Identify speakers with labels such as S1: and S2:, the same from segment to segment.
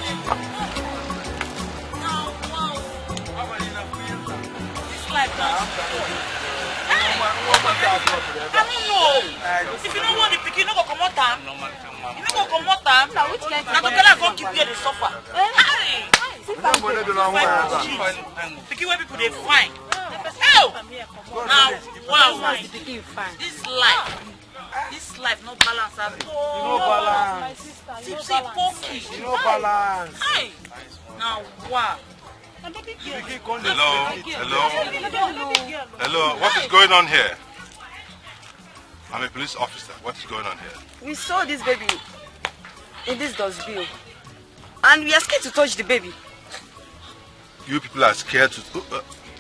S1: I don't know. If you don't want the pick, you don't go come out time. You don't go come out time. Now which kind? Now the go keep here the sofa. Hey. Picky where people they find. Oh. Now wow. This life no balance at all.
S2: No balance.
S1: See,
S2: no balance.
S1: Hey. Now wow.
S3: Hello, what is going on here? I'm a police officer. What is going on here?
S4: We saw this baby in this dustbin and we are scared to touch the baby.
S3: You people are scared to...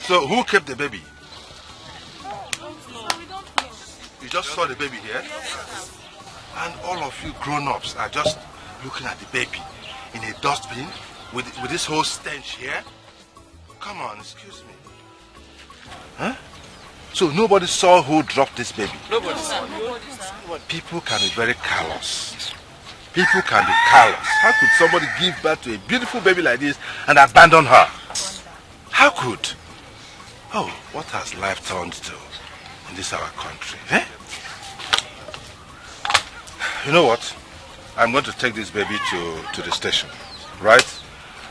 S3: so who kept the baby? You just saw the baby here? And all of you grown-ups are just looking at the baby in a dustbin with this whole stench here? Come on, excuse me. Huh? So nobody saw who dropped this baby?
S1: Nobody saw.
S3: People can be very callous. People can be callous. How could somebody give birth to a beautiful baby like this and abandon her? How could? Oh, what has life turned to in this our country? Eh? You know what? I'm going to take this baby to the station, right?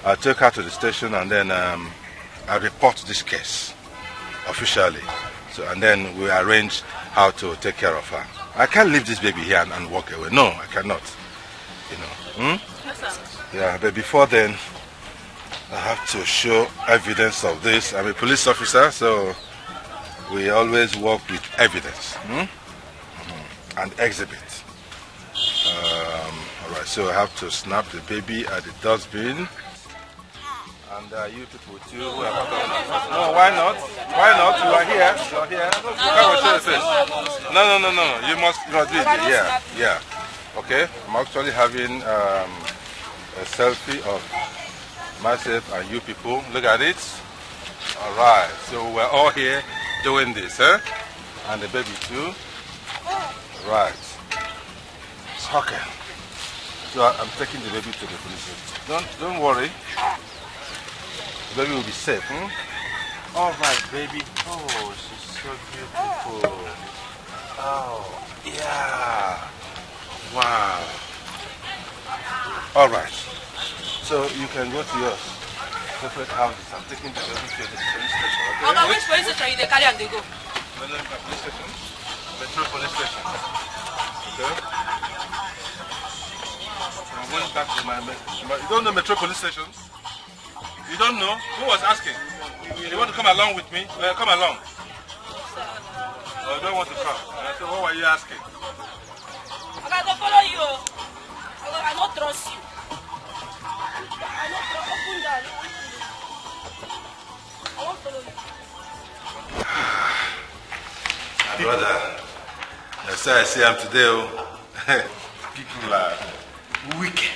S3: I'll take her to the station and then I'll report this case officially. So, and then we arrange how to take care of her. I can't leave this baby here and walk away. No, I cannot. You know.
S1: Yes, sir.
S3: Yeah, but before then, I have to show evidence of this. I'm a police officer, so we always work with evidence and exhibit. Alright, so I have to snap the baby at the dustbin. And you people too. No, why not? Why not? You are here. You are here. Come on, show your face. No. You must not do it. Yeah. Okay. I'm actually having a selfie of myself and you people. Look at it. Alright. So we're all here doing this, huh? And the baby too. Right. Okay. So I'm taking the baby to the police station. Don't worry. The baby will be safe, All right, baby. Oh, she's so beautiful. Oh, yeah. Wow. All right. So you can go to your separate houses. I'm taking the baby to the police station. Okay?
S1: Which police station they carry and they go?
S3: Police station. Metro police station. Okay. I'm going back to my... You don't know Metro police stations? You don't know? Who was asking? You want to come along with me? Come along. I don't want to come. So what were you asking?
S1: I don't follow you. I don't trust you. I don't trust you. I won't follow you.
S3: Brother, that's why I say I'm today. People are wicked.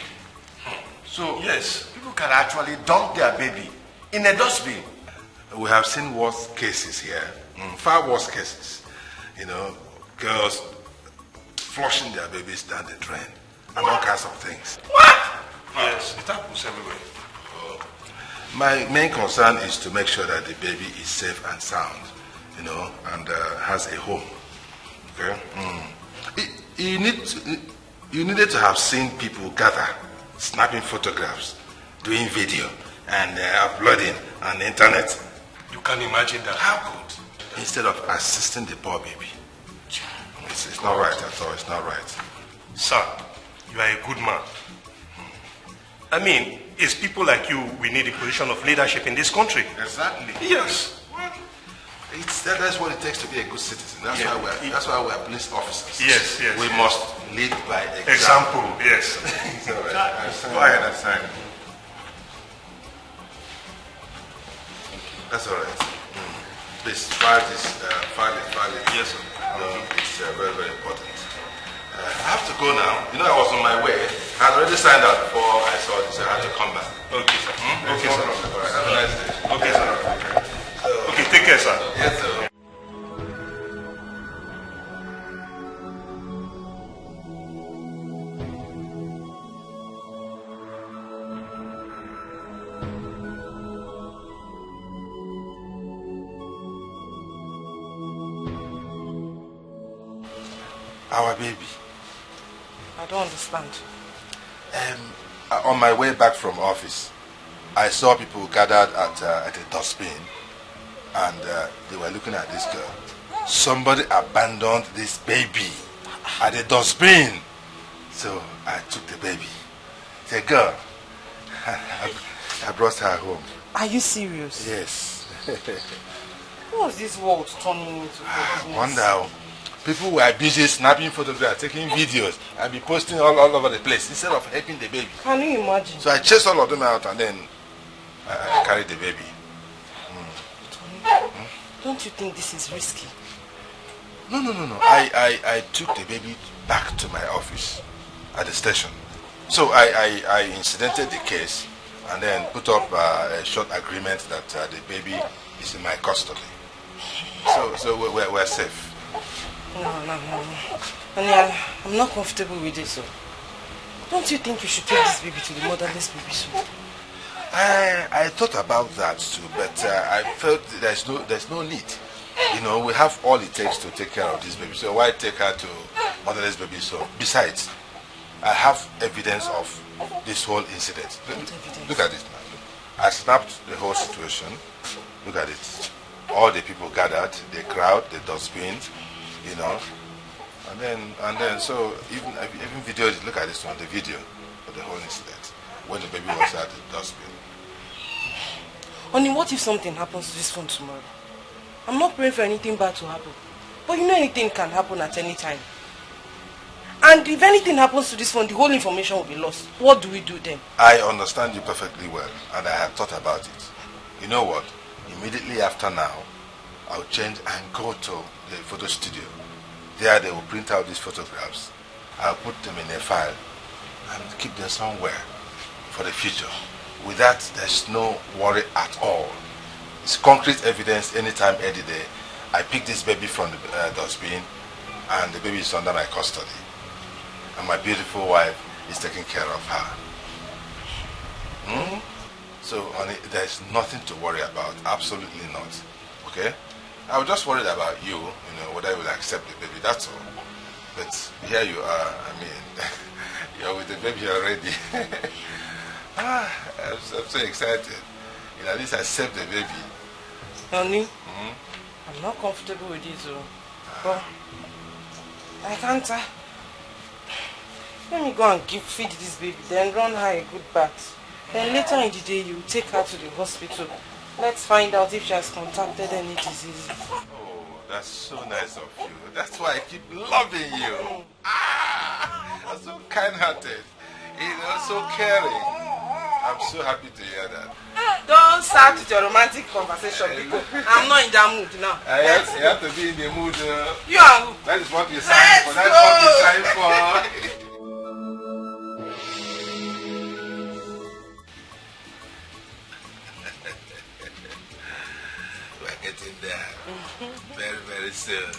S3: So,
S5: yes, people can actually dump their baby in a dustbin.
S3: We have seen worse cases here, far worse cases. You know, girls flushing their babies down the drain and all kinds of things.
S5: What? Yes, it happens everywhere.
S3: My main concern is to make sure that the baby is safe and sound, you know, and has a home. Okay? You needed to have seen people gather, snapping photographs, doing video, and uploading on the internet.
S5: You can imagine that.
S3: How good? Instead of assisting the poor baby. It's not right at all. It's not right.
S5: Sir, you are a good man. I mean, it's people like you we need a position of leadership in this country.
S3: Exactly.
S5: Yes.
S3: Well, that's what it takes to be a good citizen. That's why we're police officers.
S5: Yes.
S3: We must lead by example.
S5: Example, yes.
S3: Go ahead and sign. That's all right. Please file this. File it.
S5: Yes, sir.
S3: It's very, very important. I have to go now. You know, I was on my way. I had already signed out before I saw this. I had to come back.
S5: Okay, sir. Okay, sir.
S3: All right. Have a nice day.
S5: Okay, sir. Okay, take care, sir.
S3: Yes, sir. Our baby.
S4: I don't understand.
S3: On my way back from office, I saw people gathered at a dustbin, and they were looking at this girl. Somebody abandoned this baby at the dustbin. So I took the baby. The girl. I brought her home.
S4: Are you serious?
S3: Yes.
S4: What's this world turning into?
S3: I wonder how people were busy snapping photographs, taking videos, and be posting all over the place instead of helping the baby.
S4: Can you imagine?
S3: So I chased all of them out, and then I carried the baby.
S4: Tony, don't you think this is risky?
S3: No. I took the baby back to my office at the station. So I incidented the case and then put up a short agreement that the baby is in my custody. So we're safe.
S4: No. And I'm not comfortable with this. So. Don't you think you should take this baby to the motherless baby soon?
S3: I thought about that too, but I felt there's no need. You know, we have all it takes to take care of this baby. So why take her to motherless baby? So besides, I have evidence of this whole incident. Look at this now. I snapped the whole situation. Look at it. All the people gathered, the crowd, the dustbin, you know. And then so even video, look at this one, the video of the whole incident when the baby was at the dustbin.
S4: Honey, what if something happens to this phone tomorrow? I'm not praying for anything bad to happen. But you know anything can happen at any time. And if anything happens to this phone, the whole information will be lost. What do we do then?
S3: I understand you perfectly well, and I have thought about it. You know what? Immediately after now, I'll change and go to the photo studio. There they will print out these photographs. I'll put them in a file and keep them somewhere for the future. With that, there's no worry at all. It's concrete evidence anytime, any day. I pick this baby from the dustbin, and the baby is under my custody. And my beautiful wife is taking care of her. So, honey, there's nothing to worry about. Absolutely not. Okay? I was just worried about you, whether you will accept the baby, that's all. But here you are, you're with the baby already. I'm so excited. At least I saved the baby.
S4: Honey, I'm not comfortable with this. But I can't. Let me go and feed this baby, then run her a good bath. Then later in the day, you take her to the hospital. Let's find out if she has contracted any disease.
S3: Oh, that's so nice of you. That's why I keep loving you. You're so kind-hearted. So caring. I'm so happy to hear that.
S4: Don't start with your romantic conversation, because I'm not in that mood now.
S3: You have to be in the mood.
S4: You are who?
S3: That is what you signed for. That's what you signed for. We're getting there. Very, very soon.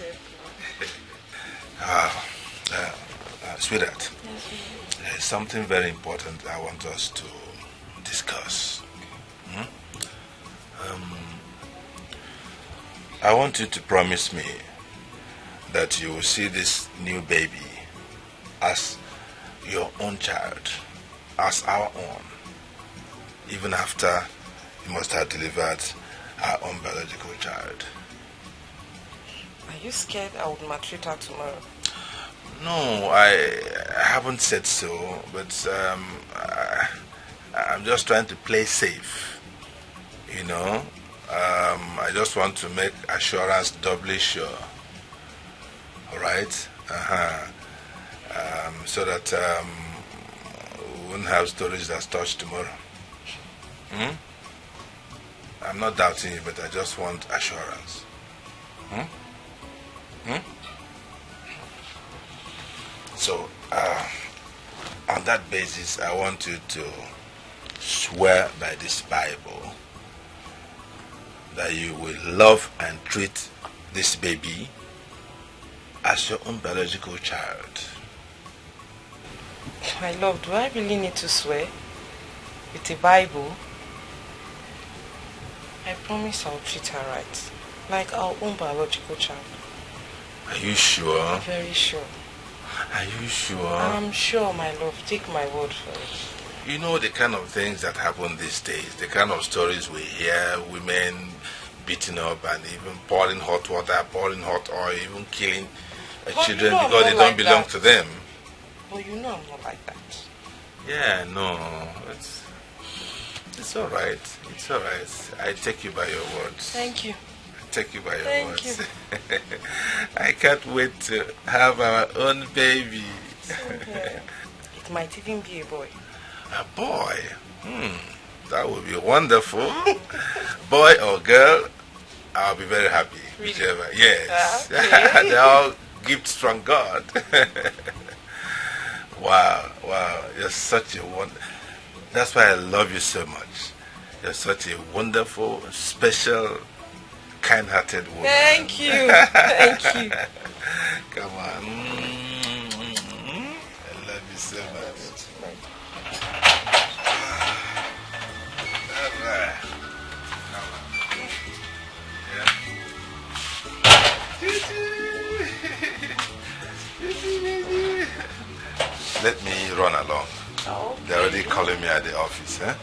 S3: Sweetheart, there's something very important I want us to discuss. I want you to promise me that you will see this new baby as your own child, as our own, even after you must have delivered our own biological child.
S4: Are you scared I would maltreat her tomorrow?
S3: No, I haven't said so, but I'm just trying to play safe, I just want to make assurance doubly sure, alright? So that we won't have stories that's touched tomorrow. I'm not doubting you, but I just want assurance. So, on that basis, I want you to swear by this Bible that you will love and treat this baby as your own biological child.
S4: My love, do I really need to swear with the Bible? I promise I'll treat her right, like our own biological child.
S3: Are you sure?
S4: I'm very sure.
S3: Are you sure?
S4: I'm sure, my love. Take my word for it.
S3: You know the kind of things that happen these days, the kind of stories we hear, women beaten up and even pouring hot water, pouring hot oil, even killing children because they don't belong to them.
S4: But you know I'm not like that.
S3: Yeah, no, it's all right. It's all right. I take you by your words.
S4: Thank you.
S3: I take you by your
S4: Thank
S3: words.
S4: you.
S3: I can't wait to have our own baby.
S4: It might even be a boy.
S3: A boy? That would be wonderful. Boy or girl, I'll be very happy.
S4: Really?
S3: Whichever. Yes.
S4: Okay.
S3: They're all gifts from God. Wow. You're such a that's why I love you so much. You're such a wonderful, special, kind-hearted woman.
S4: Thank you. Thank you.
S3: Come on. I love you so much. All right. Let me run along. They're already calling me at the office. Eh?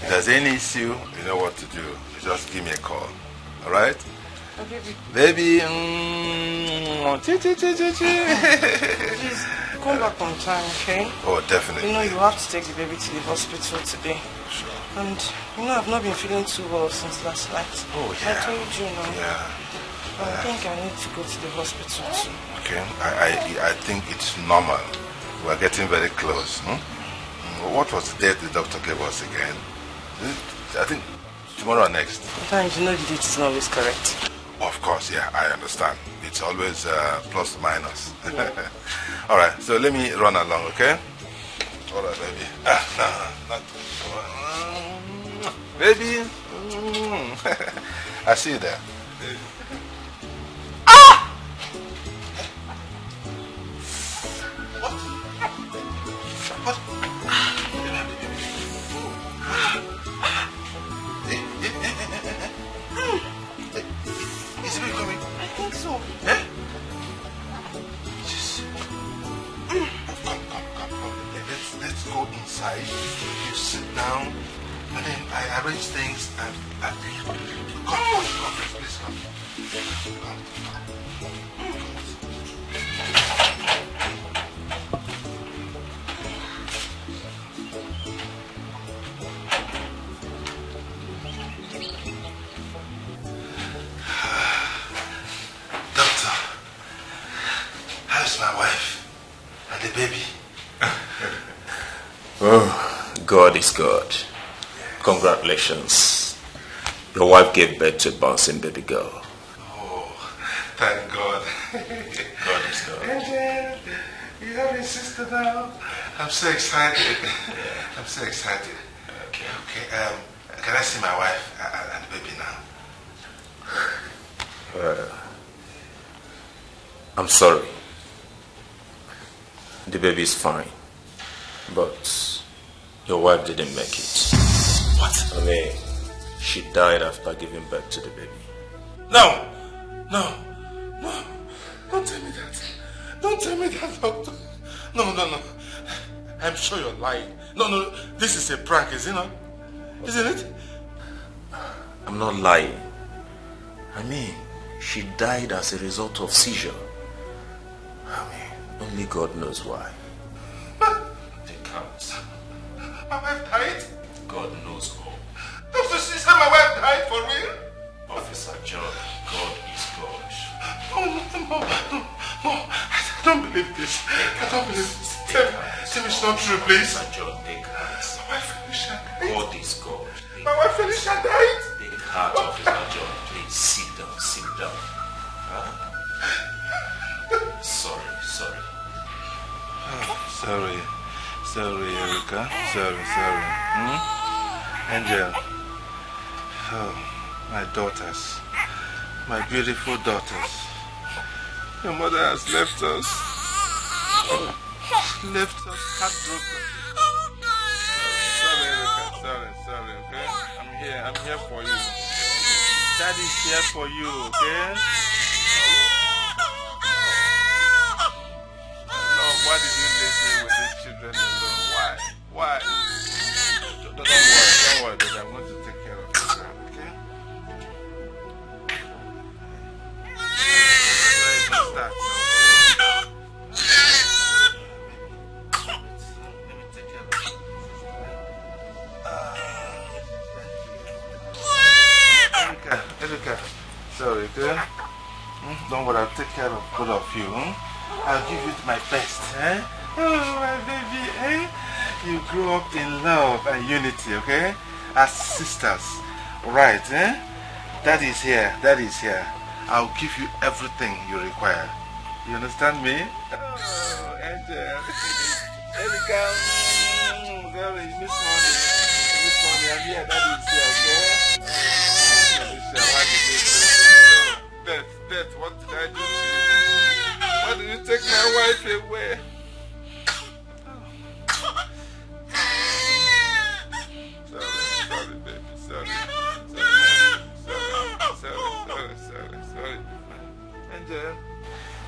S3: If there's any issue, you know what to do. Just give me a call. All right?
S4: Oh, baby.
S3: Baby.
S4: Please, come back on time, okay?
S3: Oh, definitely.
S4: You know, you have to take the baby to the hospital today.
S3: Sure.
S4: And, you know, I've not been feeling too well since last night.
S3: Oh, yeah.
S4: I told you, no?
S3: Yeah.
S4: I think I need to go to the hospital too.
S3: Okay. I think it's normal. We're getting very close. What was the date the doctor gave us again? I think tomorrow or next.
S4: Sometimes, you know, the date is not always correct.
S3: Of course, yeah, I understand. It's always plus minus.
S4: Yeah.
S3: All right, so let me run along, okay? All right, baby. No. Baby. I see you there. Is it coming?
S4: I think so.
S3: Eh? Come. Let's go inside. You sit down, and then I arrange things and come, please come. Doctor, how's my wife and the baby?
S2: Oh, God is good. Congratulations. Your wife gave birth to a bouncing baby girl.
S3: Oh, thank God.
S2: God is good.
S3: And you have a sister now. I'm so excited. I'm so excited. Okay. Can I see my wife and the baby now?
S2: I'm sorry. The baby is fine. But your wife didn't make it.
S3: What?
S2: I mean, she died after giving birth to the baby.
S3: No. Don't tell me that. Don't tell me that, doctor. No. I'm sure you're lying. No. This is a prank, is it not? Isn't it?
S2: I'm not lying. I mean, she died as a result of seizure. I mean, only God knows why. They can't.
S3: My wife died?
S2: God knows all.
S3: Doctor, she said my wife died for real?
S2: Officer John, God is God.
S3: No. I don't believe this. I don't believe this. Tell me it's not true, please.
S2: Officer John, take heart.
S3: My wife Felicia died.
S2: God is God.
S3: My wife Felicia died.
S2: Take heart, Officer John. Please sit down. Huh? Sorry.
S3: Sorry, Erica. Sorry. Angel. Oh, my daughters. My beautiful daughters. Your mother has left us. She left us heartbroken. Sorry, okay? I'm here for you. Daddy's here for you, okay? I okay? Don't worry, I'll take care of both of you. I'll give you my best, eh? Oh, my baby, eh? You grew up in love and unity, okay? As sisters, right, eh? That is here, that is here. I'll give you everything you require. You understand me? Oh, Angel. Erika, sorry, Miss Money. Miss Money, I'm here, that is here, okay? Death, what did I do to you? Why did you take my wife away? Sorry, baby, sorry. Sorry. Angel.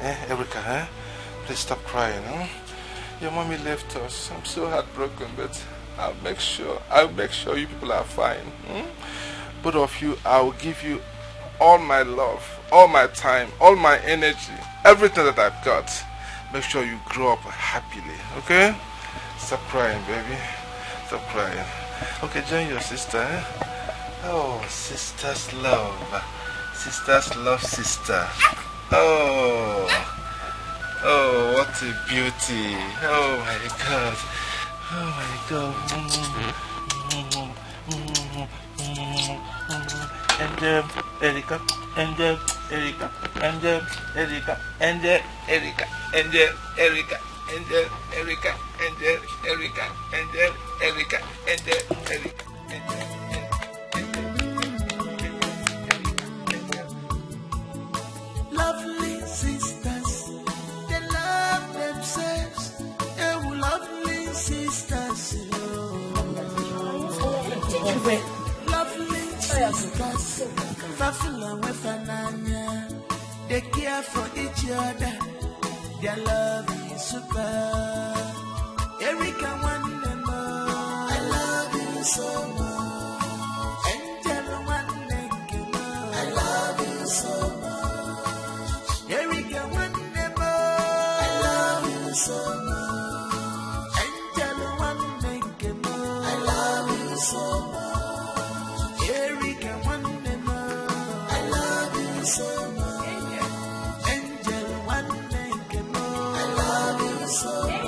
S3: Erica, please stop crying, huh? Your mommy left us. I'm so heartbroken, but I'll make sure you people are fine. Both of you, I'll give you all my love, all my time, all my energy, everything that I've got. Make sure you grow up happily, okay? Stop crying, baby. Stop crying. Okay, join your sister, eh? Oh, sisters love. Sisters love sister. Oh, what a beauty. Oh my God. Oh my God. And Erica, and Erica, and Erica, and Erica, and Erica, and Erica, and Erica, and Erica, and Erica.
S6: Lovely sisters, they love themselves. Oh, lovely sisters, lovely sisters, Fafula Wefananya, they care for each other. Their love is super. Erica one them more. I love you so much. Angel one them more. I love you so much. Erica one them more. I love you so much. Angel one them more. I love you so much. Erica one them more. I love you so much. Angel one them more. I love you so much.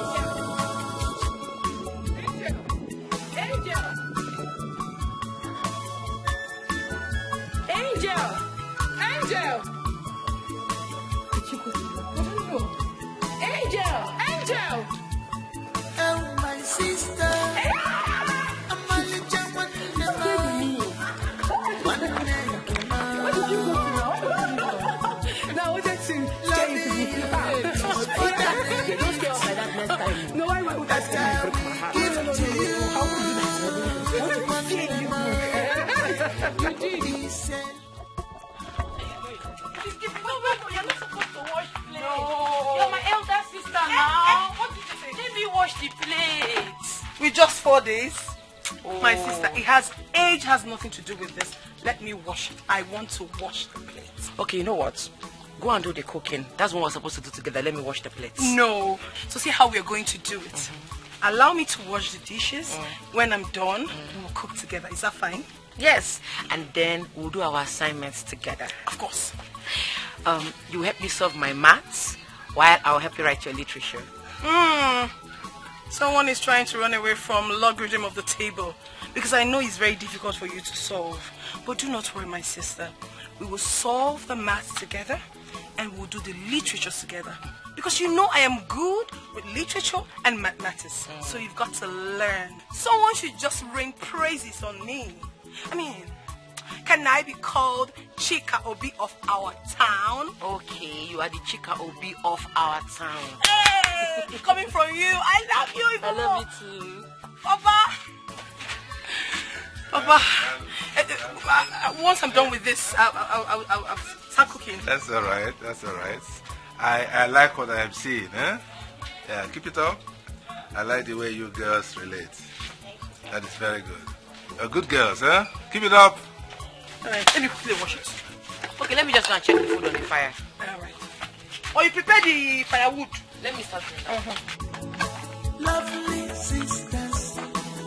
S6: Oh, my sister. I'm a little one. What did you go through?
S7: Now, what that's in No, I would have break my heart.
S6: Give it to you.
S7: How could you
S6: You did. He said,
S1: You're not supposed to wash plates. No. You're my elder sister now. What did you say? Let me wash the plates.
S4: With just 4 days?
S1: Oh.
S4: My sister, age has nothing to do with this. Let me wash it. I want to wash the plates.
S7: Okay, you know what? Go and do the cooking. That's what we're supposed to do together. Let me wash the plates.
S4: No. So see how we're going to do it. Allow me to wash the dishes. When I'm done, we'll cook together. Is that fine?
S7: Yes. And then we'll do our assignments together.
S4: Of course.
S7: You help me solve my maths while I'll help you write your literature.
S4: Someone is trying to run away from logarithm of the table because I know it's very difficult for you to solve. But do not worry, my sister. We will solve the maths together and we'll do the literature together. Because you know I am good with literature and mathematics. So you've got to learn. Someone should just rain praises on me. I mean, can I be called Chika Obi of our town?
S7: Okay, you are the Chika Obi of our town.
S4: Hey, coming from you, I love you.
S7: I love you too.
S4: Papa, once I'm done with this, I'll start cooking.
S3: That's all right. I like what I am seeing, eh? Yeah, keep it up. I like the way you girls relate. That is very good. You're good girls, huh? Keep it up.
S4: All right, let me quickly wash it.
S7: Okay, let me just go and check the food on the fire.
S4: All right. Oh, you prepare the firewood.
S7: Let me start doing that.
S6: lovely sisters,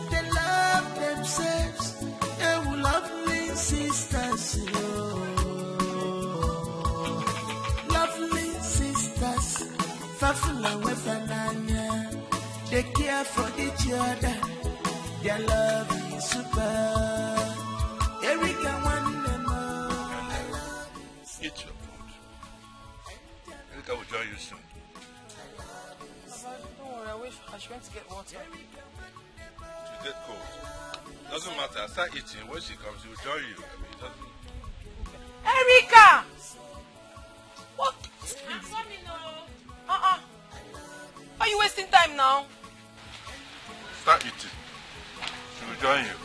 S6: they love themselves. Oh, lovely sisters, they care for each other. Their love is super. Erika one them all.
S3: Eat your food. Erika will join you soon.
S4: Don't worry, I wish she went to get water.
S3: She get cold. Doesn't matter. Start eating. When she comes, she will join you.
S4: Erika! What?
S1: I'm coming now.
S4: Are you wasting time now?
S3: Start eating. She will join you.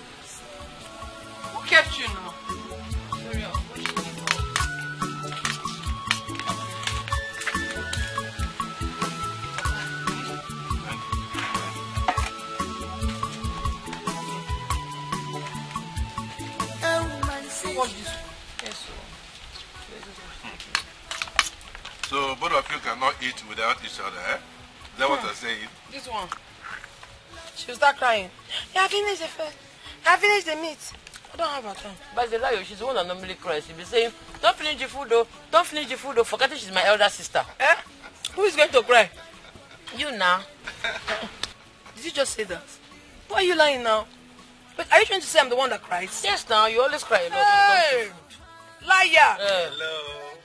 S4: Who kept you now? Watch this. Yes,
S3: So both of you cannot eat without each other, eh? Is that what you're saying?
S4: This one. She will start crying. Yeah, I finished the food. I finished the meat. I don't have her time.
S7: But the liar, she's the one that normally cries. She'll be saying, don't finish the food though. Don't finish the food though. Forgetting she's my elder sister.
S4: Eh? Who is going to cry?
S7: You now.
S4: Did you just say that? Why are you lying now? But are you trying to say I'm the one that cries?
S7: Yes, now. You always cry a lot.
S4: Hey! Liar!
S3: Hello.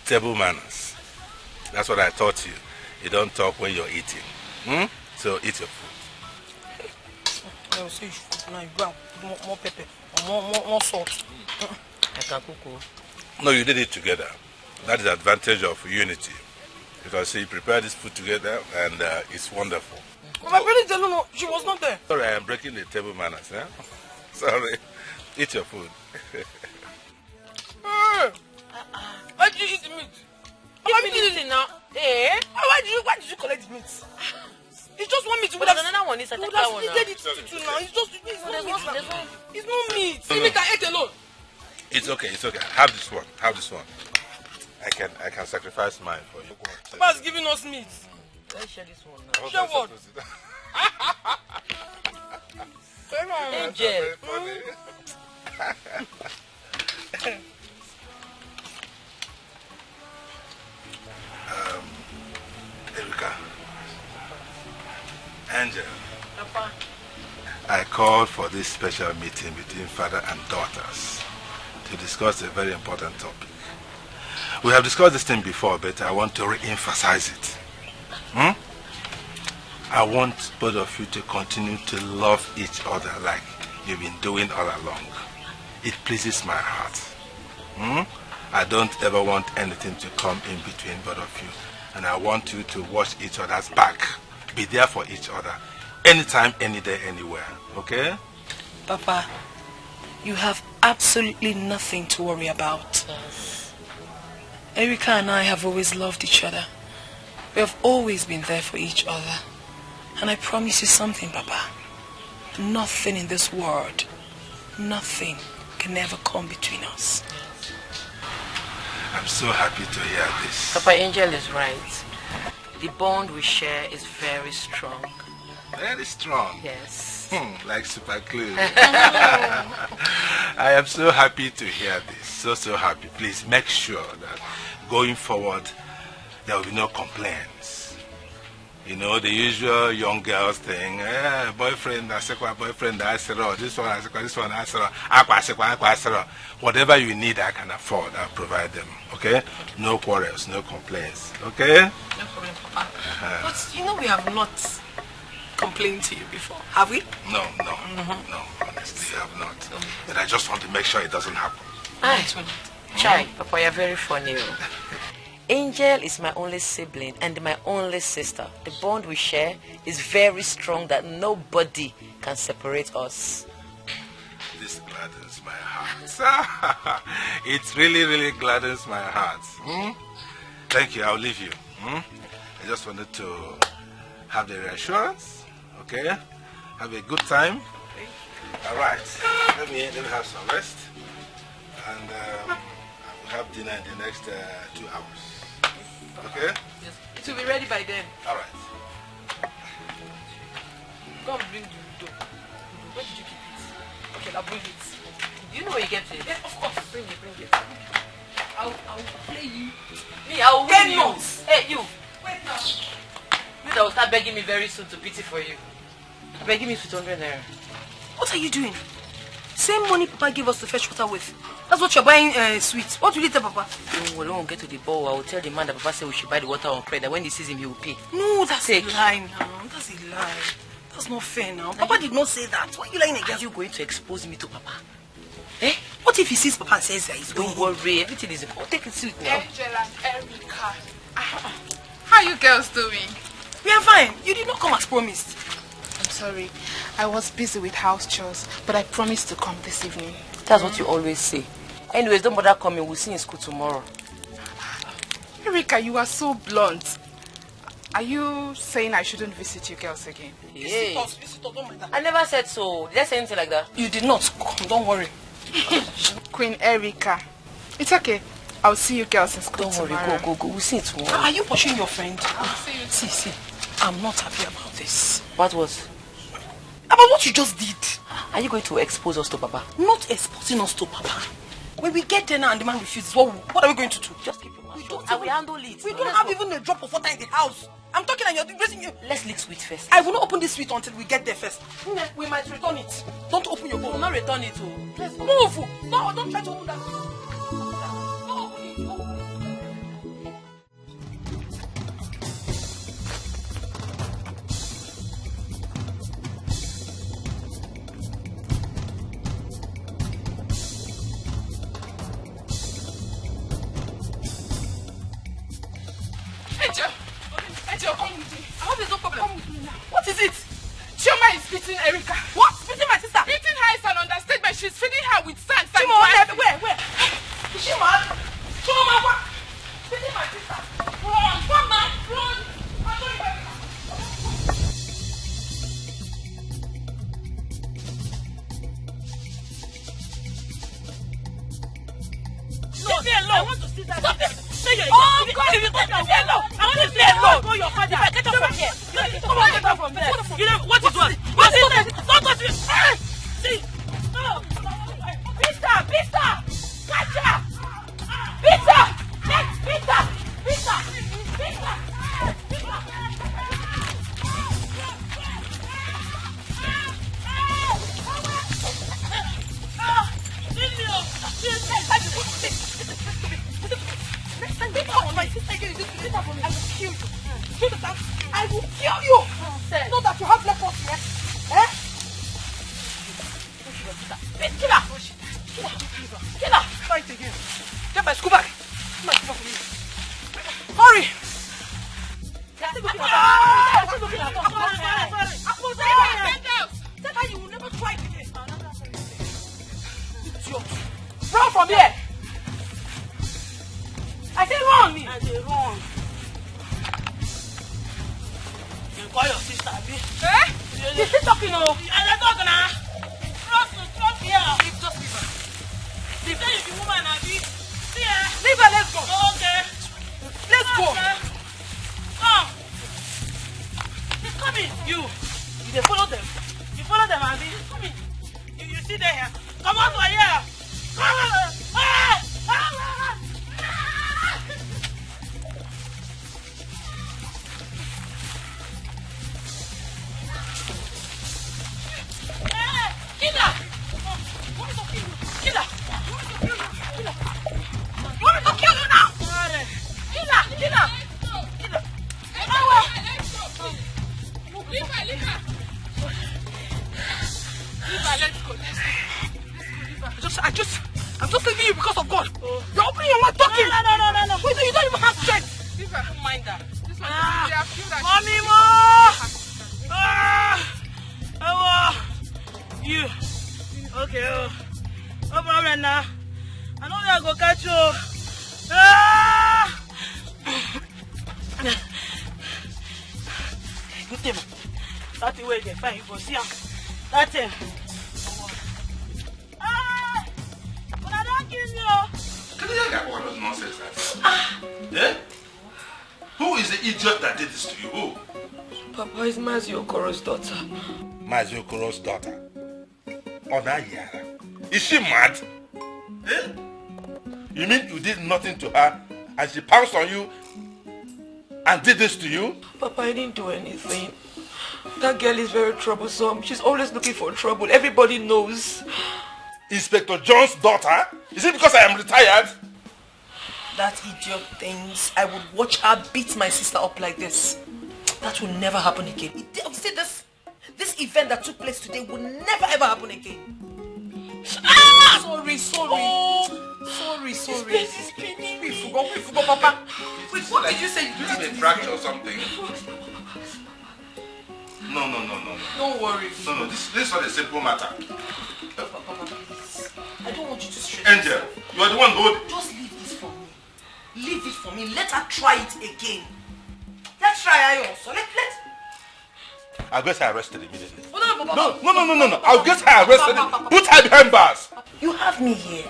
S3: Table manners. That's what I taught you. You don't talk when you're eating. So eat your food.
S4: I will say you should now you grab more pepper, more salt.
S7: I can cook.
S3: No, you did it together. That is the advantage of unity. Because you prepare this food together and it's wonderful.
S4: But my parents don't know. She was not there.
S3: Sorry, I am breaking the table manners. Eh? Sorry. Eat your food.
S4: Why did you eat the meat?
S7: Why did you eat it now? Eh?
S4: Why did you collect the meat? It's just one meat.
S7: But there's another one. It's a
S4: would
S7: second
S4: have
S7: one.
S4: needed it to now. It's just it's not meat. It's not meat.
S3: No, no.
S4: Make her eat alone.
S3: It's okay, it's okay. Have this one. Have this one. I can sacrifice mine for you.
S4: Papa's giving us meat.
S7: Let's share this one now.
S4: Share what?
S7: Angel.
S3: Erika. Angel.
S4: Papa.
S3: I called for this special meeting between father and daughters to discuss a very important topic. We have discussed this thing before, but I want to re-emphasize it. I want both of you to continue to love each other like you've been doing all along. It pleases my heart. I don't ever want anything to come in between both of you. And I want you to watch each other's back. Be there for each other. Anytime, any day, anywhere. Okay?
S4: Papa, you have absolutely nothing to worry about.
S7: Yes.
S4: Erika and I have always loved each other. We have always been there for each other. And I promise you something, Papa. Nothing in this world, nothing can ever come between us.
S3: I'm so happy to hear this.
S7: Papa, Angel is right. The bond we share is very strong.
S3: Very strong.
S7: Yes.
S3: Like super glue. I am so happy to hear this. So happy. Please make sure that going forward, there will be no complaints. You know, the usual young girls thing, boyfriend, boyfriend, this one, whatever you need, I can afford, I'll provide them, okay? No quarrels, no complaints, okay?
S4: No problem, Papa. But you know we have not complained to you before, have we?
S3: No, honestly, I have not. But I just want to make sure it doesn't happen.
S7: Chai, Papa, you're very funny. Angel is my only sibling and my only sister. The bond we share is very strong that nobody can separate us.
S3: This gladdens my heart. It really gladdens my heart. Thank you, I'll leave you. I just wanted to have the reassurance, okay? Have a good time. All right, let me have some rest. And we'll have dinner in the next 2 hours. Okay?
S4: Yes. It will be ready by then.
S3: All right.
S4: Go and bring the dough. Where did you keep it? Okay, I'll bring it.
S7: Do you know where you get it?
S4: Yeah, of course. Bring it. I'll play you.
S7: Me, I will win you.
S4: Notes.
S7: Hey, you.
S4: Wait now.
S7: You that will start start begging me very soon to pity for you. Begging me for 200 naira.
S4: What are you doing? Same money Papa gave us to fetch water with. That's what you're buying sweets. What will you tell Papa?
S7: We won't get to the bowl. I will tell the man that Papa said we should buy the water on credit. When he sees him, he will pay.
S4: No, that's a lie now. That's a lie. That's not fair now. Papa did not say that. Why are you lying again?
S7: Are you going to expose me to Papa?
S4: Eh? What if he sees Papa and says that he's going?
S7: Don't worry. Everything is important. Take it sweet now.
S8: Angel and Erica. How are you girls doing?
S4: We are fine. You did not come as promised.
S8: I'm sorry. I was busy with house chores, but I promised to come this evening.
S7: That's what you always say. Anyways, don't bother coming. We'll see you in school tomorrow.
S8: Erica, you are so blunt. Are you saying I shouldn't visit you girls again?
S7: Hey.
S4: Visit us, don't mind that.
S7: I never said so. Did I say anything like that?
S4: You did not. Come, don't worry.
S8: Queen Erica. It's okay. I'll see you girls in school tomorrow.
S7: Don't worry. Go. We'll see you tomorrow.
S4: Are you pushing your friend?
S8: I'll see you.
S4: See. I'm not happy about this.
S7: What was?
S4: About what you just did.
S7: Are you going to expose us to Papa?
S4: Not exposing us to Papa. When we get there now and the man refuses, what are we going to do?
S7: Just keep your mouth shut. I will handle it.
S4: We don't have even a drop of water in the house. I'm talking and you're dressing you.
S7: Let's lick sweet first.
S4: I will not open this sweet until we get there first. We might return it. Don't open your bowl.
S7: We will not return it.
S4: Let's move. No, don't try to open that. Don't open it.
S8: Angel, come with me.
S4: I hope there's no problem.
S8: Come with me now.
S4: What is it?
S8: Chioma is beating Erica.
S4: What? Beating my sister?
S8: Beating her is an understatement. She's feeding her with sand.
S4: Where? Is she mad? Chioma, what? Beating my sister. Run, man. Run. I'm going back. No, stay alone. I want to sit down. Stop it. Oh, God. If you stay alone. I want to stay alone. Go your father. Get up from here. Come on, get up from there. You know, what is what? What is it? Don't touch me. See. No. Pista. Catch her. Pista. I will kill you. Know that you have left us here. Eh? Kill her. Fight again. Get my school bag. Hurry. Sorry. You will never try it again. Run from here. I said run. I said run. You call your sister, Abi? Eh? She's still talking, oh. I'm talking now. Trust here. Just leave her. You say you're the woman, Abi? See her? Leave her, let's go. Okay. Let's go. Come. She's coming. You follow them. You follow them, Abi. She's coming. You see them here. Come on to here. Come on. I'm just leaving you because of God. You're opening your mouth talking. No. Wait, you don't even have strength. Don't mind that. Mommy, you. Okay, no problem now. I know I go catch you. Good thing. That's the way they find you. Go see him. That's him.
S3: Can you get all those nonsense? Eh? Who is the idiot that did this to you? Who?
S4: Papa is Mazi Okoro's daughter.
S3: Mazi Okoro's daughter? Onayara. Is she mad? Eh? You mean you did nothing to her and she pounced on you and did this to you?
S7: Papa, I didn't do anything. That girl is very troublesome. She's always looking for trouble. Everybody knows.
S3: Inspector John's daughter? Is it because I am retired?
S7: That idiot thinks I would watch her beat my sister up like this. That will never happen again. See, this event that took place today will never ever happen again. Ah! Sorry. We forgot, Papa. Wait, what did you say you did?
S3: A fracture or something? No.
S7: Don't worry.
S3: No, this is not a simple matter.
S7: Papa, please. I don't want you to stress.
S3: Angel, you are the one who...
S7: Just leave this for me. Leave it for me. Let her try it again. Let's try her also. Let.
S3: I'll get her arrested immediately.
S7: No.
S3: I'll get her arrested. Put her behind bars.
S7: You have me here.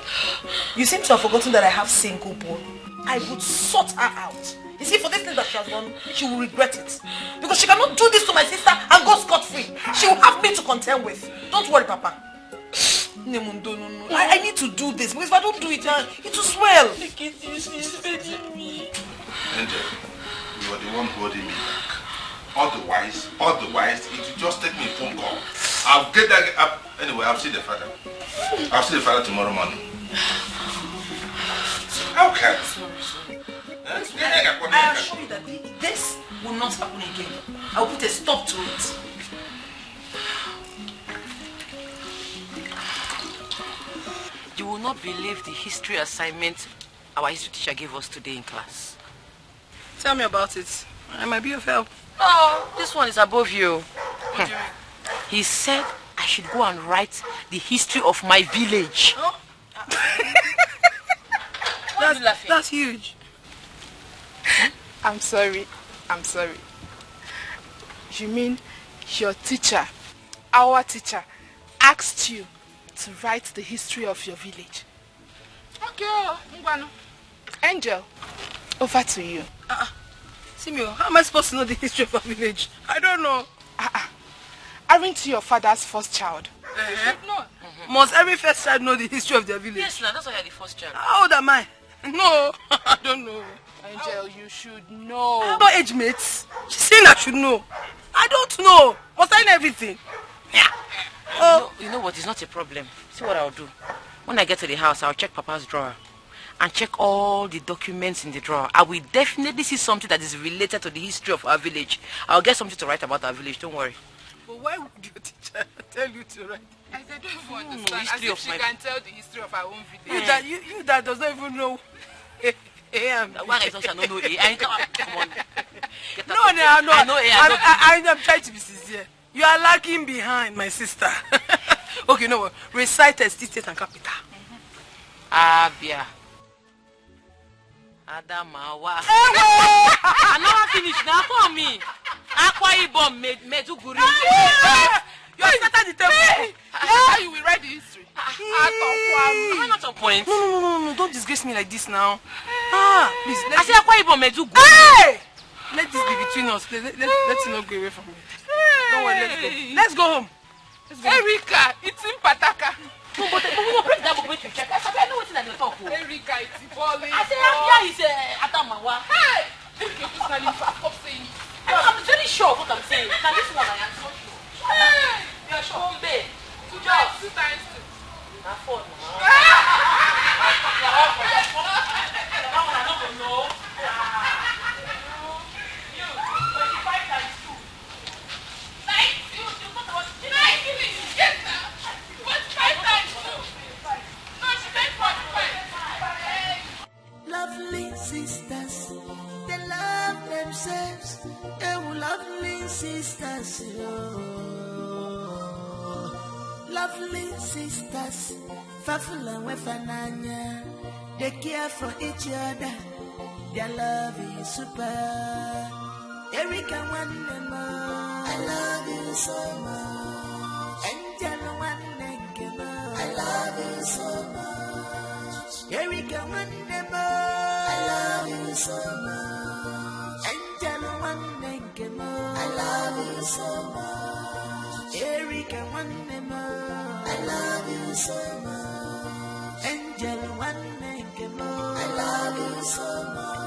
S7: You seem to have forgotten that I have single bone. I would sort her out. You see, for this thing that she has done, she will regret it. Because she cannot do this to my sister and go scot-free. She will have me to contend with. Don't worry, Papa. No. I need to do this. Because if I don't do it, it will swell.
S3: Angel, you are the one holding me back. Otherwise, it will just take me a phone call. I'll get that up. Anyway, I'll see the father. I'll see the father tomorrow morning. How can?
S7: Sorry. I assure you that this will not happen again. I will put a stop to it. You will not believe the history assignment our history teacher gave us today in class.
S4: Tell me about it. I might be of help.
S7: Oh, this one is above you.
S4: What do you mean?
S7: He said I should go and write the history of my village.
S4: Oh? That's huge.
S8: I'm sorry. You mean your teacher, our teacher, asked you to write the history of your village? Okay, Angel, over to you.
S4: Simio, how am I supposed to know the history of our village? I don't know.
S8: Aren't you your father's first child?
S4: No. Must every first child know the history of their village?
S7: Yes, that's why you're the first child.
S4: How old am I? No, I don't know.
S8: Angel, you should know.
S4: I'm not age mates. She's saying I should know. I don't know. Must I know everything? Yeah.
S7: You know what? It's not a problem. See what I'll do. When I get to the house, I'll check Papa's drawer and check all the documents in the drawer. I will definitely see something that is related to the history of our village. I'll get something to write about our village. Don't worry.
S4: But why would your teacher tell you to write?
S8: I don't even understand. As if she can tell the history of our own village.
S4: You that does not even know.
S7: Why I don't know A? Come on.
S4: I'm trying to be sincere. You are lagging behind, my sister. Okay, no what? Recite state and capital.
S7: Abia. Adamawa. I'm not finished now for me. Akwa Ibom Meduguri.
S4: You have started the table.
S8: How you will write the history?
S7: Am I not on point?
S4: No, don't disgrace me like this now. Please.
S7: I say Akwa Ibom Meduguri.
S4: Hey! Let this be between us. Let's not go away from it. Don't worry, let's go home.
S8: Erika, it's in Pataka.
S7: No, but we will break that book to check. I know what's in the talk.
S8: Erika, it's falling.
S7: I say Abia is Adamawa.
S8: Hey! Stop saying it.
S7: I'm very sure of what I'm saying. Now this one I am so sure. Hey! You're sure? Hombe.
S8: Two times two.
S7: Not four now. No. You, 25 times 2.
S8: Like, you got about 9 minutes. Yes, sir. 25 times 2. No, she said 45.
S6: Lovely sisters, they love themselves. Lovely sisters, lovely sisters, Fafula Wefananya, they care for each other, their love is super. Erika Wanema, I love you so much. Angel Wanema, I love you so much. Erika Wanema, I love you so much. Angel Wanema, I love you so much. Erika Wanema, I love you so much. Angel Wanema, I love you so much.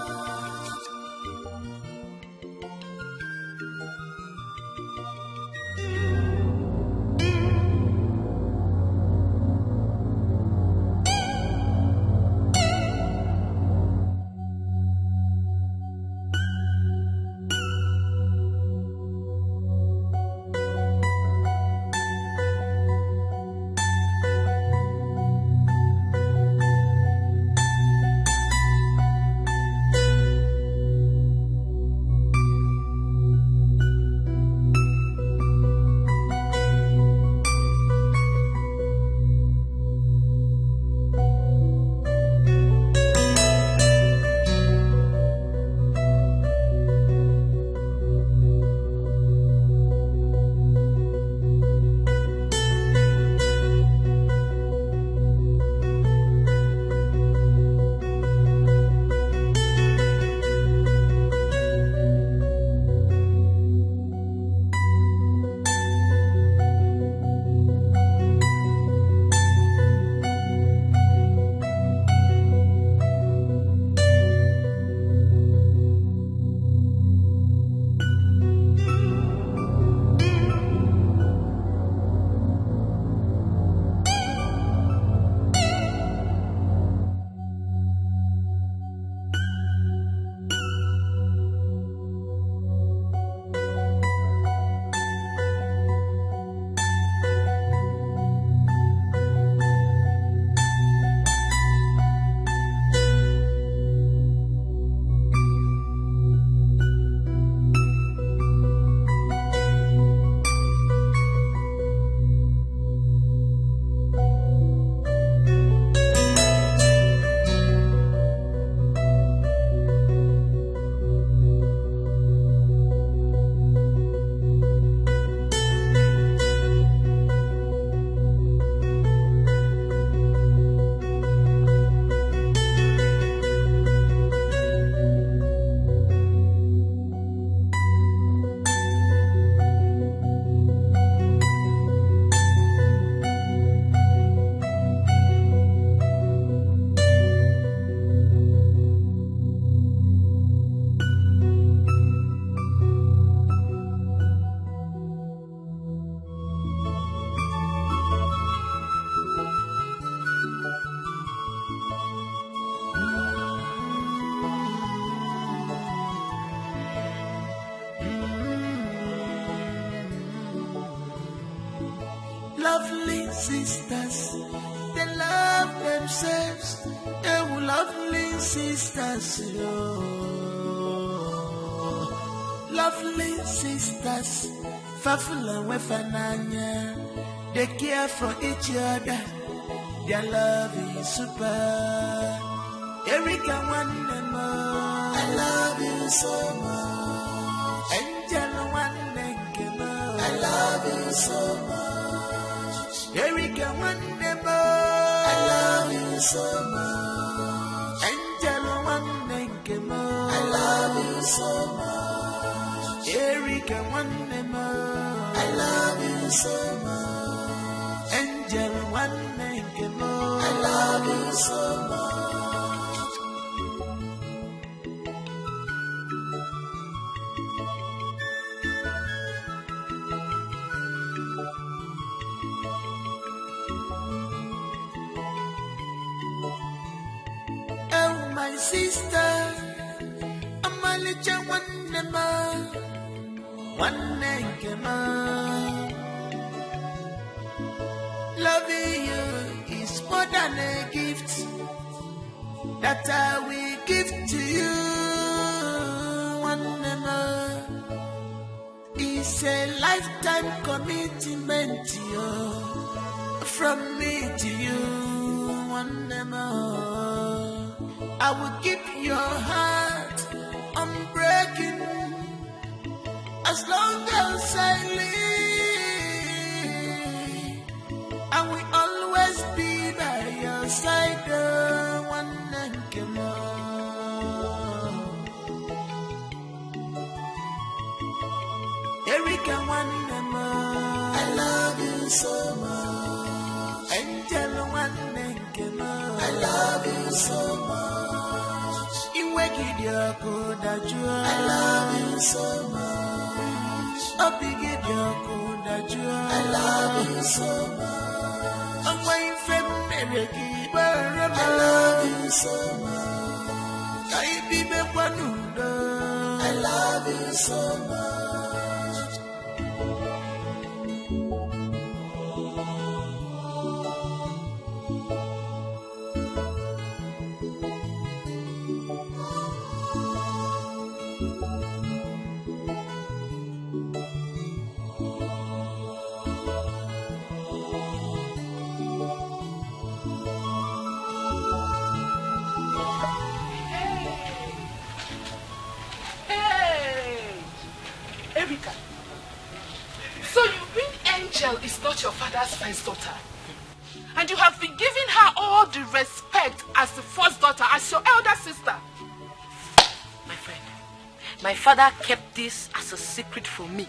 S6: lovely sisters, they love themselves. They were lovely sisters, lovely sisters, Fafula Wefananya. They care for each other. Their love is super. Erika Wanema, I love you so much. Angela Wanema, I love you so much. Erika Wanema, I love you so much. Angela Wanema, I love you so much. Erika Wanema, I love you so much. Angela Wanema, I love you so much. My sister, I'm a little one name. Loving you is more than a gift that I will give to you. One name, it's a lifetime commitment to you, from me to you. One name. I will keep your heart unbreaking as long as I live. I will always be by your side. One and Erika, one I love you so much. Angela, one I love you so much. I love you so much. I love you so much. I love you so much. I love you so much.
S8: Is not your father's first daughter, and you have been giving her all the respect as the first daughter, as your elder sister.
S7: My friend, my father kept this as a secret from me.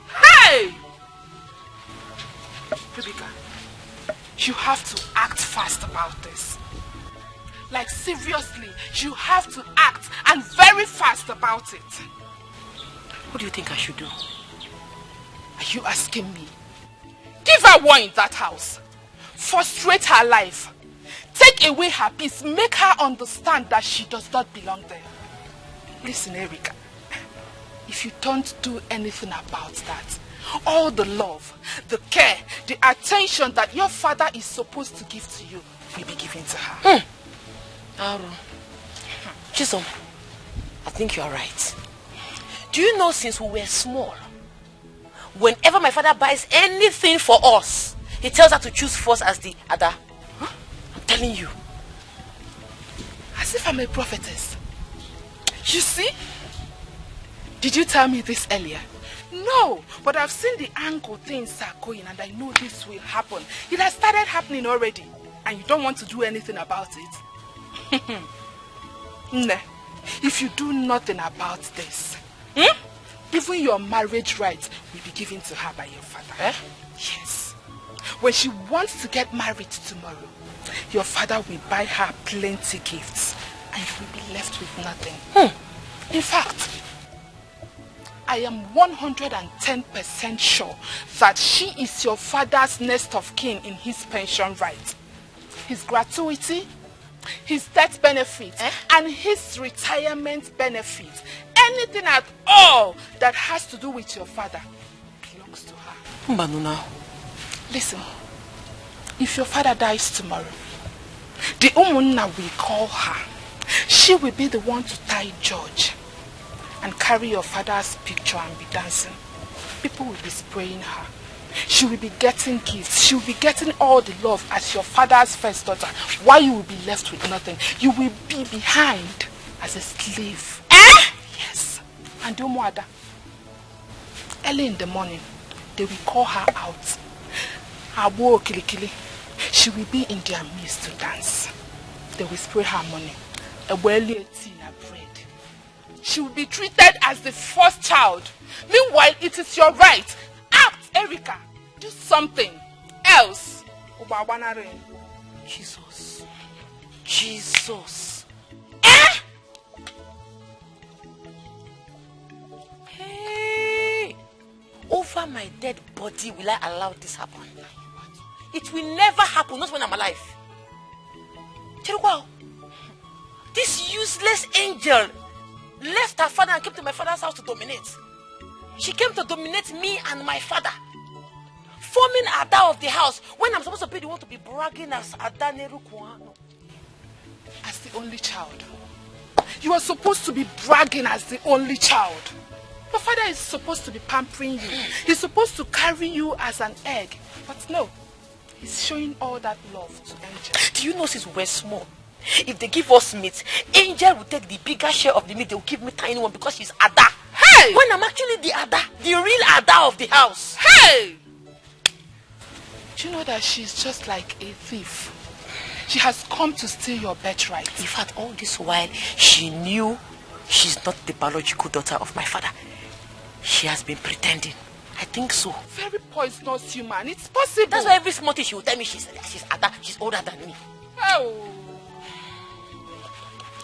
S8: Hey! Rebecca, you have to act fast about this. Like seriously, you have to act, and very fast about it.
S7: What do you think I should do?
S8: Are you asking me? Give her war in that house. Frustrate her life. Take away her peace. Make her understand that she does not belong there. Listen, Erika. If you don't do anything about that, all the love, the care, the attention that your father is supposed to give to you will be given to her.
S7: Aru. Chisom, I think you are right. Do you know, since we were small, whenever my father buys anything for us, he tells her to choose first as the other. I'm telling you.
S8: As if I'm a prophetess. You see? Did you tell me this earlier? No, but I've seen the angle things are going, and I know this will happen. It has started happening already, and you don't want to do anything about it. Nah, if you do nothing about this, even your marriage rights will be given to her by your father. Yes. When she wants to get married tomorrow, your father will buy her plenty gifts, and you will be left with nothing. In fact, I am 110% sure that she is your father's next of kin in his pension right. His gratuity, his death benefit, and his retirement benefit. Anything at all that has to do with your father belongs to her.
S4: Mbanuna.
S8: Listen, if your father dies tomorrow, the Umunna we call her, she will be the one to tie George and carry your father's picture and be dancing. People will be spraying her. She will be getting gifts. She will be getting all the love as your father's first daughter. While you will be left with nothing. You will be behind as a slave. Yes. And Umuada, early in the morning, they will call her out. Abu Kilikili. She will be in their midst to dance. They will spray her money. A welly tea and bread. She will be treated as the first child. Meanwhile, it is your right. Act, Erica. Do something else.
S4: Jesus. Jesus. Hey. Over my dead body will I allow this happen? It will never happen, not when I'm alive. Cherukwao, this useless angel left her father and came to my father's house to dominate. She came to dominate me and my father, forming Ada of the house when I'm supposed to be the one to be bragging as Ada Nerukwano.
S8: As the only child. You are supposed to be bragging as the only child. Your father is supposed to be pampering you. He's supposed to carry you as an egg. But no, he's showing all that love to Angel.
S4: Do you know since we're small, if they give us meat, Angel will take the bigger share of the meat. They will give me tiny one because she's Ada.
S8: Hey!
S4: When I'm actually the Ada, the real Ada of the house.
S8: Hey! Do you know that she's just like a thief? She has come to steal your birthright.
S4: In fact, all this while, she knew she's not the biological daughter of my father. She has been pretending. I think so.
S8: Very poisonous human. It's possible.
S4: That's why every small thing she will tell me she's Ada. She's older than me.
S8: Oh.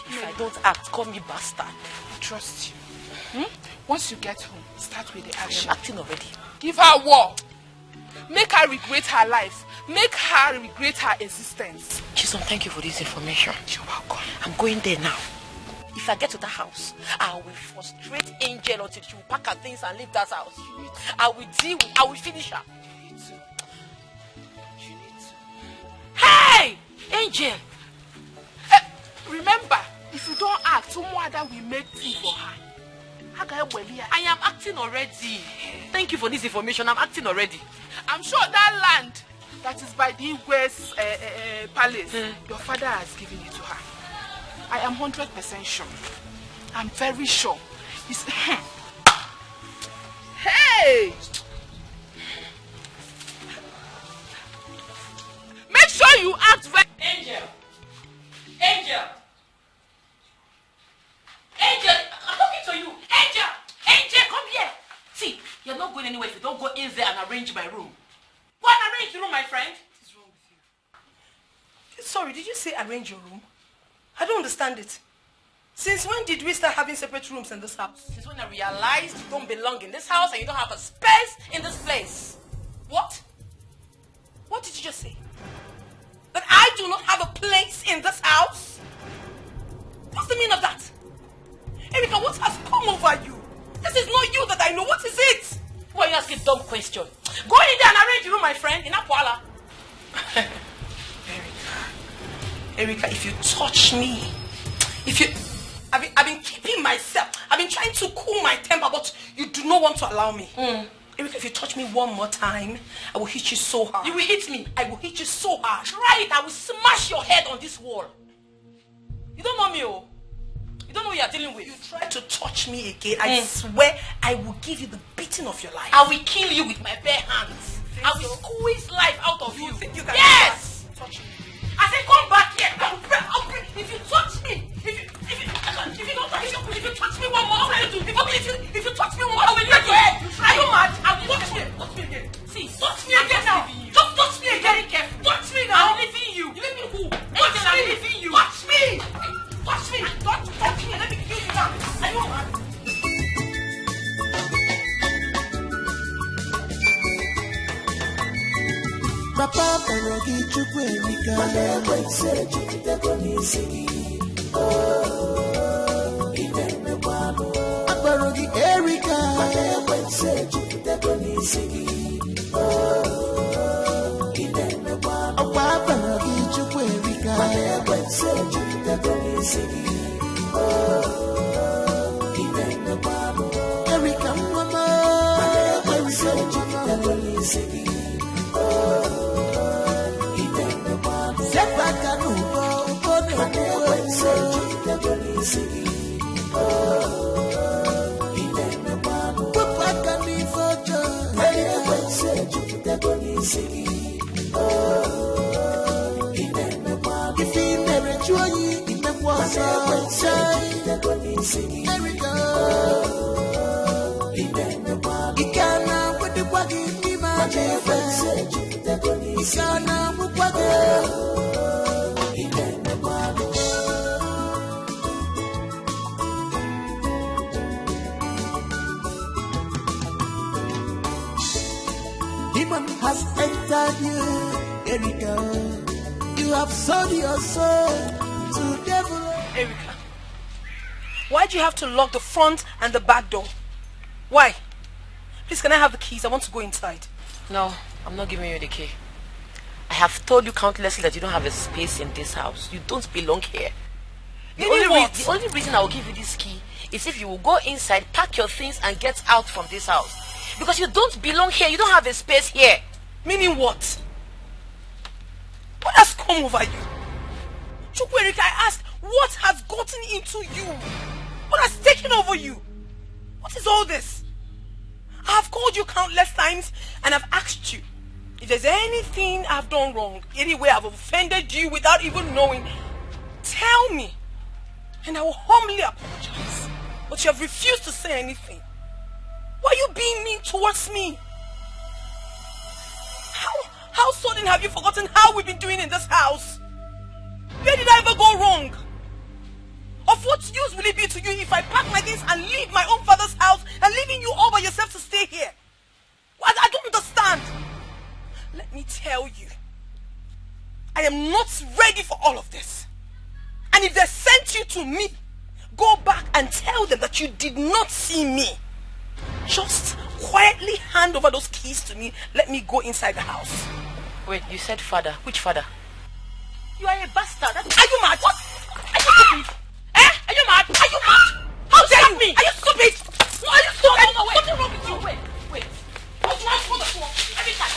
S4: If I don't act, call me bastard.
S8: I trust you. Once you get home, start with the action.
S4: I'm acting already.
S8: Give her war. Make her regret her life. Make her regret her existence.
S4: Chisom, thank you for this information.
S8: You're welcome.
S4: I'm going there now. If I get to that house, I will frustrate Angel until she will pack her things and leave that house. I will finish her.
S8: You need to.
S4: Hey! Angel!
S8: Remember, if you don't act, Umuada will make tea for her.
S4: I am acting already. Thank you for this information. I'm acting already.
S8: I'm sure that land that is by the West Palace, your father has given it to her. I am 100% sure. I'm very sure. He's... Hey! Make sure you act very...
S4: Angel! Angel! Angel! I'm talking to you! Angel! Angel, come here! See, you're not going anywhere if you don't go in there and arrange my room. Go and arrange the room, my friend. What is wrong with you? Sorry, did you say arrange your room? I don't understand it. Since when did we start having separate rooms in this house? Since when I realized you don't belong in this house and you don't have a space in this place. What? What did you just say? That I do not have a place in this house? What's the meaning of that? Erica, what has come over you? This is not you that I know. What is it? Why are you asking a dumb question? Go in there and arrange the room, my friend, in Apuala. Erica, if you touch me, I've been keeping myself. I've been trying to cool my temper, but you do not want to allow me. Erica, if you touch me one more time, I will hit you so hard. You will hit me? I will hit you so hard. Try it. I will smash your head on this wall. You don't know me, oh. You don't know what you are dealing with. You try to touch me again, I swear I will give you the beating of your life. I will kill you with my bare hands. I will squeeze life out of you. You think you can touch me? I said come back here. I'll bring. If you touch me, if you touch me one more, what will you do? If you touch me one more, I will break your head. Are you mad? I will touch me. Touch me again. See, touch me again now. Just touch me again. Very careful. Touch me now. I'm leaving you. You leave me who? Touch me. I'm leaving you. Touch me. Touch me. Touch me. Let me kill you now. Are you mad?
S6: Papa Perogi Chukwerika Wetse Chukitego Nisigi Ideme Wano Perogi Erika Wetse Chukitego Nisigi Ideme Wano Papa Perogi Chukwerika Wetse Chukitego Nisigi Ideme Wano Erika Mama Wetse Chukitego Nisigi Demon has entered you, Erika. You have sold your soul to devil.
S4: Erika, why do you have to lock the front and the back door? Why? Please, can I have the keys? I want to go inside.
S7: No, I'm not giving you the key. I have told you countlessly that you don't have a space in this house. You don't belong here. The only reason I will give you this key is if you will go inside, pack your things and get out from this house. Because you don't belong here. You don't have a space here.
S4: Meaning what? What has come over you? Chukwerika, I asked, what has gotten into you? What has taken over you? What is all this? I have called you countless times and I've asked you if there's anything I've done wrong, any way I've offended you without even knowing, tell me and I will humbly apologize. But you have refused to say anything. Why are you being mean towards me? How sudden have you forgotten how we've been doing in this house? Where did I ever go wrong? Of what use will it be to you if I pack my things and leave my own father's house and leaving you all by yourself to stay here? I don't understand. Let me tell you, I am not ready for all of this. And if they sent you to me, go back and tell them that you did not see me. Just quietly hand over those keys to me. Let me go inside the house.
S7: Wait, you said father. Which father?
S4: You are a bastard. Are you mad? What? Are you stupid? Are you mad? Are you mad? How dare you? Are you stupid? No, are you stupid? No, wait. What's wrong with you? Wait. What's wrong with you? Every time.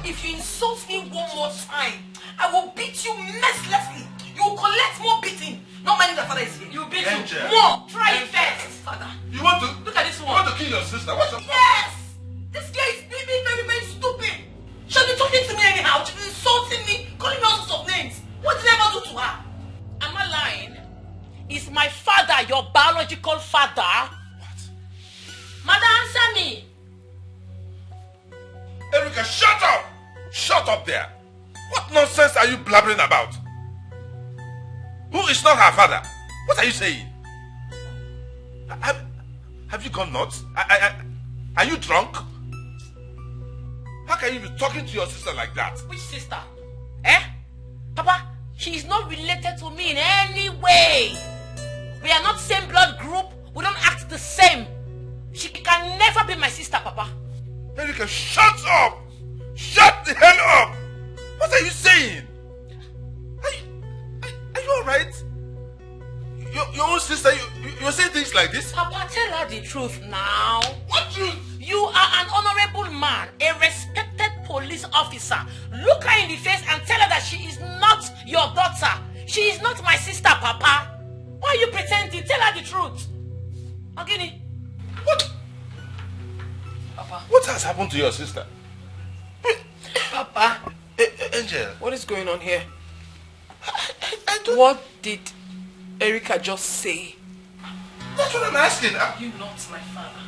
S4: If you insult me one more time, I will beat you mercilessly. You will collect more beating. Not minding that father is here. You beat him more. Try it first, father.
S3: You want to?
S4: Look at this one.
S3: You want to kill your sister? What's up?
S4: Yes! This guy is being very, very stupid. She'll be talking to me anyhow. She'll be insulting me, calling me all sorts of names. What did I ever do to her?
S7: Am I lying? Is my father your biological father?
S3: What?
S7: Mother, answer me.
S3: Erika, shut up! Shut up there! What nonsense are you blabbering about? Who is not her father? What are you saying? Have you gone nuts? Are you drunk? How can you be talking to your sister like that?
S7: Which sister? Papa, she is not related to me in any way. We are not same blood group. We don't act the same. She can never be my sister, Papa.
S3: Erika, shut up! Shut the hell up! What are you saying? Are you alright? Your own sister, you're saying things like this?
S7: Papa, tell her the truth now.
S3: What truth?
S7: You are an honorable man, a respected police officer. Look her in the face and tell her that she is not your daughter. She is not my sister, Papa. Why are you pretending? Tell her the truth. Ogini.
S3: What?
S7: Papa.
S3: What has happened to your sister?
S4: Papa.
S3: Angel.
S4: What is going on here?
S3: I don't...
S4: What did Erika just say?
S3: That's what I'm asking.
S4: You're not my father.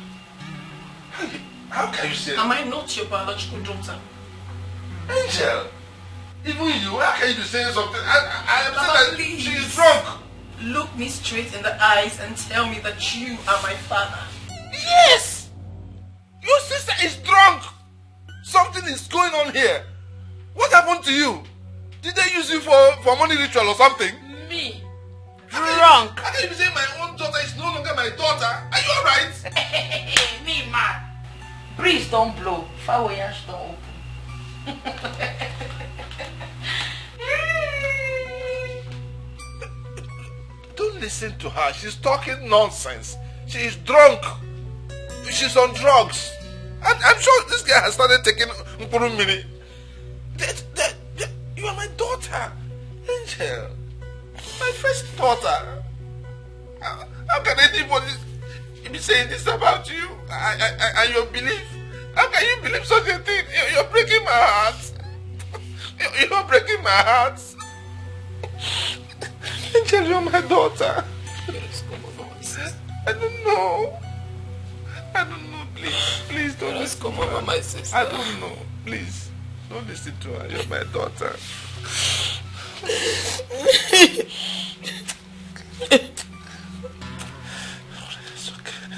S3: How can you say that?
S4: Am I not your biological daughter?
S3: Angel. Even you, how can you be saying something? I am
S4: Papa,
S3: saying that
S4: please.
S3: she is drunk.
S4: Look me straight in the eyes and tell me that you are my father.
S3: Yes! Your sister is drunk. Something something is going on here. What happened to you? Did they use you for money ritual or something?
S7: Me? Drunk.
S3: How can you say my own daughter is no longer my daughter? Are you alright?
S7: Me, man. Breeze don't blow. Firewash don't open.
S3: Don't listen to her. She's talking nonsense. She is drunk. She's on drugs. I'm sure this guy has started taking Mpurumini. You are my daughter, Angel. My first daughter. How can anybody be saying this about you and your belief? How can you believe such a thing? You're breaking my heart. You're breaking my heart. Angel, you're my daughter. I don't know. Please don't listen to her.
S7: My sister.
S3: I don't know. Please, don't listen to her. You're my daughter. It's okay.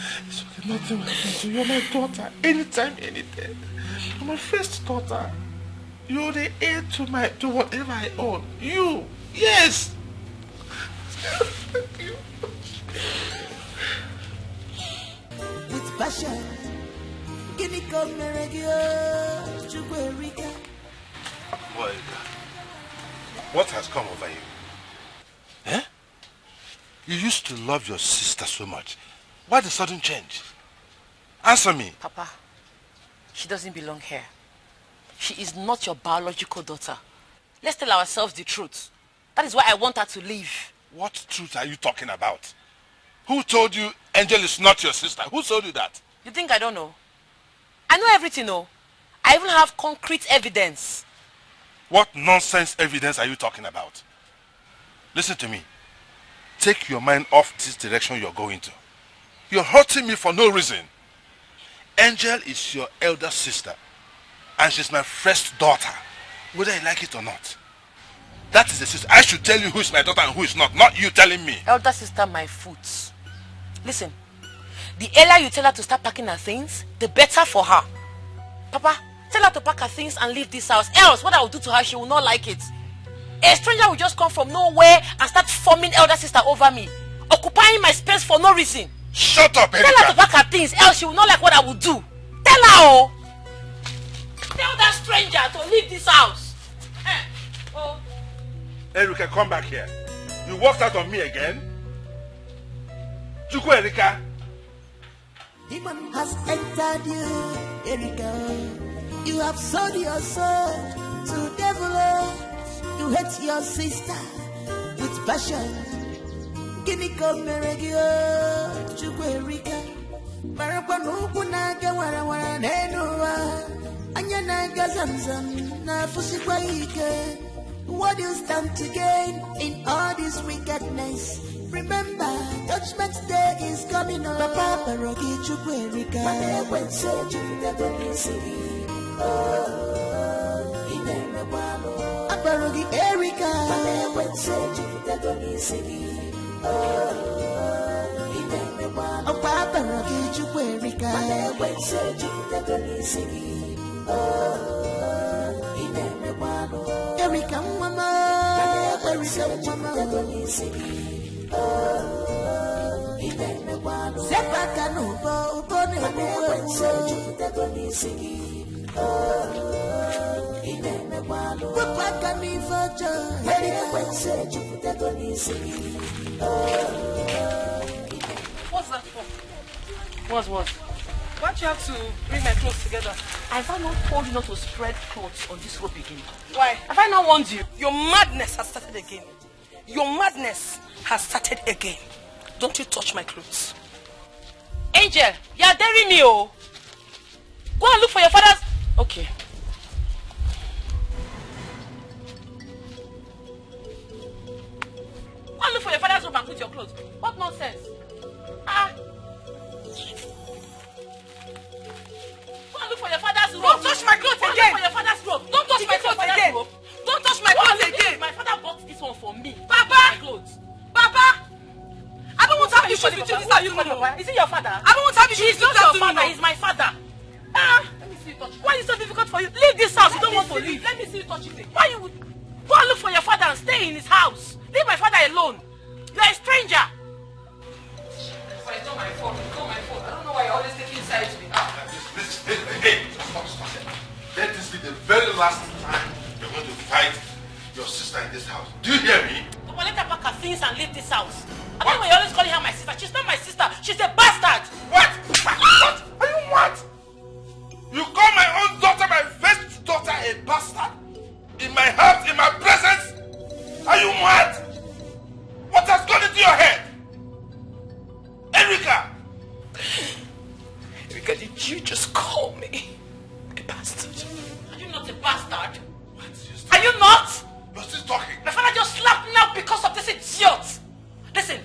S3: Nothing will happen to you. You're my daughter. Anytime, anyday. You're my first daughter. You're the heir to whatever I own. You. Yes. Thank you.
S6: With passion. Guinea come
S3: Boy, what has come over you? Eh? You used to love your sister so much. Why the sudden change? Answer me.
S7: Papa, she doesn't belong here. She is not your biological daughter. Let's tell ourselves the truth. That is why I want her to leave.
S3: What truth are you talking about? Who told you Angel is not your sister? Who told you that?
S7: You think I don't know? I know everything, no. I even have concrete evidence.
S3: What nonsense evidence are you talking about? Listen to me. Take your mind off this direction you're going to. You're hurting me for no reason. Angel is your elder sister. And she's my first daughter. Whether you like it or not. That is the sister. I should tell you who is my daughter and who is not. Not you telling me.
S7: Elder sister, my foot. Listen. The earlier you tell her to start packing her things, the better for her. Papa, tell her to pack her things and leave this house. Else, what I will do to her, she will not like it. A stranger will just come from nowhere and start forming elder sister over me, occupying my space for no reason.
S3: Shut up, Erika.
S7: Tell her to pack her things, else she will not like what I will do. Tell her, oh. Tell that stranger to leave this house. Oh.
S3: Erika, come back here. You walked out on me again? Chukwu Erika.
S6: Demon has entered you, Erika. You have sold your soul to devil. You hate your sister with passion. Guinea come meregio, Chukwu Erika. Marakwa nuku naga wara nenuwa. Anya naga zamzam na fusikwa ike. What do you stand to gain in all this wickedness? Remember, Judgment Day is coming on. Papa Barogi Chukwu Erika. When so Barogi Erika. When so Papa Barogi Chukwu Erika. When so Erika mama, Erika mama. Sepaka nubo ubone Papa mi fojo
S4: What's that for?
S7: What?
S4: Why do you have to bring my clothes together?
S7: Have I not told you not to spread clothes on this rope again?
S4: Why?
S7: Have I not warned you?
S4: Your madness has started again. Your madness has started again. Don't you touch my clothes.
S7: Angel, you are daring me, oh. Go and look for your father's... Okay. Go and look for your father's robe and put your clothes. What nonsense? Go and look for your father's robe.
S4: Don't touch my clothes again.
S7: Go and look for your father's robe.
S4: Don't touch my clothes again. Don't touch my clothes again.
S7: My father bought this one for me.
S4: Papa!
S7: My clothes.
S4: Papa! I don't want to have issues with you this afternoon.
S7: Is it your father?
S4: I don't want to have issues
S7: He's
S4: with you
S7: not
S4: this
S7: your
S4: afternoon.
S7: father, he's my father.
S4: Let me see. see you touch it.
S7: Why is it so difficult for you? Leave this house. You don't want to leave.
S4: Let me see you touch it again.
S7: Why you go and look for your father and stay in his house? Leave my father alone. You are a stranger.
S4: It's not my fault. It's not my fault. I don't know why you're always taking sides with me.
S3: Hey, stop. Let this be the very last time you're going to fight your sister in this house. Do you hear me?
S7: But let her pack her things and leave this house. I don't know why you're always calling her my sister. She's not my sister. She's a bastard.
S3: What? What? Are you what? You call my own daughter, my first daughter, a bastard? In my house, in my presence? Are you mad? What has gone into your head? Erica!
S4: Erica, did you just call me a bastard?
S7: Are you not a bastard? Are you not?
S3: You're still talking.
S7: My father just slapped me out because of this idiot. Listen,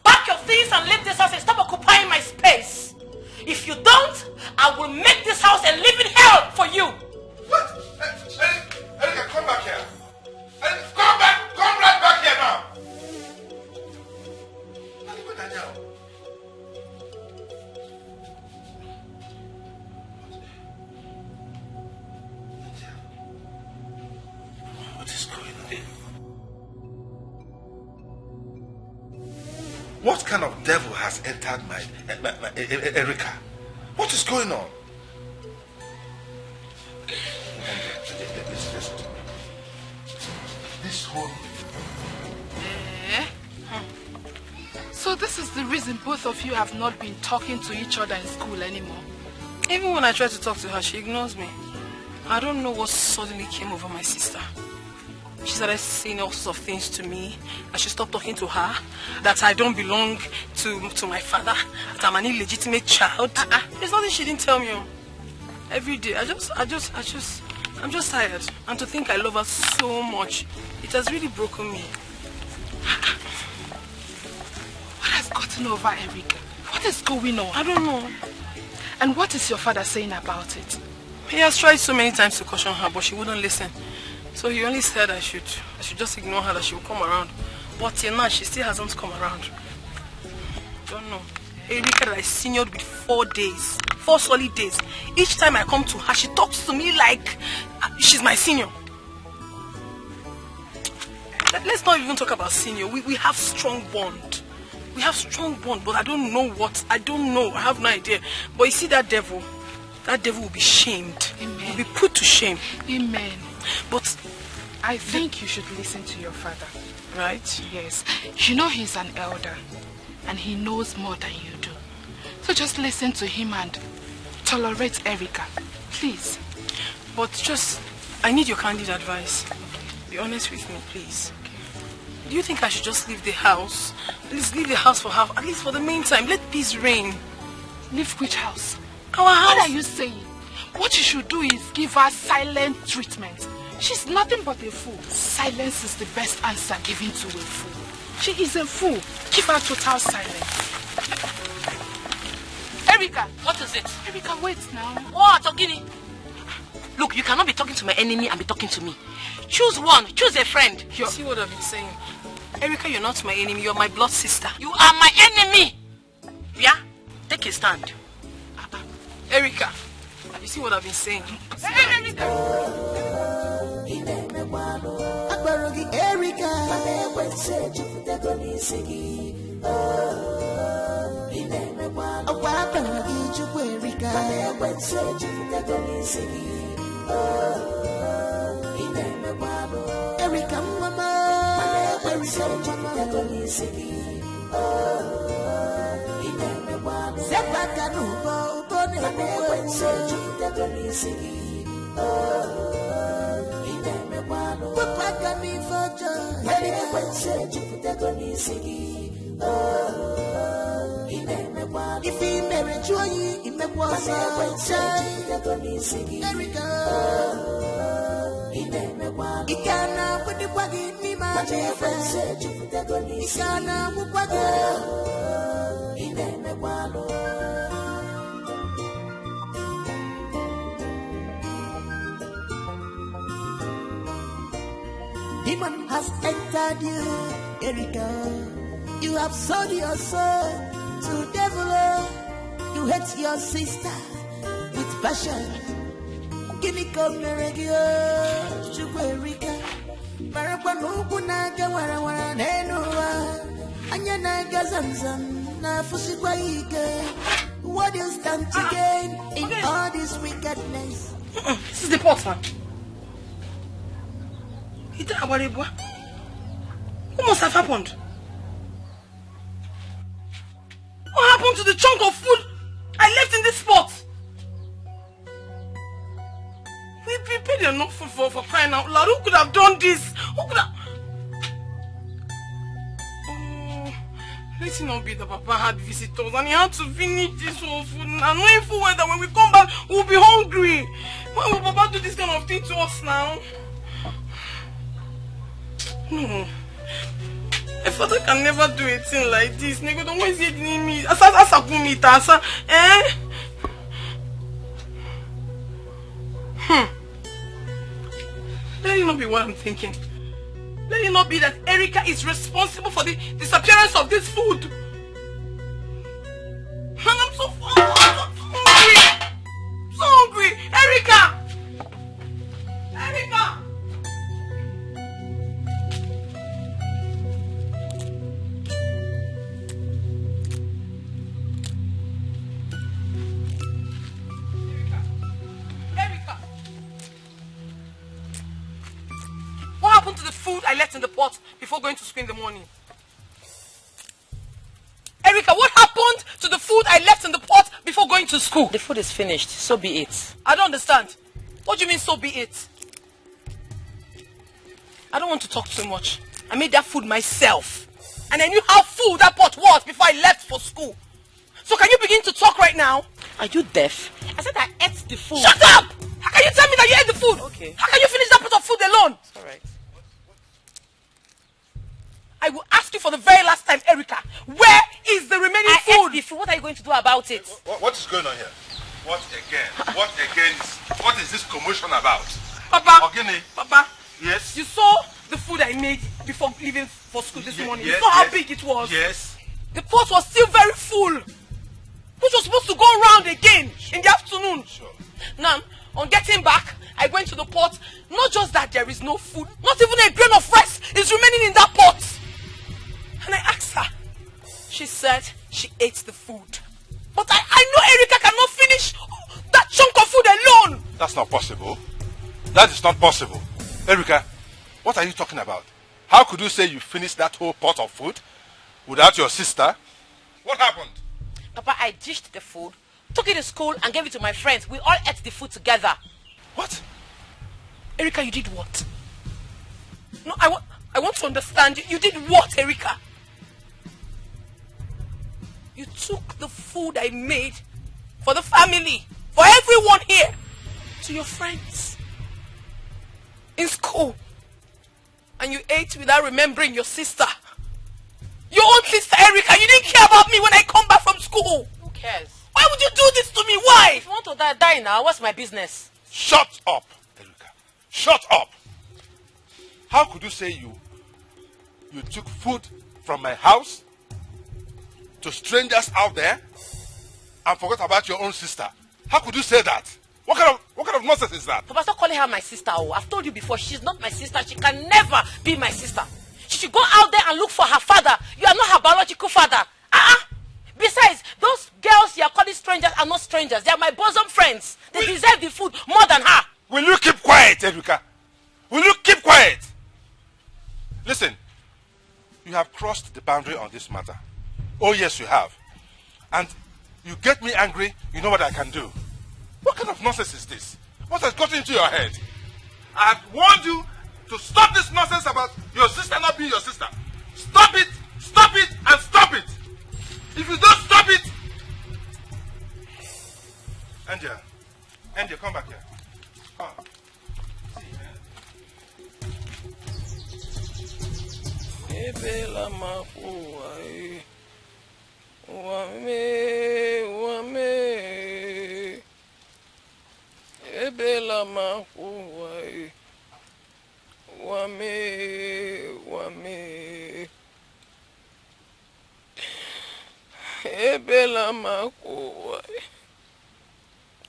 S7: pack your things and leave this house and stop occupying my space. If you don't, I will make this house a living hell for you.
S3: What? Erica, come back here. Erica, come back. Come right back here now. What is going on? What kind of devil has entered my Erica? What is going on? This whole...
S8: So this is the reason both of you have not been talking to each other in school anymore?
S4: Even when I try to talk to her, she ignores me. I don't know what suddenly came over my sister. She started saying all sorts of things to me. I should stop talking to her. That I don't belong to my father. That I'm an illegitimate child. There's nothing she didn't tell me. Every day, I'm just tired. And to think I love her so much, it has really broken me.
S8: What has gotten over Erica? What is going on?
S4: I don't know.
S8: And what is your father saying about it?
S4: He has tried so many times to caution her, but she wouldn't listen. So he only said I should just ignore her, that she will come around. But till now, she still hasn't come around. Don't know. Erica that I seniored with 4 days. 4 solid days. Each time I come to her, she talks to me like she's my senior. Let's not even talk about senior. We have strong bond. We have strong bond, but I don't know what. I don't know. I have no idea. But you see that devil will be shamed.
S8: Amen.
S4: Will be put to shame.
S8: Amen.
S4: But
S8: I think you should listen to your father.
S4: Right?
S8: Yes. You know he's an elder. And he knows more than you do. So just listen to him and tolerate Erica. Please.
S4: But I need your candid advice. Be honest with me, please. Do you think I should just leave the house? Please leave the house for half, at least for the meantime. Let peace reign.
S8: Leave which house?
S4: Our house.
S8: What are you saying? What you should do is give her silent treatment. She's nothing but a fool. Silence is the best answer given to a fool. She is a fool. Give her total silence. Erica!
S7: What is it?
S8: Erica, wait now.
S7: What, Ogini? Look, you cannot be talking to my enemy and be talking to me. Choose one. Choose a friend.
S4: You see what I've been saying? Erica, you're not my enemy. You're my blood sister.
S7: You are my enemy. Yeah? Take a stand.
S4: Erica, you see what I've been saying?
S8: Erica!
S6: If he married you, he may was Erica. He can't put the waggy me, my dear. He can't put waggy. Demon has entered you, Erica. You have sold your soul to devil. You hate your sister with fashion. Guinea come regio, Chukwerica. Marapanukunaga wara nenua. Anyanaga zamzam na fusikwaike. What you stand to gain in all this wickedness?
S4: This is the pot, man. What must have happened? What happened to the chunk of food I left in this pot? We prepared enough food for crying out loud. Who could have done this? Who could have... Oh, let it not be that Papa had visitors and he had to finish this whole food. And knowing full well that when we come back, we'll be hungry. Why will Papa do this kind of thing to us now? No. A father can never do a thing like this. Nego, don't always get me. Asa eh? Let it not be what I'm thinking. Let it not be that Erica is responsible for the disappearance of this food. And I'm so hungry. So hungry. Erica! Erica! What happened to the food I left in the pot before going to school in the morning? Erica, what happened to the food I left in the pot before going to school?
S7: The food is finished, so be it.
S4: I don't understand. What do you mean, so be it? I don't want to talk too much. I made that food myself. And I knew how full that pot was before I left for school. So can you begin to talk right now?
S7: Are you deaf? I said I ate the food.
S4: Shut up! How can you tell me that you ate the food?
S7: Okay.
S4: How can you finish that pot of food alone?
S7: It's alright.
S4: I will ask you for the very last time, Erica. Where is the remaining food?
S7: Ate the food. What are you going to do about it?
S3: What is going on here? What again? What is this commotion about?
S4: Papa.
S3: Ogini.
S4: Papa.
S3: Yes.
S4: You saw the food I made before leaving for school this morning.
S3: Yes,
S4: you saw how big it was.
S3: Yes.
S4: The pot was still very full, which was supposed to go round again in the afternoon.
S3: Sure.
S4: Now, on getting back, I went to the pot. Not just that there is no food, not even a grain of rice is remaining in that pot. And I asked her. She said she ate the food. But I know Erica cannot finish that chunk of food alone.
S3: That's not possible. That is not possible. Erica, what are you talking about? How could you say you finished that whole pot of food without your sister? What happened?
S7: Papa, I dished the food, took it to school and gave it to my friends. We all ate the food together.
S3: What?
S4: Erica, you did what? No, I want to understand. You did what, Erica? You took the food I made for the family, for everyone here, to your friends in school. And you ate without remembering your sister. Your own sister, Erica. You didn't care about me when I come back from school.
S7: Who cares?
S4: Why would you do this to me? Why?
S7: If you want to die now, what's my business?
S3: Shut up, Erica. Shut up. How could you say you took food from my house to strangers out there and forgot about your own sister? How could you say that? What kind of nonsense is that?
S7: Papa, stop calling her my sister. Oh, I've told you before, she's not my sister. She can never be my sister. She should go out there and look for her father. You are not her biological father. Besides, those girls you are calling strangers are not strangers. They are my bosom friends. They deserve the food more than her.
S3: Will you keep quiet, Erica? Will you keep quiet? Listen, you have crossed the boundary on this matter. Oh yes, you have. And you get me angry, you know what I can do. What kind of nonsense is this? What has got into your head? I have warned you to stop this nonsense about your sister not being your sister. Stop it, and stop it. If you don't stop it... Angel, come back here. Come.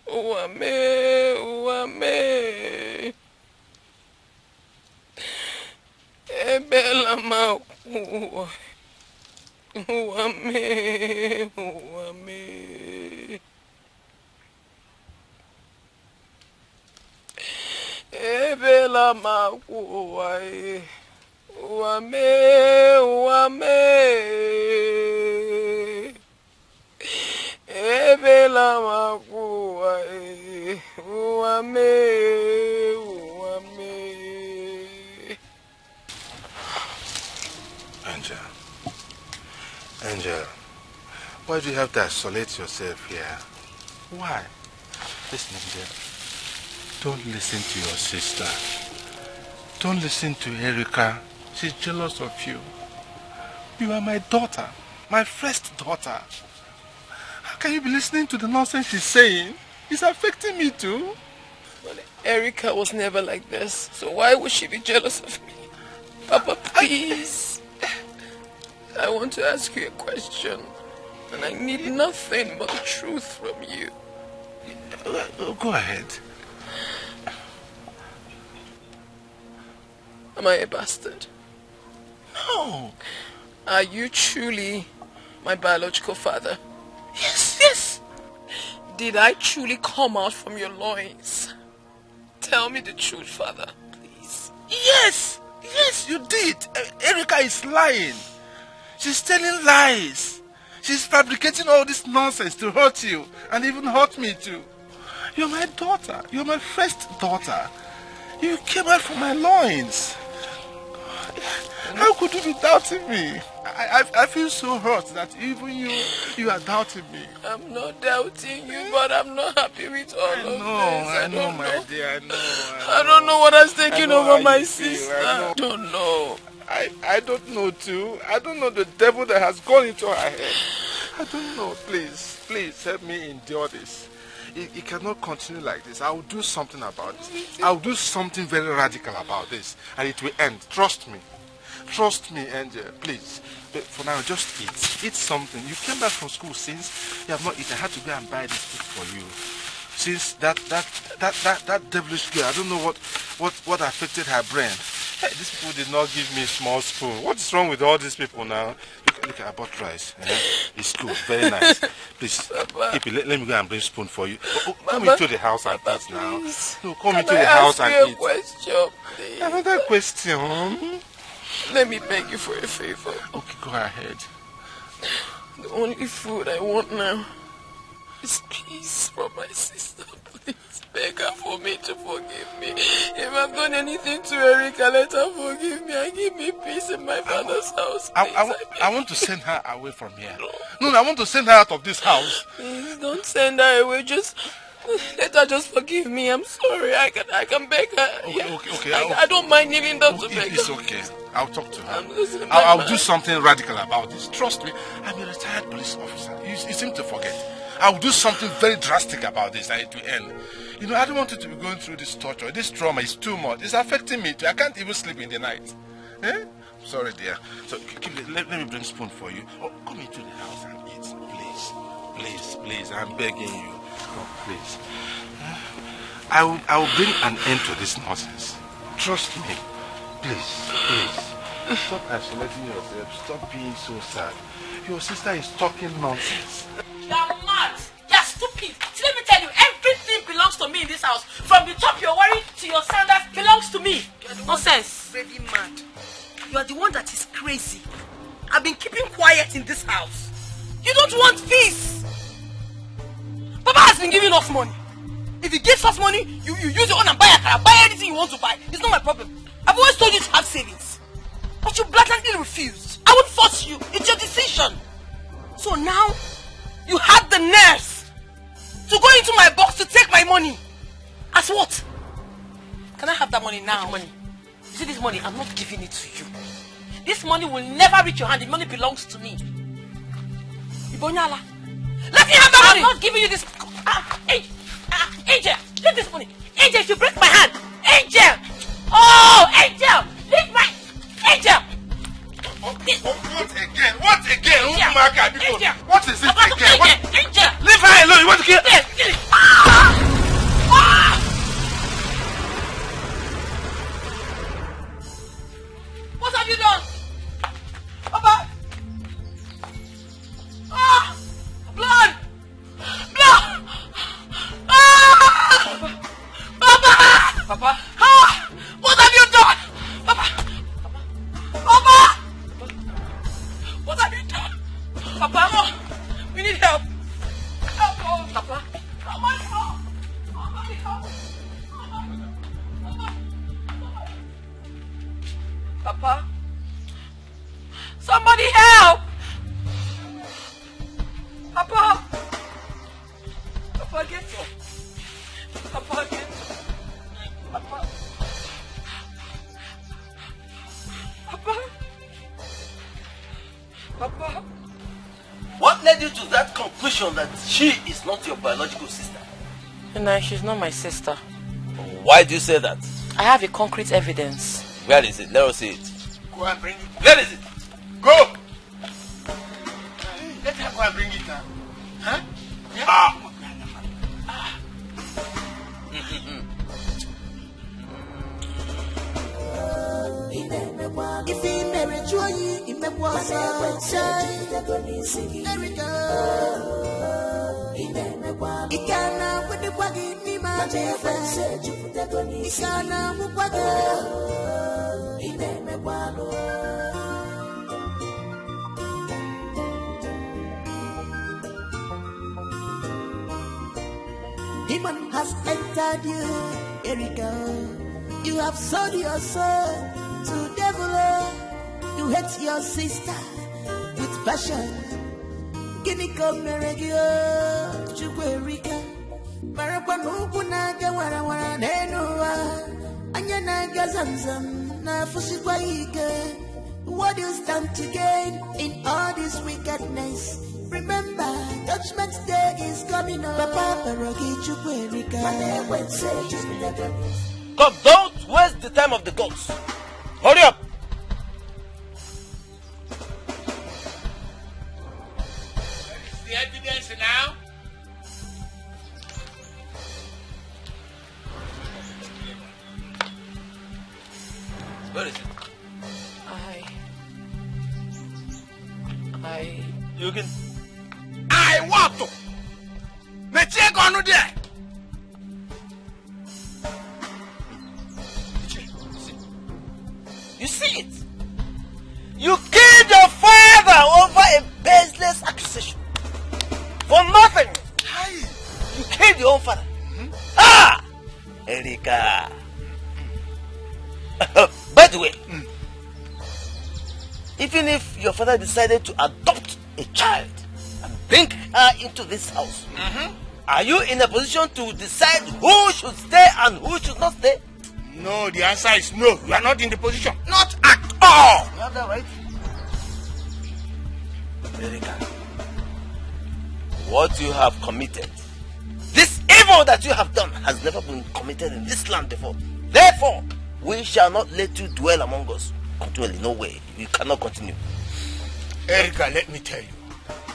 S9: Uwame, uwame. Ebela makuwa. Uwame, uwame. Ebela makuwa. Uwame, uwame. Ebela makuwa. Uwame, uwame.
S3: Angel, why do you have to isolate yourself here? Why? Listen, Angel, don't listen to your sister. Don't listen to Erica. She's jealous of you. You are my daughter, my first daughter. How can you be listening to the nonsense she's saying? It's affecting me too.
S9: Well, Erica was never like this, so why would she be jealous of me? Papa, please. I want to ask you a question, and I need nothing but the truth from you.
S3: Go ahead.
S9: Am I a bastard?
S3: No.
S9: Are you truly my biological father?
S3: Yes, yes.
S9: Did I truly come out from your loins? Tell me the truth, father, please.
S3: Yes, yes, you did. Erica is lying. She's telling lies. She's fabricating all this nonsense to hurt you and even hurt me too. You're my daughter. You're my first daughter. You came out from my loins. How could you be doubting me? I feel so hurt that even you are doubting me.
S9: I'm not doubting you, but I'm not happy with all of this.
S3: I know, my dear. I know.
S9: I don't know what has taken over my sister. I don't know.
S3: I don't know too. I don't know the devil that has gone into her head. I don't know. Please help me endure this. It cannot continue like this. I will do something about this. I will do something very radical about this, and it will end. Trust me. Trust me, Angel. Please. But for now, just eat. Eat something. You came back from school since you have not eaten. I had to go and buy this food for you. Since that devilish girl, I don't know what affected her brain. Hey, these people did not give me a small spoon. What's wrong with all these people now? Look, I bought rice. It's good, very nice. Please, keep it. Let me go and bring a spoon for you. Come into the house and eat now. No, come into the house and eat.
S9: Question, please?
S3: Another question?
S9: Let me beg you for a favor.
S3: Okay, go ahead.
S9: The only food I want now is peace from my sister. Please beg her for me to forgive me. If I've done anything to Erica, let her forgive me and give me peace in my father's house.
S3: I want to send her away from here. No, I want to send her out of this house.
S9: Please don't send her away. Just let her just forgive me. I'm sorry. I can beg her.
S3: Okay.
S9: I don't mind kneeling down to beg her.
S3: It's okay. I'll talk to her. I'll do something radical about this. Trust me, I'm a retired police officer. You seem to forget. I'll do something very drastic about this and it will end. You know, I don't want you to be going through this torture. This trauma is too much. It's affecting me too. I can't even sleep in the night. Eh? Sorry, dear. So, let me bring a spoon for you. Oh, come into the house and eat. Please. I'm begging you. Oh, please. I will bring an end to this nonsense. Trust me. Please. Stop isolating yourself. Stop being so sad. Your sister is talking nonsense.
S1: You're mad. You're stupid. See, let me tell you, everything belongs to me in this house. From the top you're wearing to your sandals belongs to me. Nonsense.
S4: Really mad. You are the one that is crazy. I've been keeping quiet in this house. You don't want peace. Papa has been giving us money. If he gives us money, you use your own and buy a car, buy anything you want to buy. It's not my problem. I've always told you to have savings. But you blatantly refused. I won't force you. It's your decision. So now, you had the nerve to go into my box to take my money. As what? Can I have that money now?
S1: Money. You see this money? I'm not giving it to you. This money will never reach your hand. The money belongs to me. Ibonyala. Let me have that money. I'm not giving you this. Angel, leave this money. Angel, you break my hand. Angel. Oh, Angel. Leave my... Angel.
S3: What again?
S1: Angel.
S3: What is it again?
S1: Angel.
S3: Leave her alone. You want to kill?
S1: Ah!
S10: Papa, get up. Papa, get up. Papa. Papa. Papa.
S11: What led you to that conclusion that she is not your biological sister?
S7: No, she's not my sister.
S11: Why do you say that?
S7: I have a concrete evidence.
S11: Where is it? Let us see it.
S10: Go and bring it.
S11: Where is it?
S10: Go! Let her go and bring it now. Huh? Yeah? Ah!
S6: If he married you, he may was Erica. He can't with the wagon, he might have said you put that on his son. Demon has entered you, Erica. You have sold your soul to devil. You hate your sister with passion. Guinea come regio, Juerika. Marapanuku naga wara nenua. Anyana gazanzam na fusikwaike. What do you stand to gain in all this wickedness? Remember, Judgment Day is coming up. Papa Rocky Juerika.
S11: Come, don't waste the time of the gods. Hurry up!
S10: The evidence now.
S11: Where is it? You can.
S10: I want to. Let's check on there.
S11: You see it? You killed your father over a baseless accusation. For nothing. You killed your own father. Ah! Erica. By the way, even if your father decided to adopt a child and bring her into this house, are you in a position to decide who should stay and who should not stay?
S10: No, the answer is no. You are not in the position. Not at all.
S11: You have that right? Erica, what you have committed, this evil that you have done has never been committed in this land before. Therefore, we shall not let you dwell among us continually. No way. You cannot continue.
S10: Erica, let me tell you,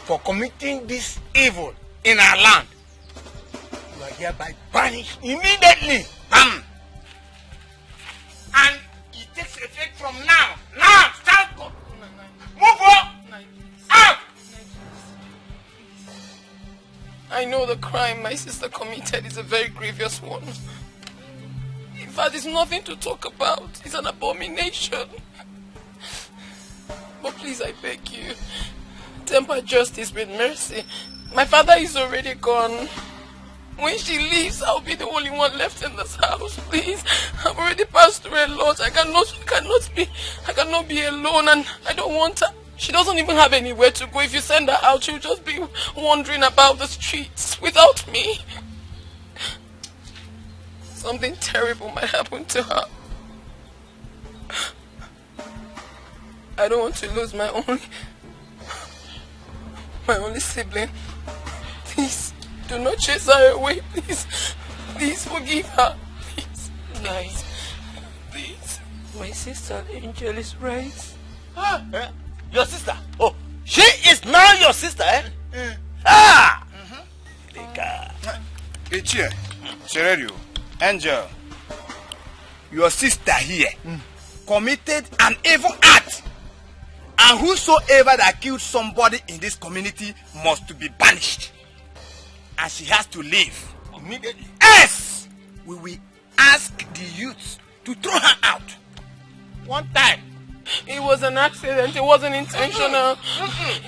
S10: for committing this evil in our land, you are hereby banished immediately. Bam! And it takes effect from now. Now, start. Move on. Out.
S9: I know the crime my sister committed is a very grievous one. In fact, it's nothing to talk about. It's an abomination. But please, I beg you, temper justice with mercy. My father is already gone. When she leaves, I'll be the only one left in this house. Please, I've already passed through a lot. I cannot be alone, and I don't want her. She doesn't even have anywhere to go. If you send her out, she'll just be wandering about the streets without me. Something terrible might happen to her. I don't want to lose my only sibling. Please, do not chase her away, please. Please forgive her. Please.
S7: Guys, please. My sister Angel is right.
S11: Your sister? Oh, she is now your sister, eh? Ah!
S10: Ichie, Chererio, Angel, your sister here committed an evil act. And whosoever that killed somebody in this community must be banished. And she has to leave immediately. Else, we will ask the youths to throw her out. One time.
S9: It was an accident. It wasn't intentional.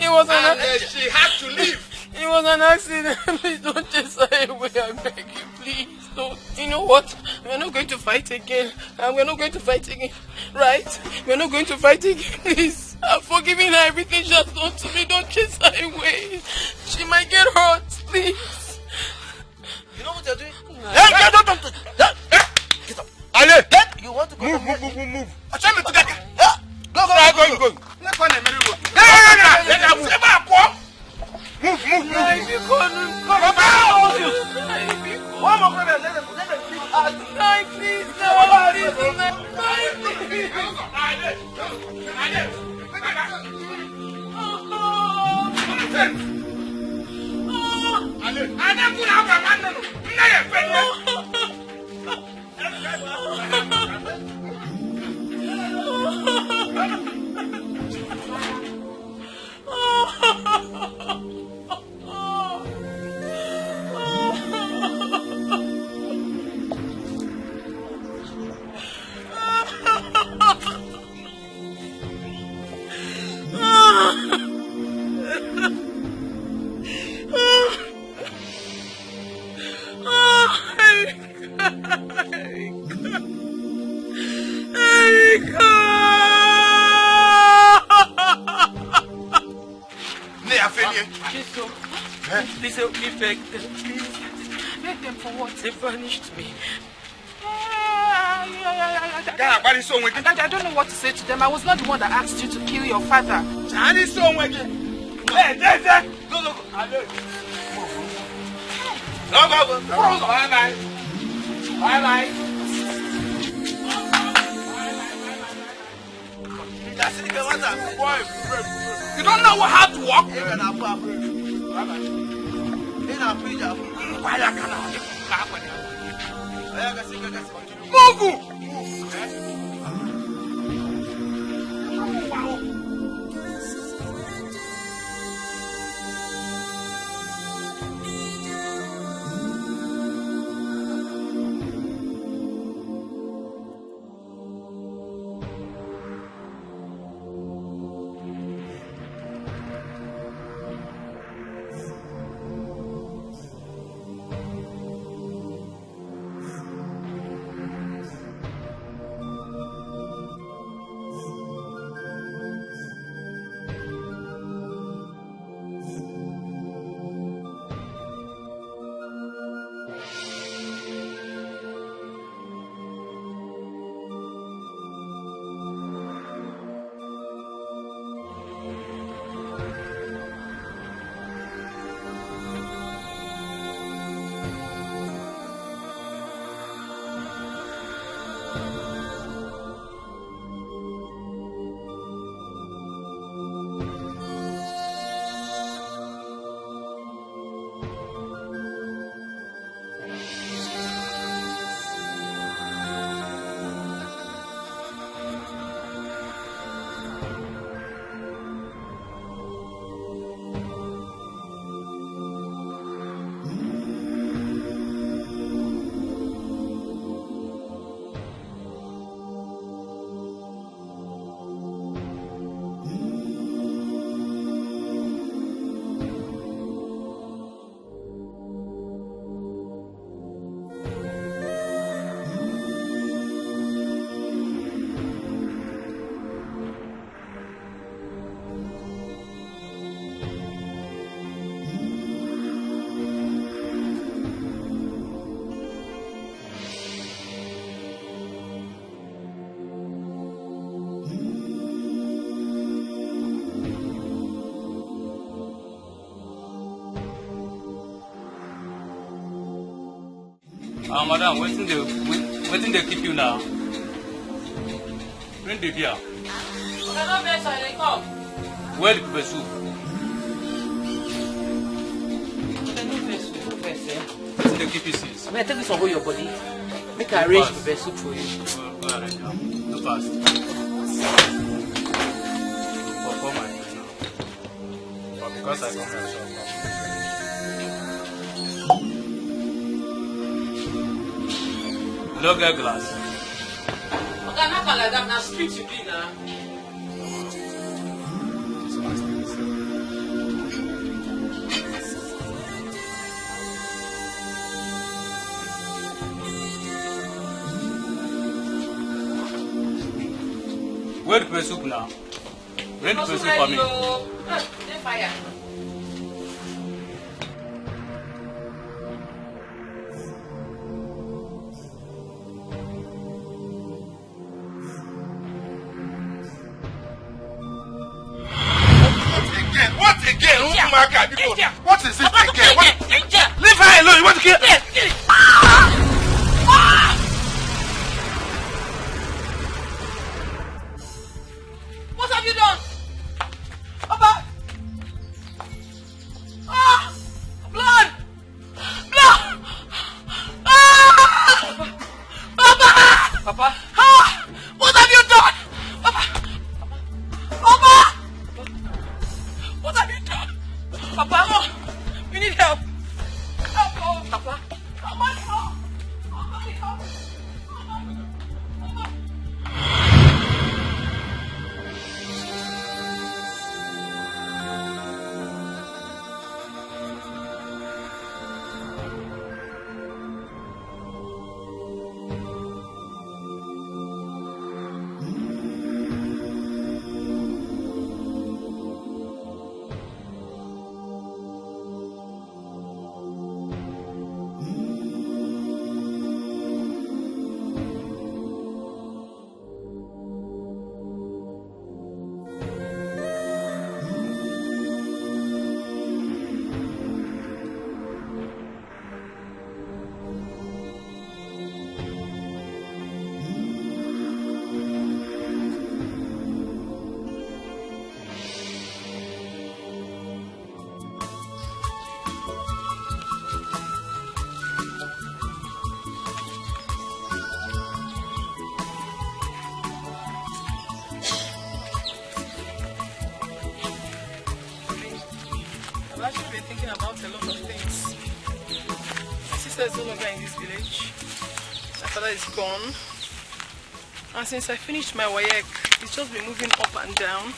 S9: It was an accident.
S10: She had to leave.
S9: It was an accident. Please don't chase her away. I beg you, please. Don't. You know what? We're not going to fight again. We're not going to fight again. Right? We're not going to fight again. Please. I've forgiven her everything she has done to me. Don't chase her away. She might get hurt. Please.
S11: One more brother, let them please ask.
S9: No, please, no,
S11: Please help me beg them, please.
S9: Beg them for what?
S11: They vanished me.
S9: I don't know what to say to them. I was not the one that asked you to kill your father.
S10: You don't know how to walk? Move!
S12: Madam, waiting they keep you now. Bring the beer. Where the pepper soup? Waiting they keep you since.
S7: I take this one go your body. Make I arrange pepper soup for you.
S12: Go ahead, do fast. For my friend now. But because I come here, so no get glass.
S7: Okay, not like that. Now street you be now.
S12: Where the soup now? Bring the soup for me.
S7: Fire.
S10: What again? What is it again?
S8: a lot of things. My sister is no longer in this village. My father is gone. And since I finished my WAEC, it's just been moving up and down.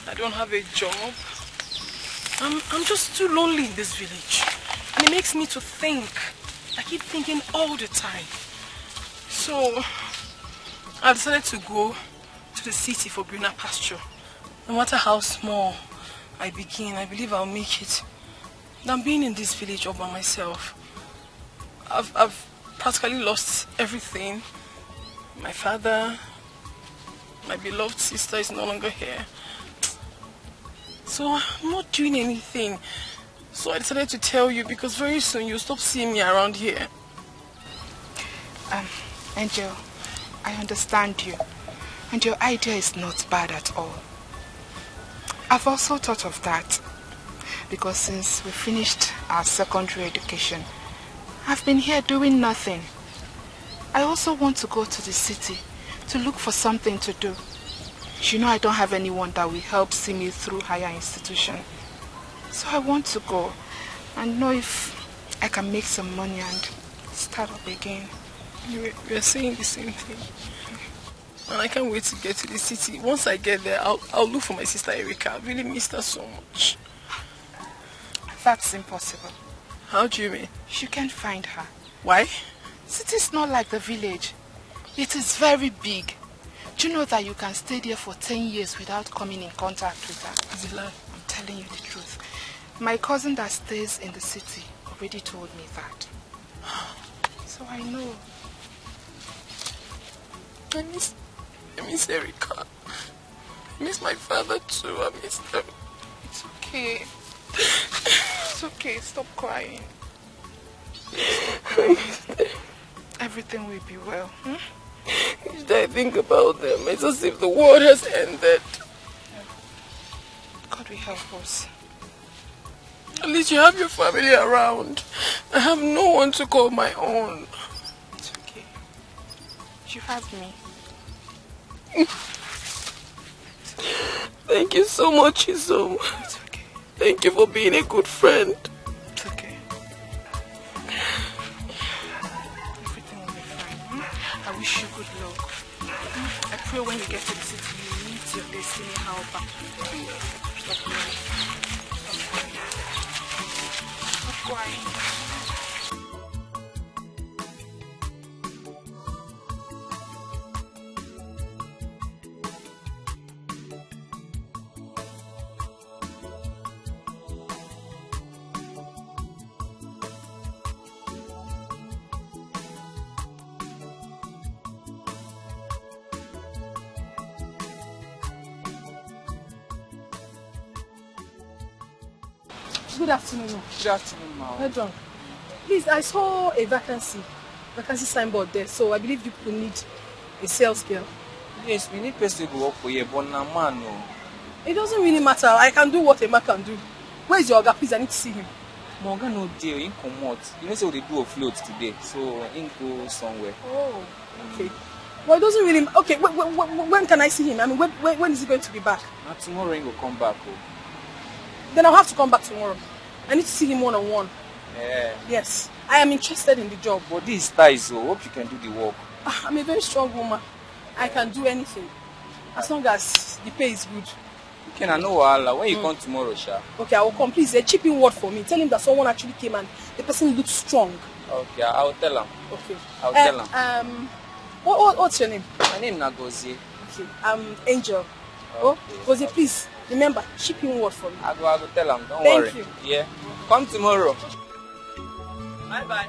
S8: I don't have a job. I'm just too lonely in this village. And it makes me to think. I keep thinking all the time. So, I decided to go to the city for greener pasture. No matter how small I begin, I believe I'll make it. I'm being in this village all by myself. I've practically lost everything. My father, my beloved sister is no longer here. So I'm not doing anything. So I decided to tell you because very soon you'll stop seeing me around here.
S13: Angel, I understand you. And your idea is not bad at all. I've also thought of that. Because since we finished our secondary education, I've been here doing nothing. I also want to go to the city to look for something to do. You know I don't have anyone that will help see me through higher institution. So I want to go and know if I can make some money and start up again.
S8: We're saying the same thing. And I can't wait to get to the city. Once I get there, I'll look for my sister Erica. I really missed her so much.
S13: That's impossible.
S8: How do you mean?
S13: You can't find her.
S8: Why?
S13: City is not like the village. It is very big. Do you know that you can stay there for 10 years without coming in contact with her?
S8: Is it lie?
S13: I'm telling you the truth. My cousin that stays in the city already told me that. So I know.
S8: I miss Erica. I miss my father too. I miss them.
S13: It's okay. It's okay. Stop crying. Stop crying. Everything will be well.
S8: Each day I think about them, it's as if the world has ended.
S13: God will help us.
S8: At least you have your family around. I have no one to call my own.
S13: It's okay. You have me.
S8: Thank you so much, Isom.
S13: It's okay.
S8: Thank you for being a good friend.
S13: It's okay. Everything will be fine. I wish you good luck. I pray when you get to the city, you meet your destiny helper. Stop crying.
S4: Good afternoon.
S14: Good afternoon, ma'am.
S4: Well done. Please, I saw a vacancy signboard there, so I believe you people need a sales girl.
S14: Yes, we need person to work for you, but now man, no.
S4: It doesn't really matter. I can do what a man can do. Where is your Oga? Please, I need to see him.
S14: My Oga no deal, he come out. You know, say they do a float today, so he go somewhere.
S4: Oh, okay. Well, it doesn't really... Okay, when can I see him? I mean, when is he going to be back?
S14: Now tomorrow he will come back. Oh.
S4: Then I'll have to come back tomorrow. I need to see him one-on-one.
S14: Yeah.
S4: Yes. I am interested in the job.
S14: But this is tight, so hope you can do the work.
S4: I'm a very strong woman. I can do anything. As long as the pay is good.
S14: Okay, I know wahala. When you come tomorrow, Sha?
S4: Okay, I will come. Please, a chipping word for me. Tell him that someone actually came and the person looks strong.
S14: Okay, I will tell him.
S4: Okay.
S14: I will tell him.
S4: What's your name?
S14: My name is Nagozie.
S4: Okay. Angel. Okay. Gozie, please, remember, chipping word for me.
S14: I will tell him. Don't worry.
S4: Thank you.
S14: Yeah. Come tomorrow. Bye-bye.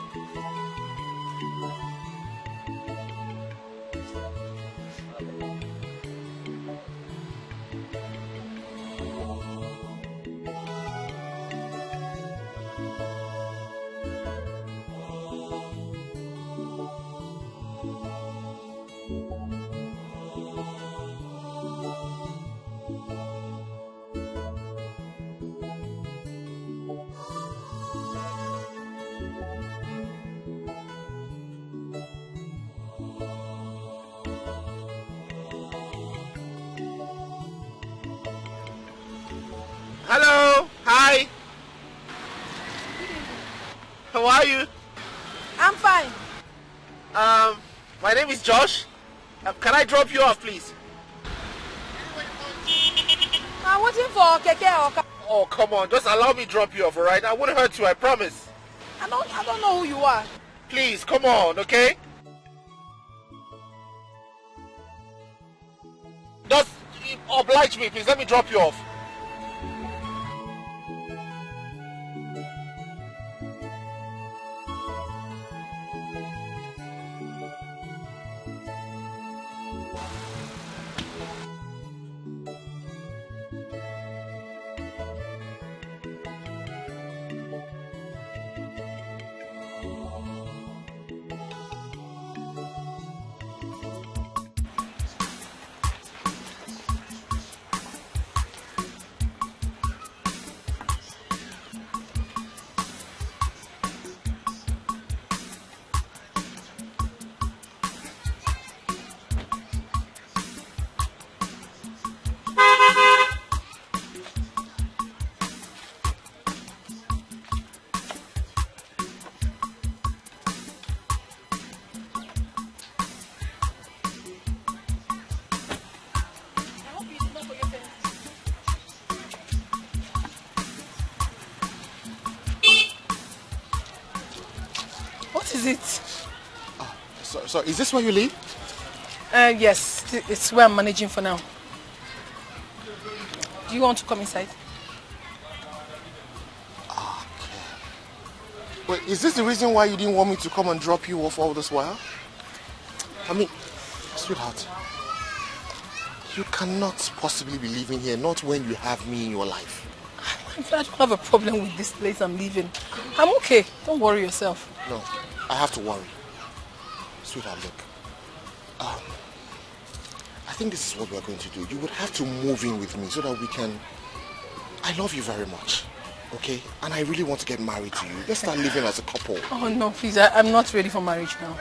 S10: Hello, hi.
S15: How are you?
S16: I'm fine.
S15: My name is Josh. Can I drop you off, please?
S16: I'm waiting for Keke or
S15: Oh, come on. Just allow me to drop you off, alright? I won't hurt you, I promise.
S16: I don't know who you are.
S15: Please, come on, okay? Just oblige me, please. Let me drop you off.
S17: So is this where you live?
S4: Yes, it's where I'm managing for now. Do you want to come inside?
S17: Okay. Wait, is this the reason why you didn't want me to come and drop you off all this while? I mean, sweetheart, you cannot possibly be living here, not when you have me in your life.
S4: I don't have a problem with this place I'm leaving. I'm okay. Don't worry yourself.
S17: No, I have to worry. Sweetheart, look. I think this is what we're going to do. You would have to move in with me so that we can... I love you very much, okay? And I really want to get married to you. Let's start living as a couple.
S4: Oh, no, please. I'm not ready for marriage now.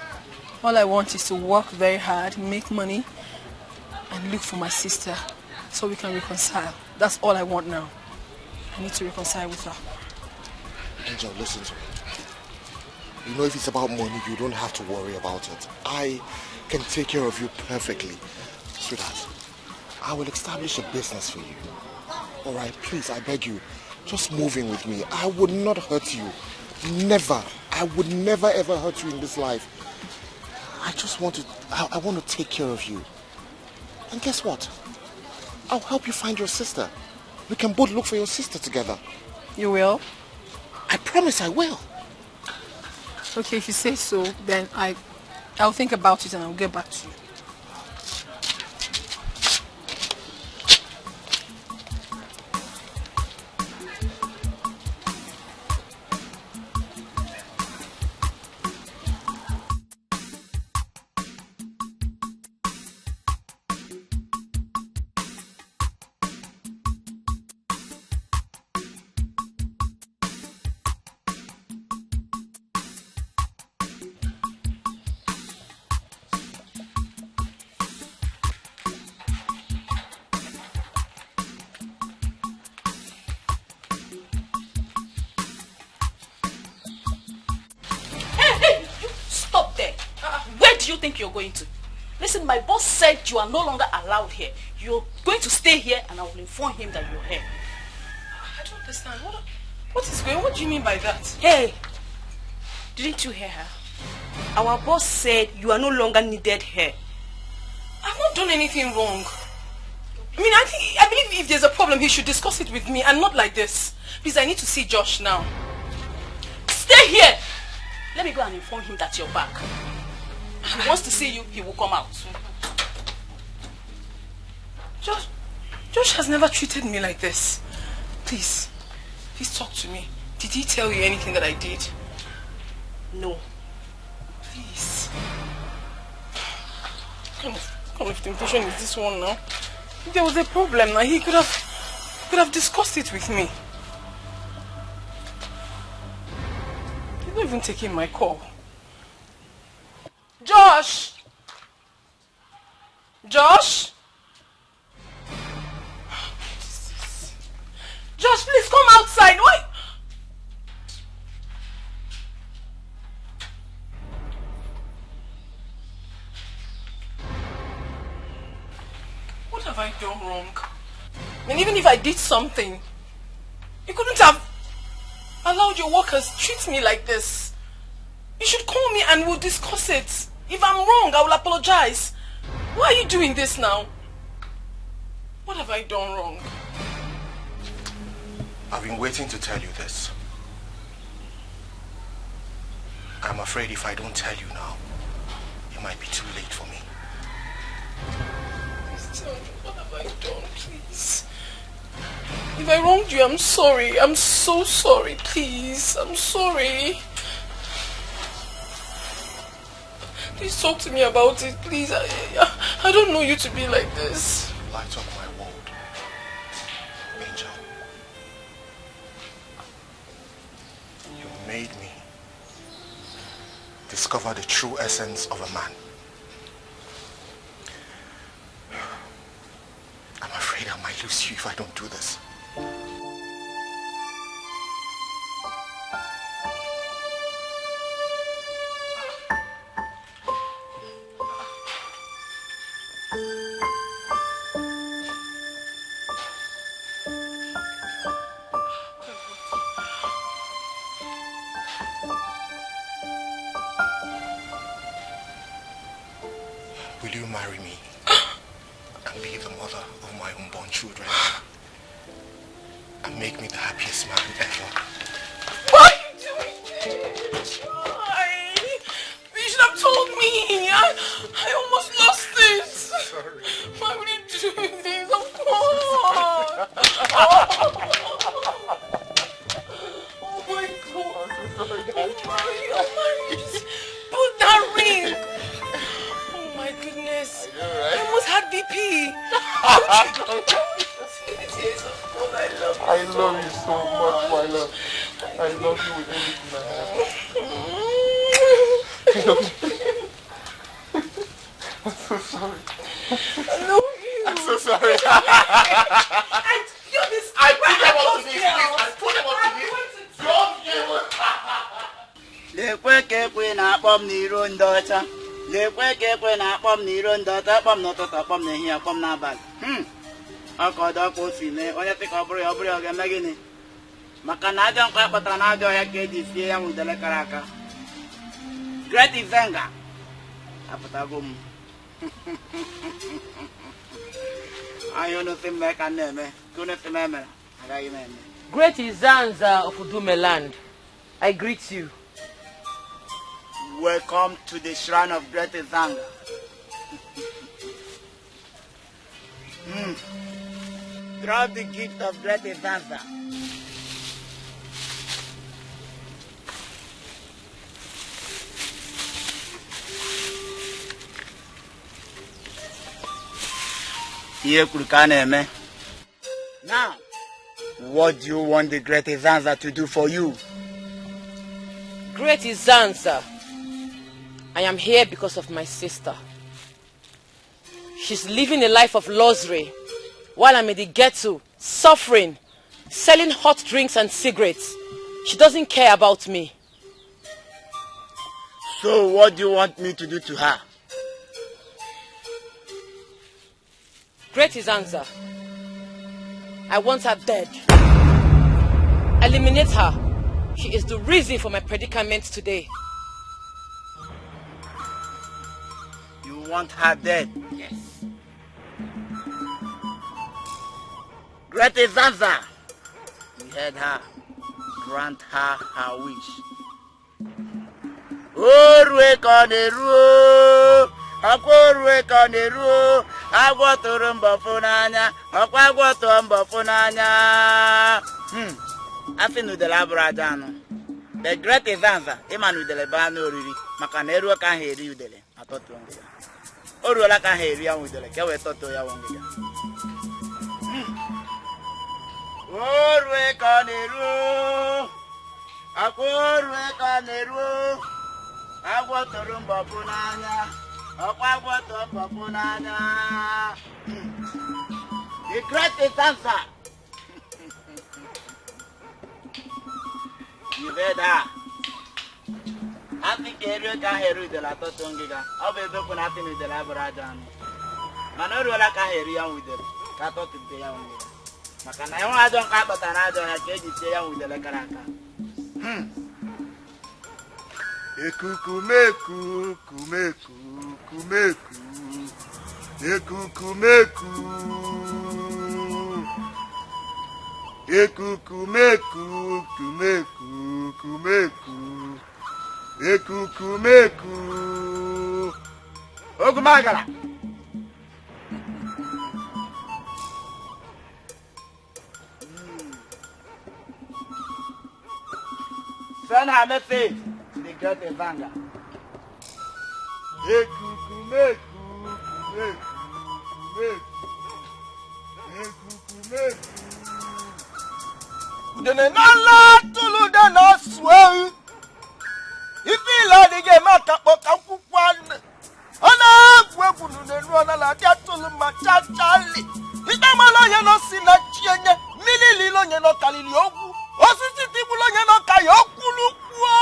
S4: All I want is to work very hard, make money, and look for my sister so we can reconcile. That's all I want now. I need to reconcile with her.
S17: Angel, listen to me. You know, if it's about money, you don't have to worry about it. I can take care of you perfectly. Sweetheart, I will establish a business for you. Alright, please, I beg you, just move in with me. I would not hurt you. Never. I would never ever hurt you in this life. I just want to, I want to take care of you. And guess what? I'll help you find your sister. We can both look for your sister together.
S4: You will?
S17: I promise I will.
S4: Okay, if you say so, then I'll think about it and I'll get back to you.
S1: You're going to. Listen, my boss said you are no longer allowed here. You're going to stay here and I will inform him that you're here.
S4: I don't understand. What is going on? What do you mean by that?
S1: Hey, didn't you hear her? Our boss said you are no longer needed here.
S4: I've not done anything wrong. I mean, I believe if there's a problem, he should discuss it with me and not like this. Please, I need to see Josh now.
S1: Stay here. Let me go and inform him that you're back. If he wants to see you, he will come out.
S4: Josh has never treated me like this. Please talk to me. Did he tell you anything that I did?
S1: No.
S4: Please. What kind of temptation is this one now? If there was a problem now, he could have discussed it with me. He's not even taking my call. Josh! Josh! Josh, please come outside. Why? I done wrong? I mean, even if I did something, you couldn't have allowed your workers treat me like this. You should call me and we'll discuss it. If I'm wrong, I will apologize. Why are you doing this now? What have I done wrong?
S5: I've been waiting to tell you this. I'm afraid if I don't tell you now, it might be too late for me.
S4: Please tell me, what have I done, please? If I wronged you, I'm sorry. I'm so sorry, please. I'm sorry. Please talk to me about it, please. I don't know you to be like this.
S5: Light up my world, Angel. You made me discover the true essence of a man. I'm afraid I might lose you if I don't do this. Will you marry me and be the mother of my unborn children and make me the happiest man ever?
S4: Why are you doing this? Why? You should have told me. I almost lost it.
S5: Sorry.
S4: Why would you do this? Of course. Oh my God. Put that ring. Oh my goodness. I almost had BP.
S5: I love you so much, my love. I love you with everything I have. I love you. I'm so sorry.
S4: I love you.
S5: I'm so sorry.
S4: I
S5: put them up to this. I put them up to this. Don't you?
S11: Lekwe kekwe na akpọm n'iro ndị ọcha. Lekwe kekwe na akpọm n'iro ndị ọcha. Akpọm n'ụtụtụ, akpọm n'ehihie, akpọm n'abalị. Ọkọdụ ọkụ osi mee onye sị ka ọ bụrụ ya ọ ga-eme gịnị? Maka na ajọ nkwa kpatara na ajọ ọhịa ka eji sie ya nwudele kara aka. Great Izenga apụtago m. Anyị unu sị mme ka na-eme ka unu sị m emere agaghị m eme.
S7: Great Izanza of Udumeland, I greet you.
S11: Welcome to the shrine of Great Izanga. Drop the gift of Great Izanga. Now, what do you want the Great Izanza to do for you?
S7: Great Izanza, I am here because of my sister. She's living a life of luxury while I'm in the ghetto, suffering, selling hot drinks and cigarettes. She doesn't care about me.
S11: So what do you want me to do to her?
S7: Great Izanza, I want her dead. Eliminate her. She is the reason for my predicament today.
S11: You want her dead?
S7: Yes.
S11: Great Izanza, you heard her. Grant her her wish. Orwe kaneru, akorwe kaneru, agwatoro mbafunanya, akwagwato mbafunanya. Afinu de la bradano. The Great Izanza, Emanu de la bano riri, makaneru kan heri udele, atoto ngega. Oruola kan heri ya udele, kewe toto ya wongega. Orwe kaneru, akorwe kaneru, agwatoro mbafunanya, akwagwato mbafunanya. The Great Izanza. You heard her. I think Eric can hear you the Lato Tongiga. I'll be looking at him with the Labrador. Manoru la can hear you with them. Kato to ya unye. Makana yo adon ka bata na adon ya keji te ya unye le karaka.
S10: Ekukumeku, kumeku, kumeku. Ekukumeku. Ekukumeku, kumeku, kumeku. Ekukumeku. Ogumagala.
S11: Son have faith. They got a vanga.
S10: Ekukumeku, kumeku, kumeku.
S11: Dene nala tulu dena swell. If you like the game, I can't walk out one. Ana gwegunu nenu ana la dia tulu macha chali. Itamalo ye no sina chienye. Milili lo ye no kalili ogu. Osisi tibu lo ye no kayoku lukwo.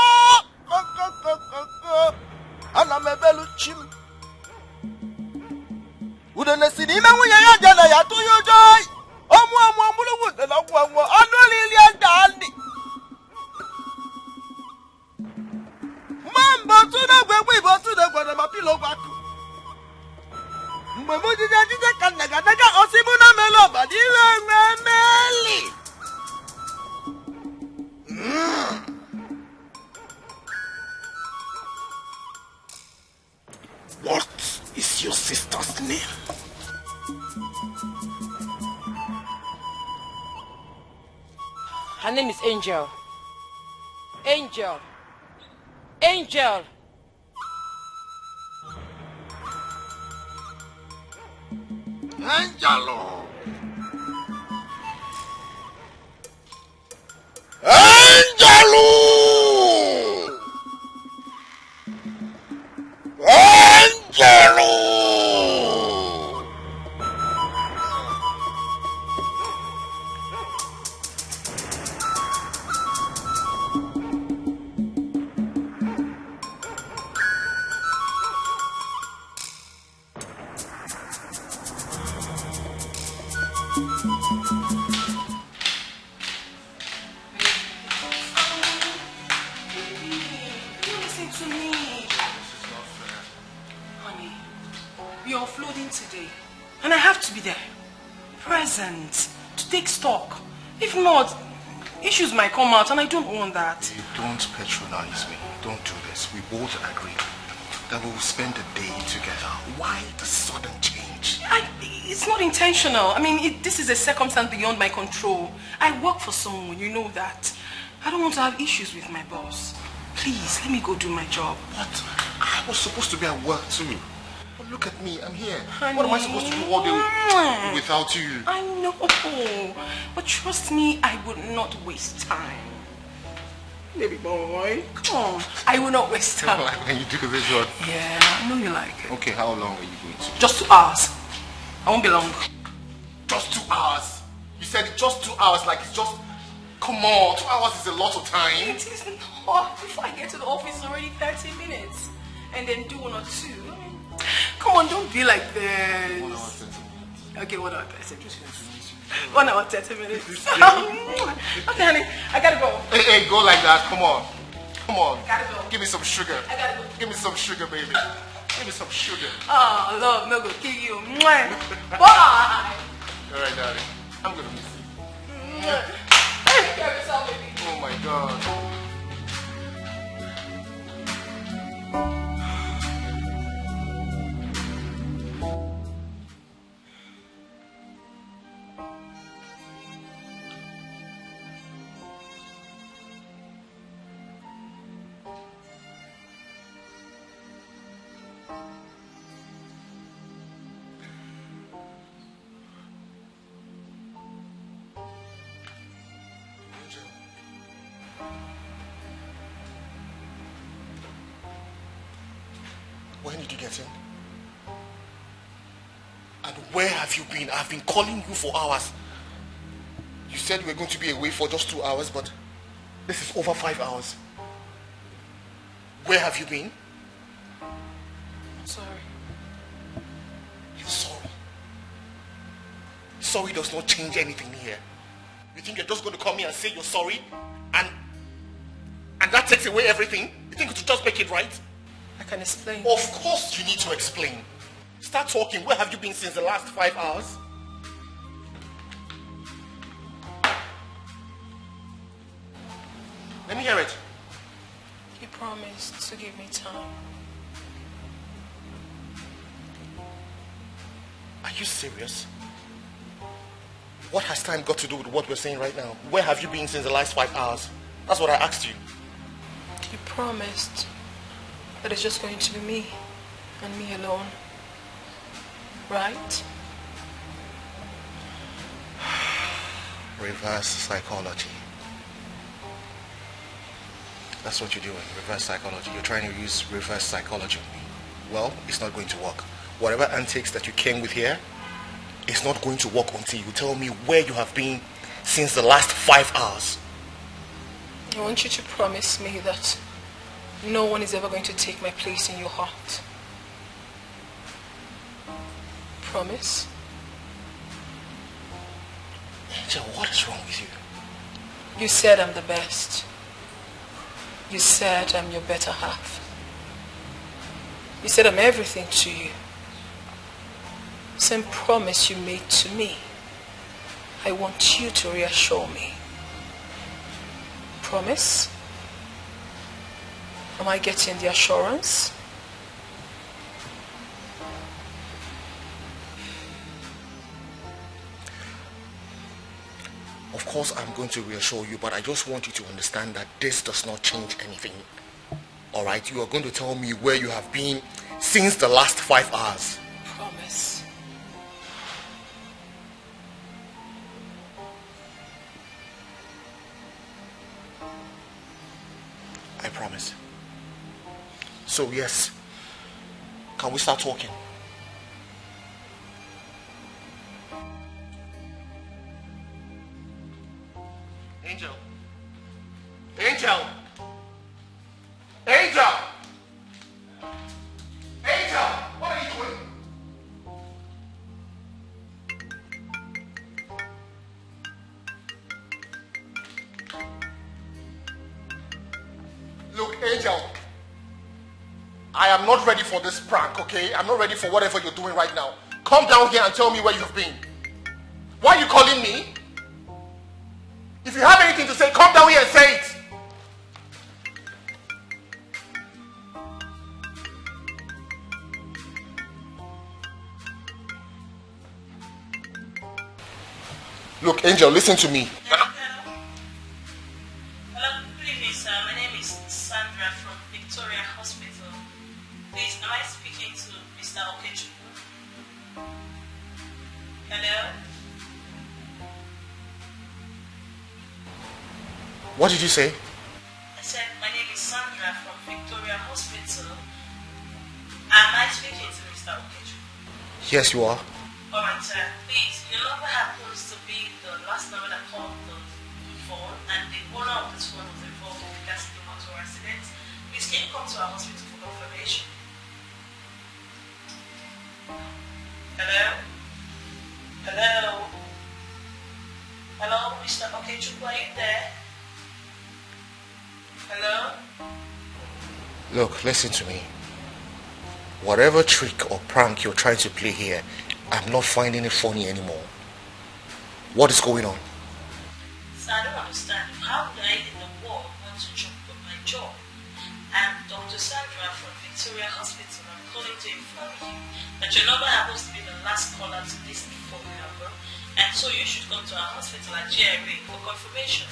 S11: Ana mebelu chim. Udene sini me wuye ya jana ya to yo joy. Omu wud na wo anu lili andani. Mambo tuna gwegwe bo tuna gwada mapilo baku. Mbo jija kanaga osimu na melo badile meli.
S2: What is your sister's name?
S4: Her name is Angel. Angel. Angel.
S2: Angelo. Angelo. Angelo.
S4: To take stock. If not, issues might come out and I don't want that.
S17: You don't patronize me. Don't do this. We both agreed that we will spend the day together. Why the sudden change?
S4: It's not intentional. I mean, this is a circumstance beyond my control. I work for someone, you know that. I don't want to have issues with my boss. Please, let me go do my job.
S17: But I was supposed to be at work too. But look at me, I'm here.
S4: Honey.
S17: What am I supposed to do all day without you?
S4: I know. But trust me, I would not waste time. Baby boy, come on. I will not waste time.
S17: Like when you do this one?
S4: Yeah, I know you like it.
S17: Okay, how long are you going to?
S4: Just 2 hours. I won't be long.
S17: Just 2 hours? You said just 2 hours, like it's just... Come on, 2 hours is a lot of time.
S4: It is not. Before I get to the office, it's already 30 minutes. And then do 1 or 2. Come on, don't be like this.
S17: 1 hour, 30 minutes.
S4: Okay, 1 hour, 30 minutes. 1 hour, 30 minutes. Okay, honey, I gotta go.
S17: Hey, go like that. Come on. Come on.
S4: I gotta go.
S17: Give me some sugar.
S4: I gotta go.
S17: Give me some sugar, baby. Give me some sugar.
S4: Oh, love, no go kill you. Bye.
S17: All right, darling. I'm gonna miss you.
S4: Take care of yourself, baby.
S17: Oh my God. When did you get in? And where have you been? I've been calling you for hours. You said you were going to be away for just 2 hours, but this is over 5 hours. Where have you been?
S4: I'm sorry.
S17: You're sorry. sorry does not change anything here. You think you're just going to come here and say you're sorry and that takes away everything? You think it will just make it right?
S4: I can explain.
S17: Of course you need to explain. Start talking. Where have you been since the last 5 hours? Let me hear it.
S9: You promised to give me time.
S17: Are you serious? What has time got to do with what we're saying right now? Where have you been since the last 5 hours? That's what I asked you.
S9: You promised that it's just going to be me and me alone. Right?
S17: Reverse psychology. That's what you're doing, reverse psychology. You're trying to use reverse psychology on me. Well, it's not going to work. Whatever antics that you came with here, it's not going to work until you tell me where you have been since the last 5 hours.
S9: I want you to promise me that no one is ever going to take my place in your heart. Promise?
S17: Angel, what is wrong with you?
S9: You said I'm the best. You said I'm your better half. You said I'm everything to you. Same promise you made to me. I want you to reassure me. Promise? Am I getting the assurance?
S17: Of course I'm going to reassure you, but I just want you to understand that this does not change anything. Alright, you are going to tell me where you have been since the last 5 hours.
S9: Promise.
S17: I promise. So yes, can we start talking? Angel. Angel. Angel. Angel, what are you doing? Look, Angel, I am not ready for this prank, okay? I'm not ready for whatever you're doing right now. Come down here and tell me where you've been. Why are you calling me? If you have anything to say, come down here and say it. Look, Angel, listen to me.
S1: Hello, good evening, sir. My name is Sandra from Victoria Hospital. Please, am I speaking to Mr. Okechukwu? Hello?
S17: What did you say?
S1: I said, my name is Sandra from Victoria Hospital. Am I speaking to Mr. Okechukwu?
S17: Yes, you are.
S1: Alright, sir. Please, your number happens to be the last number that called the phone, and the owner of this phone was involved in regards to the motor accident. Please, can you come to our hospital for confirmation? Hello? Hello? Hello, Mr. Okechukwu, are you there? Hello?
S17: Look, listen to me. Whatever trick or prank you're trying to play here, I'm not finding it funny anymore. What is going on?
S1: So I don't understand. How would I in the world want to joke with my job? I'm Dr. Sandra from Victoria Hospital. I'm calling to inform you that your number happens to be the last caller to this phone number, and so you should come to our hospital at GRA for confirmation.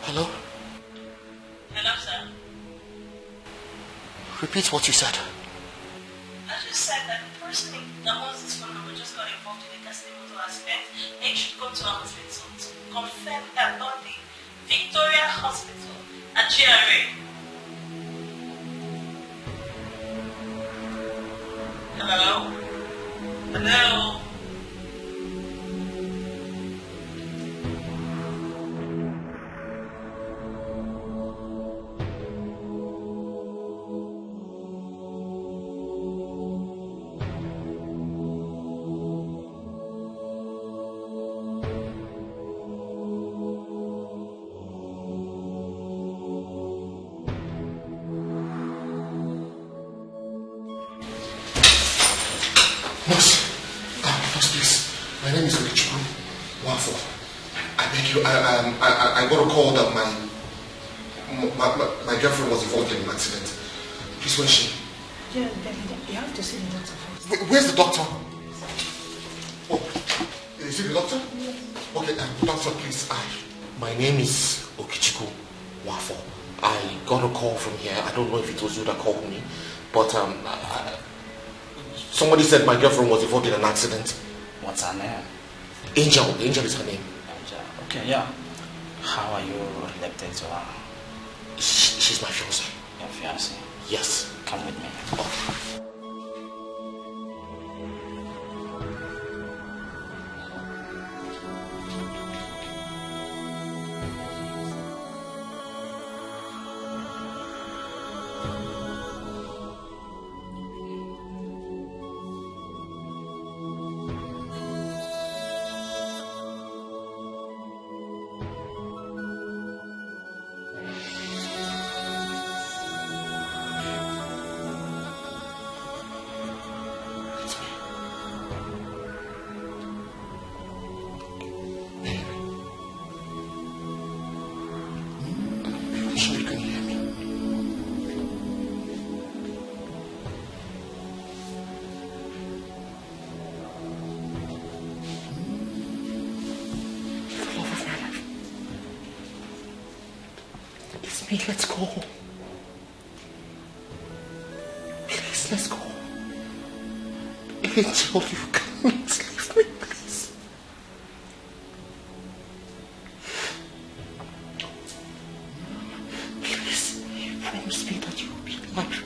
S17: Hello?
S1: Hello, sir.
S17: Repeat what you said.
S1: I just said that the person that owns this phone number just got involved in a casting motor aspect and should come to our hospital to confirm about the Victoria Hospital at GRA. Hello? Hello?
S17: I got a call that my girlfriend was involved in an accident. Please, where's she?
S4: Yeah, you have to see the doctor first.
S17: Where's the doctor? Oh, is it the doctor? Yes. Okay, doctor, please. My name is Okichiku Wafo. I got a call from here. I don't know if it was you that called me, but somebody said my girlfriend was involved in an accident.
S18: What's her name?
S17: Angel. Angel is her name.
S18: Angel. Okay, yeah. How are you related to her?
S17: She's my fiancée.
S18: Your fiancée?
S17: Yes.
S18: Come with me.
S17: Oh. Let's go. Please, let's go. Angel, you can't leave me, please. Please, you promised me that you will be alive.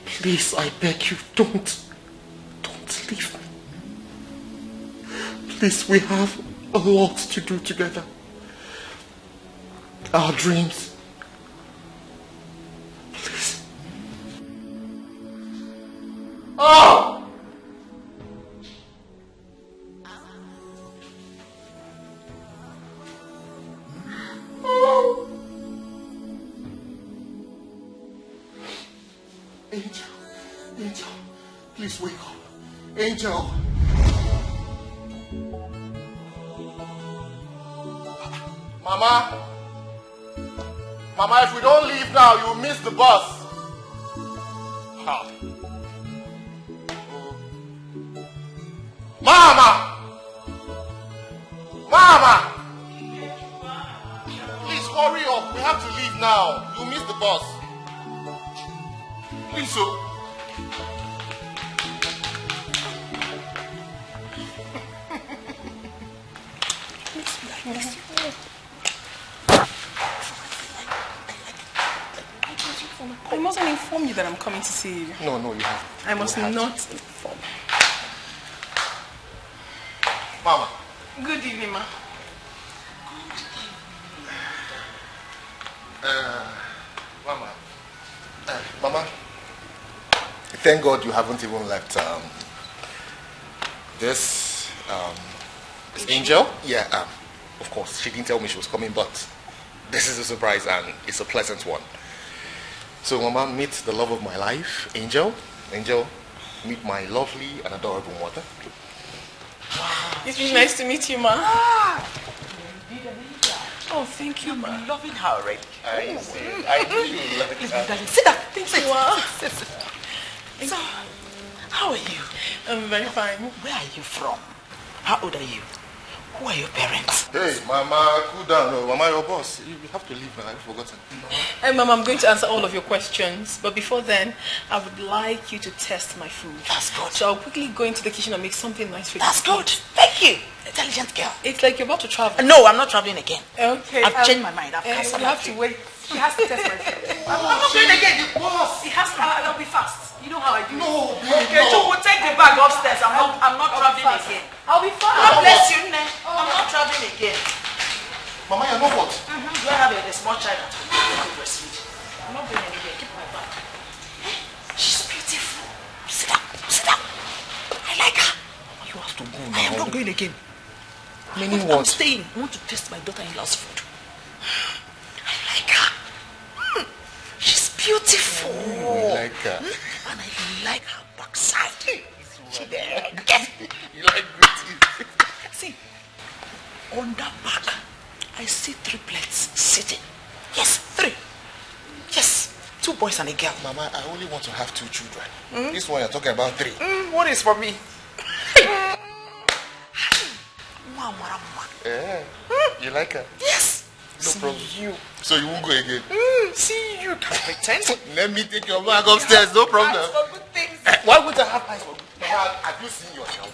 S17: Please, I beg you, don't leave me. Please, we have a lot to do together. Our dreams. Please. Oh! Oh! Angel, please wake up. Angel. Mama, if we don't leave now, you'll miss the bus. How? Mama! Please hurry up. We have to leave now. You'll miss the bus. Please, so.
S4: I mustn't inform you that I'm coming to see you.
S17: No, you have.
S4: I must not inform.
S17: Mama.
S4: Good evening, ma.
S17: Mama. Thank God you haven't even left. This Angel. Yeah. Of course, she didn't tell me she was coming, but this is a surprise and it's a pleasant one. So, Mama, meet the love of my life, Angel. Angel, meet my lovely and adorable mother.
S4: Wow. It's really nice to meet you, Ma. Oh, thank you, Ma.
S18: I'm loving her already.
S17: I do love her.
S4: Sit down. Thank you, Ma.
S18: So, how are you?
S4: I'm very fine.
S18: Where are you from? How old are you? Who are your parents?
S17: Hey, Mama, cool down. No, Mama, your boss. You have to leave now. I've forgotten.
S9: Hey, Mama, I'm going to answer all of your questions. But before then, I would like you to test my food.
S18: That's good.
S9: So I'll quickly go into the kitchen and make something nice for you.
S18: That's good. Thank you. Intelligent girl.
S9: It's like you're about to travel.
S18: No, I'm not traveling again.
S9: Okay.
S18: I've changed my mind. I've
S9: You
S18: cancelled
S9: have to wait. She has to test my food.
S18: I'm not going again.
S9: Boss. It has to. I'll be fast. You know how I do.
S18: No,
S9: okay, so we'll take the bag upstairs. I'm not traveling again. I'll be fast.
S18: God bless you, Ne. I'm not traveling again.
S17: Mama, you know what?
S18: Do I have a small child at home? Breastfeed. I'm not going anywhere. Keep my bag. She's beautiful. Sit down. Sit down. I like her.
S17: You have to go now.
S18: I am not going again.
S17: Meaning what?
S18: I'm staying. I want to taste my daughter-in-law's food. I like her. She's beautiful.
S17: You like her.
S18: And I like her backside. She there.
S17: You like beauty.
S18: See, on that back, I see triplets sitting. Yes, 3. Yes, 2 boys and a girl.
S17: Mama, I only want to have 2 children. This one you're talking about 3.
S18: What is for me?
S17: You like her?
S18: Yes.
S17: No problem.
S18: You.
S17: So you won't go again?
S18: See, you can pretend.
S17: Let me take your bag upstairs, no problem.
S18: Why would I have eyes for good things?
S17: Have you seen yourself?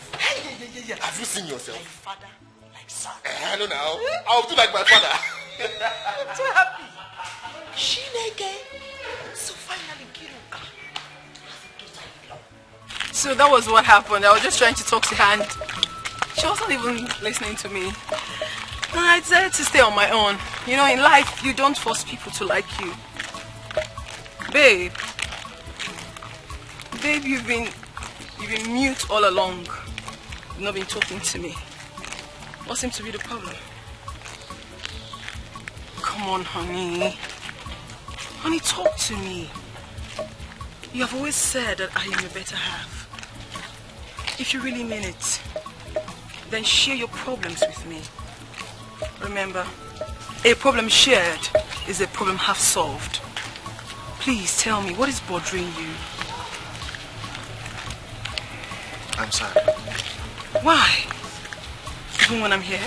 S18: Yeah.
S17: Have you seen yourself?
S18: Like father, like son.
S17: I don't know. I'll do like my father.
S18: I'm so happy. She again. So finally, Kiruka.
S9: So that was what happened. I was just trying to talk to her and she wasn't even listening to me. And I decided to stay on my own. You know, in life, you don't force people to like you. Babe, you've been mute all along. You've not been talking to me. What seems to be the problem? Come on, honey. Honey, talk to me. You have always said that I am your better half. If you really mean it, then share your problems with me. Remember, a problem shared is a problem half solved. Please tell me, what is bothering you?
S17: I'm sad.
S9: Why? Even when I'm here?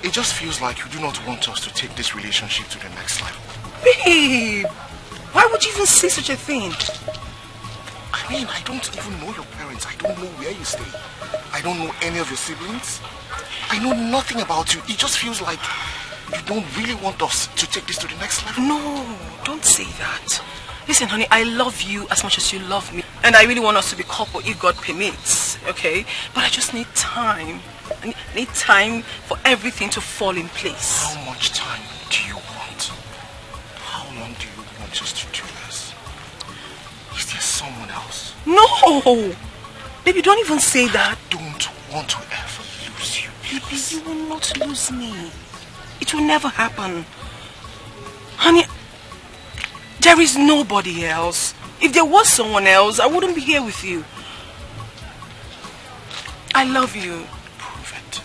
S17: It just feels like you do not want us to take this relationship to the next level.
S9: Babe! Why would you even say such a thing?
S17: I mean, I don't even know your parents. I don't know where you stay. I don't know any of your siblings. I know nothing about you. It just feels like you don't really want us to take this to the next level.
S9: No, don't say that. Listen, honey, I love you as much as you love me. And I really want us to be couple if God permits, okay? But I just need time. I need time for everything to fall in place.
S17: How much time do you want? How long do you want us to do this? Is there someone else?
S9: No! Baby, don't even say that.
S17: I don't want to ever lose you.
S9: Baby, you will not lose me. It will never happen. Honey, there is nobody else. If there was someone else, I wouldn't be here with you. I love you.
S17: Prove it.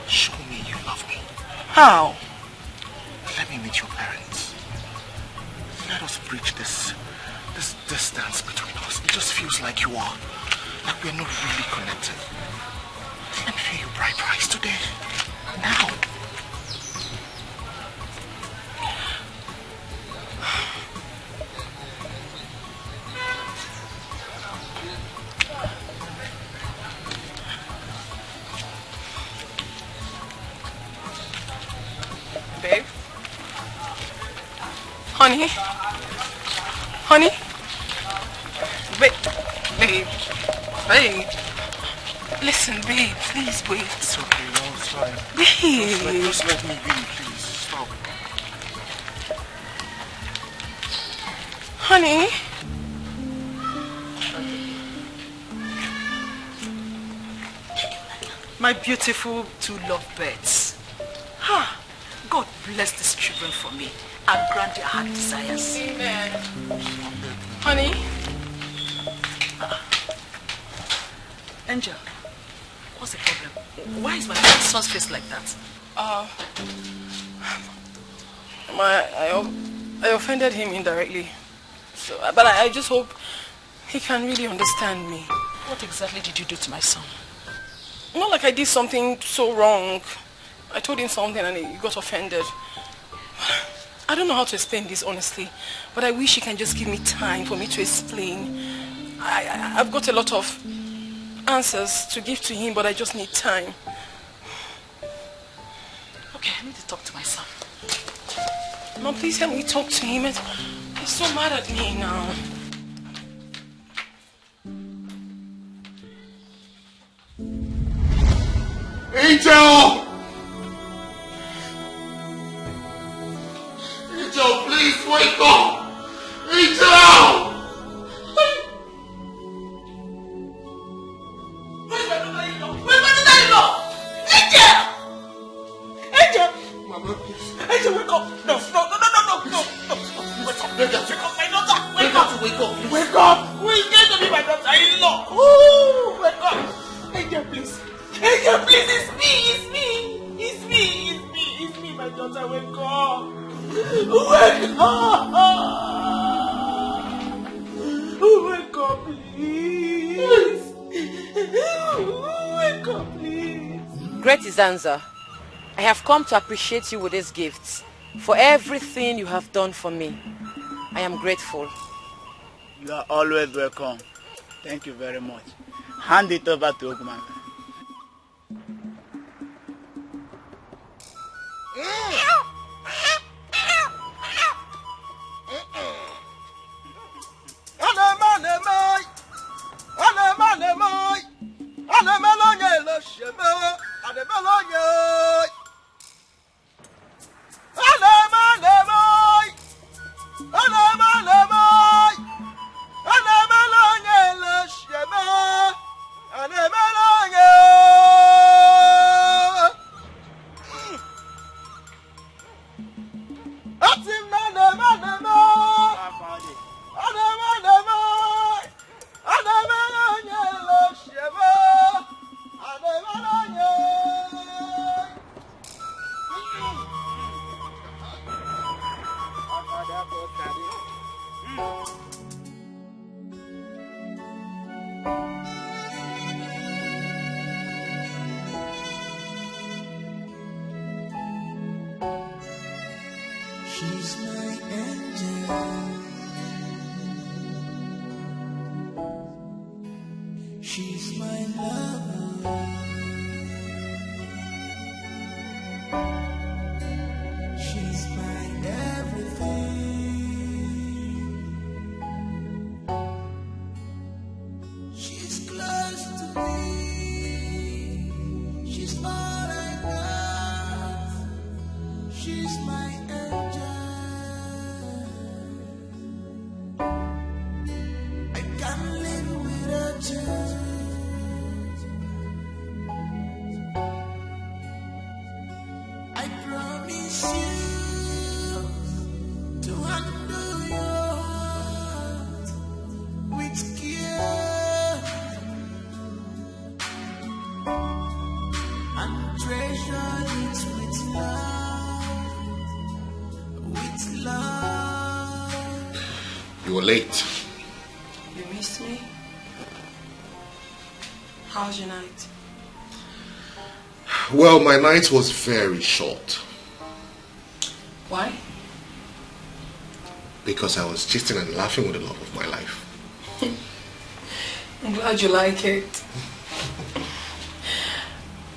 S17: Show me you love me.
S9: How?
S17: Let me meet your parents. Let us bridge this distance between us. It just feels like we're not really connected. Let me pay you bride price today. Now.
S9: Babe? Honey? Honey? Babe. Listen, babe, please wait.
S17: It's okay, no, it's fine.
S9: Babe.
S17: Just let me be, please. Stop.
S9: Honey? My beautiful 2 lovebirds. God bless these children for me and grant their heart desires. Amen. Honey? Angel, what's the problem? Why is my son's face like that?
S4: I offended him indirectly. So, but I just hope he can really understand me.
S18: What exactly did you do to my son?
S4: Not like I did something so wrong. I told him something and he got offended. I don't know how to explain this honestly, but I wish he can just give me time for me to explain. I've got a lot of answers to give to him, but I just need time.
S18: Okay, I need to talk to my son.
S4: No, please help me talk to him. He's so mad at me now.
S17: Angel! Angel, please wake up! Angel!
S11: Where's my daughter-in-law? Where's my daughter-in-law? Angel! Angel!
S17: Mama, please.
S11: Angel, wake up! No. Wake up. Wake up, my daughter! Wake up!
S17: Wake up!
S11: Wake up! Who is going to be my daughter-in-law? Ooh, wake up! Angel, please! Angel, please! It's me, my daughter! Wake up! Wake up, please! Wake up, please!
S7: Great Izanza, I have come to appreciate you with these gifts. For everything you have done for me, I am grateful.
S10: You are always welcome. Thank you very much. Hand it over to Ogman.
S6: She's my angel. She's my lover. She's my everything. She's close to me. She's all I got. She's my angel. I can't live without you. I promise you to handle your heart with care and treasure it with love, with love.
S17: You were late.
S4: You missed me? How's your night?
S17: Well, my night was very short
S4: Why?
S17: because I was gisting and laughing with the love of my life.
S4: I'm glad you like it.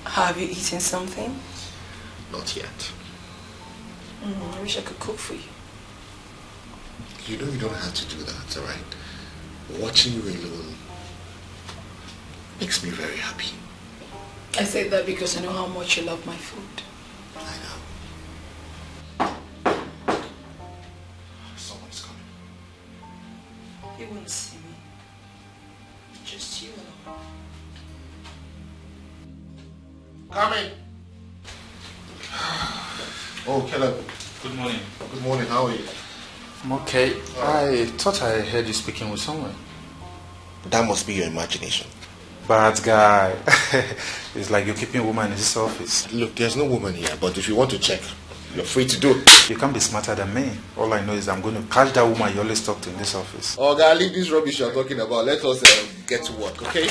S4: Have you eaten something?
S17: Not yet.
S4: I wish I could cook for you.
S17: You know you don't have to do that, alright? Watching you alone makes me very happy.
S4: I say that because I know how much you love my food.
S17: I know. Someone's coming.
S4: You won't see me. Just you alone.
S17: Coming. Oh, Caleb.
S12: Good morning.
S17: Good morning. How are you?
S12: I'm okay. I thought I heard you speaking with someone.
S17: That must be your imagination.
S12: Bad guy. It's like you're keeping a woman in this office.
S17: Look, there's no woman here, but if you want to check, you're free to do it.
S3: You can't be smarter than me. All I know is I'm going to catch that woman you always talk to in this office.
S17: Oh, God, leave this rubbish you're talking about. Let us get to work, okay?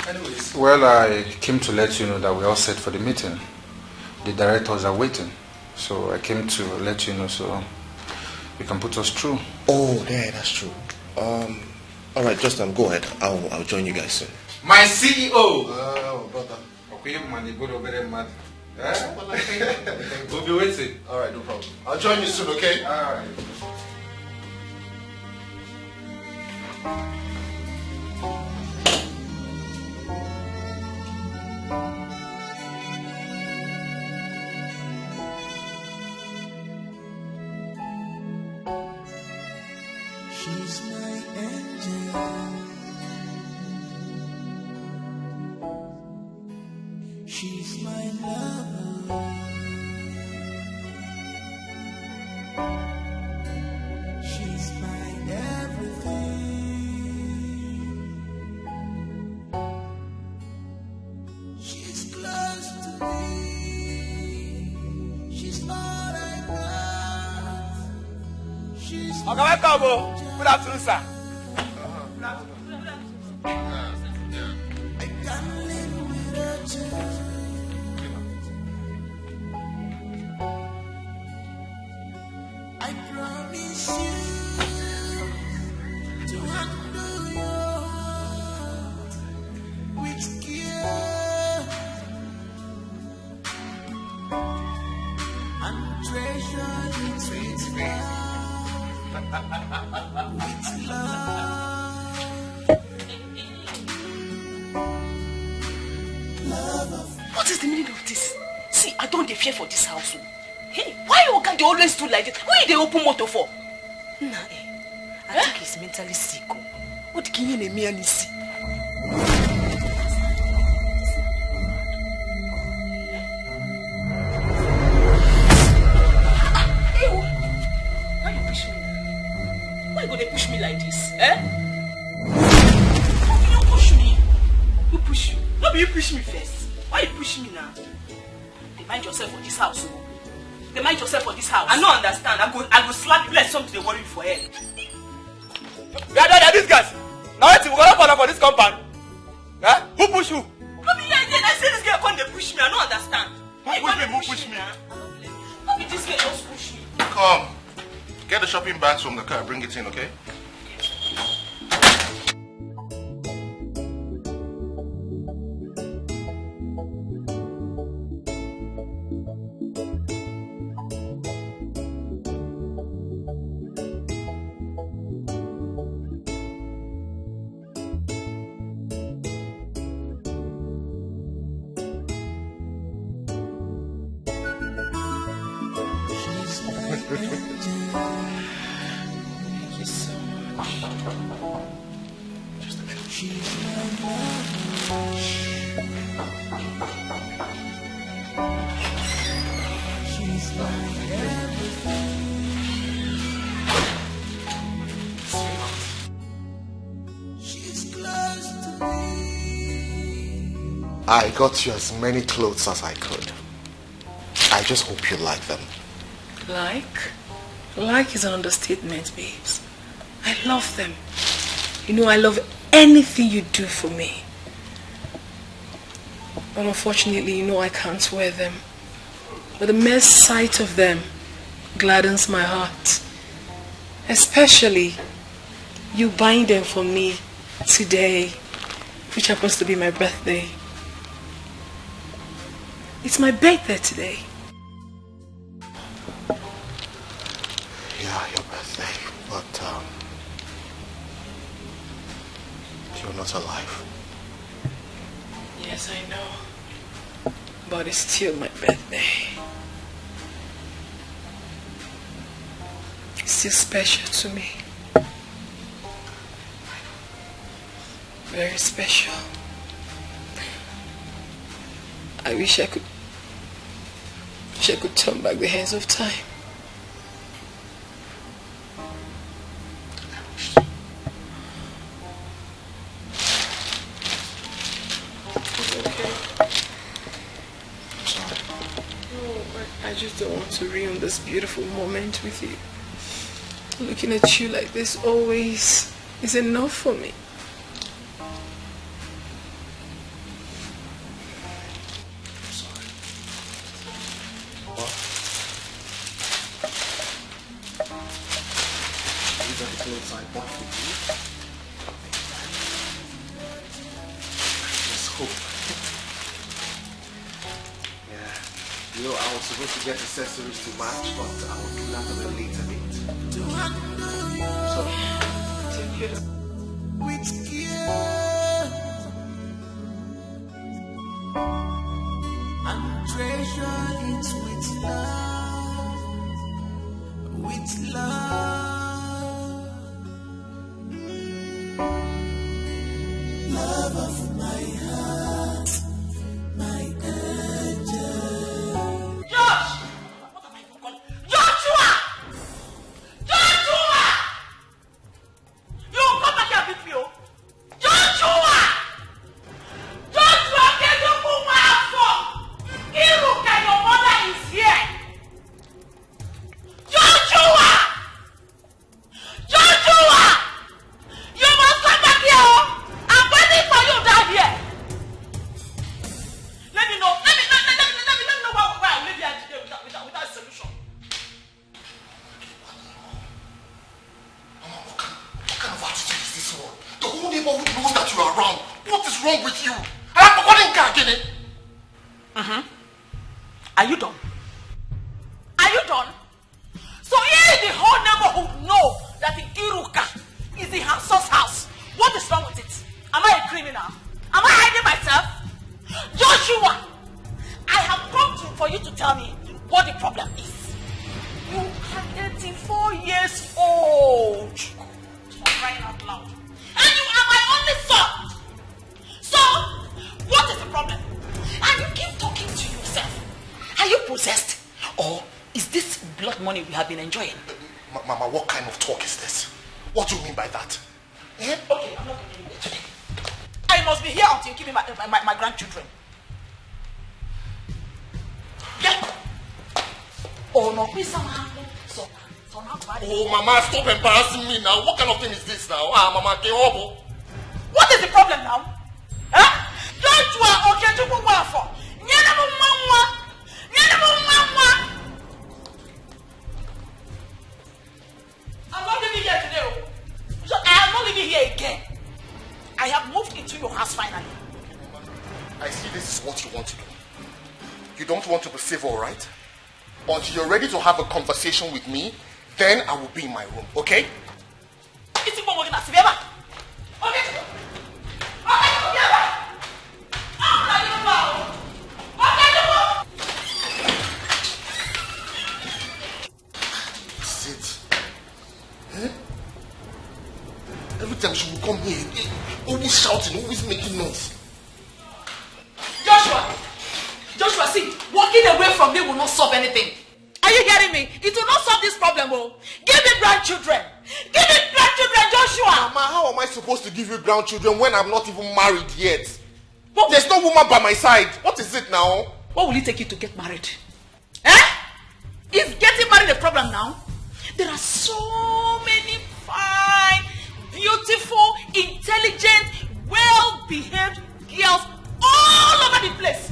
S3: Anyways. Well, I came to let you know that we're all set for the meeting. The directors are waiting. So I came to let you know so you can put us through.
S17: Oh, yeah, that's true. All right, Justin, go ahead. I'll join you guys soon.
S3: My CEO!
S17: Oh, brother.
S3: We'll be waiting.
S17: All right, no problem. I'll join you soon, okay?
S3: All right.
S6: She's my angel. She's my lover. She's my everything. She's close to me. She's all I got. She's
S10: okay, welcome. Good afternoon, sir. Good afternoon.
S6: I can't live without you. I promise you to handle your heart with care and treasure it with love.
S4: What is the meaning of this? See, I don't fear for this house. Hey, why Oga they always do like this? Why they open motor for? Nah, I think he's mentally sick. What can you name me and see? Why you push me? Why go they push me like this? Eh? How can you push me? Who push you? No, you push me first. Why you push me now? They mind yourself for this house. They mind yourself for this house. I don't understand. I go slap you like something they worry for head.
S10: Yeah, these guys. Now wait, we gonna for this compound. Eh? Who push you?
S4: No, be like I say this girl come they push me. I don't understand.
S10: Who push me?
S4: How be this girl just push me?
S2: Come. Get the shopping bags from the car. Bring it in, okay?
S17: I got you as many clothes as I could. I just hope you like them.
S13: Like? Like is an understatement, babes. I love them. You know, I love anything you do for me. But unfortunately, you know I can't wear them. But the mere sight of them gladdens my heart. Especially you buying them for me today, which happens to be my birthday. It's my birthday today.
S17: Yeah, your birthday, but you're not alive.
S13: Yes, I know. But it's still my birthday. It's still special to me. Very special. I wish I could turn back the hands of time.
S9: just don't want to ruin this beautiful moment with you. Looking at you like this always is enough for me.
S17: I was supposed to get accessories to match, but I will do that at a later date. So, take it with care and treasure it with love, love of my heart, my angel.
S11: Are you done? Are you done? So if the whole neighborhood know that the Iruka is the Hanso's house, what is wrong with it? Am I a criminal? Am I hiding myself? Joshua, I have come for you to tell me what the problem is. You are 84 years old. For crying out loud. And you are my only son. So, what is the problem? And you keep talking to yourself. Are you possessed? Or is this blood money we have been enjoying?
S17: Mama, what kind of talk is this? What do you mean by that?
S11: Okay, I'm not going anywhere today. I must be here until you give me my grandchildren. Yeah. Oh no, please somehow.
S17: Oh, Mama, stop embarrassing me now. What kind of thing is this now? Mama, get horrible.
S11: What is the problem now? Huh? Joshua, okay, to go for. I'm not living here today. So I am not living here again. I have moved into your house finally.
S17: I see this is what you want to do. You don't want to be civil, right? Until you're ready to have a conversation with me, then I will be in my room, okay?
S11: It's more working as ever. Okay.
S17: Every time she will come here, always shouting, always making noise.
S11: Joshua, see, walking away from me will not solve anything. Are you hearing me? It will not solve this problem, oh. Give me grandchildren. Give me grandchildren, Joshua.
S17: Mama, how am I supposed to give you grandchildren when I'm not even married yet? There's no woman by my side. What is it now?
S11: What will it take you to get married? Is getting married a problem now? There are so many fine, beautiful, intelligent, well-behaved girls all over the place.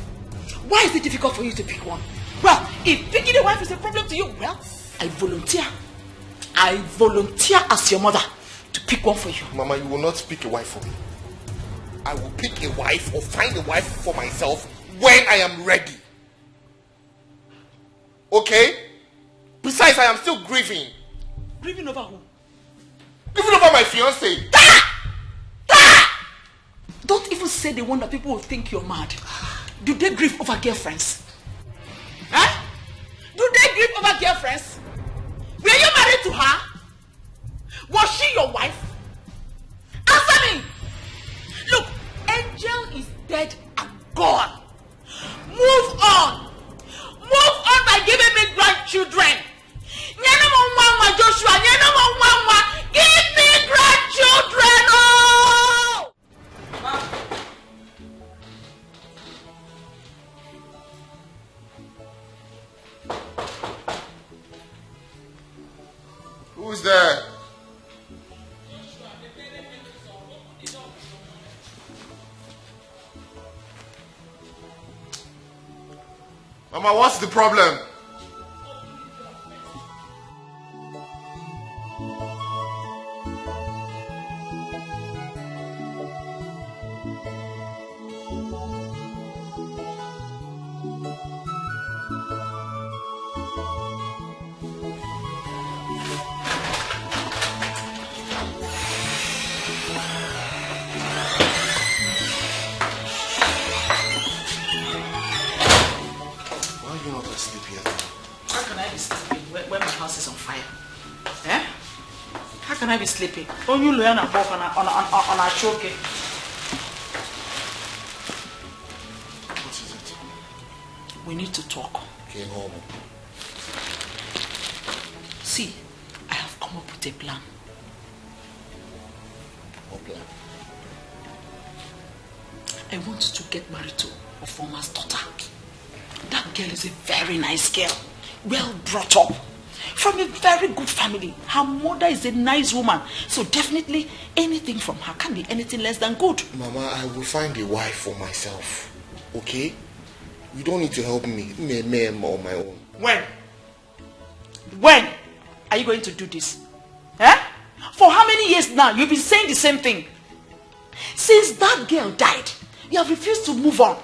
S11: Why is it difficult for you to pick one? Well, if picking a wife is a problem to you, well, I volunteer as your mother to pick one for you.
S17: Mama, you will not pick a wife for me. I will pick a wife or find a wife for myself when I am ready. Okay? Besides, I am still grieving.
S11: Grieving over who?
S17: Grieving over my fiancé.
S11: Don't even say the one that people will think you're mad. Do they grieve over girlfriends? Do they grieve over girlfriends? Were you married to her? Was she your wife? Answer me! Look, Angel is dead and gone. Move on. Move on by giving me grandchildren. Joshua, give me grandchildren. Oh!
S17: Mama, what's the problem?
S18: Can I be sleeping? Don't you learn a walk on a choke?
S17: What is it?
S18: We need to talk.
S17: Okay, home.
S18: See, I have come up with a plan.
S17: What plan?
S18: I want to get married to a farmer's daughter. That girl is a very nice girl, well brought up. From a very good family. Her mother is a nice woman. So definitely anything from her can't be anything less than good.
S17: Mama, I will find a wife for myself. Okay? You don't need to help me. Me on my own.
S18: When? When are you going to do this? Eh? For how many years now? You've been saying the same thing. Since that girl died, you have refused to move on.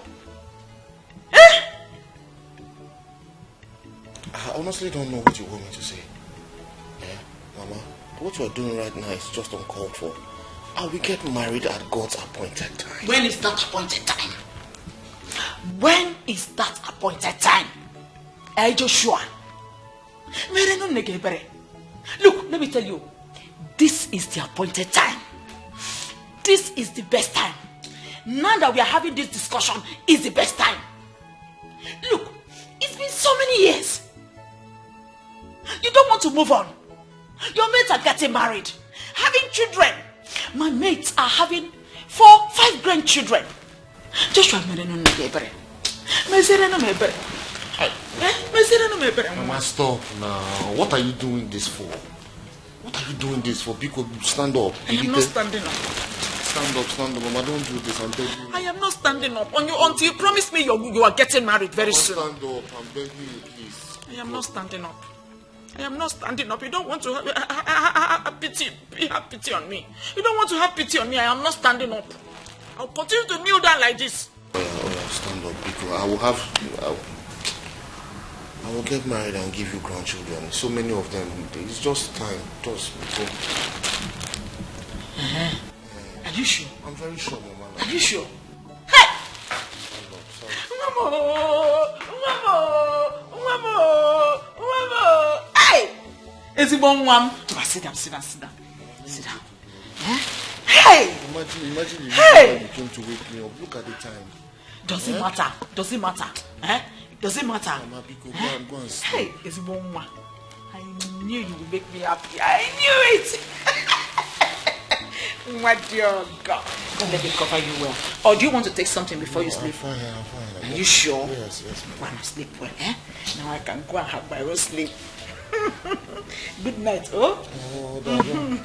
S18: Eh?
S17: I honestly don't know what you want me to say. Mama, what you are doing right now is just uncalled for. I will get married at God's appointed time.
S18: When is that appointed time? When is that appointed time? Hey, Joshua. Look, let me tell you. This is the appointed time. This is the best time. Now that we are having this discussion, is the best time. Look, it's been so many years. You don't want to move on. Your mates are getting married, having children. My mates are having 4-5 grandchildren. Joshua,
S17: Mama, stop now. What are you doing this for? What are you doing this for? Because stand up.
S18: I am not standing up.
S17: Stand up, Mama. Don't do this. I'm begging you.
S18: I am not standing up on you until you promise me you are getting married very soon.
S17: Stand up. I'm begging you, please.
S18: I am not standing up. I am not standing up. You don't want to have pity on me. You don't want to have pity on me. I am not standing up. I'll continue to kneel down like this.
S17: Stand up, because I will get married and give you grandchildren. So many of them. It's just time. Just go.
S18: Are you sure?
S17: I'm very sure, Mama.
S18: Are you sure? Hey! Mama! Hey! Is it one? Sit down. Sit down. Hey!
S17: Imagine you came to wake me up. Look at the time.
S18: Does it matter? Does it matter? Does it matter?
S17: Mama, go and sleep.
S18: Hey, is it one? I knew you would make me happy. I knew it. My dear God. Let me cover you well. Or do you want to take something before you sleep?
S17: I'm fine.
S18: Are you sure?
S17: Yes.
S18: When I sleep well, now I can go and have my own sleep. Good night, oh?
S17: Darling.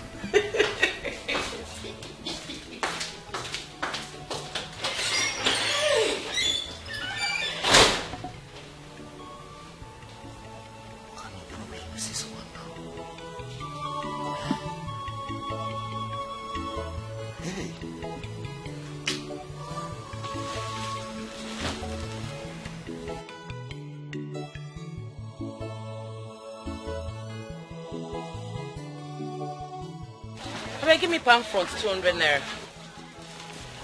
S4: Give me palm front, 200 naira.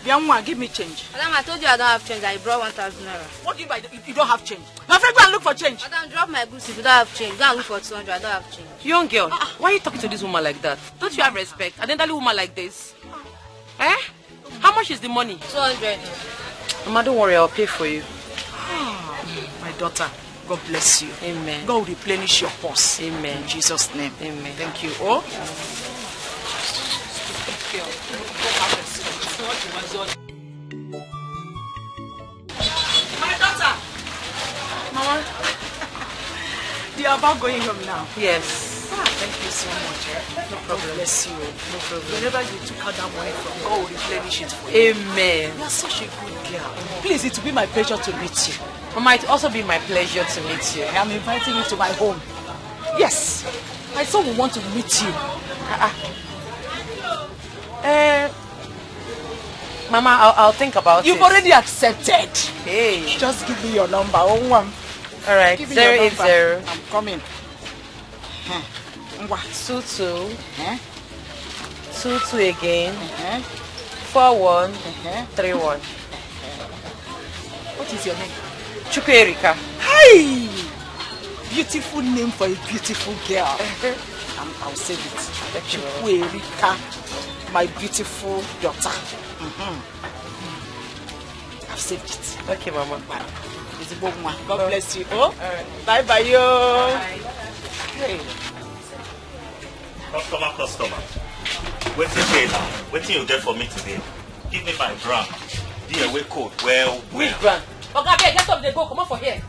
S18: Bianwa, give me change.
S16: Madam, I told you I don't have change. I brought 1,000 naira.
S18: What do you buy? You don't have change. My friend, go and look for change.
S16: Madam, drop my goods if you don't have change. Go and look for 200. I don't have change.
S4: Young girl, why are you talking to this woman like that? Don't you have respect? An elderly woman like this? How much is the money?
S16: 200.
S4: Mama, don't worry, I'll pay for you.
S18: My daughter, God bless you.
S4: Amen.
S18: God will replenish your purse.
S4: Amen.
S18: In Jesus' name.
S4: Amen.
S18: Thank you. Oh. My daughter. Mama. They are about going home now.
S4: Yes.
S18: Thank you so much. No problem. Bless you. No problem. Whenever you took out that money from, God will replenish it for you. Amen. You are such a good girl. Please, it will be my pleasure to meet you. It might also be my pleasure to meet you. I am inviting you to my home. Yes. My son will want to meet you. Mama, I'll think about it. You've already accepted. Hey. Just give me your number. All right. 080. I'm coming. 22. 22 again. 4131. What is your name? Chukwuerika. Hi! Beautiful name for a beautiful girl. I'll save it. Chukwuerika, my beautiful daughter. I've saved it. Okay, Mama. It's a good one. God bless you. Oh, bye bye, yo. Bye. Hey.
S2: Customer. Waiting you get for me today. Give me my brand. The away code. Well.
S18: Which brand? Okay, abeg, get up, they go. Come on for here.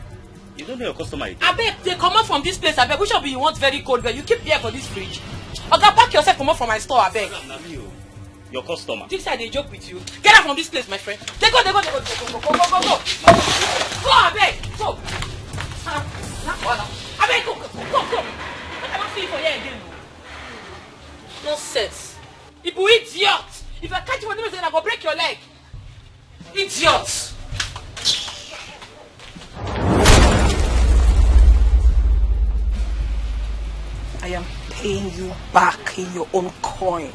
S2: You don't know your customer again.
S18: Abeg, they come out from this place. Abeg, which of you want very cold, but you keep here for this fridge. Okay, pack yourself. Come out from my store. Abeg.
S2: Your customer.
S18: This side they joke with you. Get out from this place, my friend. They go. Go, abeg. Go. Abeg, go. I cannot see you for here again. Nonsense. You idiot. If I catch you for doing this, I go break your leg. Idiot. I am paying you back in your own coin.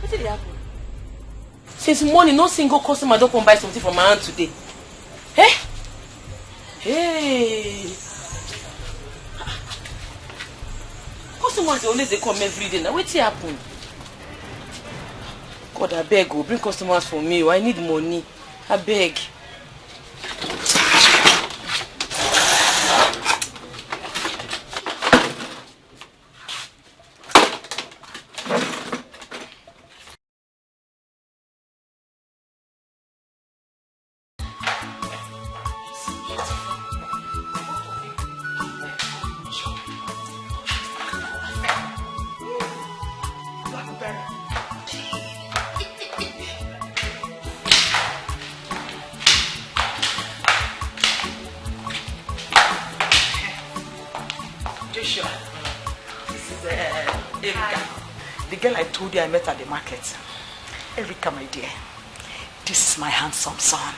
S18: What did happen? Since morning, no single customer don't come buy something from my hand today. Eh? Hey! Customers always they come every day. Now what happen? God, I beg you, bring customers for me. I need money. I beg. I met at the market. Erika, my dear, this is my handsome son,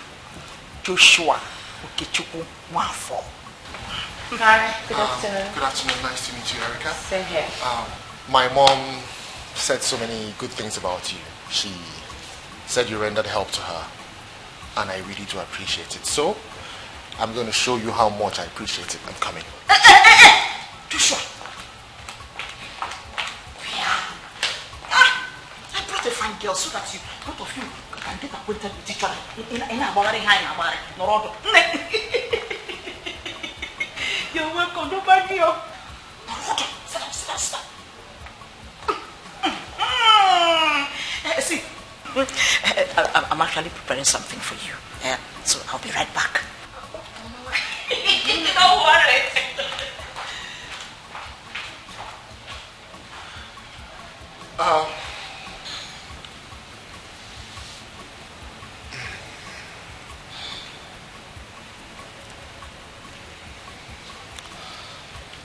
S18: Joshua Okechukwu Mwafo. Hi, good afternoon.
S17: Good afternoon, nice to meet you, Erika.
S18: Same here.
S17: My mom said so many good things about you. She said you rendered help to her, and I really do appreciate it. So, I'm going to show you how much I appreciate it. I'm coming.
S18: Joshua! A fine girl so that both of you can get acquainted with each other. You're welcome, don't mind me. Sit down. See, I'm actually preparing something for you. So I'll be right back. Don't worry.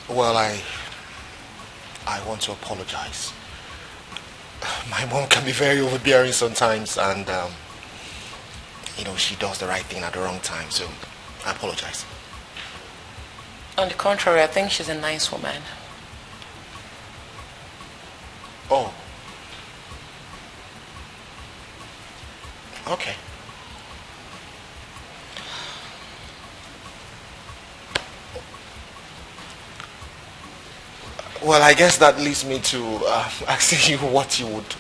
S17: Well, I want to apologize. My mom can be very overbearing sometimes, and she does the right thing at the wrong time, so I apologize.
S7: On the contrary, I think she's a nice woman.
S17: Oh. Okay. Well, I guess that leads me to asking you what you would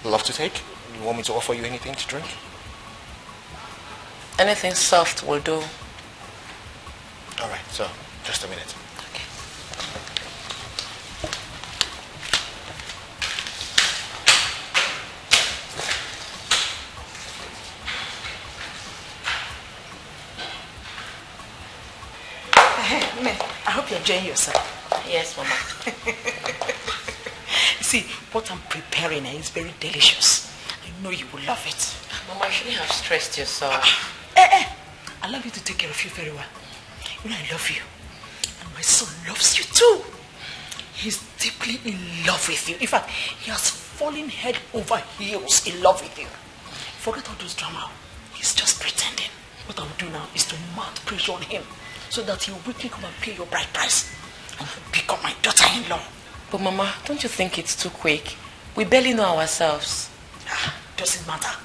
S17: love to take. You want me to offer you anything to drink?
S7: Anything soft will do.
S17: All right, so just a minute.
S7: Okay.
S18: I hope you're enjoying yourself.
S7: Yes, Mama.
S18: See, what I'm preparing is very delicious. I know you will love it.
S7: Mama, you shouldn't have stressed yourself.
S18: Allow me to take care of you very well. You know I love you. And my son loves you too. He's deeply in love with you. In fact, he has fallen head over heels in love with you. Forget all those drama. He's just pretending. What I will do now is to mount pressure on him so that he'll quickly come and pay your bride price and become my daughter-in-law.
S7: But Mama, don't you think it's too quick? We barely know ourselves.
S18: Doesn't matter.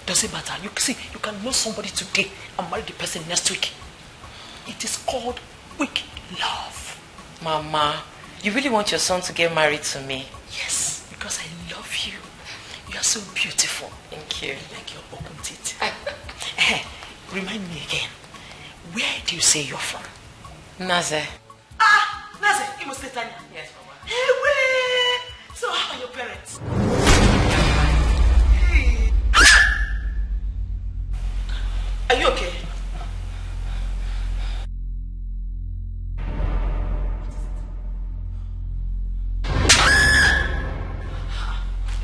S18: Doesn't matter. You see, you can know somebody today and marry the person next week. It is called quick love.
S7: Mama, you really want your son to get married to me?
S18: Yes, because I love you. You are so beautiful.
S7: Thank you.
S18: Like your open teeth. Remind me again. Where do you say you're from?
S7: Naze.
S18: Naze, Imo State.
S7: Yes, Mama.
S18: Hey, wait. So how are your parents? Are you okay?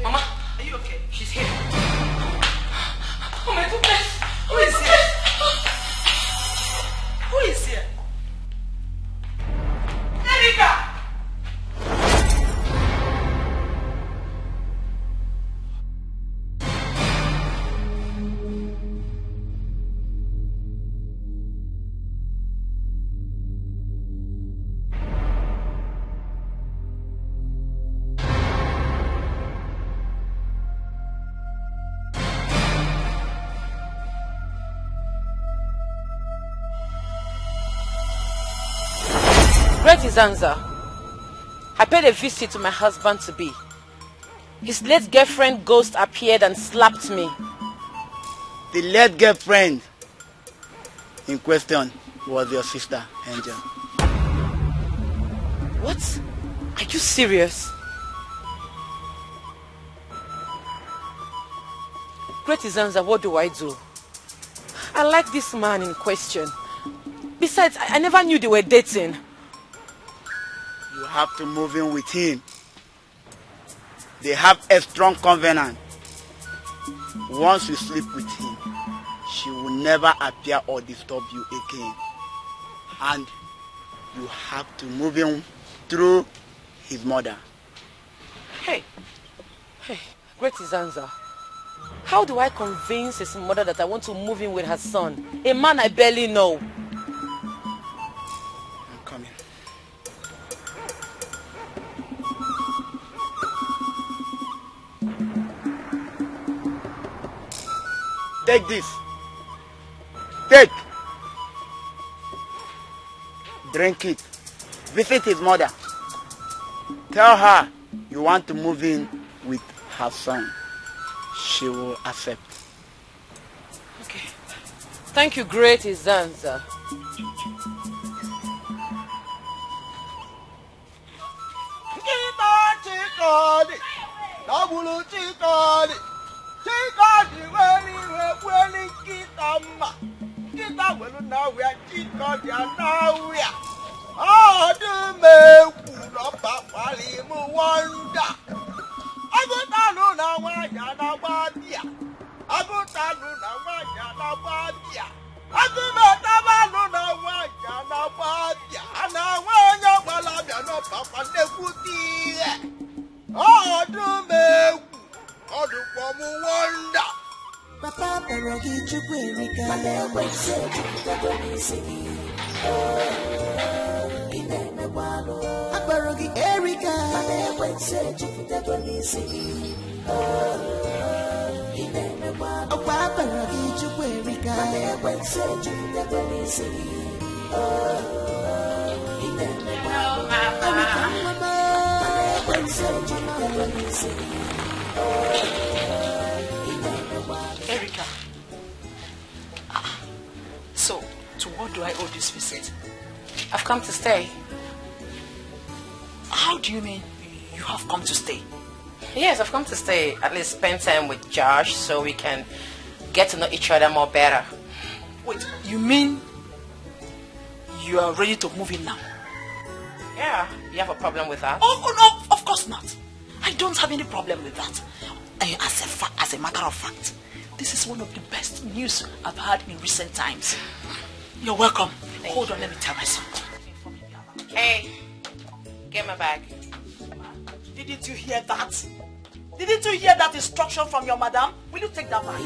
S18: Mama, are you okay? She's here. Oh my goodness! Who is here? Who is here? Erika!
S7: Great Zanza. I paid a visit to my husband-to-be. His late girlfriend ghost appeared and slapped me.
S10: The late girlfriend in question was your sister, Angel.
S7: What? Are you serious? Great Zanza, what do I do? I like this man in question. Besides, I never knew they were dating.
S10: You have to move in with him. They have a strong covenant. Once you sleep with him, she will never appear or disturb you again. And you have to move in through his mother.
S7: Hey, Great Zanza. How do I convince his mother that I want to move in with her son? A man I barely know.
S10: I'm coming. Take this. Take. Drink it. Visit his mother. Tell her you want to move in with her son. She will accept.
S7: Okay. Thank you, Great Zanza.
S6: Papa Perogi Chukwerika Akbarogi Erika Okwa Perogi Chukwerika
S18: Erika. So, to what do I owe this visit?
S7: I've come to stay.
S18: How do you mean you have come to stay?
S7: Yes, I've come to stay. At least spend time with Josh so we can get to know each other more better.
S18: Wait, you mean you are ready to move in now?
S7: Yeah, you have a problem with that?
S18: Oh, no, of course not. I don't have any problem with that. As a matter of fact, this is one of the best news I've had in recent times. You're welcome. Hold on, let me tell my son.
S7: Hey, get my bag.
S18: Didn't you hear that? Didn't you hear that instruction from your madam? Will you take that bag?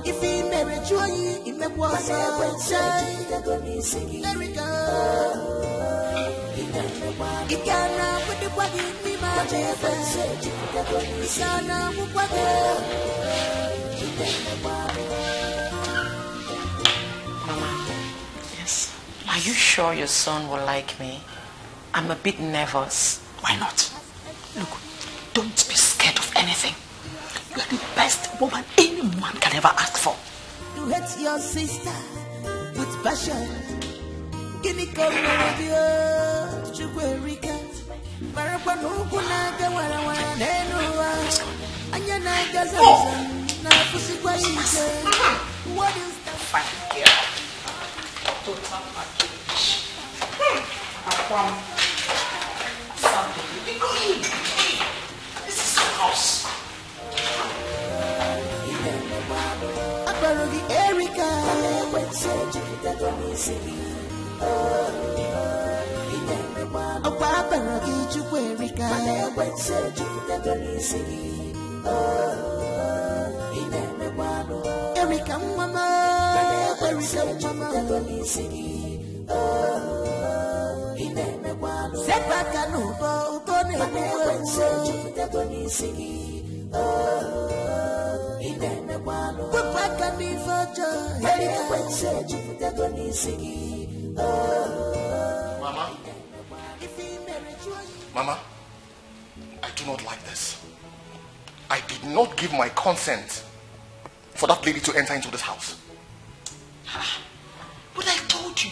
S6: If he married you, he may was it can't put the body in my
S7: Mama, yes. Are you sure your son will like me? I'm a bit nervous.
S18: Why not? Look, don't be scared of anything. You are the best woman any man can ever ask for.
S6: You hate your sister with passion. Give me come with you, Chukwuerika. Marapanukunaga warawana nenua. Anyanaga zanzan na fusikwa ise. What is that?
S18: Fine girl. Total package. This is your house.
S6: Abarogi Erika. Abarogi Chukwuerika. Erika mama. Erika mama. Sepaka nubo ukone
S17: Mama? Mama, I do not like this. I did not give my consent for that lady to enter into this house.
S18: But I told you.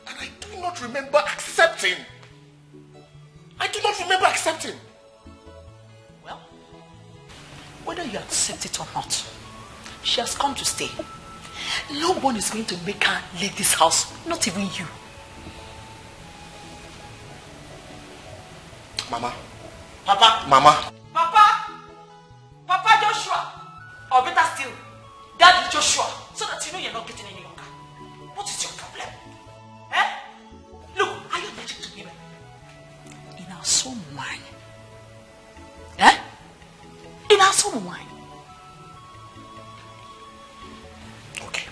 S17: And I do not remember accepting. I do not remember accepting.
S18: Well, whether you accept it or not, she has come to stay. No one is going to make her leave this house, not even you.
S17: Mama.
S18: Papa.
S17: Mama.
S18: Papa. Papa Joshua. Or better still, Daddy Joshua. So that you know you're not getting any younger. What is your problem? Eh? Look, are you allergic to women? In our soul mind. Eh? In our soul mind.
S17: Okay.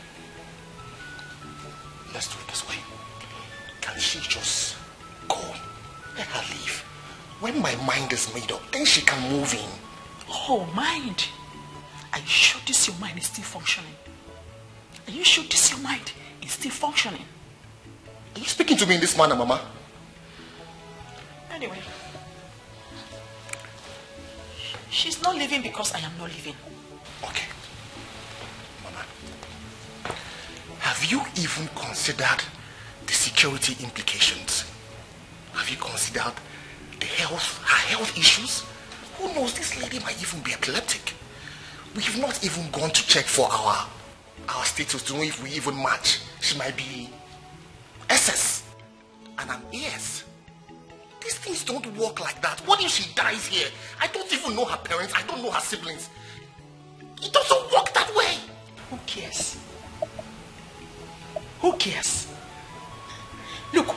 S17: Let's do it this way. Can she just go? Let her leave. When my mind is made up, then she can move in.
S18: Oh, mind. Are you sure this your mind is still functioning? Are you sure this your mind is still functioning?
S17: Are you speaking to me in this manner, Mama?
S18: Anyway. She's not leaving because I am not leaving.
S17: Okay. Mama. Have you even considered the security implications? Have you considered her health issues? Who knows, this lady might even be epileptic. We've not even gone to check for our status to know if we even match. She might be SS and I'm AS. These things don't work like that. What if she dies here? I don't even know her parents. I don't know her siblings. It doesn't work that way.
S18: Who cares? Who cares? Look,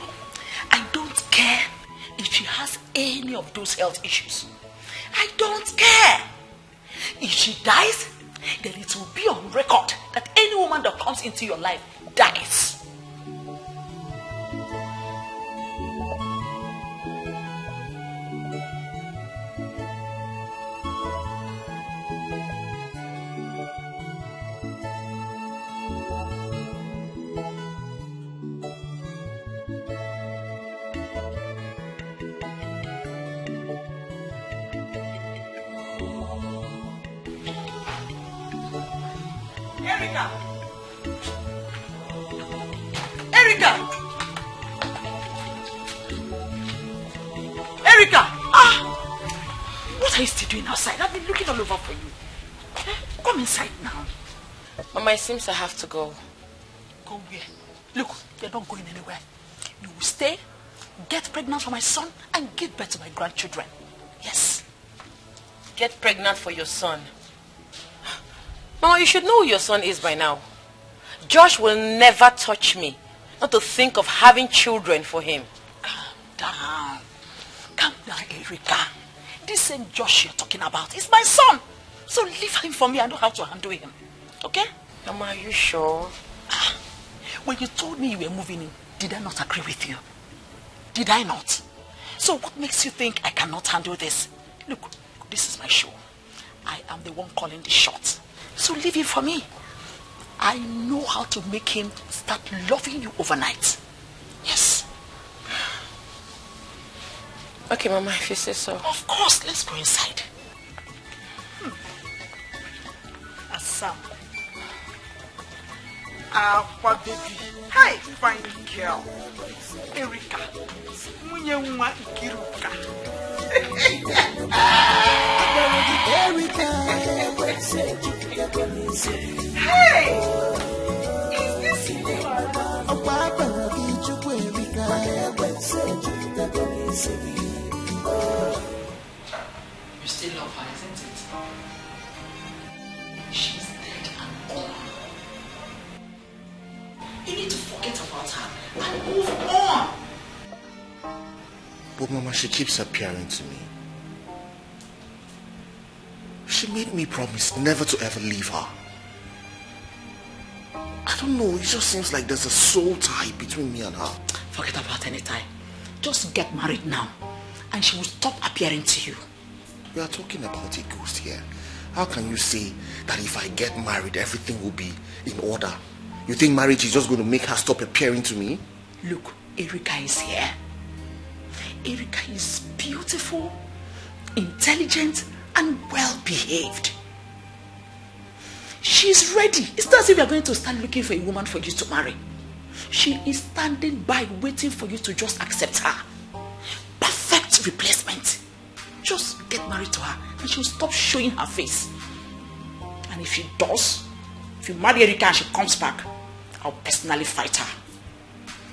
S18: I don't care if she has any of those health issues. I don't care. If she dies, then it will be on record that any woman that comes into your life dies. Erica! Erica! What are you still doing outside? I've been looking all over for you. Come inside now.
S7: Mama, it seems I have to go.
S18: Go where? Look, you're not going anywhere. You will stay, get pregnant for my son, and give birth to my grandchildren. Yes.
S7: Get pregnant for your son. Mama, you should know who your son is by now. Josh will never touch me. Not to think of having children for him.
S18: Calm down. Calm down, Erica. This same Josh you're talking about is my son. So leave him for me. I know how to handle him. Okay?
S7: Mama, are you sure?
S18: When you told me you were moving in, did I not agree with you? Did I not? So what makes you think I cannot handle this? Look, this is my show. I am the one calling the shots. So leave him for me. I know how to make him start loving you overnight. Yes.
S7: Okay, Mama, if you say so.
S18: Of course, let's go inside. Assam. Aqua baby. Hi, fine girl. Erica. Munyewa Kiruka. Hey! Is this you? You still love her, isn't it? She's dead and gone. You need to forget about her and move on.
S17: But Mama, she keeps appearing to me. She made me promise never to ever leave her. I don't know, it just seems like there's a soul tie between me and her.
S18: Forget about any time. Just get married now, and she will stop appearing to you.
S17: We are talking about a ghost here. How can you say that if I get married, everything will be in order? You think marriage is just going to make her stop appearing to me?
S18: Look, Erica is here. Erica is beautiful, intelligent, and well-behaved. She's ready. It's not as if you're going to start looking for a woman for you to marry. She is standing by waiting for you to just accept her. Perfect replacement. Just get married to her and she'll stop showing her face. And if she does, if you marry Erica and she comes back, I'll personally fight her.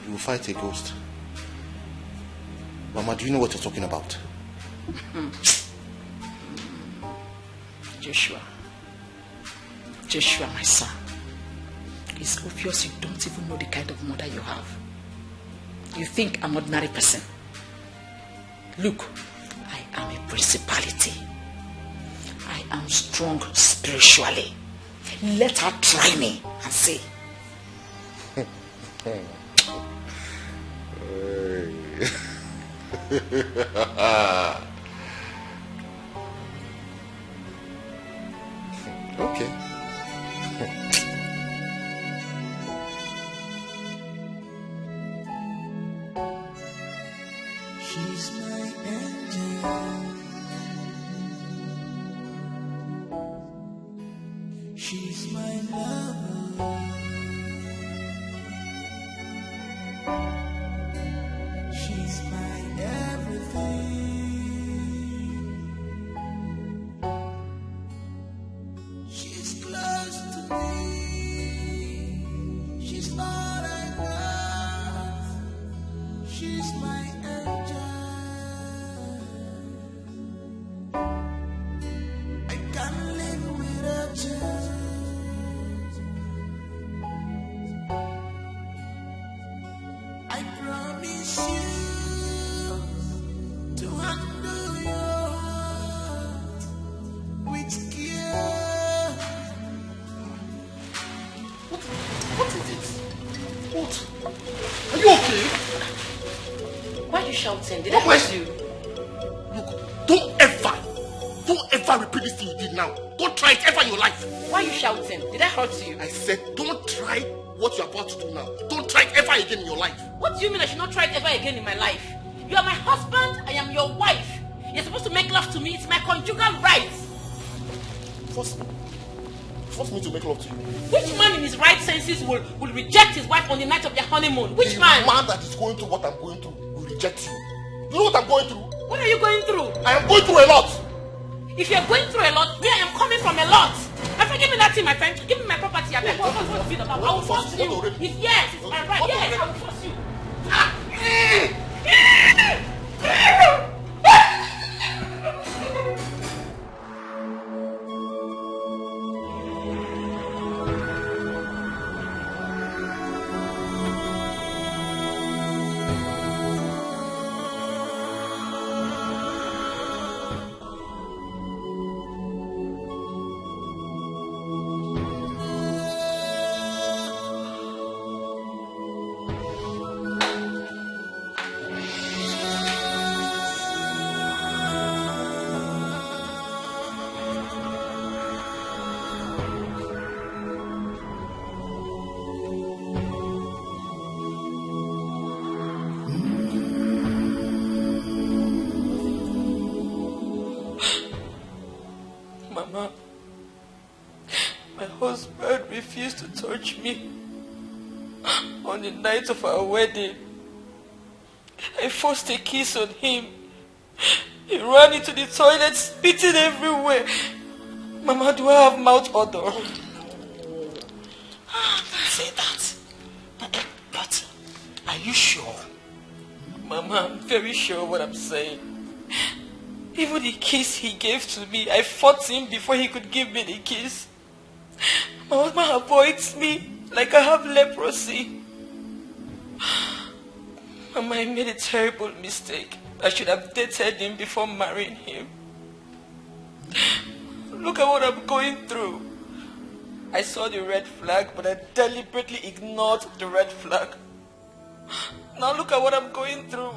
S17: You will fight a ghost? Mama, do you know what you're talking about?
S18: Joshua, my son. It's obvious you don't even know the kind of mother you have. You think I'm an ordinary person. Look, I am a principality. I am strong spiritually. Let her try me and see.
S17: Okay.
S6: She's my angel. She's my lover. She's my everything. She's close to me. She's all I got. She's my angel. I can't live without you. I promise you to handle your heart with care.
S17: What is it? What? Are you okay?
S7: Why are you shouting? Did I
S17: What?
S7: hurt you?
S17: Look, don't ever repeat this thing you did now. Don't try it ever in your life.
S7: Why are you shouting? Did I hurt you?
S17: I said don't try what you're about to do now. Don't try it ever again in your life.
S7: What do you mean I should not try it ever again in my life? You are my husband, I am your wife. You're supposed to make love to me, it's my conjugal rights.
S17: Force me to make love to you.
S7: Which man in his right senses will reject his wife on the night of their honeymoon? Which
S17: The
S7: man?
S17: man that is going through what I'm going through will reject you. You know what I'm going through?
S18: What are you going through?
S17: I am going through a lot.
S18: If you're going through a lot, me, I am coming from a lot. My friend, give me that thing, my friend. Give me my property. I beg. What is it about? I will force you. Yes, it's my right. Yes, I will force you.
S9: Mama, my husband refused to touch me on the night of our wedding. I forced a kiss on him. He ran into the toilet, spitting everywhere. Mama, do I have mouth odor?
S18: Don't say that. But are you sure?
S9: Mama, I'm very sure what I'm saying. Even the kiss he gave to me, I fought him before he could give me the kiss. My husband avoids me like I have leprosy. Mama, I made a terrible mistake. I should have dated him before marrying him. Look at what I'm going through. I saw the red flag, but I deliberately ignored the red flag. Now look at what I'm going through.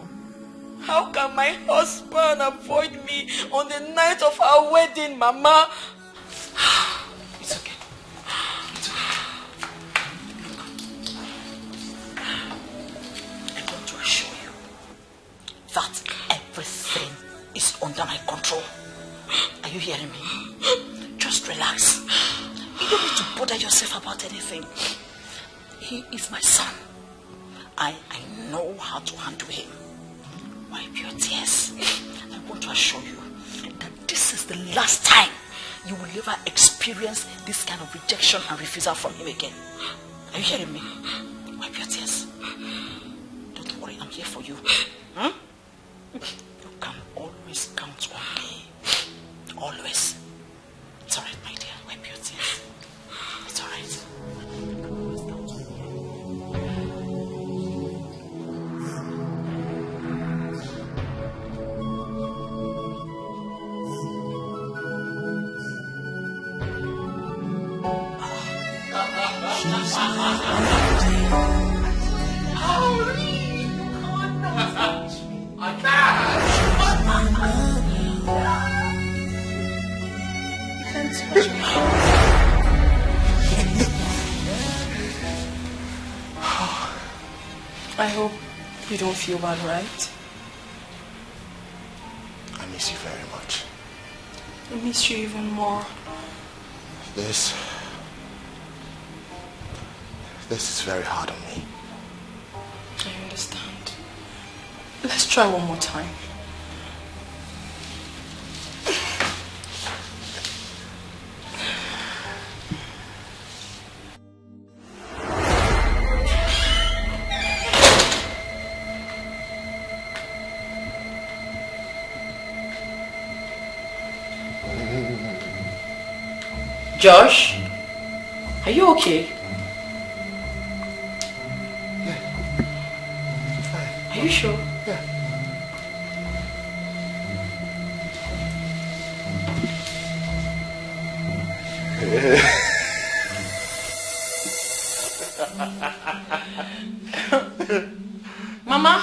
S9: How can my husband avoid me on the night of our wedding, Mama?
S18: It's okay. It's okay. I want to assure you that everything is under my control. Are you hearing me? Just relax. You don't need to bother yourself about anything. He is my son. I know how to handle him. Wipe your tears. I want to assure you that this is the last time you will ever experience this kind of rejection and refusal from him again. Are you hearing me? Wipe your tears. Don't worry, I'm here for you. You can always count on me. Always. It's alright, my dear. Wipe your tears. It's alright.
S4: I hope you don't feel bad, right?
S17: I miss you very much.
S4: I miss you even more.
S17: This is very hard on me.
S4: I understand. Let's try one more time.
S18: Josh, are you okay? Yeah. Are you sure?
S17: Yeah.
S18: Mama?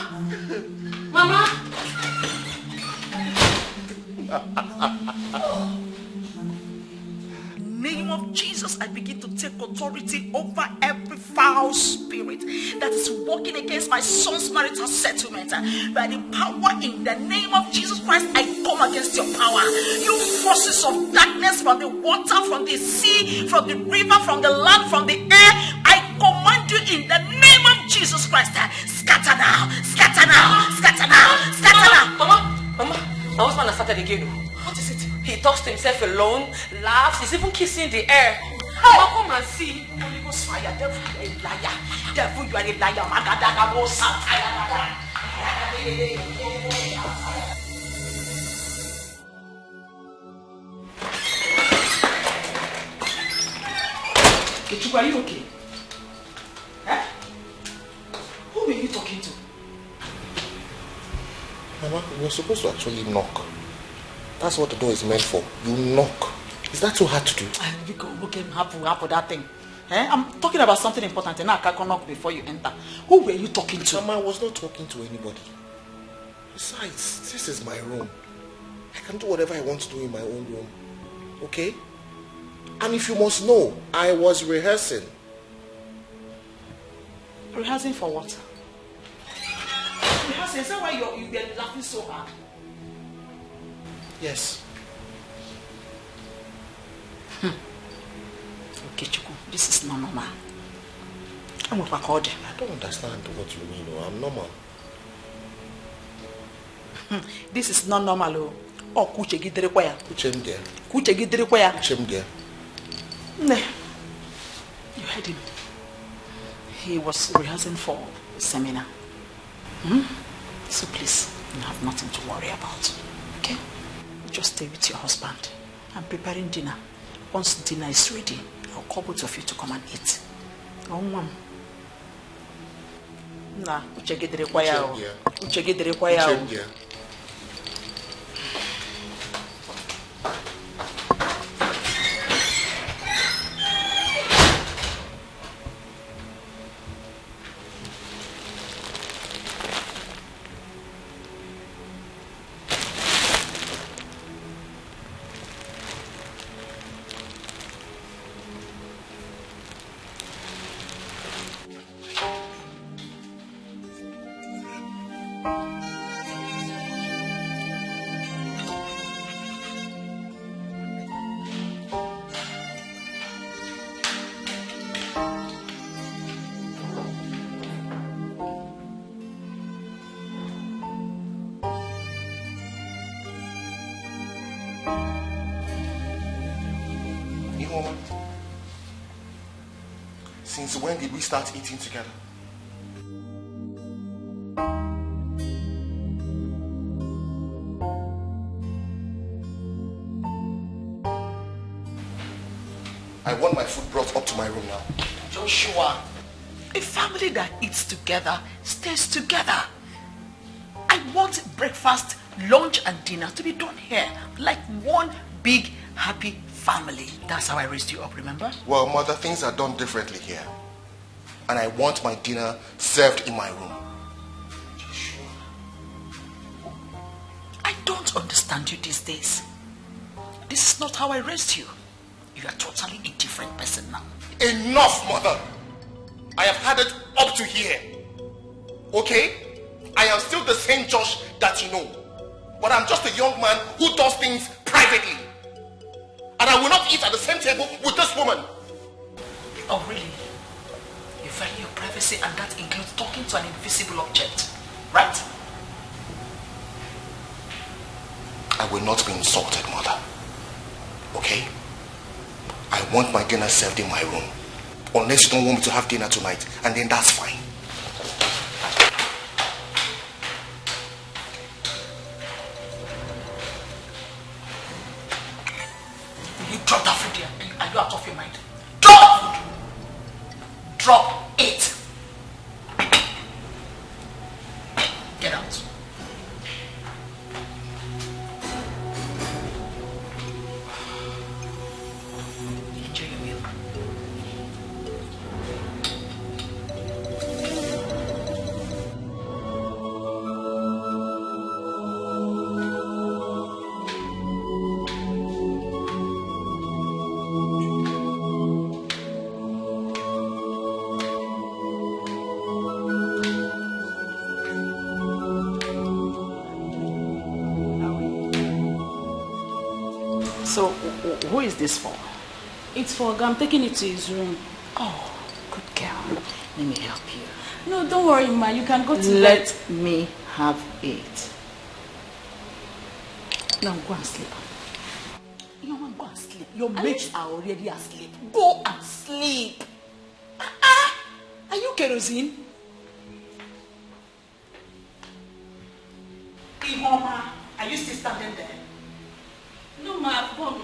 S18: Mama? Name of Jesus, I begin to take authority over every foul spirit that is working against my son's marital settlement. By the power in the name of Jesus Christ, I come against your power. You forces of darkness from the water, from the sea, from the river, from the land, from the air, I command you in the name of Jesus Christ. Scatter now, scatter now, scatter now, scatter now.
S9: Mama,
S18: outside again. What is it? He talks to himself alone, laughs, he's even kissing the air. How come and see? Holy Ghost fire, devil, you are a liar. Devil, you are a liar. Kechuku, are you okay? Huh? Who were you talking to?
S17: Mama, you're supposed to actually knock. That's what the door is meant for. You knock. Is that so hard to do?
S18: Who can happen that thing? Eh? I'm talking about something important and I can't knock before you enter. Who were you talking to?
S17: Mama, I was not talking to anybody. Besides, this is my room. I can do whatever I want to do in my own room. Okay? And if you must know, I was rehearsing.
S18: Rehearsing for what? Rehearsing? Is that why you were laughing so hard?
S17: Yes.
S18: Okay, Chuku, this is not normal. I
S17: don't understand what you mean. I'm normal.
S18: This is not normal. Oh, kuche gidere kwaya.
S17: Kuche mdia.
S18: Kuche gidere kwaya.
S17: Kuche mdia.
S18: Ne. You heard him. He was rehearsing for a seminar. So please, you have nothing to worry about. Okay? Just stay with your husband. I'm preparing dinner. Once dinner is ready, I'll call both of you to come and eat. Oh, mom. Nah, uche gidere kwaya. Uche gidere kwaya.
S17: Since when did we start eating together? I want my food brought up to my room now.
S18: Joshua, a family that eats together stays together. I want breakfast, lunch and dinner to be done here like one big happy family. That's how I raised you up, remember?
S17: Well, Mother, things are done differently here. And I want my dinner served in my room.
S18: I don't understand you these days. This is not how I raised you. You are totally a different person now.
S17: Enough, Mother! I have had it up to here. Okay? I am still the same Josh that you know. But I'm just a young man who does things privately. And I will not eat at the same table with this woman.
S18: Oh, really? You value your privacy and that includes talking to an invisible object, right?
S17: I will not be insulted, Mother. Okay? I want my dinner served in my room. Unless you don't want me to have dinner tonight, and then that's fine.
S18: You drop that food here. Are you out of your mind? Drop! Drop it! Get out. Enjoy your meal. So, who is this for?
S19: It's for Oga. I'm taking it to his room.
S18: Oh, good girl. Let me help you.
S19: No, don't worry, ma. You can go to
S18: Let me have it. Now go and sleep. You want to go and sleep. Your mates are already asleep. Go and sleep. Are you kerosene? Mama, are you still standing there?
S1: No, ma, I've gone.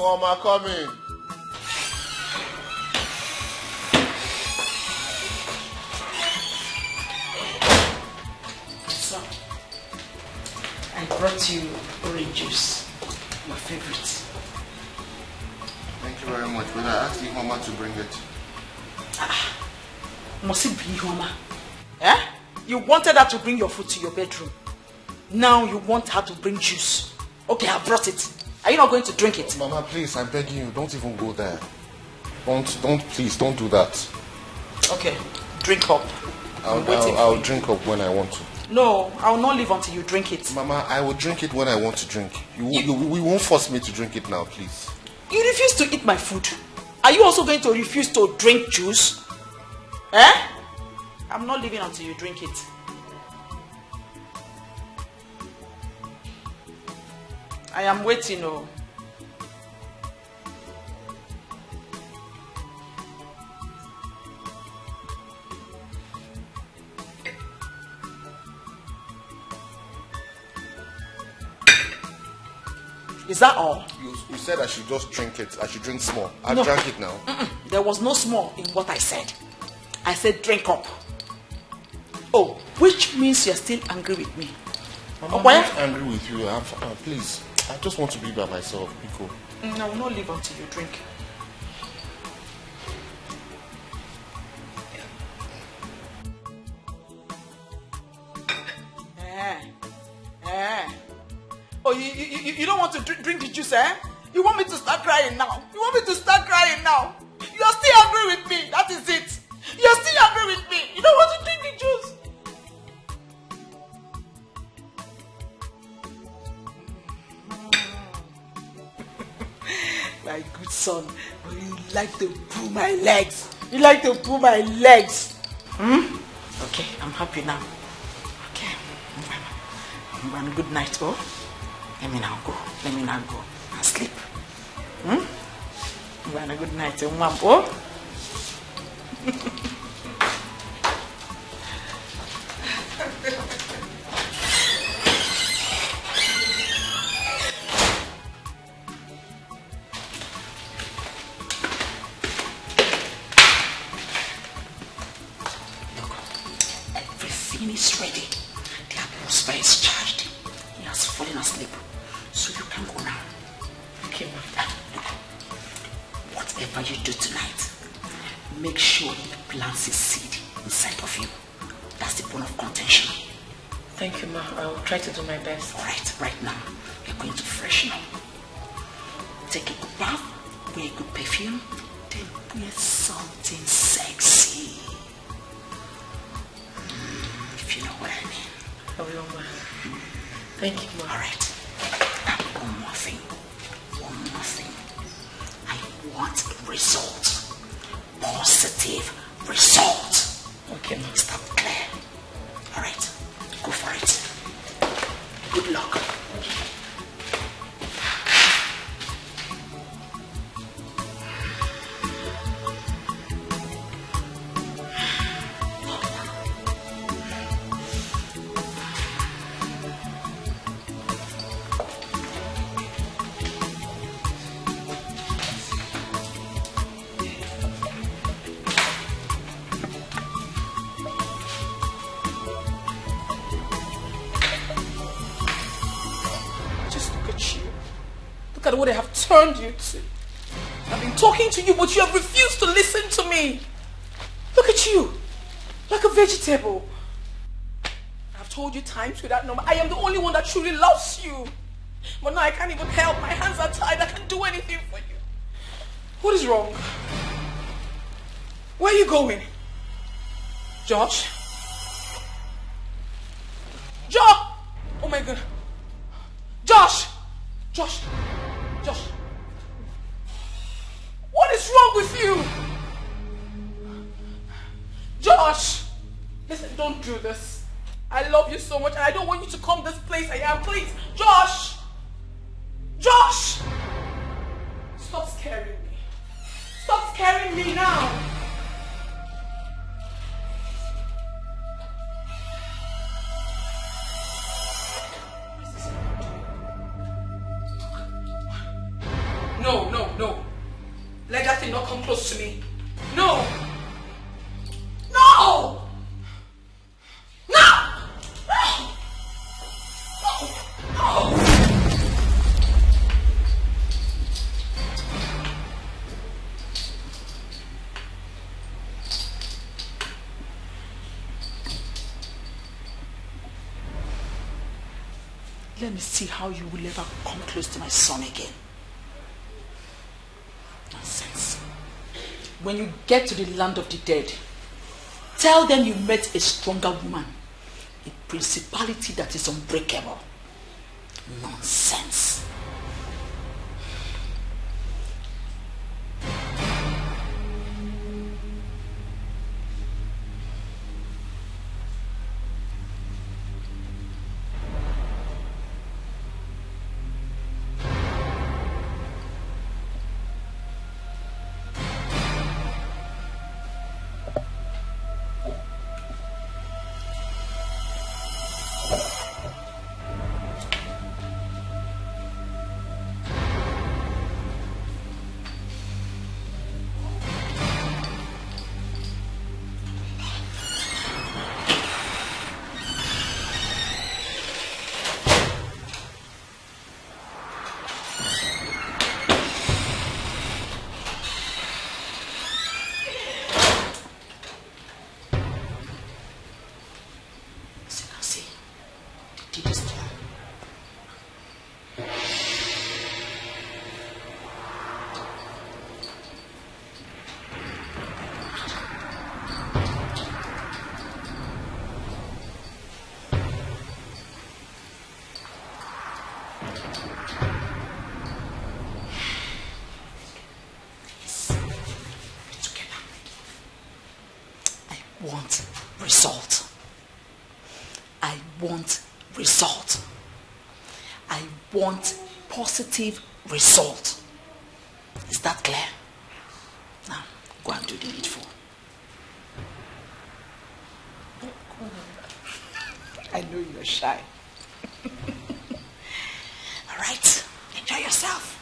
S17: Mama, come in.
S18: So, I brought you orange juice, my favorite.
S17: Thank you very much, but I asked Ihoma to bring it.
S18: Must it be Ihoma? Eh? You wanted her to bring your food to your bedroom. Now you want her to bring juice. Okay, I brought it. Are you not going to drink it?
S17: Mama, please, I'm begging you, don't even go there. Please, don't do that.
S18: Okay, drink up.
S17: I'll drink up when I want to.
S18: No, I will not leave until you drink it.
S17: Mama, I will drink it when I want to drink. We won't force me to drink it now, please.
S18: You refuse to eat my food. Are you also going to refuse to drink juice? Eh? I'm not leaving until you drink it. I am waiting, oh. Is that all?
S17: You said I should just drink it. I should drink small. I
S18: No.
S17: drank it now.
S18: There was no small in what I said. I said drink up. Oh, which means you're still angry with me.
S17: I'm not angry with you. Please, I just want to be by myself, Biko.
S18: I will not leave until you drink. Oh, you don't want to drink the juice, eh? You want me to start crying now? You want me to start crying now? You're still angry with me. That is it. You're still angry with me. You don't want to drink the juice. My good son, you like to pull my legs. You like to pull my legs. Okay, I'm happy now. Okay. Good night, oh. Let me now go and sleep. Good night, oh. Everything is ready. The atmosphere is charged. He has fallen asleep. So you can go now. Okay, Mom. Whatever you do tonight, make sure he plants his seed inside of you. That's the bone of contention.
S7: Thank you, Ma. I will try to do my best.
S18: Alright, right now, we're going to freshen up. Take a good bath, wear a good perfume, then wear something sexy. If you know what I mean.
S7: I will, Ma. Thank you, Ma.
S18: Alright. One more thing. I want results. Positive results.
S7: Okay, Ma.
S18: Stop clear. Alright. Go for it. Good luck. What I have turned you to. I've been talking to you, but you have refused to listen to me. Look at you, like a vegetable. I've told you times without number, I am the only one that truly loves you. But now I can't even help. My hands are tied. I can't do anything for you. What is wrong? Where are you going? Josh? Josh! Oh my God. Josh! Josh! What is wrong with you? Josh! Listen, don't do this. I love you so much and I don't want you to come this place I am. Please, Josh! Josh! Stop scaring me. Stop scaring me now. No. to me. No! No! No! No! No! No! Let me see how you will ever come close to my son again. Nonsense. When you get to the land of the dead, tell them you met a stronger woman, a principality that is unbreakable. Nonsense. Result. I want positive result. Is that clear? Now, go and do the needful. I know you're shy. All right, enjoy yourself.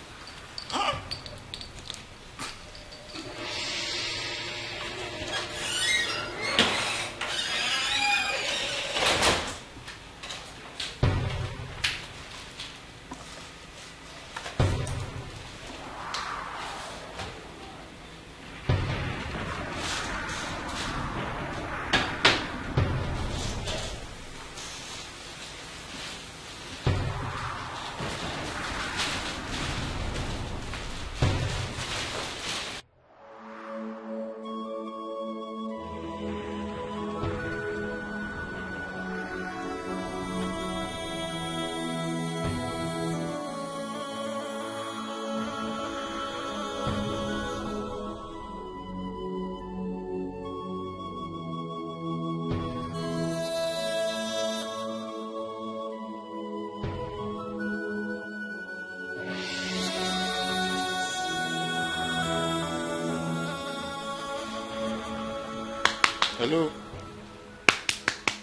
S17: Hello?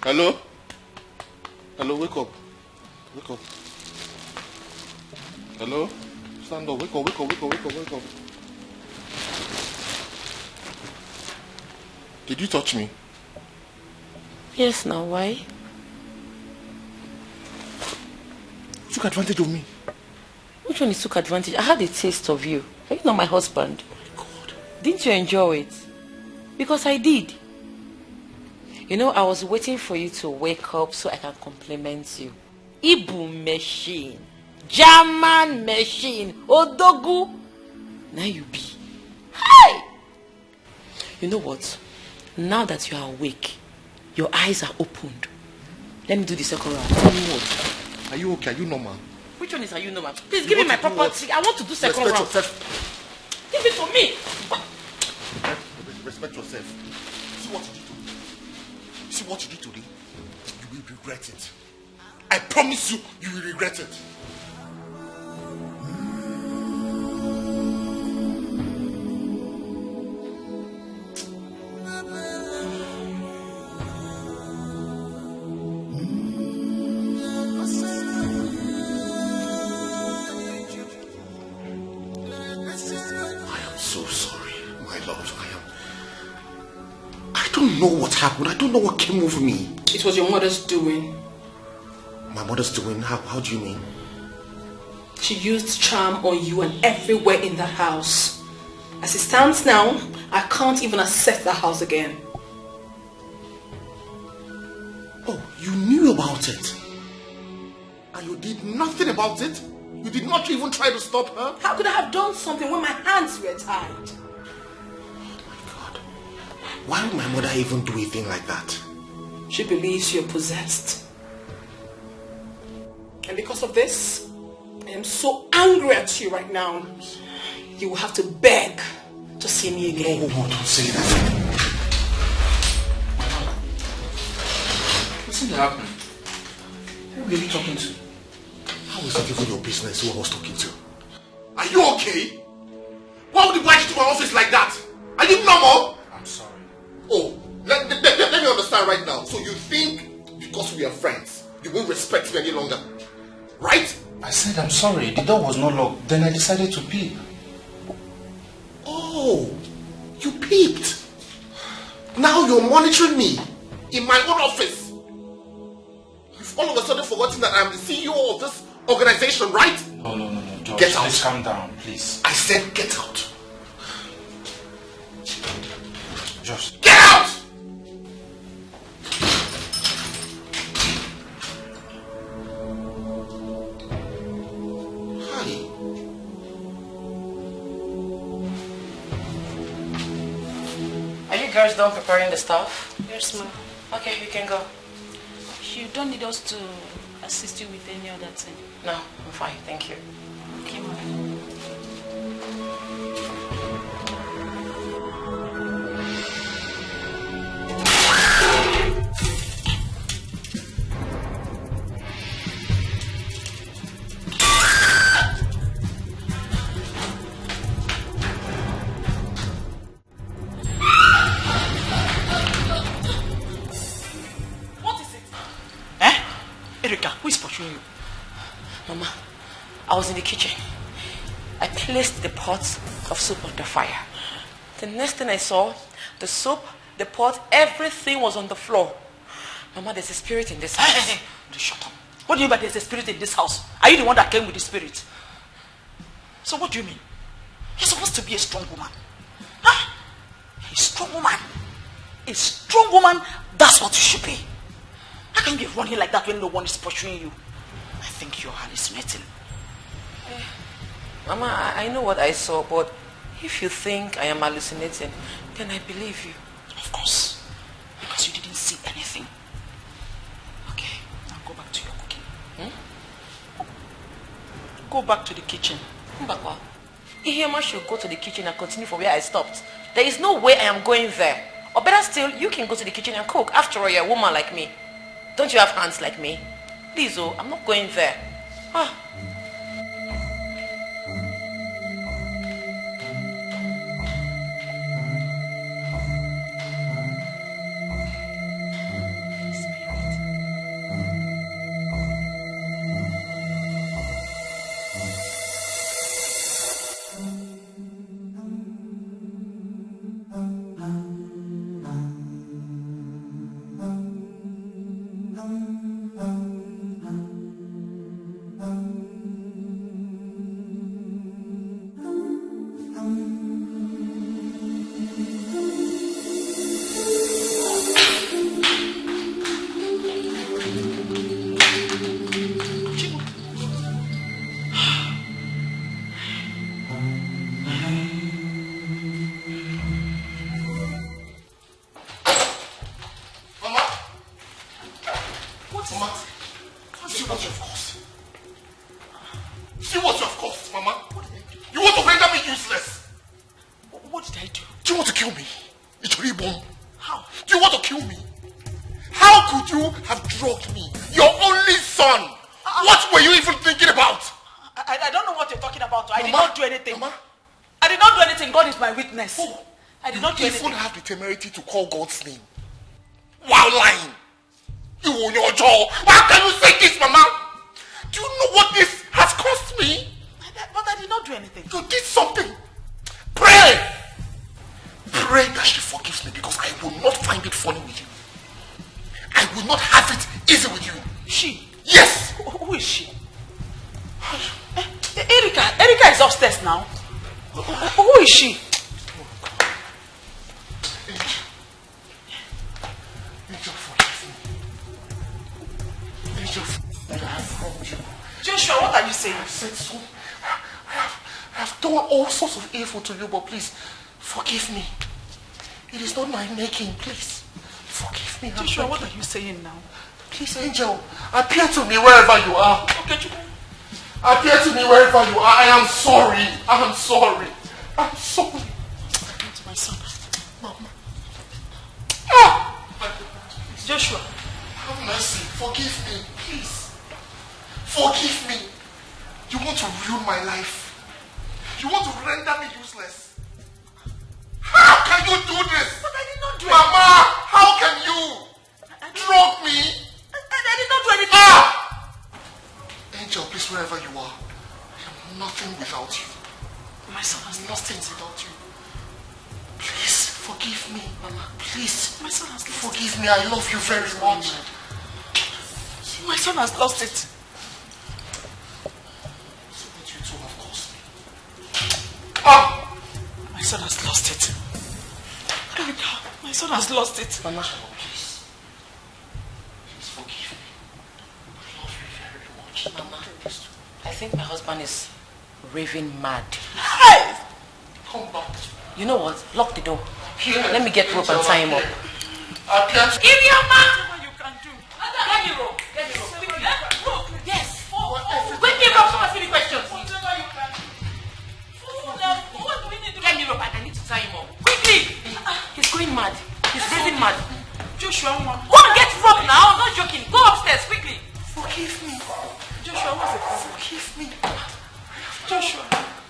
S17: Hello? Hello, wake up. Wake up. Hello? Stand up, wake up, wake up, wake up, wake up, wake up. Did you touch me?
S7: Yes, now why?
S17: You took advantage of me.
S7: Which one is took advantage? I had a taste of you. Are you not my husband?
S17: Oh my God.
S7: Didn't you enjoy it? Because I did. You know, I was waiting for you to wake up so I can compliment you. Ibu machine. German machine. Odogu. Now you be. Hey! You know what? Now that you are awake, your eyes are opened. Let me do the second round. Tell me what?
S17: Are you okay? Are you normal?
S7: Which one is are you normal? Please give me my property. I want to do second round.
S17: Respect yourself.
S7: Give it to me.
S17: Respect yourself. See what you did to me. See what you did today. You will regret it. I promise you, you will regret it. I am so sorry, my love. don't know what happened. I don't know what came over me.
S18: It was your mother's doing.
S17: My mother's doing? How do you mean?
S18: She used charm on you and everywhere in that house. As it stands now, I can't even access that house again.
S17: Oh, you knew about it? And you did nothing about it? You did not even try to stop her?
S18: How could I have done something when my hands were tied?
S17: Oh my God. Why would my mother even do a thing like that?
S18: She believes you're possessed. And because of this, I am so angry at you right now. You will have to beg to see me again.
S17: Oh, don't say that.
S12: What's happening? Who are you talking to?
S17: How is it even your business who I was talking to? Are you okay? Why would you invite you to my office like that? Are you normal?
S12: I'm sorry.
S17: Oh, let me understand right now. So you think because we are friends, you won't respect me any longer? Right?
S12: I said I'm sorry. The door was not locked. Then I decided to peep.
S17: Oh, you peeped. Now you're monitoring me in my own office. You've all of a sudden forgotten that I'm the CEO of this organization, right?
S12: No, George.
S17: Get out.
S12: Please calm down, please.
S17: I said get out.
S12: Just
S17: get out! Hi.
S7: Are you girls done preparing the stuff?
S19: Yes, ma'am.
S7: Okay, you can go.
S19: You don't need us to assist you with any other thing?
S7: No, I'm fine, thank you.
S19: Okay, ma'am.
S18: Who is pursuing you?
S7: Mama, I was in the kitchen. I placed the pot of soup on the fire. The next thing I saw, the soup, the pot, everything was on the floor. Mama, there's a spirit in this house.
S18: Hey, shut up. What do you mean by there's a spirit in this house? Are you the one that came with the spirit? So what do you mean? You're supposed to be a strong woman. Huh? A strong woman. A strong woman, that's what you should be. How can you be running like that when no one is pursuing you? I think you're hallucinating.
S7: Mama, I know what I saw, but if you think I am hallucinating, then I believe you.
S18: Of course. Because you didn't see anything. Okay, now go back to your cooking. Go back to the kitchen.
S7: Mbakwa, Ihema should go to the kitchen and continue from where I stopped. There is no way I am going there. Or better still, you can go to the kitchen and cook. After all, you're a woman like me. Don't you have hands like me? Please, oh, I'm not going there. Ah.
S17: Temerity to call God's name while lying. You on your jaw. How can you say this, Mama? Do you know what this has cost me?
S18: But I did not do anything.
S17: You did something. Pray. pray that she forgives me because I will not find it funny with you. I will not have it easy with you.
S18: She?
S17: Yes!
S18: Who is she? Erica is upstairs now. Who is she? Joshua, what are you saying?
S17: I said so. I have done all sorts of evil to you, but please, forgive me. It is not my making, please. Forgive me.
S18: Joshua, what are you saying now?
S17: Please, Angel, appear to me wherever you are.
S18: Okay,
S17: appear to me wherever you are. I am sorry. I am sorry. I'm sorry.
S18: To my son.
S17: Mama.
S18: Joshua.
S17: Have mercy. Forgive me, please. Forgive me. You want to ruin my life. You want to render me useless. How can you do this?
S18: But I did not do it.
S17: Mama, how can you drug me?
S18: I did not do anything.
S17: Angel, please, wherever you are, I am nothing without you.
S18: My son has lost it
S17: without you. Please, forgive me, Mama. Please.
S18: My son has lost
S17: forgive me. I love you very much.
S18: My son has lost it.
S17: So what you two have caused me.
S18: My son has lost it. Erica, my son has lost it.
S17: Mama, please. Please forgive me. I love you very much.
S7: Mama, I think my husband is raving mad.
S17: Hey! Come back.
S7: You know what? Lock the door. Let me get rope and tie him up.
S18: Give me your man! Whatever you can do.
S7: Get me rope. Get me rope. Quickly.
S18: Rope?
S7: Yes.
S18: Get me rope to ask me questions. Whatever you can do. What do we need to do?
S7: Get me rope and I need to tie him up. Quickly! He's going mad. He's raving mad.
S18: Joshua,
S7: go and get rope now. I'm not joking. Go upstairs quickly.
S17: Forgive me.
S18: Joshua, what's the problem?
S17: Forgive me.
S18: Joshua,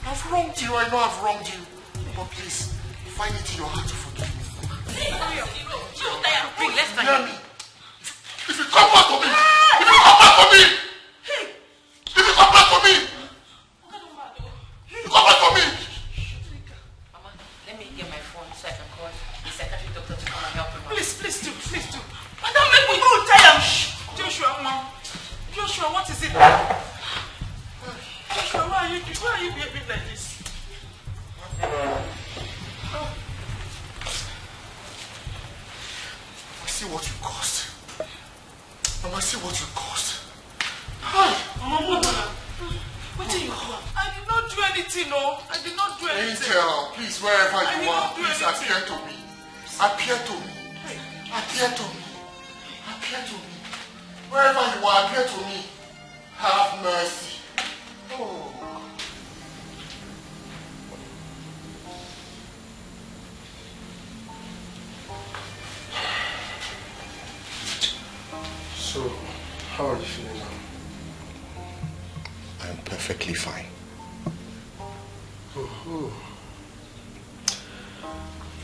S17: I've wronged you. I know I've wronged you. But please, find it in your heart to forgive me.
S7: Let's tie him.
S17: If you come back to me! If you come back to me! If you come back to me! You come back to me!
S7: Mama, let me get my phone so I can call the psychiatric doctor to come and help him.
S18: Please do. Don't make me go tell him. Joshua, Mom. Joshua, what is it? Joshua, why are you behaving like this?
S17: See what you caused. Mama, see what you caused.
S18: Mama, what did you do? I did not do anything, no. I did not do anything.
S17: Angel, please, wherever you are, please appear to me. Appear to me. Appear to me. Appear to me. Wherever you are, appear to me. Have mercy. Oh.
S5: So, how are you feeling now?
S17: I'm perfectly fine.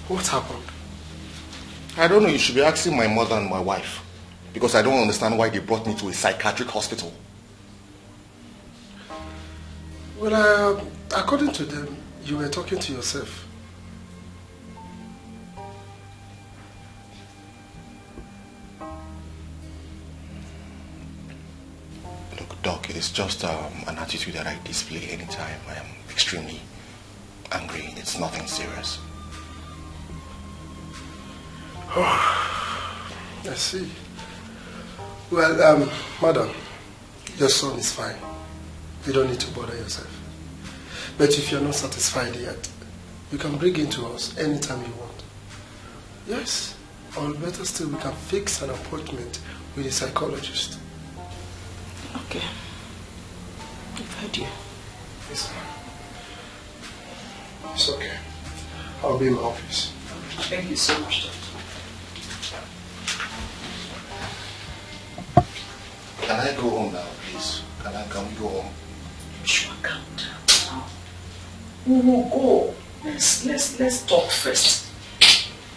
S5: What happened?
S17: I don't know. You should be asking my mother and my wife. Because I don't understand why they brought me to a psychiatric hospital.
S5: Well, according to them, you were talking to yourself.
S17: Look, Doc, it is just an attitude that I display anytime I am extremely angry. It's nothing serious.
S5: Oh, I see. Well, madam, your son is fine. You don't need to bother yourself. But if you're not satisfied yet, you can bring him to us anytime you want. Yes, or better still, we can fix an appointment with a psychologist.
S18: Okay. I've heard you.
S5: Yes, ma'am. It's okay. I'll be in my office.
S18: Thank you so much, Doctor.
S17: Can I go home now, please? Can we go home?
S18: Sure, calm down. We will go. Let's talk first.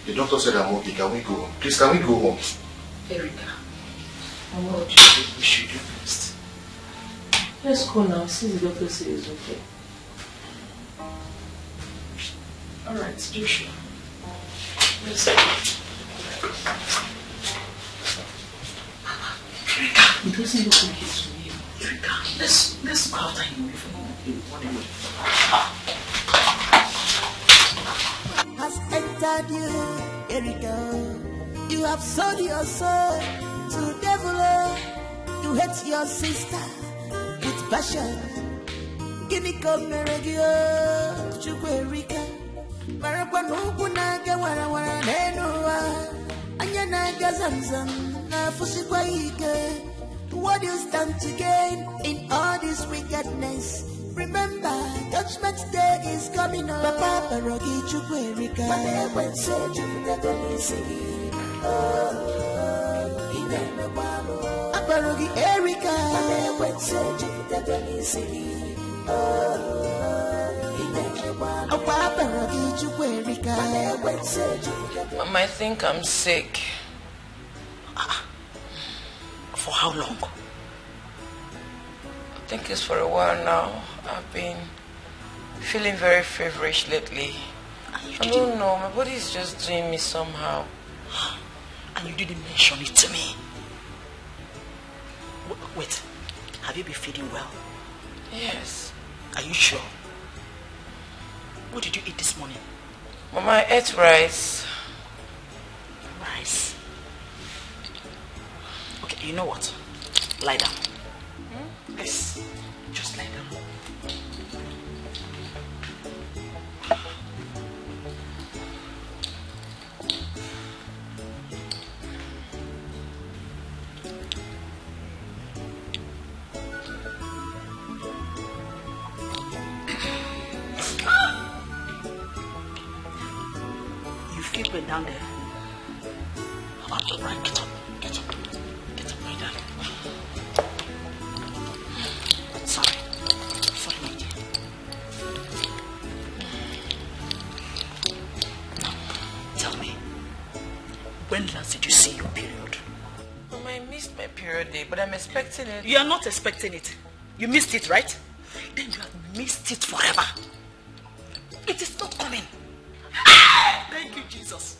S17: The doctor said I'm okay. Can we go home? Please, can we go home?
S18: Erica, what do you think we should do first? Let's go now, since the doctor says it's okay. Alright, Joshua. It doesn't look like it's real. Erika, let's go after him before you run away.
S6: Has entered you, Erika. You have sold your soul to devil. You hate your sister with passion. Gini komeregio, chukwu Erika. Marakwa nubu naga wara wara nenua. Anya naga zamzam na fusikwa ike. What do you stand to gain in all this wickedness? Remember, Judgment Day is coming up. Papa Parogi chukwu Erika. When say chukwu Parogi Erika.
S7: Mama, I think I'm sick.
S18: For how long?
S7: I think it's for a while now. I've been feeling very feverish lately. I don't know, my body is just doing me somehow.
S18: And you didn't mention it to me. Wait, have you been feeling well?
S7: Yes.
S18: Are you sure? What did you eat this morning?
S7: Mama, I ate rice.
S18: Rice? Okay, you know what? Lie down. Yes, just lie down. Sleeping down there. All right, get up. Get up. Get up, my darling. Sorry. Sorry, my dear. Now, tell me, when last did you see your period?
S7: Mama, I missed my period day, but I'm expecting it.
S18: You are not expecting it. You missed it, right? Then you have missed it forever. It is not coming. Thank you, Jesus.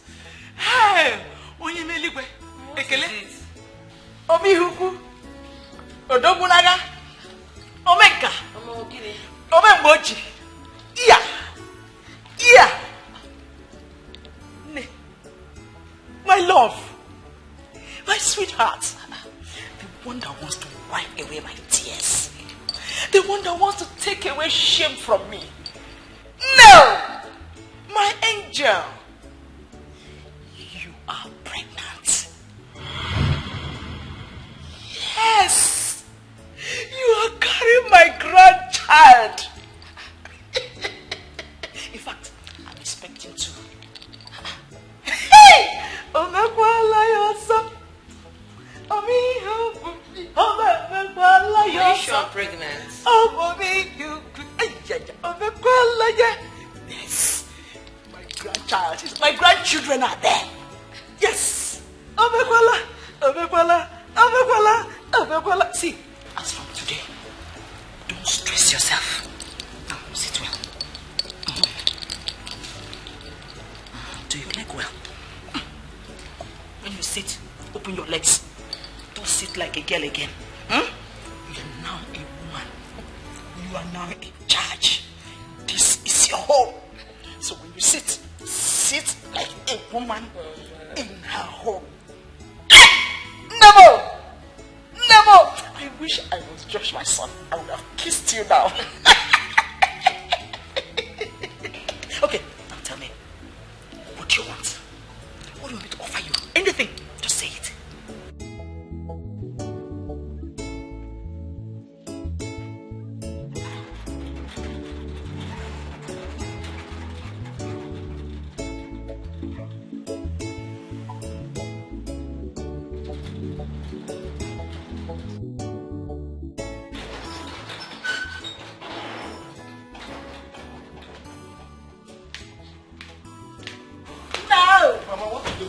S18: Hey, onye meligwe, ekele. Omi huku, odobunaga, omenka, omembochi, iya, ne, my love, my sweetheart, the one that wants to wipe away my tears, the one that wants to take away shame from me. No, my angel. Are pregnant. Yes, you are carrying my grandchild. In fact, I'm expecting to. Hey! Are
S7: you sure I'm pregnant?
S18: Yes, my grandchild. My grandchildren are there. Yes. See, as from today, don't stress yourself. Now, sit well. Do your leg well. When you sit, open your legs. Don't sit like a girl again. You are now a woman. You are now in charge. This is your home. So when you sit, sit like a woman in her home. Never! Never! I wish I was Josh, my son. I would have kissed you now. Okay, now tell me, what do you want? What do you want me to offer you? Anything. Just say it.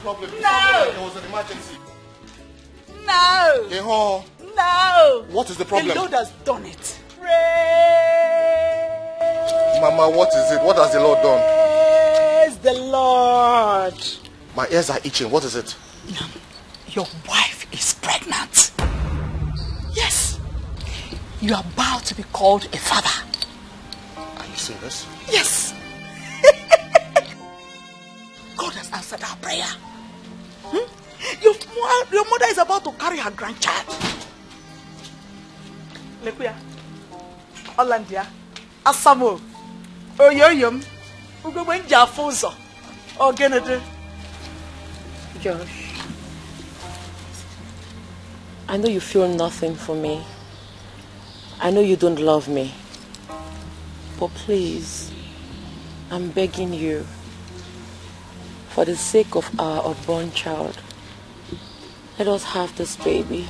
S17: Problem.
S18: No!
S17: There was an emergency.
S18: No!
S17: Keho.
S18: No!
S17: What is the problem?
S18: The Lord has done it.
S17: Mama, what is it? What has the Lord done?
S18: Praise the Lord.
S17: My ears are itching. What is it?
S18: Your wife is pregnant. Yes. You are about to be called a father.
S17: Are you serious?
S18: Yes. God has answered our prayer. Your mother is about to carry her grandchild. Lekuya, Olandia, Asamo, Oyoyum, Ugowenja Fozo, Ogenede.
S7: Josh, I know you feel nothing for me. I know you don't love me. But please, I'm begging you, for the sake of our unborn child, let us have this baby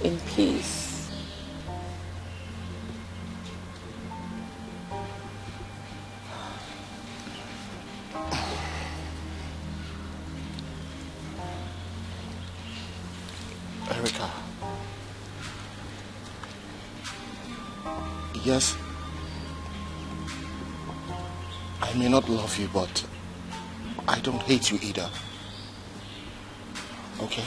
S7: in peace.
S17: Erica. Yes. I may not love you, but I don't hate you either. Okay?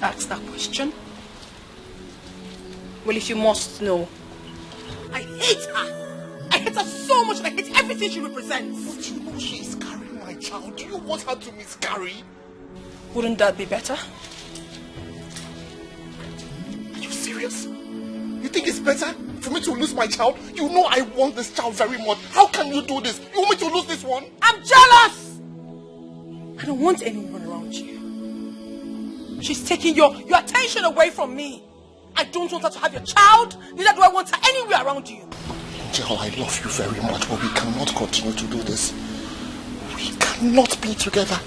S18: Ask that question? Well, if you must know, I hate her. I hate her so much and I hate everything she represents.
S17: But you know she is carrying my child. Do you want her to miscarry?
S18: Wouldn't that be better?
S17: Are you serious? You think it's better for me to lose my child? You know I want this child very much. How can you do this? You want me to lose this one?
S18: I'm jealous! I don't want anyone around you. She's taking your attention away from me. I don't want her to have your child, neither do I want her anywhere around you.
S17: Angel, I love you very much, but we cannot continue to do this. We cannot be together.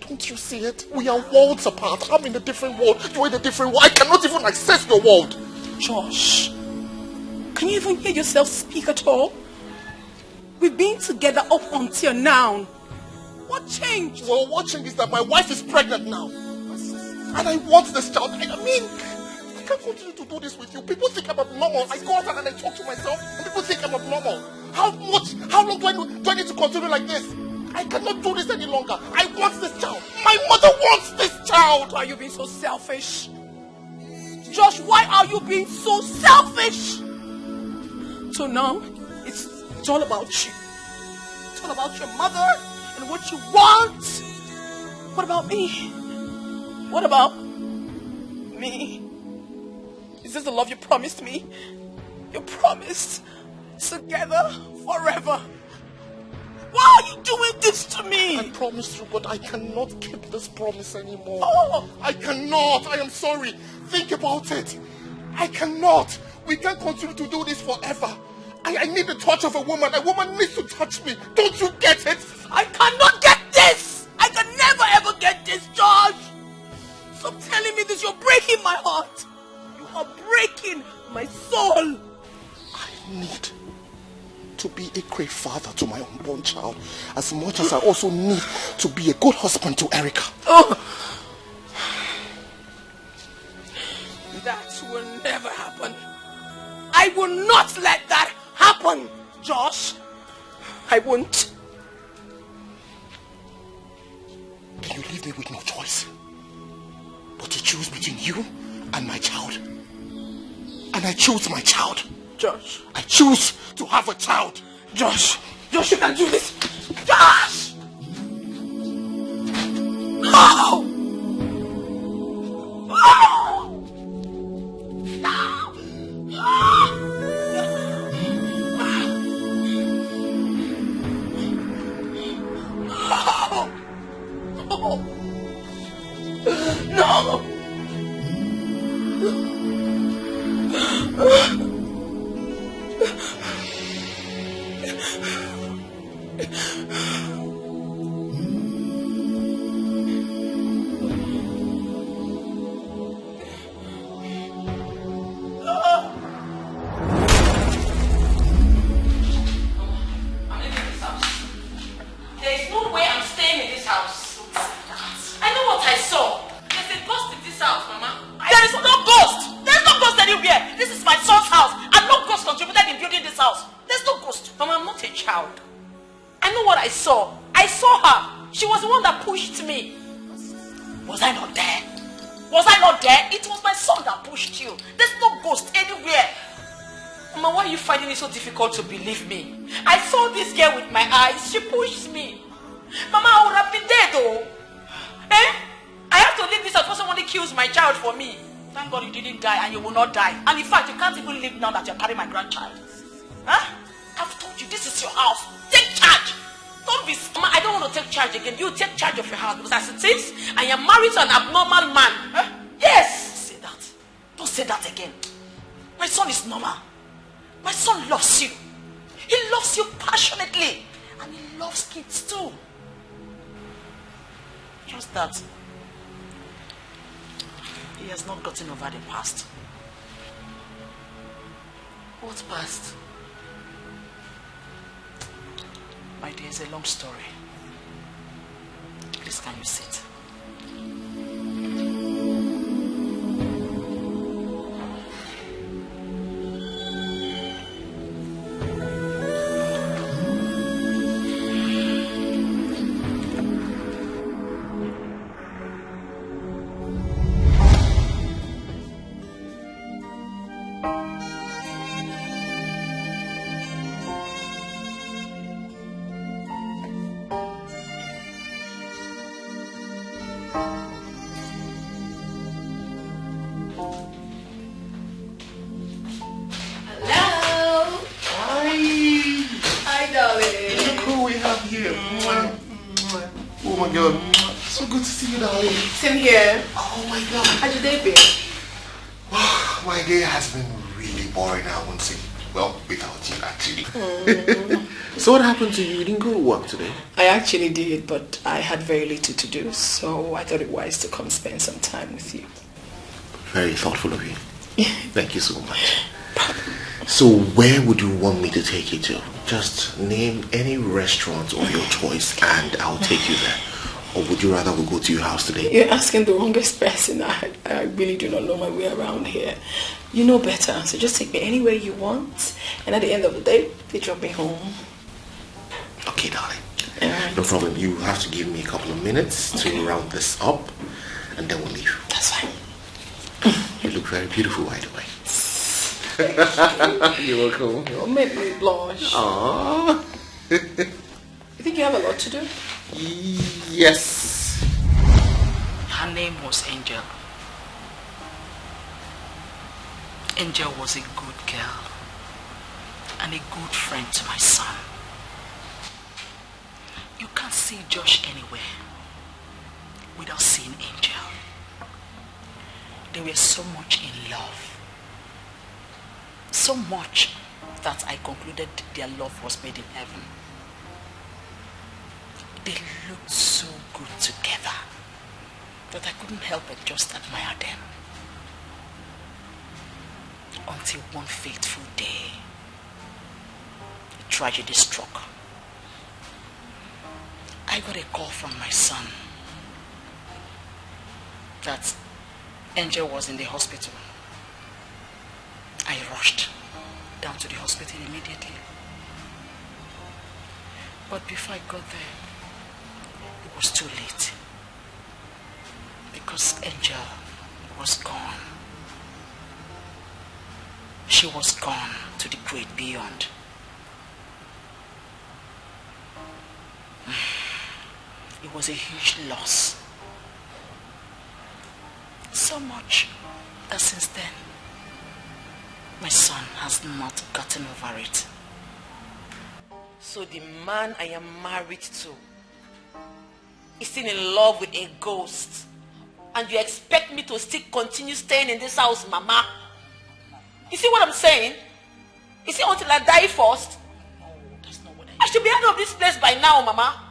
S17: Don't you see it? We are worlds apart. I'm in a different world. You're in a different world. I cannot even access your world.
S18: Josh, can you even hear yourself speak at all? We've been together up until now. What changed?
S17: Well, what changed is that my wife is pregnant now. And I want this child. I mean, I can't continue to do this with you. People think I'm abnormal. I go outside and I talk to myself, and people think I'm abnormal. How long do I need to continue like this? I cannot do this any longer. I want this child. My mother wants this child.
S18: Why are you being so selfish? Josh, why are you being so selfish? So now, it's all about you. It's all about your mother and what you want. What about me? What about me? Is this the love you promised me? You promised together forever. Why are you doing this to me?
S17: I promised you, but I cannot keep this promise anymore.
S18: Oh.
S17: I cannot. I am sorry. Think about it. I cannot. We can't continue to do this forever. I need the touch of a woman. A woman needs to touch me. Don't you get it?
S18: I cannot get this. I can never ever get this, George. Stop telling me this. You're breaking my heart. You are breaking my soul.
S17: I need to be a great father to my unborn child, as much as I also need to be a good husband to Erica.
S18: Oh. That will never happen. I will not let that happen, Josh. I won't.
S17: Then you leave me with no choice but to choose between you and my child. And I choose my child.
S18: Josh.
S17: I choose to have a child.
S18: Josh. Josh, you can do this. Josh! No! So difficult to believe me. I saw this girl with my eyes. She pushed me. Mama, I would have been dead though. Eh? I have to leave this house before somebody kills my child for me. Thank God you didn't die and you will not die. And in fact, you can't even live now that you're carrying my grandchild. Huh? I've told you, this is your house. Take charge. Don't be... Mama, I don't want to take charge again. You take charge of your house because as it is, I am married to an abnormal man. Huh? Yes! Don't say that. Don't say that again. My son is normal. My son loves you. He loves you passionately. And he loves kids too. Just that he has not gotten over the past. What past? My dear, it's a long story. Please, can you sit?
S13: Same here.
S17: Oh my God.
S13: How's your day been?
S17: Oh, my day has been really boring, I won't say. Well, without you, actually. So what happened to you? You didn't go to work today?
S13: I actually did, but I had very little to do, so I thought it wise to come spend some time with you.
S17: Very thoughtful of you. Thank you so much. So where would you want me to take you to? Just name any restaurant of your choice and I'll take you there. Or would you rather we go to your house today?
S13: You're asking the wrongest person. I really do not know my way around here. You know better, so just take me anywhere you want. And at the end of the day, they drop me home.
S17: Okay, darling. No problem. You have to give me a couple of minutes to round this up. And then we'll leave.
S13: That's fine.
S17: You look very beautiful, by the way. You're welcome.
S13: You'll make me blush.
S17: Aww.
S13: You think you have a lot to do?
S17: Yes.
S7: Her name was Angel. Angel was a good girl and a good friend to my son. You can't see Josh anywhere without seeing Angel. They were so much in love. So much that I concluded their love was made in heaven. They looked so good together that I couldn't help but just admire them. Until one fateful day, a tragedy struck. I got a call from my son that Angel was in the hospital. I rushed down to the hospital immediately. But before I got there, it was too late. Because Angel was gone. She was gone to the great beyond. It was a huge loss. So much that since then, my son has not gotten over it.
S18: So the man I am married to
S7: is still in love with a ghost. And you expect me to still continue staying in this house, Mama? You see what I'm saying? You see, until I die first? No, that's not what I should be out of this place by now, Mama.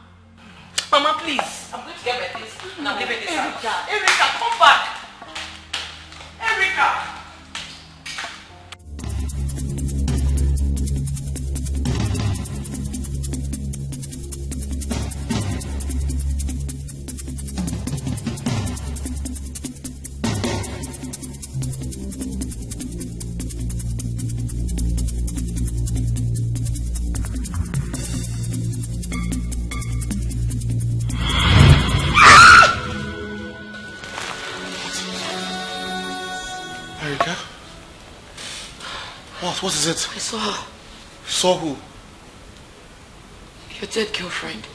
S7: Mama, please. I'm going to get my things and I'm leaving this house. Erica, come back. Erica.
S17: What is it?
S18: I saw her.
S17: You saw who?
S18: Your dead girlfriend.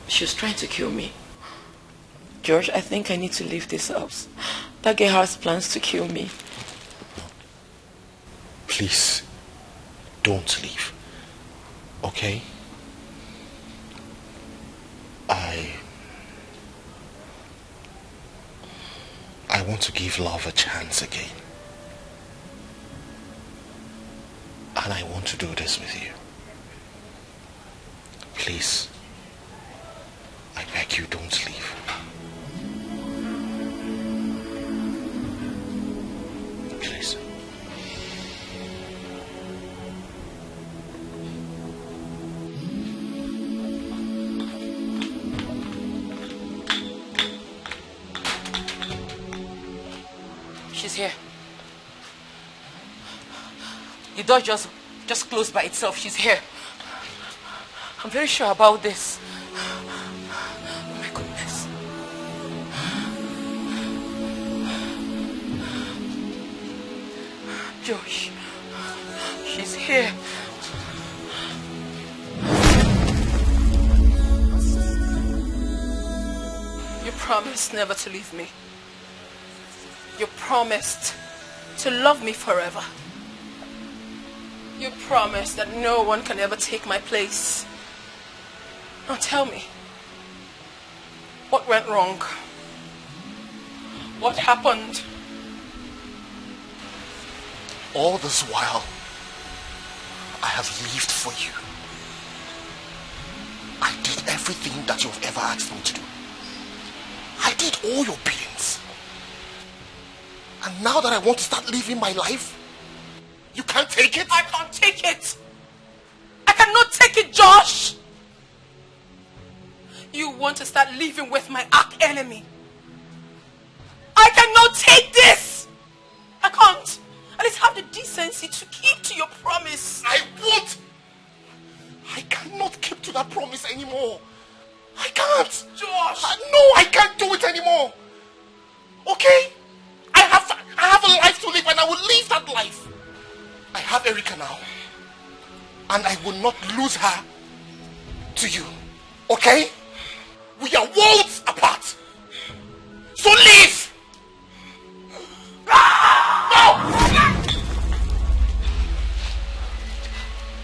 S18: She was trying to kill me. George, I think I need to leave this house. That girl has plans to kill me.
S17: Please, don't leave. Okay? I want to give love a chance again. And I want to do this with you. Please, I beg you, don't leave. Please.
S7: She's here. The door just closed by itself. She's here. I'm very sure about this. Oh my goodness. Josh, she's here.
S8: You promised never to leave me. You promised to love me forever. You promised that no one can ever take my place. Now tell me, what went wrong? What happened?
S17: All this while, I have lived for you. I did everything that you've ever asked me to do. I did all your biddings. And now that I want to start living my life, you can't take it?
S8: I can't take it. I cannot take it, Josh. You want to start living with my arch enemy. I cannot take this. I can't. At least have the decency to keep to your promise.
S17: I won't. I cannot keep to that promise anymore. I can't.
S8: Josh.
S17: No, I can't do it anymore. Okay? I have a life to live and I will live that life. I have Erica now. And I will not lose her to you. Okay? We are worlds apart. So leave! No!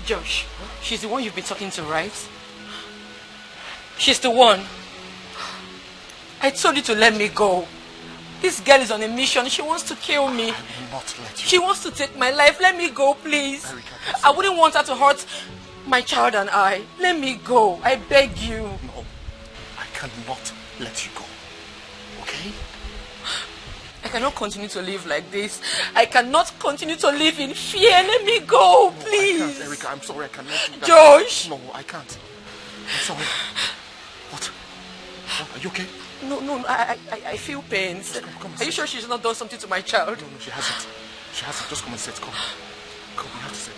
S7: Josh, she's the one you've been talking to, right? She's the one. I told you to let me go. This girl is on a mission. She wants to kill me.
S17: I will not let you.
S7: She wants to take my life. Let me go, please. Erica, I wouldn't want her to hurt my child and I. Let me go. I beg you.
S17: No, I cannot let you go. Okay?
S7: I cannot continue to live like this. I cannot continue to live in fear. Let me go, please.
S17: No, I can't, Erica. I'm sorry. I cannot do that.
S7: Josh.
S17: No, I can't. I'm sorry. What? Are you okay?
S7: No, I feel pains.
S17: Come
S7: Are you sure she's not done something to my child?
S17: No, she hasn't. She hasn't. Just come and sit. Come, we have to sit.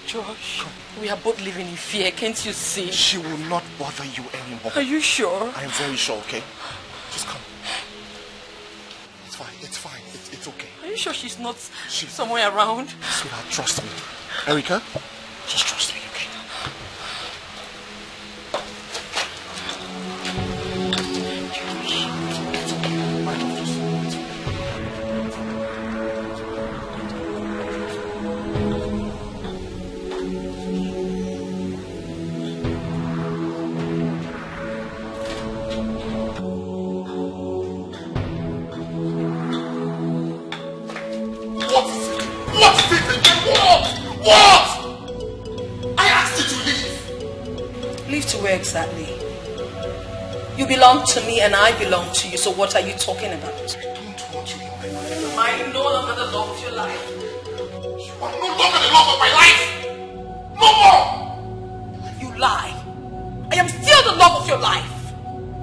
S7: Josh, we are both living in fear. Can't you see?
S17: She will not bother you anymore.
S7: Are you sure?
S17: I am very sure, okay? Just come. It's fine. It's okay.
S7: Are you sure she's not somewhere around?
S17: Sweetheart, trust me. Erica, just trust me, okay? What? I asked you to leave.
S4: Leave to where exactly? You belong to me and I belong to you, so what are you talking about?
S17: I don't want you in my life.
S4: Am I no longer the love of your life?
S17: You are no longer the love of my life. No more.
S4: You lie. I am still the love of your life.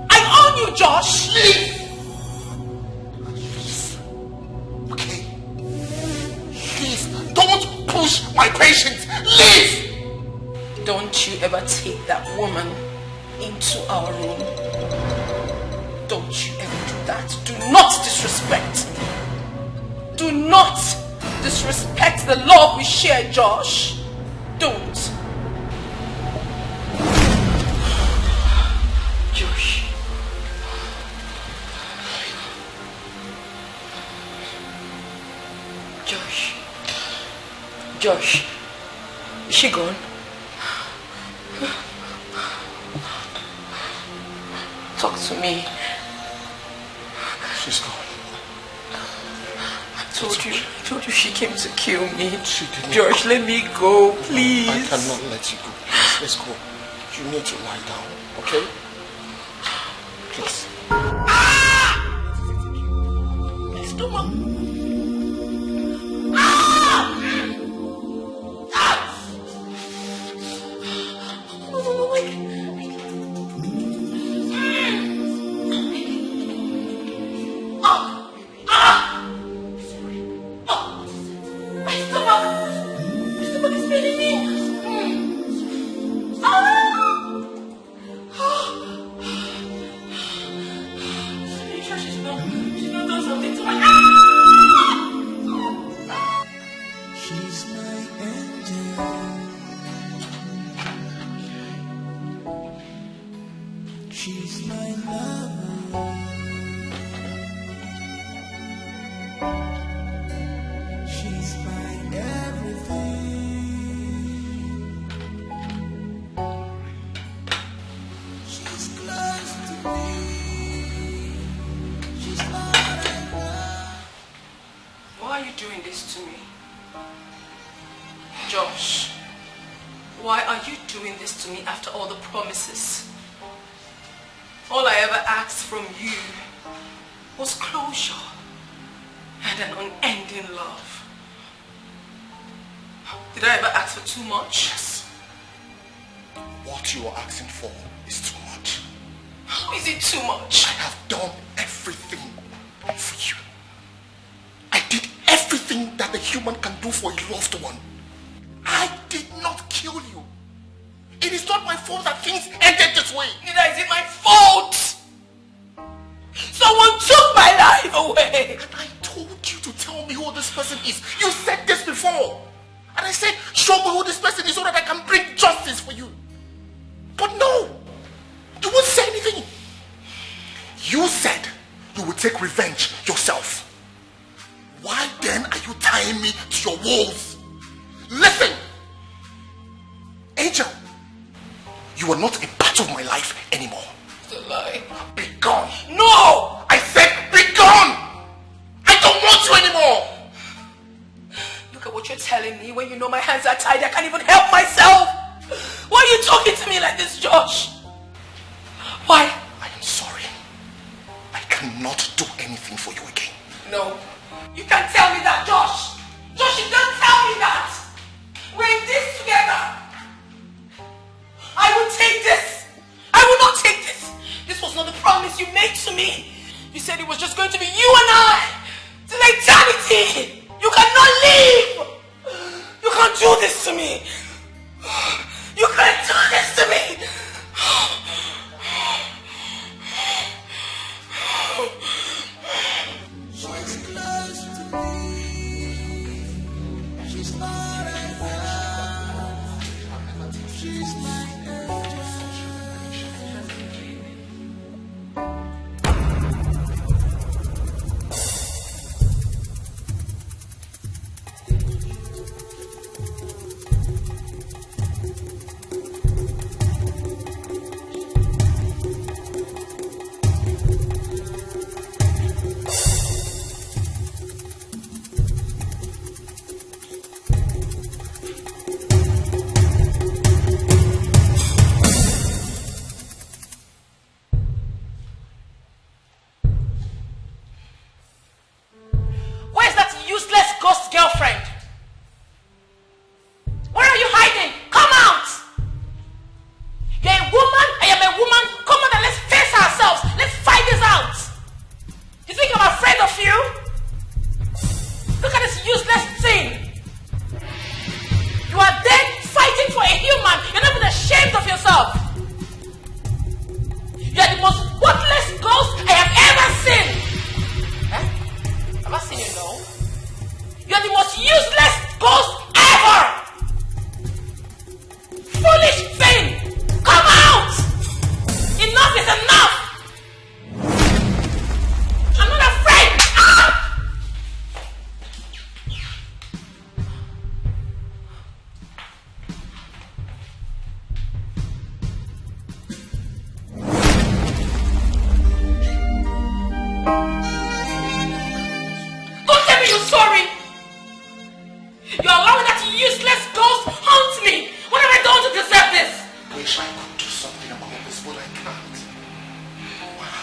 S4: I own you, Josh.
S17: Leave. Okay. Please, don't push my patience. Leave.
S4: Don't you ever take that woman into our room. Don't you ever do that. Do not disrespect me. Do not disrespect the love we share, Josh. Don't.
S18: Josh. Josh. Josh. Is she gone? Talk to me.
S17: She's gone.
S18: I told you she came to kill me. She didn't. Josh, let me go, please.
S17: I cannot let you go. Please, let's go. You need to lie down, okay? Please.
S18: My stomach.
S4: All I ever asked from you was closure and an unending love. Did I ever ask for too much?
S17: Yes. What you are asking for is too much.
S4: How is it too much?
S17: I have done everything for you. I did everything that a human can do for a loved one. I did not kill you. It is not my fault that things ended this way.
S4: Neither is it my fault. Someone took my life away.
S17: And I told you to tell me who this person is. You said this before. And I said, show me who this person is so that I can bring justice for you. But no. You won't say anything. You said you would take revenge yourself. Why then are you tying me to your walls? Listen. Angel. You are not a part of my life anymore.
S4: It's a lie.
S17: Be gone. No! I said be gone! I don't want you anymore!
S4: Look at what you're telling me when you know my hands are tied. I can't even help myself. Why are you talking to me like this, Josh? Why?
S17: I am sorry. I cannot do anything for you again.
S4: No. You can't tell me that, Josh. Josh, you can't tell me that. We're in this together. I will take this. I will not take this. This was not the promise you made to me. You said it was just going to be you and I. Till eternity. You cannot leave. You can't do this to me. You can't do this to me.
S6: She's close to me. She's not enough. She's my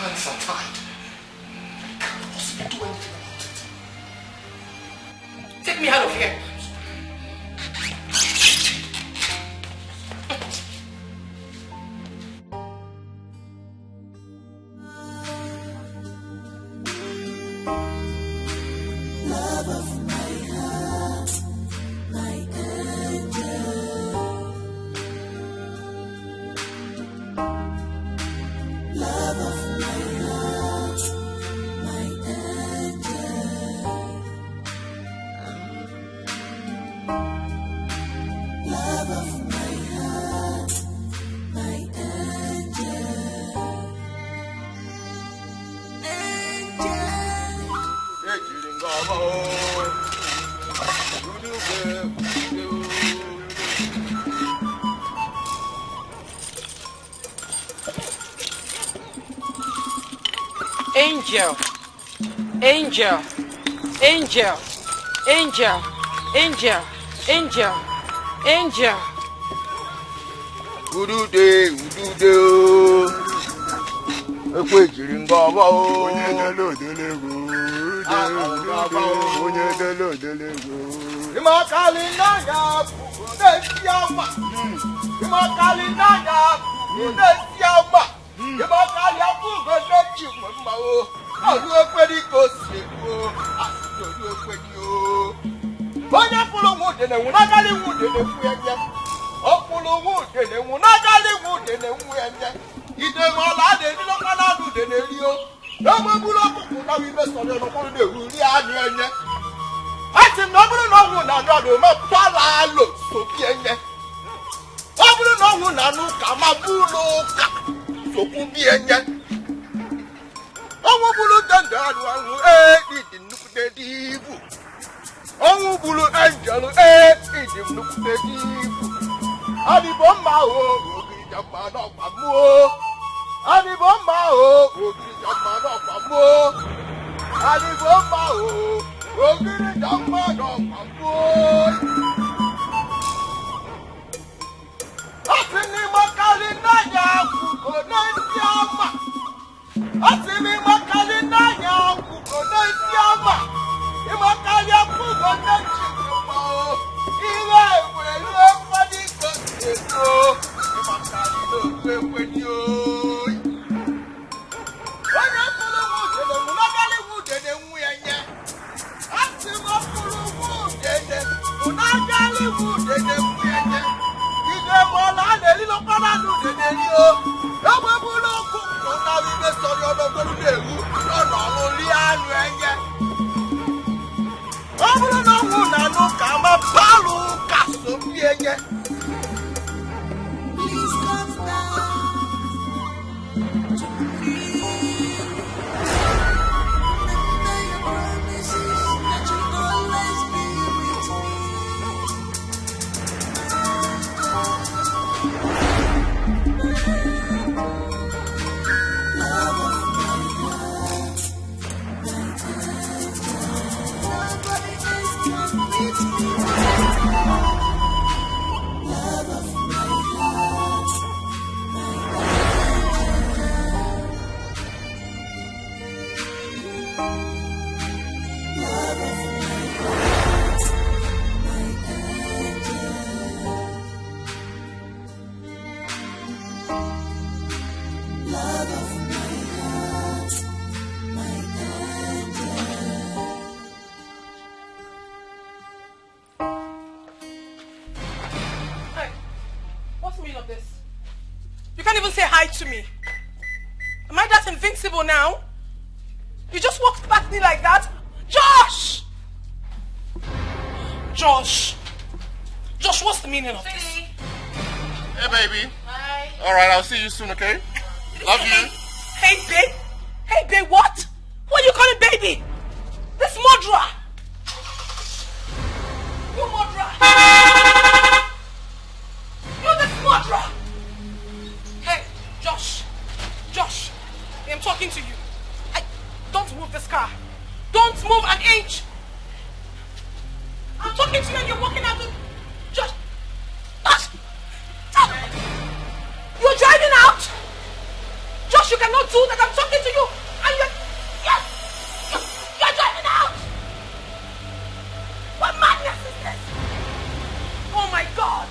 S17: hands are tied. I can't possibly do anything about it.
S4: Take me out of here.
S6: Love of my heart, my angel. Love of my heart, my angel. Love of my heart, my
S7: Angel, angel, angel, angel, angel, angel, angel.
S10: Udude, ekwe jiri ngọba o. Onye dele odelego. Onye dele odelego. Imakali nanya Udesiama. Imakali nanya Udesiama. Imakali afugo nechi mma o. Olu ekwedi ko seko. Asi olu ekwedi o. Onye pụrụ nwude na nwunagali nwude na fu enye. Ọpụrụ nwude na nwunagali nwude na fu enye. Ide ngola de ni lo kana du de ne ri o. No mo bulu okuku na wi be so le no ko de ru ri anu enye. Ati no bulu no hu na anu ado ma pala lo so bi enye. O bulu no hu na anu ka ma bulu ka so ku bi enye. Owo bulu danda anu anu idi nuku de dibu. Owo bulu angel idi nuku de dibu. Adi bomba o jama no pamu o. Ani bomba o ogiri jama no pamu o. Ani bomba o ogiri jama no pamu o. Asini makali nanya kuko nantiama. Asini makali nanya kuko nantiama. Imakali kuko nantiama o. Iwe wele fadi koseto. Imakali no wewe ni o. Onye pụrụ nwude na nwunagali nwude na enwu enye. Asị m pụrụ nwude na nwunagali nwude na enwu enye. Ide mọla a na-eri n'ọkpara n'ude na-eri o. Ebe bụrụ okwu nkụ na ibe sọrọ ọnọdụ na-ewu n'ọnọ ọrụ ri anụ enye. Ọ bụrụ na ọnwụ na anụ ka ama palụ ka so bi enye.
S6: Please come down to me. Remember your promises that you'll always be with me. Love of my heart, my angel. Nobody else can beat me. Love of my heart, my angel. Love of my heart, my angel. Love of my heart, my angel.
S4: Hey, what's the meaning of this? You can't even say hi to me. Am I that invincible now? You just walked past me like that? Josh! Josh! Josh, what's the meaning of this?
S17: Hey, baby.
S16: Hi.
S17: All right, I'll see you soon, okay? Love you.
S4: Hey, babe. Hey, babe, what? What are you calling baby? This murderer. You murderer. You this murderer. Hey, Josh. Josh, I'm talking to you. Don't move this car. Don't move an inch. I'm talking to you and you're walking out of... Josh. Josh. You're driving out. Josh, you cannot
S18: too that I'm talking to you and you're driving out? What madness is this? Oh my God!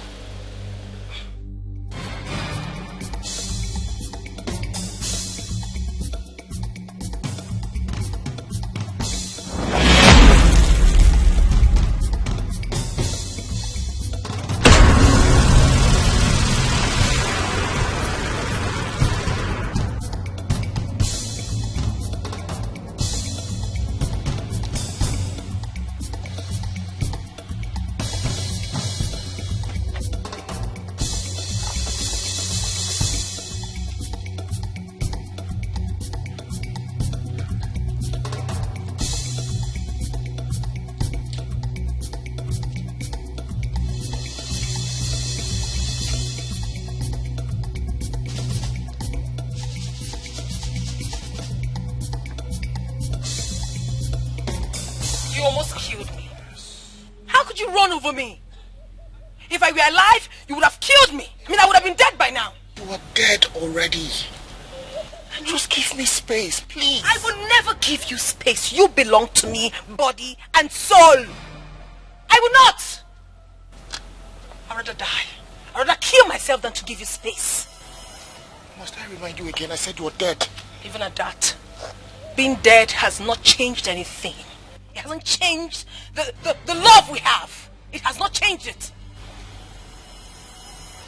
S18: You almost killed me. How could you run over me? If I were alive, you would have killed me. I mean, I would have been dead by now.
S17: You are dead already. Just give me space, please.
S18: I will never give you space. You belong to me, body and soul. I will not. I'd rather die. I'd rather kill myself than to give you space.
S17: Must I remind you again? I said you were dead.
S18: Even at that, being dead has not changed anything. It hasn't changed the love we have. It has not changed it.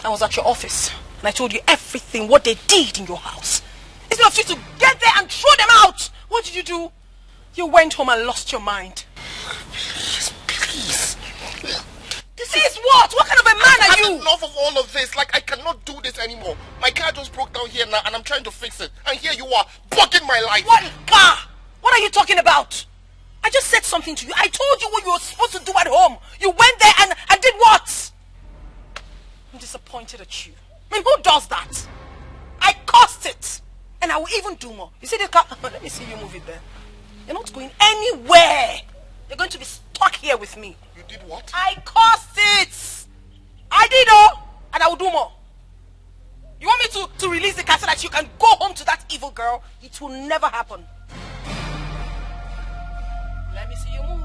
S18: I was at your office and I told you everything, what they did in your house. Instead of you to get there and throw them out, what did you do? You went home and lost your mind.
S17: Please.
S18: This is what? What kind of a man are you?
S17: I've had enough of all of this. Like, I cannot do this anymore. My car just broke down here now and I'm trying to fix it. And here you are, bugging my life.
S18: What car? What are you talking about? I just said something to you. I told you what you were supposed to do at home. You went there and did what? I'm disappointed at you. I mean, who does that? I caused it. And I will even do more. You see this car? Let me see you move it there. You're not going anywhere. You're going to be stuck here with me.
S17: You did what?
S18: I caused it. I did all. And I will do more. You want me to release the car so that you can go home to that evil girl? It will never happen. Let me see you move.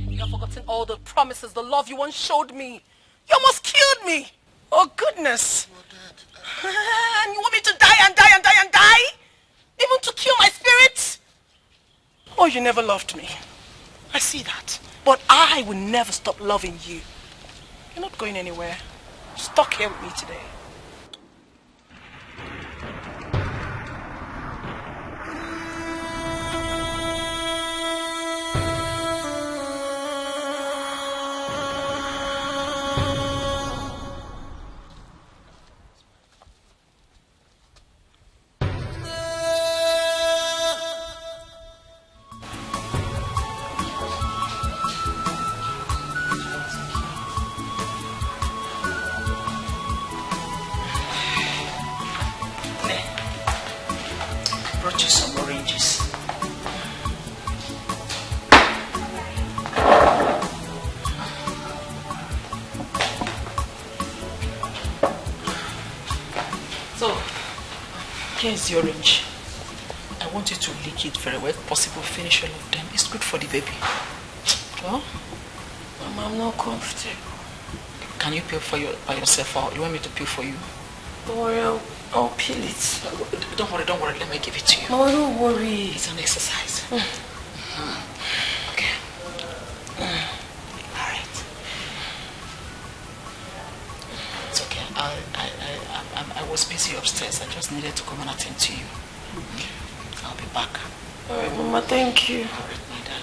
S18: You have forgotten all the promises, the love you once showed me. You almost killed me. Oh, goodness. And you want me to die and die and die and die? Even to kill my spirit? Oh, you never loved me. I see that. But I will never stop loving you. You're not going anywhere. You're stuck here with me today. Here's the orange. I want you to lick it very well. If possible, finish all of them. It's good for the baby. Well, Mama, I'm not comfortable. Can you peel by yourself, or you want me to peel for you? Don't worry, I'll peel it. Don't worry. Let me give it to you. No, don't worry. It's an exercise. Okay. All right. It's okay. I was busy upstairs. I just needed to come and attend to you. I'll be back. All right, Mama. Thank you. All right, my darling.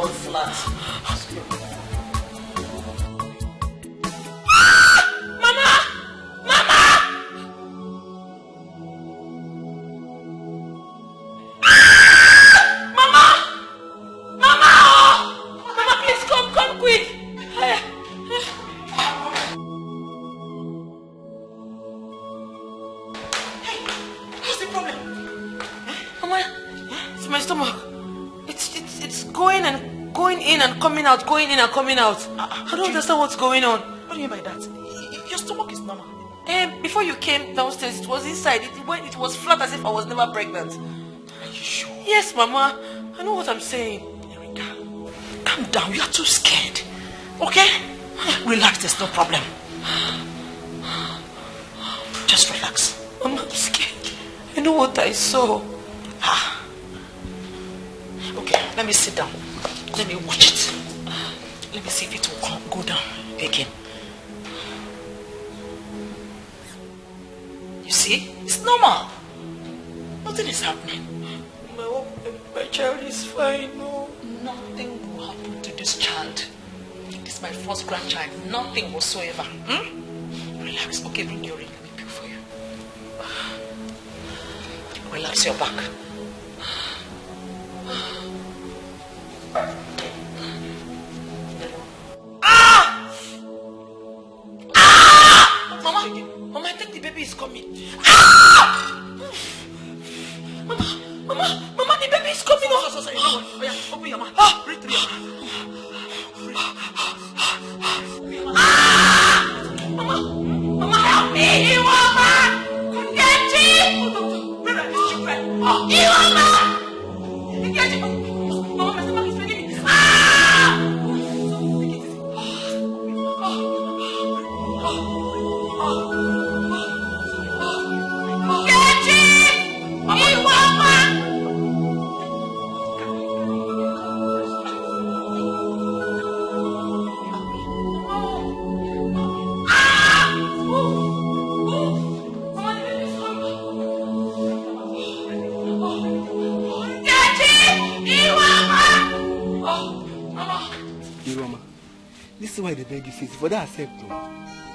S18: Flat. and coming out, going in and coming out. I don't understand what's going on.
S11: What do you mean by that? Your stomach is normal.
S18: Before you came downstairs, it was inside. It was flat as if I was never pregnant.
S11: Are you sure?
S18: Yes, Mama. I know what I'm saying.
S11: Erika, calm down. You are too scared. Okay? Relax, there's no problem. Just relax.
S18: Mama, I'm scared. I know what I saw.
S11: Okay, let me sit down. Let me watch it. Let me see if it will go down again. You see? It's normal. Nothing is happening.
S18: My child is fine. No.
S11: Nothing will happen to this child. It's my first grandchild. Nothing whatsoever. Relax. Okay, bring your ring. Let me peel for you. Relax your back.
S18: Mama, I think the baby is coming. Mama, the baby is coming.
S11: Sorry. Oh, yeah, open your mouth. Breathe through your mouth.
S18: Mama, help me. Mama,
S20: this is why they beg you for that accept.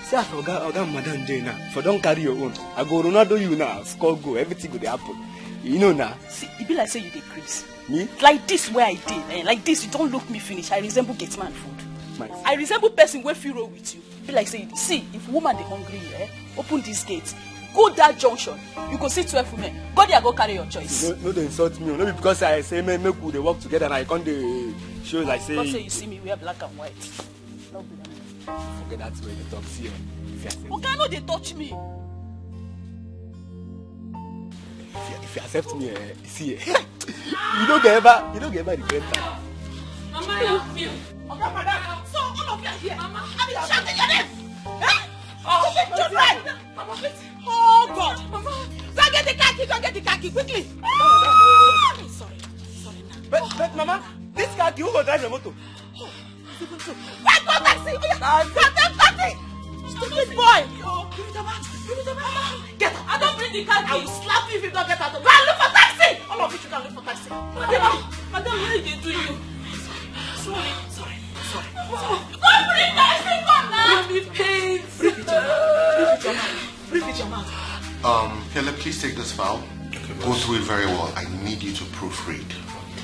S20: See as Oga Madam Jane now, for don't carry your own. I go Ronaldo you now, score go, everything go happen. You know now.
S19: See, it be like say you dey craze.
S20: Me?
S19: Like this where I did, like this, you don't look me finish. I resemble Gateman food.
S20: Nice.
S19: I resemble person wey fit roll with you. Be like say, see, if woman dey hungry, open this gate. Go that junction. You go see 12 women. Go there, go carry your choice.
S20: No, they insult me. No, because I say make we dey work together and I can't show like say.
S19: Because say you see me wear black and white. No be that.
S20: Forget that way they talk. See,
S19: okay, no, they touch me.
S20: If you accept me, see, you don't get ever regret that.
S19: Mama, help me. Okay, madam. So all of you are here. Mama, I mean, shouting your name. Oh, children. Mama, please. Oh God. Mama, go get the khaki, quickly. Sorry.
S20: But Mama, this khaki who go drive the motor?
S19: Wait for taxi. Taxi. Stupid boy. Give me the man. Get out. I don't bring the khaki. I will slap you if you don't get out. Go and look for taxi. All of you should go and look for taxi. Madam, what did they do you? Sorry. Go bring taxi. Come now. Give me pain. Breathe with your mouth.
S17: Caleb, please take this file. Go through it very well. I need you to proofread.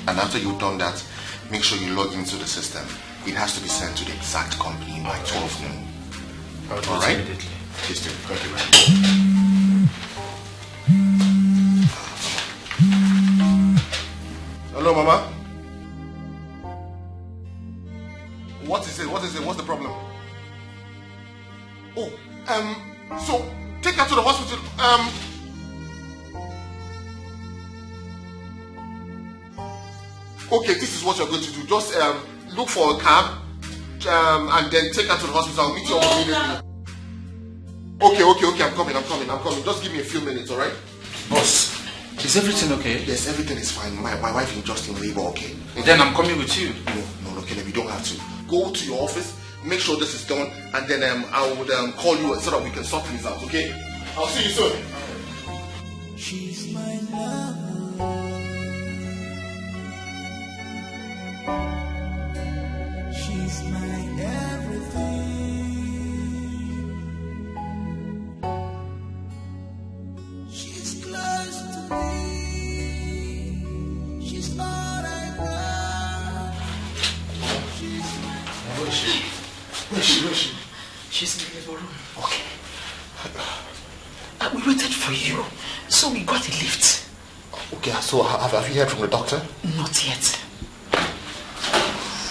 S17: And after you've done that, make sure you log into the system. It has to be sent to the exact company by 12 noon. All right? Please do. Thank you very much. Hello, Mama. What is it? What's the problem? Oh, so take her to the hospital. Okay, this is what you're going to do. Just look for a cab and then take her to the hospital. I'll meet you immediately. Okay, I'm coming. Just give me a few minutes, alright?
S14: Boss, is everything okay?
S17: Yes, everything is fine. My wife is just in labor, okay?
S14: Then I'm coming with you.
S17: No, Caleb, you don't have to. Go to your office, make sure this is done, and then I would call you so that we can sort things out, okay? I'll see you soon.
S6: She's my love. She's my everything. She's close to me. She's all I got. She's my...
S17: Where is she?
S11: She's in the living room.
S17: Okay.
S11: We waited for you, so we got a lift.
S17: Okay, so have you heard from the doctor?
S11: Not yet.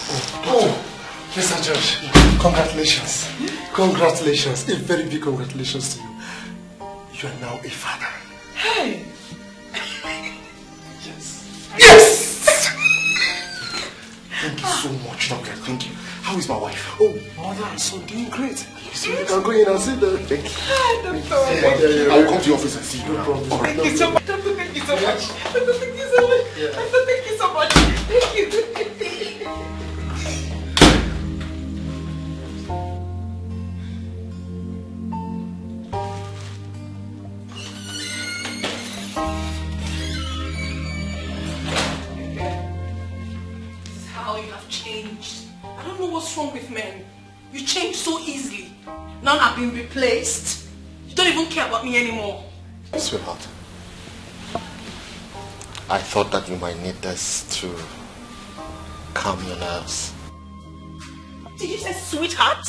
S17: Oh,
S5: Oh, Mr. George, congratulations. Congratulations. A very big congratulations to you. You are now a father.
S18: Hey!
S5: Yes! Thank you so much, Doctor. Thank you. How is my wife? Oh, mother and son doing great. So you can go in and sit there. Thank you.
S17: I will come to your office and see you. No problem.
S18: Thank you so much. Doctor, thank you so much. Doctor, thank you so much. Doctor, thank you so much. Thank you.
S4: How you have changed. I don't know what's wrong with men. You change so easily. Now I've been replaced. You don't even care about me anymore.
S17: Sweetheart, I thought that you might need this to calm your nerves.
S4: Did you say sweetheart?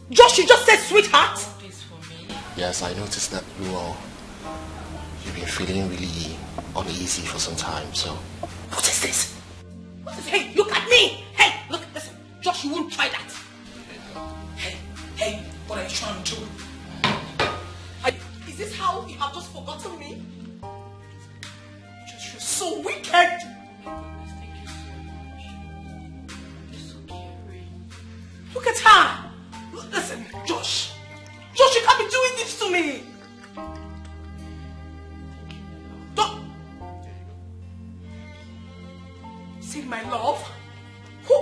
S4: Josh, you just said sweetheart?
S17: Yes, I noticed that you've been feeling really uneasy for some time, so...
S4: What is this? What is, hey, look at me! Hey, look, listen, Josh, you won't try that. Hey, what are you trying to do? Is this how you have just forgotten me? Josh, you're so wicked! Look at her! Listen, Josh, you can't be doing this to me! Don't... Say my love? Who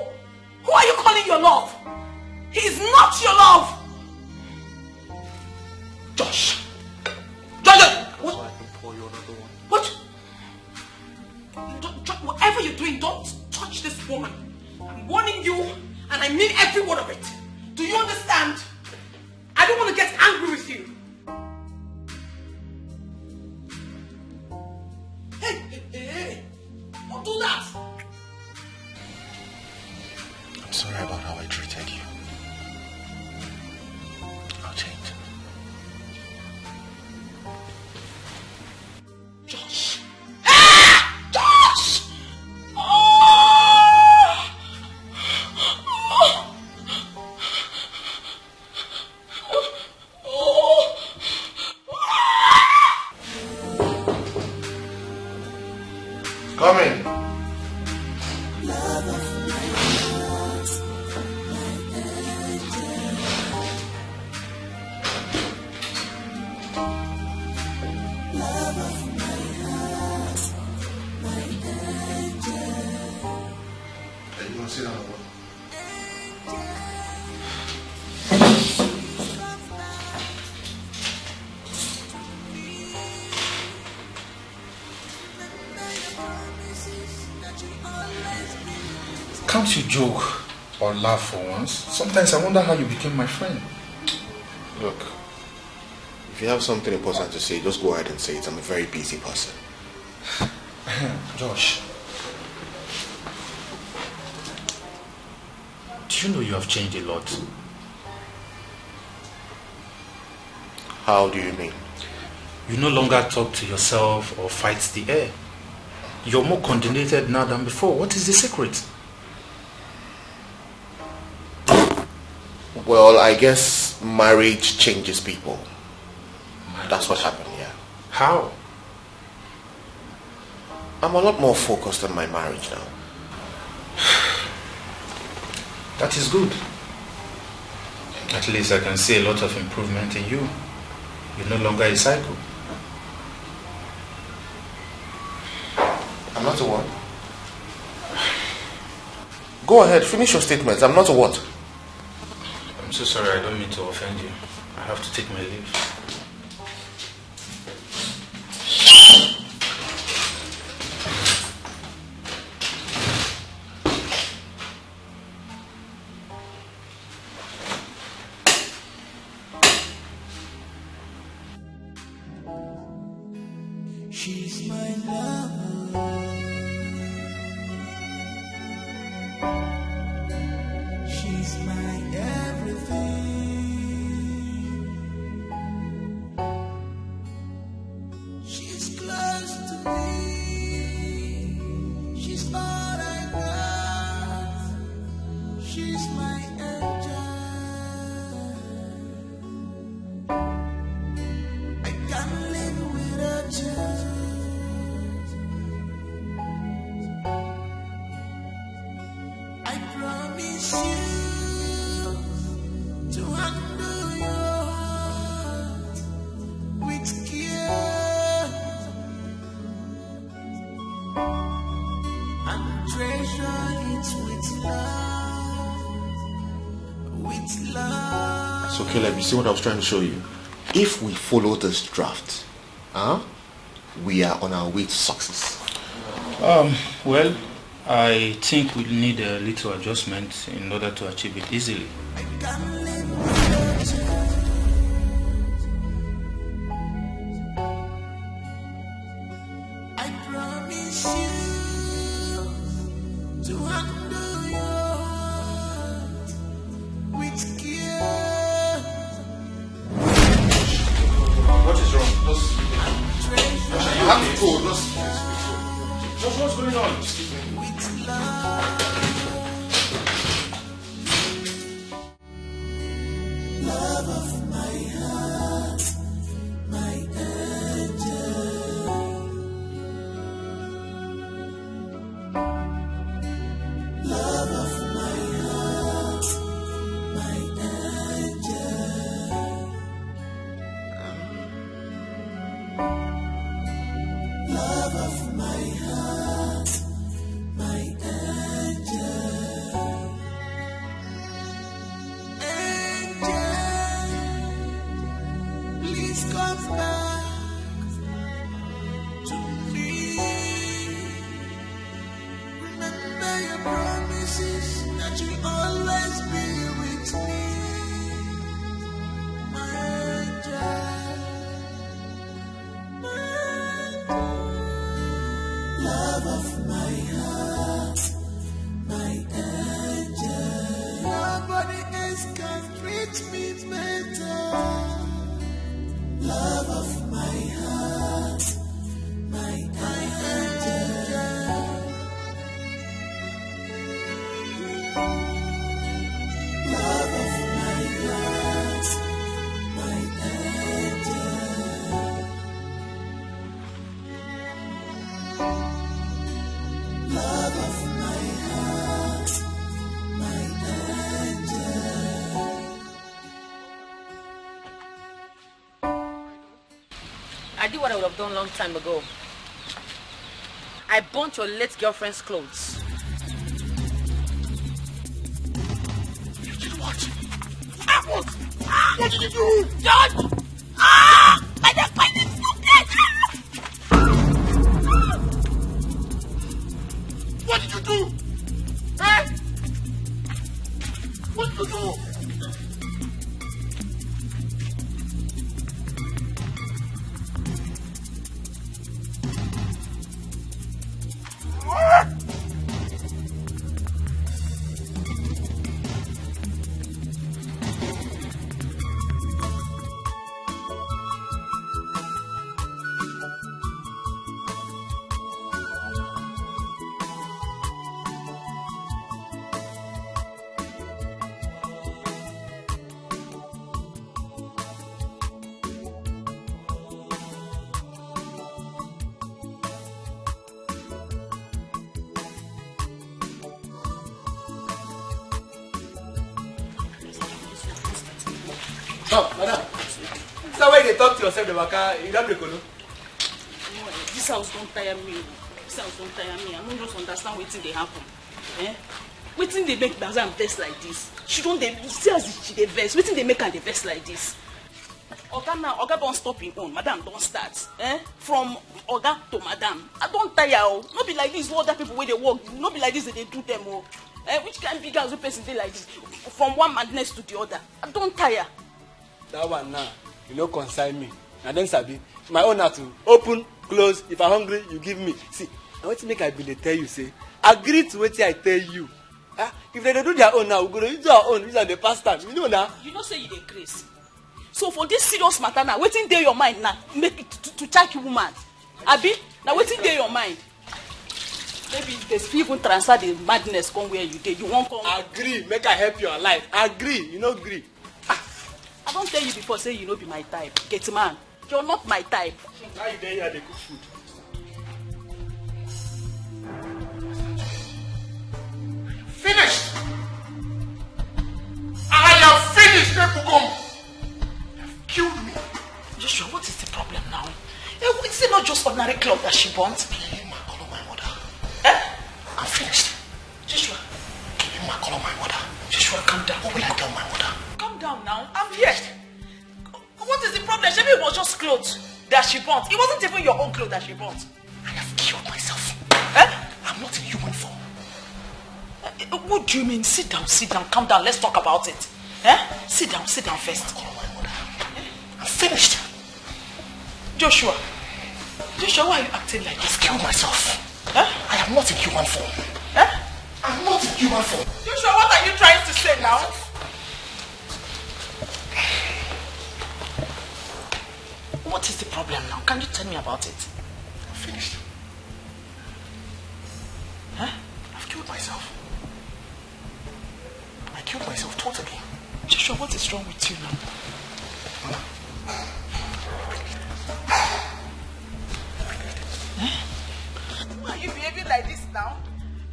S4: are you calling your love? He is not your love! Josh! What? What? Whatever you're doing, don't touch this woman. I'm warning you, and I mean every word of it. Do you understand? I don't want to get angry with you. Hey! Don't do that!
S17: I'm sorry about how I treated you. I'll change.
S4: Josh! Josh!
S17: Come in. Sit down.
S3: Can't you joke or laugh for once? Sometimes I wonder how you became my friend.
S17: Look, if you have something important to say, just go ahead and say it. I'm a very busy person.
S3: Josh, do you know you have changed a lot?
S17: How do you mean?
S3: You no longer talk to yourself or fight the air. You're more coordinated now than before. What is the secret?
S17: Well, I guess marriage changes people. That's what happened, yeah.
S3: How?
S17: I'm a lot more focused on my marriage now.
S3: That is good. At least I can see a lot of improvement in you. You're no longer a cycle.
S17: I'm not a what? Go ahead, finish your statement. I'm not a what?
S3: I'm so sorry, I don't mean to offend you. I have to take my leave.
S6: She's my lover. She's my everything. She's close to me. She's all I got. to handle your heart with care and treasure it with love.
S17: So Caleb, you see what I was trying to show you? If we follow this draft, we are on our way to success.
S12: Well, I think we need a little adjustment in order to achieve it easily.
S6: I promise you to handle your heart with care.
S17: What is wrong? You have to go. What's going on?
S6: With love. Love of my heart, my angel. Love of my heart, my angel. Love of my heart, my angel. Angel, please come back to me. Remember your promises that you'll always be with me. My angel, love of my heart, my angel. Nobody else can treat me better. Love of my heart, my angel. Love of my heart, my angel. Love of my heart, my angel.
S7: I did what I would have done a long time ago. I burnt your late girlfriend's clothes.
S17: You did what? What did you do?
S19: George! My neck, my neck,
S17: What did you do? Eh? What did you do?
S20: Oh, madam. Is that why they talk to yourself, the waka? You don't break, no?
S18: This house don't tire me. This house don't tire me. I don't just understand what they happen. Eh? Wetin they make Bazan vest like this? She don't see as she dey vest. Wetin they make her dey vest like this? Oga now, Oga don't stop him own. Madam don't start. Eh? From Oga to Madam. I don't tire. Oh. Not be like this. What other people where they work. Not be like this that they do them. Oh. Eh? Which kind of big house person dey like this? From one madness to the other. I don't tire.
S20: That one now, you know, concern me. And then Sabi, my own now to open, close. If I'm hungry, you give me. See, now what make I be they tell you, say, agree to what I tell you. If they don't do their own now, we're going to do our own. These are the past time. You know now.
S18: You know say you dey grace. So for this serious matter now, wetin dey your mind now? Make it to check you woman. Abi, now wetin dey your mind? Maybe they even transfer the madness come where you dey. You won't come.
S20: Agree, make I help your life. Agree, you know agree.
S18: I don't tell you before, say you no be my type. Get man, you're not my type.
S20: Now you there here, they cook food.
S17: Finished! I have finished
S18: you come? Killed me. Joshua, what is the problem now? Is it not just ordinary cloth that she burnt?
S17: I'm finished.
S18: Joshua.
S17: Call my mother.
S18: Joshua, calm down.
S17: What will I tell my mother?
S18: Calm down now. I'm here. What is the problem? Maybe it was just clothes that she burnt. It wasn't even your own clothes that she burnt.
S17: I have killed myself. I'm not in human form.
S18: What do you mean? Sit down, calm down. Let's talk about it. Sit down first.
S17: I'm finished.
S18: Joshua, why are you acting like this?
S17: I've killed myself. I am not in human form. I'm not in human form.
S18: Joshua, what are you trying to say now? What is the problem now? Can you tell me about it?
S17: I'm finished. I've killed myself. I killed myself totally.
S18: Joshua, what is wrong with you now? Why are you behaving like this now?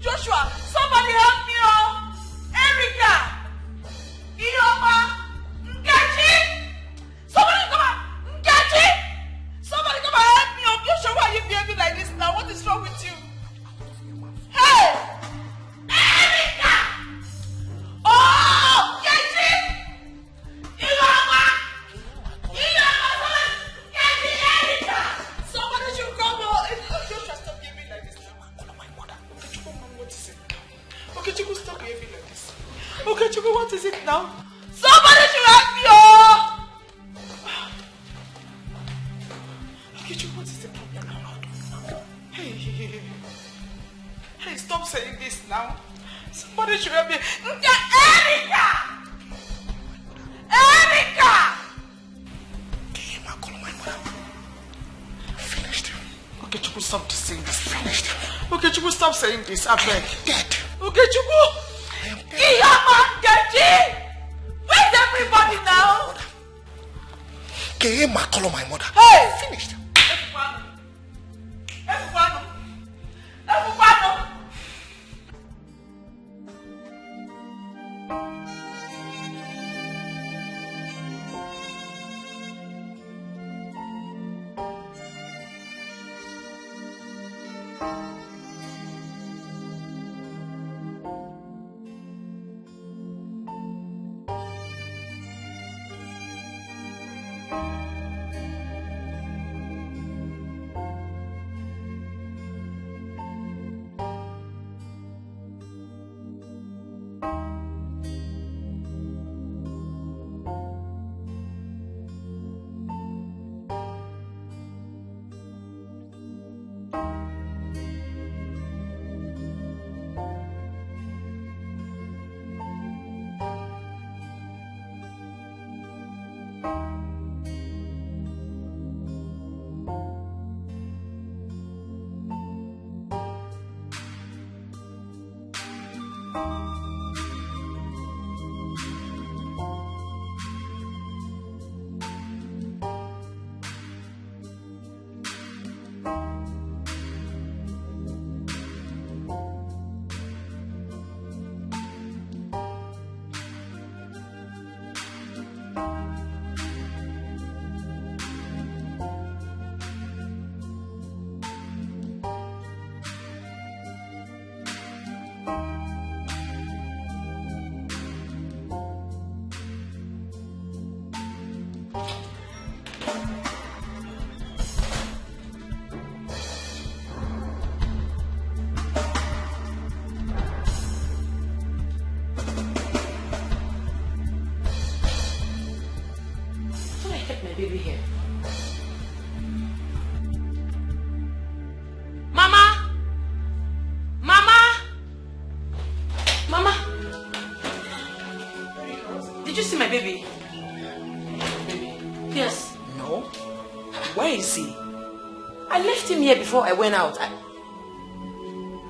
S18: Joshua, somebody help me, oh! Erica! Ioma! Nkechi! Somebody come on! Nkechi! Somebody come and help me, oh! Joshua, why are you behaving like this now? What is wrong with you? Hey! Erica! Oh! Nkechi! Ioma! Nkechi! Erica! Somebody should come, oh! Joshua, stop behaving like this now. Okay, Chuku, stop behaving like this. Okay, Chuku, what is it now? Somebody should help me, oh! Okay, Chuku, what is the problem now? Hey, stop saying this now. Somebody should help me. Erica!
S17: Finished.
S18: Okay, Chuku, stop saying this. Finished. Okay, Chuku, stop saying this. I beg.
S17: Dead.
S18: Okay, Chuku. Where's everybody now?
S17: Kema, call my mother.
S18: Hey!
S17: Finished.
S18: Everyone.
S7: Baby here. Mama! Did you see my baby? Yes.
S18: No. Where is he?
S7: I left him here before I went out.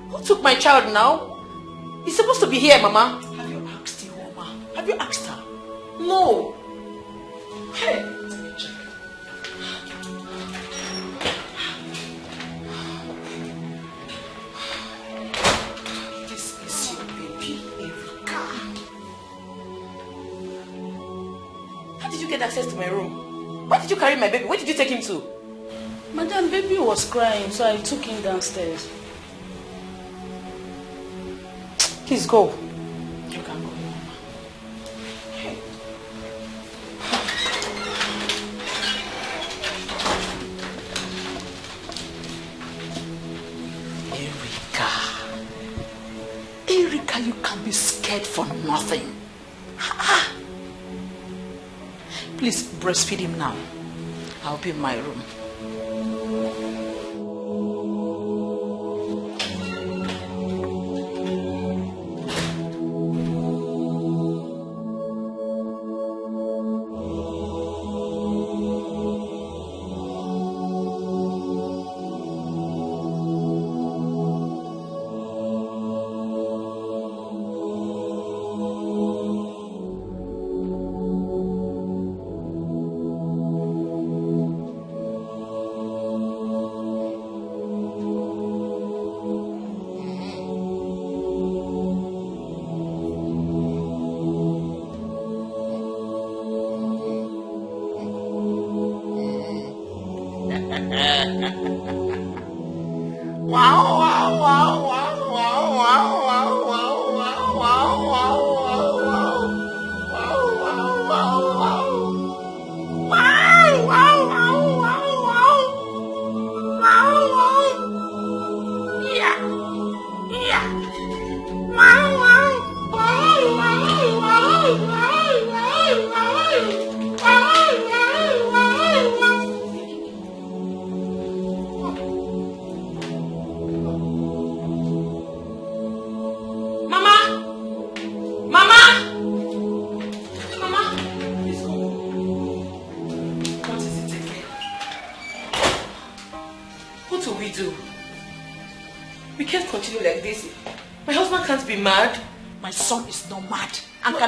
S7: Who took my child now? He's supposed to be here, Mama.
S18: Have you asked the woman? Have you asked her?
S7: No.
S18: Hey. How did you get access to my room? Where did you carry my baby? Where did you take him to?
S21: Madam, baby was crying, so I took him downstairs.
S18: Please go.
S21: You can go, Mama.
S18: Hey. Erica, you can be scared for nothing. Please breastfeed him now. I'll be in my room.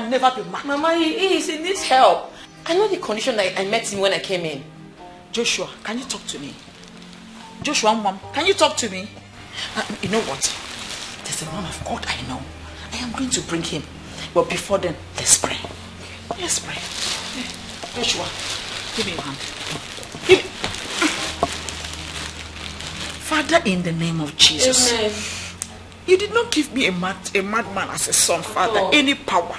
S18: Never be mad. Mama, he needs help. I know the condition that I met him when I came in. Joshua, can you talk to me? Joshua, Mom, can you talk to me? You know what? There's a man of God I know. I am going to bring him. But before then, let's pray. Let's pray. Joshua, give me your hand. Give me. Father, in the name of Jesus. Amen. You did not give me a madman as a son, Father. Any power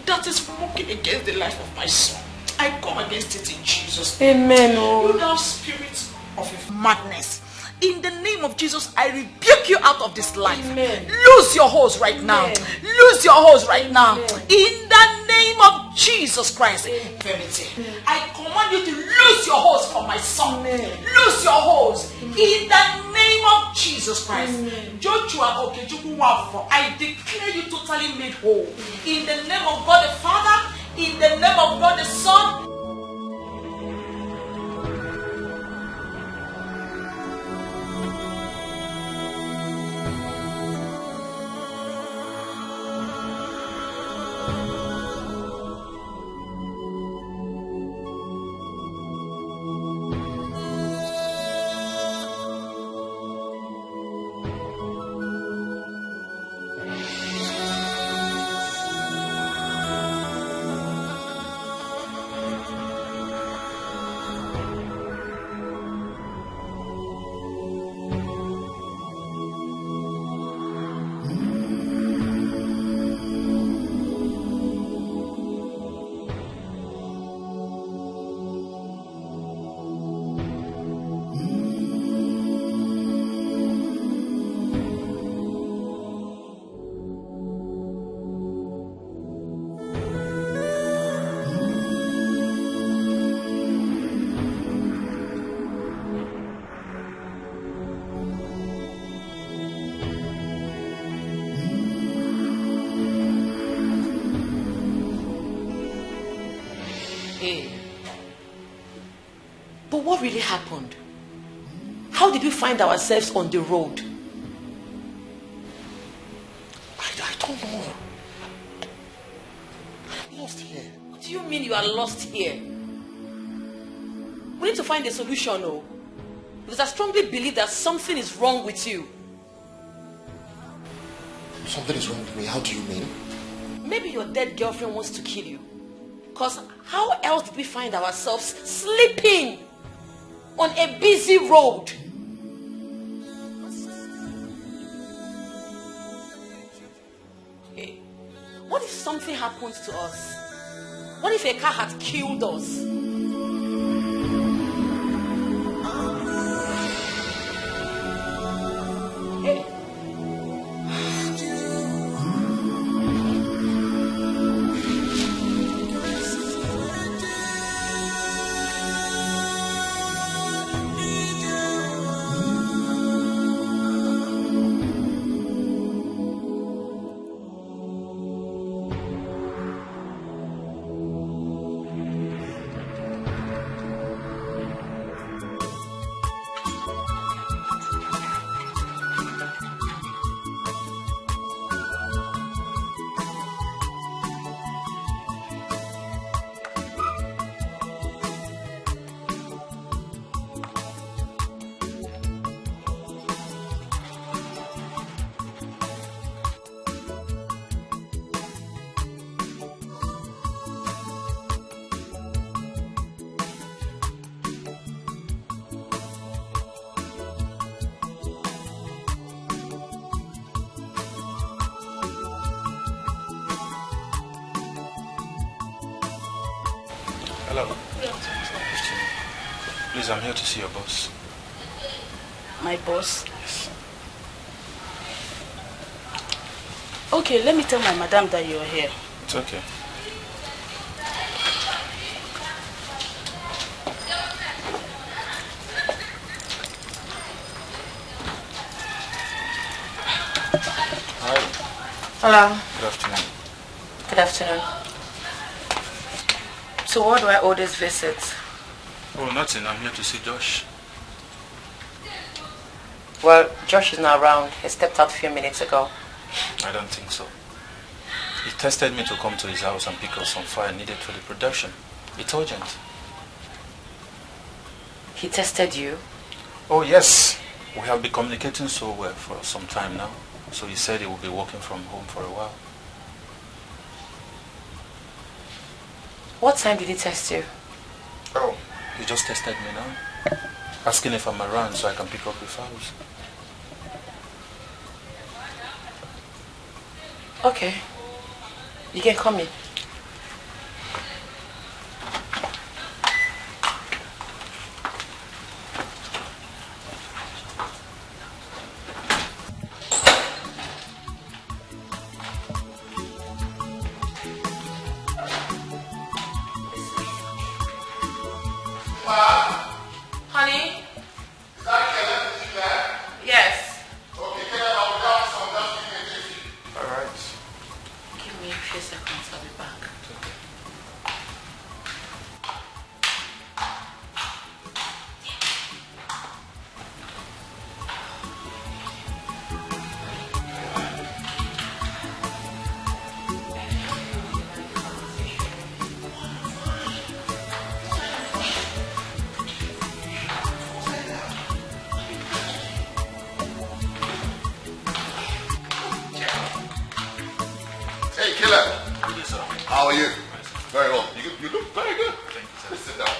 S18: that is working against the life of my son, I come against it in Jesus' name. Amen. You thou spirit of madness, in the name of Jesus, I rebuke you out of this life. Amen. Lose your horse right now. Lose your horse right now. In the name of Jesus Christ. Infirmity. I command you to lose your horse from my son. Lose your horse. In the name of Jesus Christ. Joshua, I declare you totally made whole. In the name of God the Father, in the name of God the Son. But what really happened? How did we find ourselves on the road?
S17: I don't know. I'm lost here.
S18: What do you mean you are lost here? We need to find a solution, no? Because I strongly believe that something is wrong with you.
S17: Something is wrong with me? How do you mean?
S18: Maybe your dead girlfriend wants to kill you. Because how else did we find ourselves sleeping on a busy road? Hey, what if something happens to us? What if a car had killed us? Hey.
S12: Hello. Please, I'm here to see your boss.
S21: My boss? Yes. Okay, let me tell my madam that you're here.
S12: It's okay. Hi.
S7: Hello.
S12: Good afternoon.
S7: Good afternoon. So what do I owe this visit?
S12: Oh, nothing. I'm here to see Josh.
S7: Well, Josh is not around. He stepped out a few minutes ago.
S12: I don't think so. He tested me to come to his house and pick up some file needed for the production. It's urgent.
S7: He tested you?
S12: Oh, yes. We have been communicating so well for some time now. So he said he will be working from home for a while.
S7: What time did he test you?
S12: Oh, he just tested me now. Asking if I'm around so I can pick up the files.
S7: Okay. You can come in. Honey?
S17: Is that Kellen? Is he there?
S7: Yes.
S17: Okay, Kellen, I'll be down soon. Just give me a ticket.
S12: Alright.
S7: Give me a few seconds, I'll be back.
S17: Hey, Killer. How are you? Very well. You look very good.
S12: Thank you, sir.
S17: Let's sit down.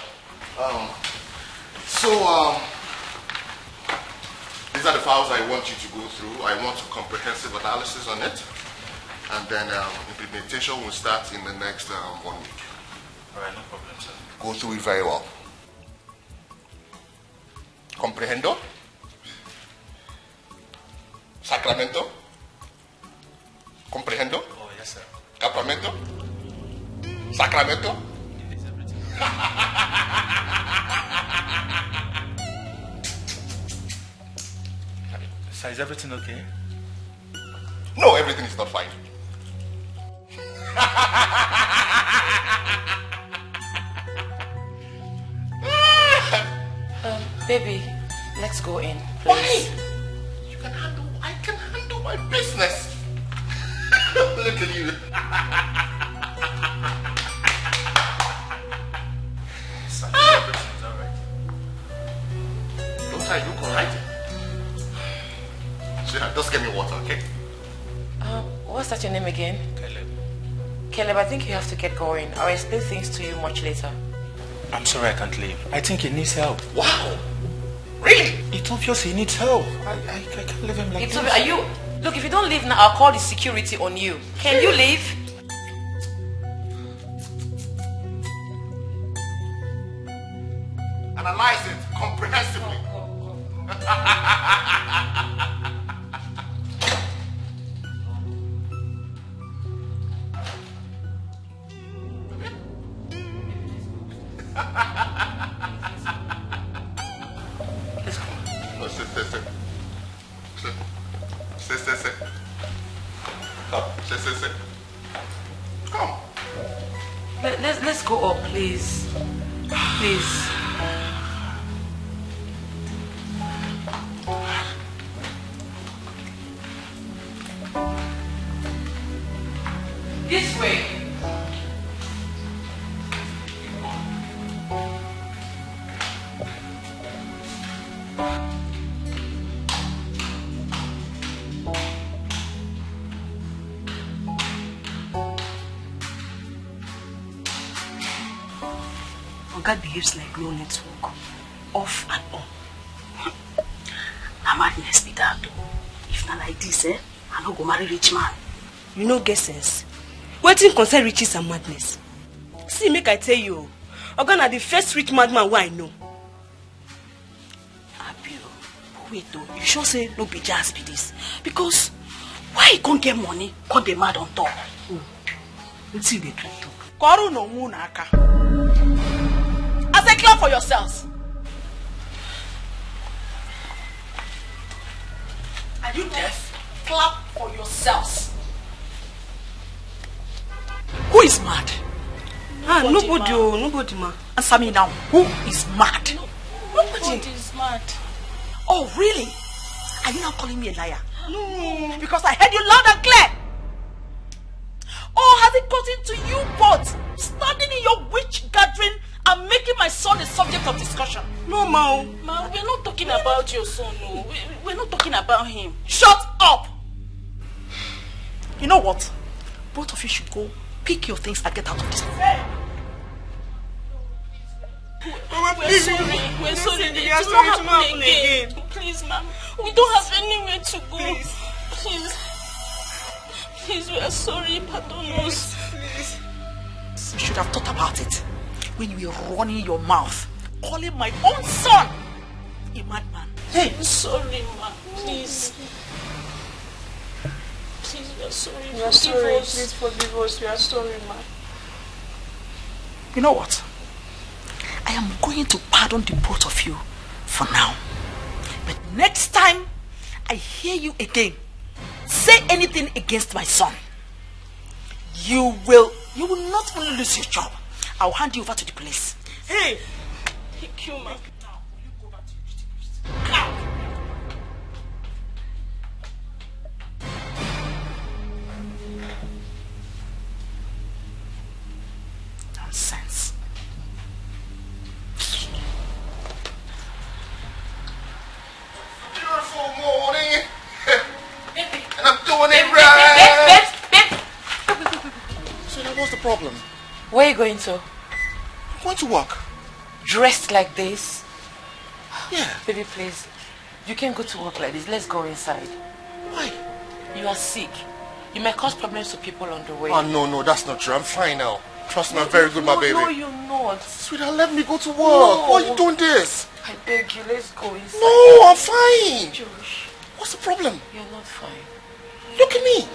S17: These are the files I want you to go through. I want a comprehensive analysis on it. And then implementation will start in the next 1 week.
S12: Alright, no problem, sir.
S17: Go through it very well. Comprehendo? Sacramento? Comprehendo?
S12: Oh, yes, sir.
S17: Capamento? Sacramento?
S12: Sir, is everything okay?
S17: No, everything is not fine.
S7: Baby, let's go in, please.
S17: Why? I can handle my business. Look at you.
S12: Sir, everything is alright.
S17: Don't I look alright? Sweetheart, just get me water, okay?
S7: What's that your name again?
S12: Caleb.
S7: Caleb, I think you have to get going. I'll explain things to you much later.
S12: I'm sorry I can't leave. I think he needs help.
S17: Wow! Really?
S12: It's obvious he needs help. I can't leave him like
S7: It's
S12: this.
S7: obvious. Are you... Look, if you don't leave now, I'll call the security on you. Can you leave?
S17: Analyze it comprehensively.
S7: Let's go.
S17: No, sit. Sit. Come, sit. Come.
S7: Let's go up, please. Please. This way.
S18: God behaves like no network, off and on. Na madness be that. If not like this, I no go marry rich man.
S4: You no get sense. Wetin concern riches and madness? See, make I tell you, Oga na the first rich madman wey I know.
S18: Abio, but wait though, you sure say no be jazz be this? Because why you can't get money, can't dey mad on top? Wetin you dey try talk?
S19: Koru no mu na aka. I say clap for yourselves. Are you deaf? Clap for yourselves. Who is mad?
S4: Nobody, ma.
S19: Answer me now. Who is mad?
S21: Nobody is mad.
S19: Oh, really? Are you now calling me a liar? No. Because I heard you loud and clear. Or has it gotten to you both standing in your witch gathering and making my son a subject of discussion?
S21: No, Ma, we're not talking about your son. No. We're not talking about him.
S19: Shut up! You know what? Both of you should go pick your things and get out of this room.
S21: We're sorry. We're sorry. It will not happen again. Please, ma'am. We don't have anywhere to go. Please, we are sorry. Pardon us.
S19: You should have thought about it when you were running your mouth, calling my own son a madman.
S21: Hey, sorry, ma'am. Please. Please, we are sorry.
S19: We are sorry.
S21: Please forgive us. We are sorry, ma'am.
S19: You know what? I am going to pardon the both of you for now. But next time I hear you again say anything against my son, you will not only lose your job, I'll hand you over to the police.
S21: Hey! Thank you, ma'am.
S19: Nonsense.
S17: Beautiful morning. And I'm doing it right. So now what's the problem?
S7: Where are you going to?
S17: I'm going to work.
S7: Dressed like this?
S17: Yeah.
S7: Baby, please. You can't go to work like this. Let's go inside.
S17: Why?
S7: You are sick. You may cause problems to people on the way.
S17: Oh, no, that's not true. I'm fine now. Trust me, I'm very good, my baby.
S7: No, you're not.
S17: Sweetheart, let me go to work.
S7: No.
S17: Why are you doing this?
S7: I beg you, let's go inside.
S17: No, I'm fine.
S7: Josh.
S17: What's the problem?
S7: You're not fine.
S17: Look at me.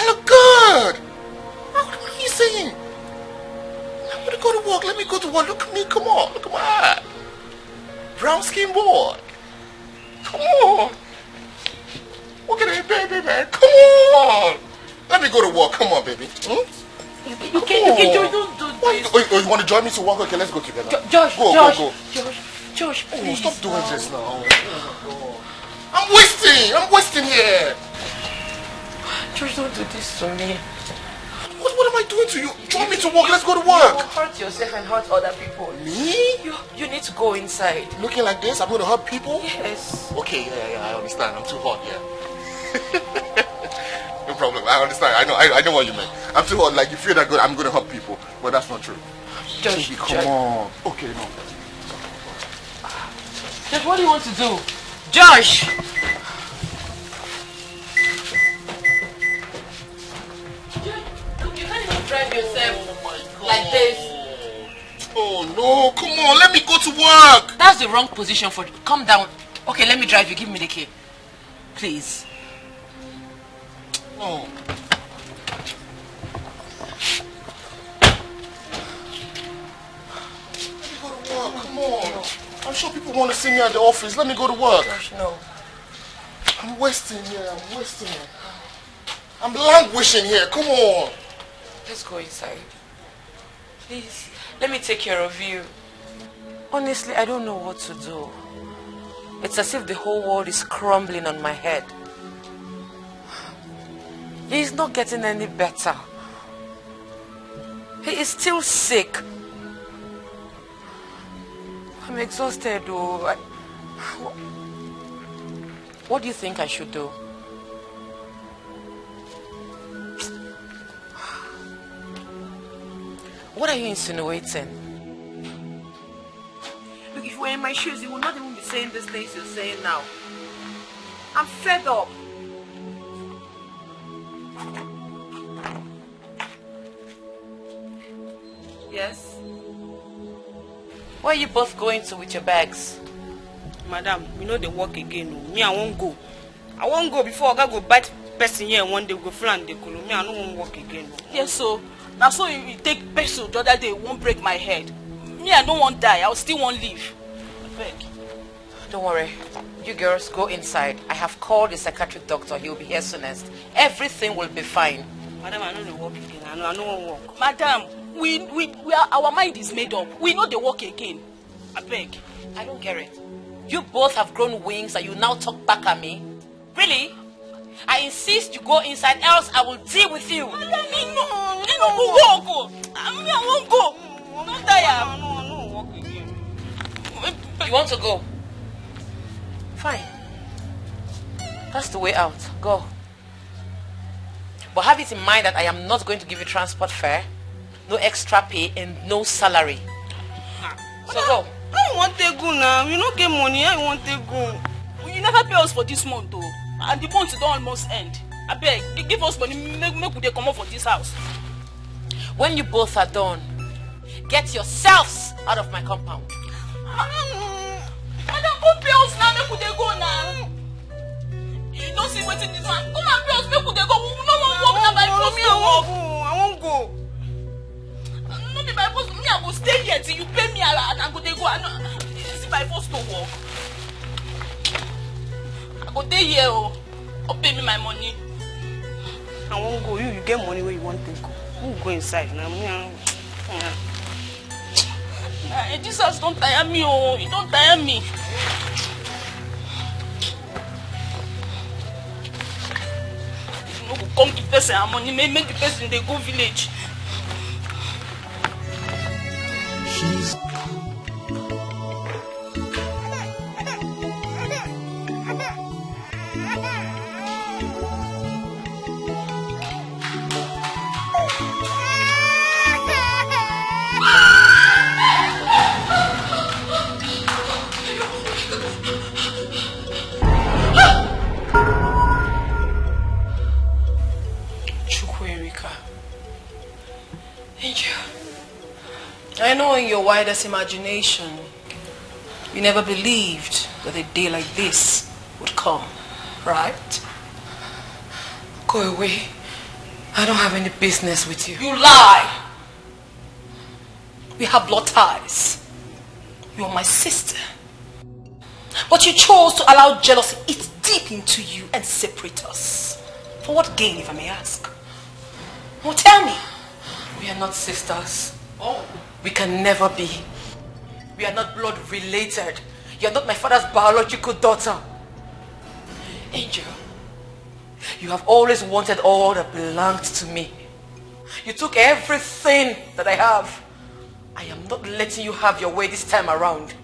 S17: I look good. What are you saying? I'm going to go to work. Let me go to work. Look at me. Come on. Look at my eye. Brown skin boy. Come on. Look at that baby, man. Come on. Let me go to work. Come on, baby.
S7: You can't, Josh, don't do this.
S17: Oh, you want to join me to work? Okay, let's go together.
S7: Josh,
S17: go.
S7: Josh, please.
S17: Oh, stop doing this now. I'm wasting here.
S7: Josh, don't do this to me.
S17: What am I doing to you? Join me to work. Let's go to
S7: You
S17: work.
S7: will hurt yourself and hurt other people.
S17: Me?
S7: You need to go inside.
S17: Looking like this, I'm going to hurt people?
S7: Yes.
S17: Okay, yeah, I understand. I'm too hot, yeah. problem. I understand. I know what you mean. I'm too hot. Like, you feel that good, I'm going to hurt people. But that's not true.
S18: Josh,
S17: come on. Okay, no.
S18: Josh, what do you want to do? Josh! Look, you can't even drive yourself like this.
S17: Oh no, come on, let me go to work.
S18: That's the wrong position for you. Calm down. Okay, let me drive you. Give me the key. Please.
S17: No. Let me go to work, come on. I'm sure people want to see me at the office. Let me go to work.
S18: Gosh, no.
S17: I'm wasting here, I'm languishing here, come on.
S18: Let's go inside. Please, let me take care of you. Honestly, I don't know what to do. It's as if the whole world is crumbling on my head. He's not getting any better. He is still sick. I'm exhausted though. What do you think I should do? What are you insinuating? Look, if you were in my shoes, you would not even be saying these things you're saying now. I'm fed up. Yes? Where are you both going to with your bags?
S4: Madam, we know they work again. Me, I won't go. I won't go before I go bite person here one day go flan the color. Me, I don't want work again.
S21: Yes, so now so you take peso the other day won't break my head. Me, I don't want die. I will still want leave. I beg.
S18: Don't worry. You girls go inside. I have called the psychiatric doctor. He will be here soonest. Everything will be fine.
S4: Madam, I know they work again. I know want work.
S21: Madam, we are, our mind is made up. We know they work again. I beg.
S18: I don't get it. You both have grown wings and you now talk back at me? Really? I insist you go inside, else I will deal with you.
S21: Madam, no, I won't go. I'm not tired.
S4: No, work again.
S18: You want to go? Fine. That's the way out. Go. But have it in mind that I am not going to give you transport fare, no extra pay, and no salary. So go.
S4: I want to go now. You don't get money. I want to go.
S21: You never pay us for this month though. And the month is almost end. I beg, give us money, make we come out for this house.
S18: When you both are done, get yourselves out of my compound.
S21: Madam, go pay us now, make we go now. You don't see what's in this one. Come and pay us, make we go. No one walk now by force.
S4: I won't go.
S21: No be by force. Me, I go stay here till you pay me and I go. Is it by force to walk? I go stay here or pay me my money.
S4: I won't go. You get money where you want to go. Who go inside now?
S21: This house don't tire me, oh. It don't tire me. You know, come give person our money, make the person they go village.
S6: She's
S4: I know in your widest imagination, you never believed that a day like this would come, right? Go away. I don't have any business with you.
S21: You lie!
S4: We have blood ties. You are my sister. But you chose to allow jealousy eat deep into you and separate us. For what gain, if I may ask? Well, tell me. We are not sisters.
S21: Oh.
S18: We can never be. We are not blood related. You are not my father's biological daughter. Angel, you have always wanted all that belonged to me. You took everything that I have. I am not letting you have your way this time around.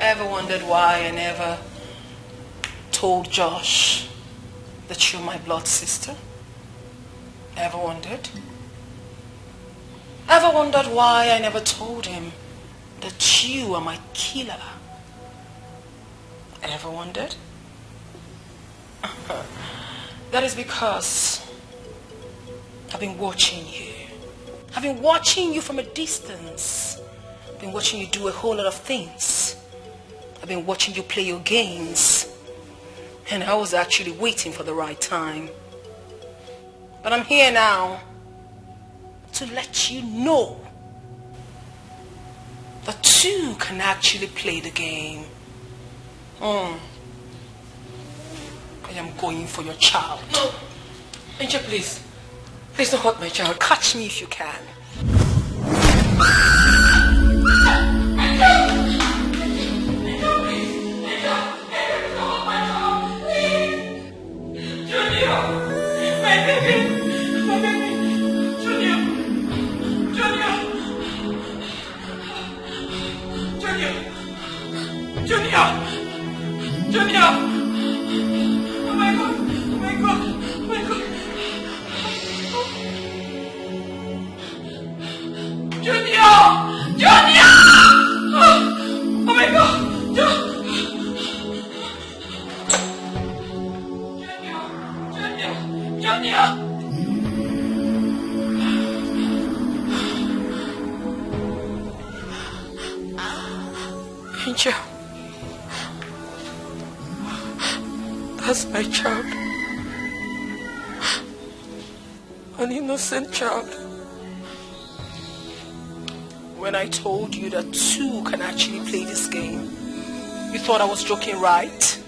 S4: Ever wondered why I never told Josh that you're my blood sister? Ever wondered? Ever wondered why I never told him that you are my killer? Ever wondered? That is because I've been watching you. I've been watching you from a distance. I've been watching you do a whole lot of things. I've been watching you play your games. And I was actually waiting for the right time. But I'm here now to let you know that two can actually play the game. I am going for your child. No. Angel, please. Please don't hurt my child. Catch me if you can.
S21: Junior! My baby! My baby! Junior! Junior! Junior! Junior! Junior! Oh my God! Oh my God! Oh my God! Junior! Junior! Oh my God! Junior! Junior!
S4: Angel. That's my child. An innocent child. When I told you that two can actually play this game, you thought I was joking, right?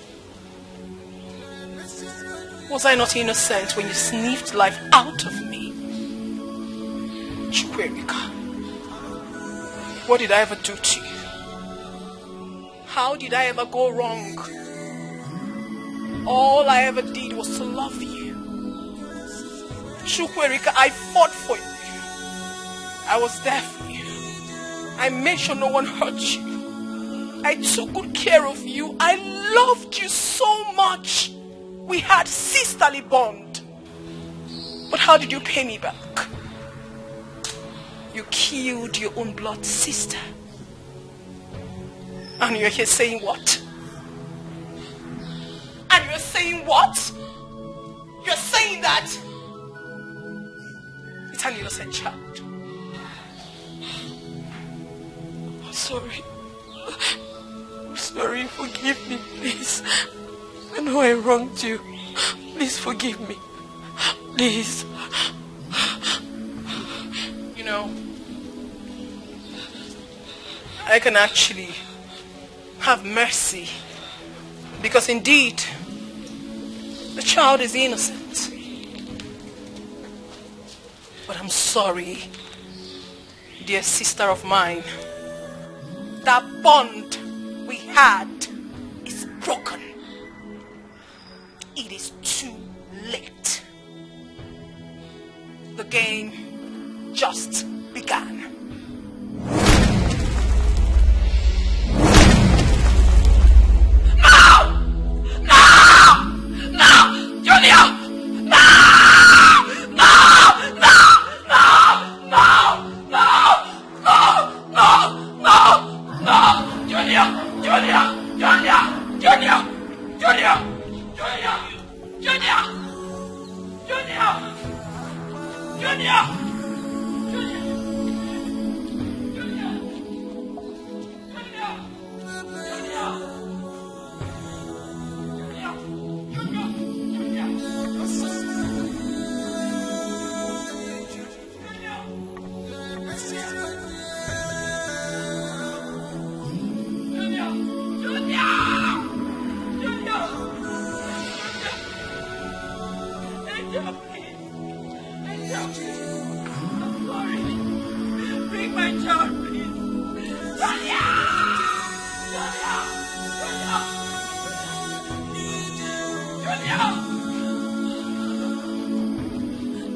S4: Was I not innocent when you sniffed life out of me? Chukwuemeka, what did I ever do to you? How did I ever go wrong? All I ever did was to love you. Chukwuemeka, I fought for you. I was there for you. I made sure no one hurt you. I took good care of you. I loved you so much. We had sisterly bond. But how did you pay me back? You killed your own blood sister. And you're here saying what? And you're saying what? You're saying that it's an innocent child. I'm sorry. I'm sorry. Forgive me, please. I know I wronged you. Please forgive me. Please. You know, I can actually have mercy because indeed the child is innocent. But I'm sorry, dear sister of mine. That bond we had is broken. It is too late. The game just began.
S21: No! No! No! Junior! No! No! No! No! No! No! No! No! No! No! Junior! Junior! Junior! Junior! Junior! Junior! Junior!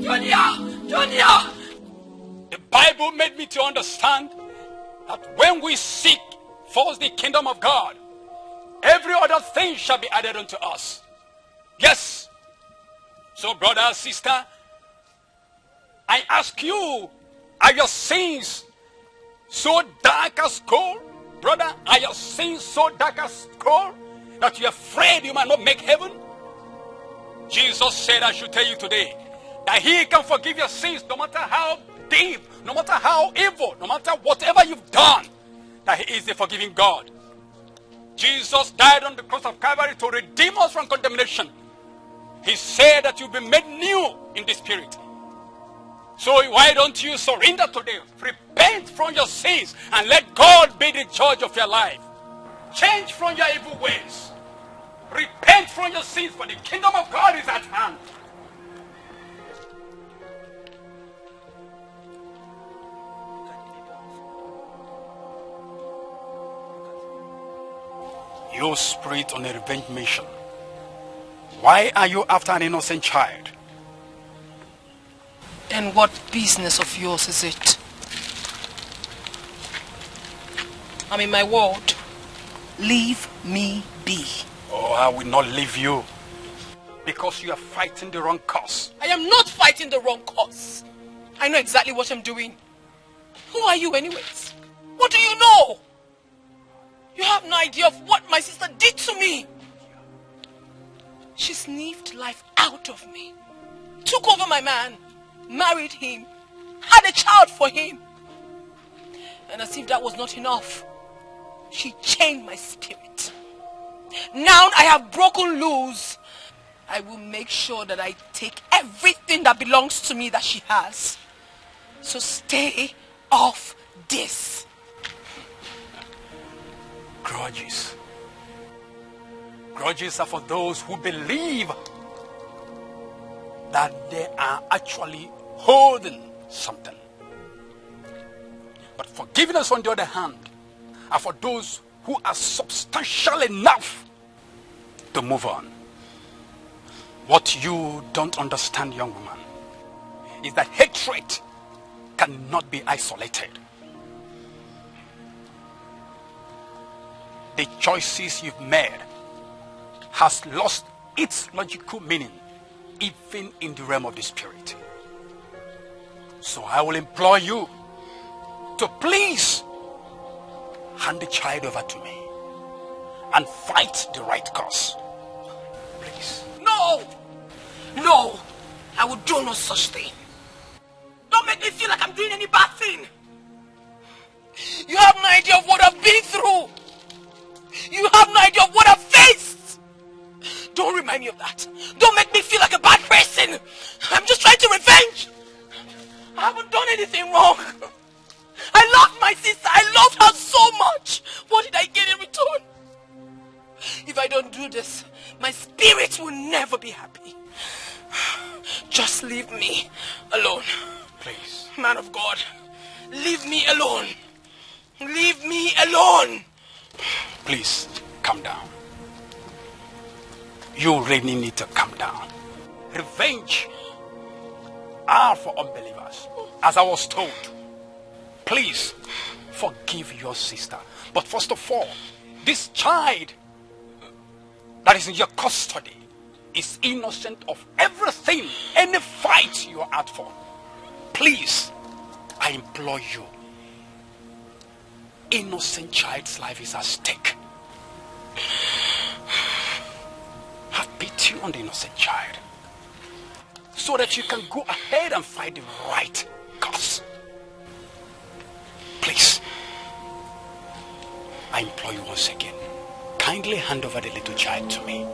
S21: Junior! Junior!
S15: The Bible made me to understand that when we seek first the kingdom of God, every other thing shall be added unto us. Yes. So brother, sister, I ask you, are your sins so dark as coal? Brother, are your sins so dark as coal that you're afraid you might not make heaven? Jesus said, I should tell you today that he can forgive your sins no matter how deep, no matter how evil, no matter whatever you've done, that he is the forgiving God. Jesus died on the cross of Calvary to redeem us from condemnation. He said that you'll be made new in the Spirit. So why don't you surrender today? Repent from your sins and let God be the judge of your life. Change from your evil ways. Repent from your sins, for the kingdom of God is at hand. You spirit on a revenge mission. Why are you after an innocent child?
S18: And what business of yours is it? I'm in my world. Leave me be.
S15: Oh, I will not leave you. Because you are fighting the wrong cause.
S18: I am not fighting the wrong cause. I know exactly what I'm doing. Who are you anyways? What do you know? You have no idea of what my sister did to me. She sniffed life out of me. Took over my man. Married him. Had a child for him. And as if that was not enough, she chained my spirit. Now I have broken loose. I will make sure that I take everything that belongs to me that she has. So stay off this.
S15: Grudges. Grudges are for those who believe that they are actually holding something. But forgiveness, on the other hand, are for those who are substantial enough to move on. What you don't understand, young woman, is that hatred cannot be isolated. The choices you've made has lost its logical meaning even in the realm of the spirit. So I will implore you to please hand the child over to me and fight the right cause. Please.
S18: No! No! I will do no such thing. Don't make me feel like I'm doing any bad thing. You have no idea of what I've been through. You have no idea of what I've faced. Don't remind me of that. Don't make me feel like a bad person. I'm just trying to revenge. I haven't done anything wrong. I loved my sister. I loved her so much. What did I get in return? If I don't do this, my spirit will never be happy. Just leave me alone.
S15: Please.
S18: Man of God, leave me alone. Leave me alone.
S15: Please, calm down. You really need to calm down. Revenge are for unbelievers, as I was told. Please, forgive your sister. But first of all, this child that is in your custody is innocent of everything, any fight you are out for. Please, I implore you. Innocent child's life is at stake. Have pity on the innocent child, so that you can go ahead and fight the right cause. Please, I implore you once again, kindly hand over the little child to me.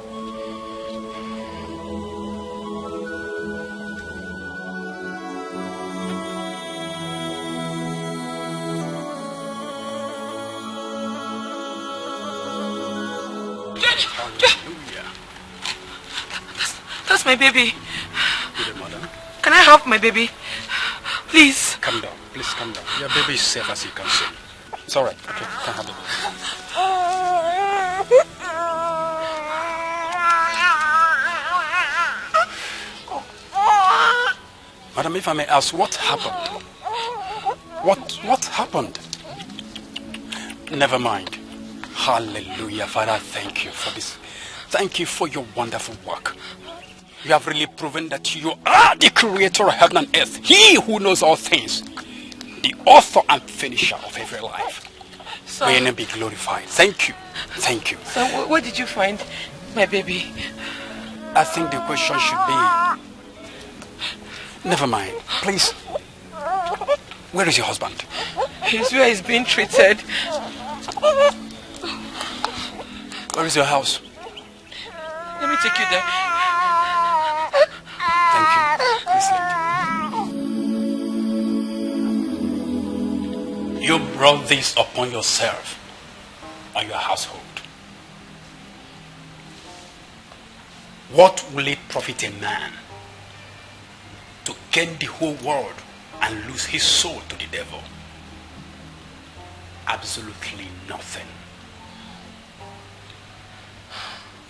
S18: That's my baby.
S15: Good mother.
S18: Can I have my baby? Please.
S15: Calm down. Please calm down. Your baby is safe, as you can see. It's alright. Okay, you can have the baby. Madam, if I may ask, what happened? What happened? Never mind. Hallelujah. Father, thank you for this. Thank you for your wonderful work. You have really proven that you are the creator of heaven and earth. He who knows all things. The author and finisher of every life.
S7: Sir.
S15: May your name be glorified. Thank you. Thank you.
S7: Sir, where did you find my baby?
S15: I think the question should be... Never mind. Please. Where is your husband?
S7: He's where he's being treated.
S15: Where is your house?
S7: Let me take you there.
S15: Thank you. Please leave. You brought this upon yourself and your household. What will it profit a man to gain the whole world and lose his soul to the devil? Absolutely nothing.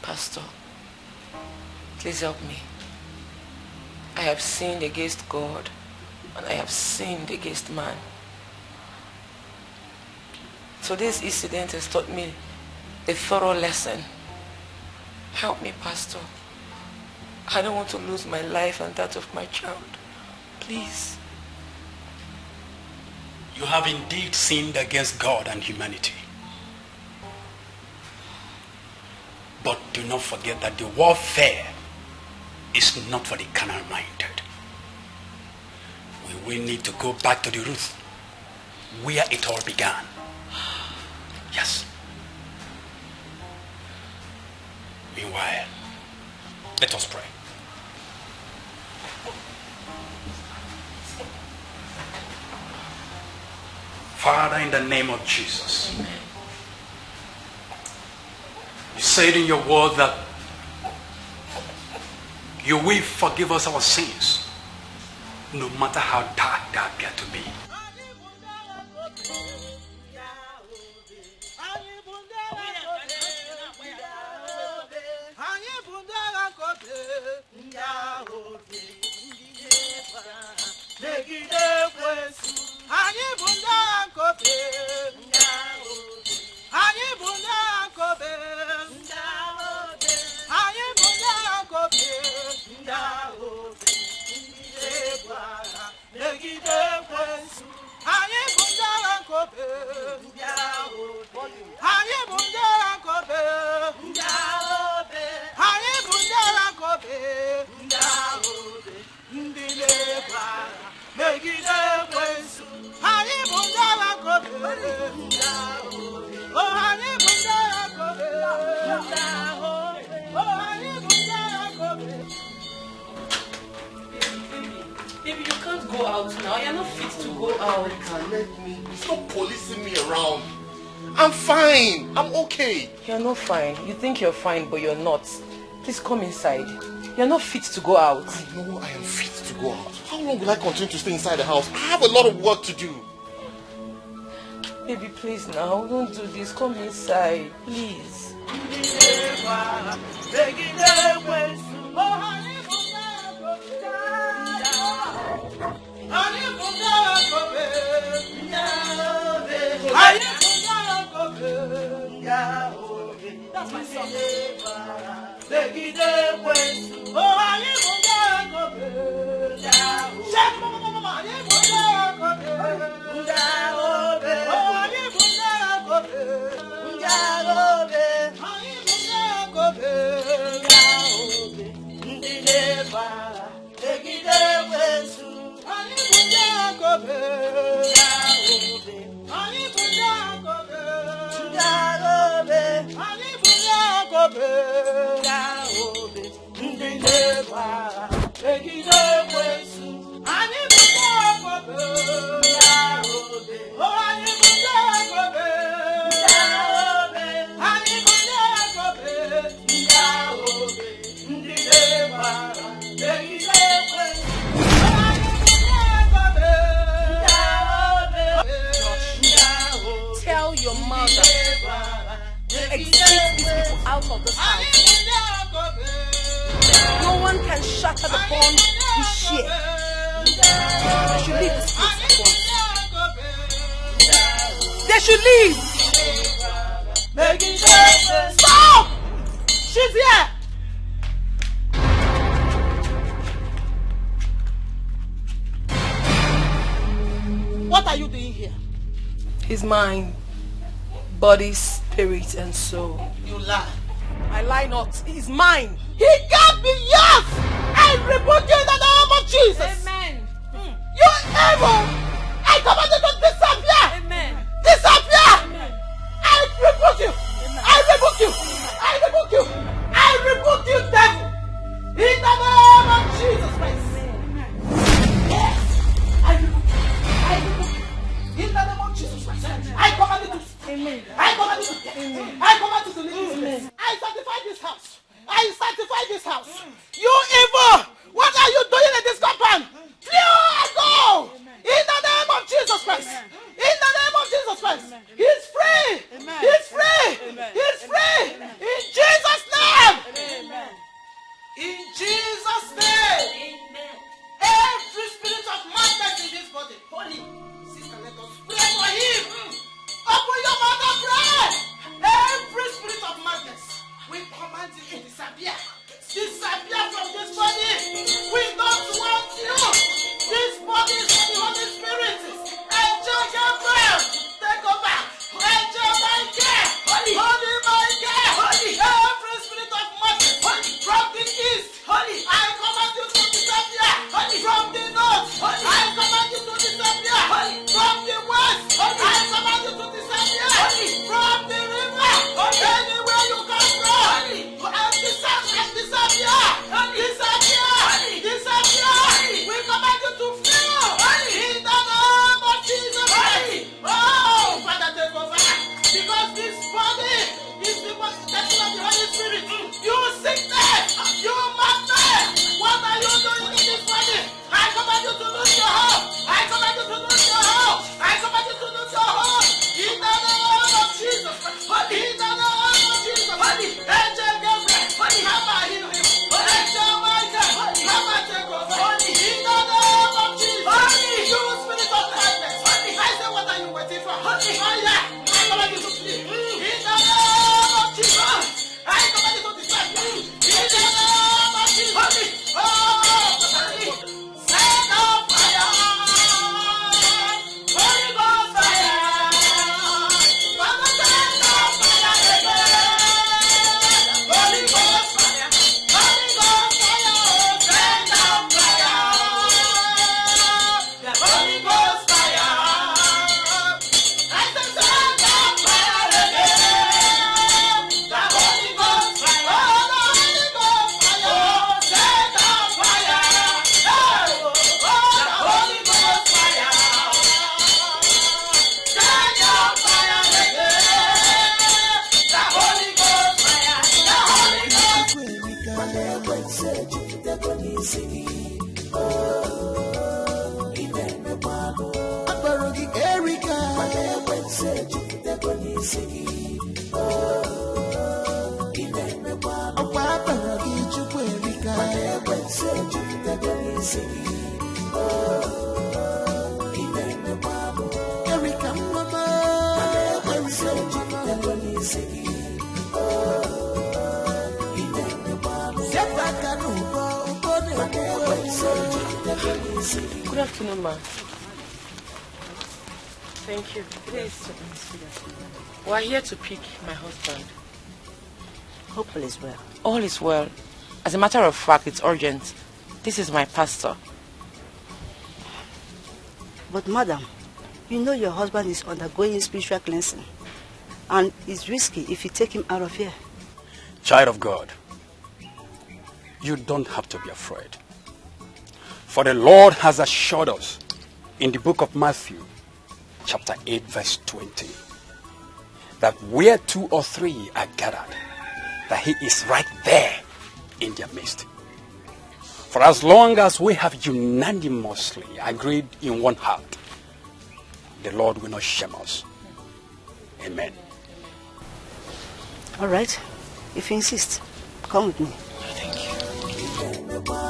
S7: Pastor, please help me. I have sinned against God and I have sinned against man. So this incident has taught me a thorough lesson. Help me, Pastor. I don't want to lose my life and that of my child. Please.
S15: You have indeed sinned against God and humanity. But do not forget that the warfare is not for the carnal-minded. We will need to go back to the root where it all began. Yes. Meanwhile, let us pray. Father, in the name of Jesus,
S7: Amen.
S15: You said in your word that you will forgive us our sins, no matter how dark they appear to be.
S7: Baby, you can't go out now. You're not fit to go out.
S17: Let me. Stop policing me around. I'm fine. I'm okay.
S7: You're not fine. You think you're fine, but you're not. Please come inside. You're not fit to go out.
S17: I know I am fit to go out. How long will I continue to stay inside the house? I have a lot of work to do.
S7: Baby, please now. Don't do this. Come inside. Please.
S6: That's my son. Tell your mother to exit these people out of this house. No one can shatter the bond we share. They should leave this place at once. They should leave. Stop! She's here.
S19: What are you doing here?
S4: He's mine. Body, spirit, and soul.
S19: You lie.
S4: I lie not. He's mine.
S19: He can't be yours. I rebuke you in the name of Jesus.
S4: Amen.
S19: You evil. I command you to disappear.
S4: Amen.
S19: Disappear.
S4: Amen.
S19: I rebuke you. I rebuke you. I rebuke you. I rebuke you, devil. In the name of Jesus Christ. Yes. I rebuke you. I rebuke you. In the name of Jesus Christ. I command you to. Amen. I command you to. Amen. I command you to leave this place. I sanctify this house. I sanctify this house. You evil! What are you doing in this compound? Flee, go! In the name of Jesus Christ. In the name of Jesus Christ. He's free. He's free. He's free. In Jesus' name. In Jesus' name. Every spirit of madness in this body. Holy. Sister, let us pray for him. Open your mouth and pray. Every spirit of madness, we command you to disappear. Disappear from this body. We don't want you. This body is for the Holy Spirit. Angel Gabriel, take over. Angel Michael, Holy Michael, every spirit of madness from the east, I command you to disappear. From the north, I command you to disappear. From the west, I command you to disappear. From the river, anywhere you come from, and disappear. Disappear. We command you to flee. In the name of Jesus Christ. Oh, Father, take over. Because this body is the manifestation of the Holy Spirit. You sickness, you madness. What are you doing in this body? I command you to lose your hope. I command you to lose your hope. I command you to lose your hope. In the name of Jesus. In the name of Jesus. Angel Gabriel, come and heal him. Angel Michael, come and take over. In the name of Jesus. You spirit of darkness. I say, what are you waiting for? Oh yeah, I command you to flee. In the name of Jesus. I command you to disappear. In the name of Jesus. Oh, set on fire. Holy Ghost fire. Father, set on fire again. Holy Ghost fire. Holy Ghost fire. Set on fire. The Holy Ghost fire. I said set on fire again. The Holy Ghost fire. Oh, the Holy Ghost fire. Set on fire. Hey, oh, the Holy Ghost fire. Set on fire again. The Holy Ghost fire. The Holy Ghost.
S4: Good afternoon, ma. Thank you. Please. We're here to pick my husband.
S2: Hope all is well.
S7: All is well. As a matter of fact, it's urgent. This is my pastor.
S2: But madam, you know your husband is undergoing spiritual cleansing. And it's risky if you take him out of here.
S15: Child of God, you don't have to be afraid. For the Lord has assured us in the book of Matthew, chapter 8, verse 20, that where 2 or 3 are gathered, that he is right there in their midst. For as long as we have unanimously agreed in one heart, the Lord will not shame us. Amen.
S2: All right, if you insist, come with me.
S7: Thank you.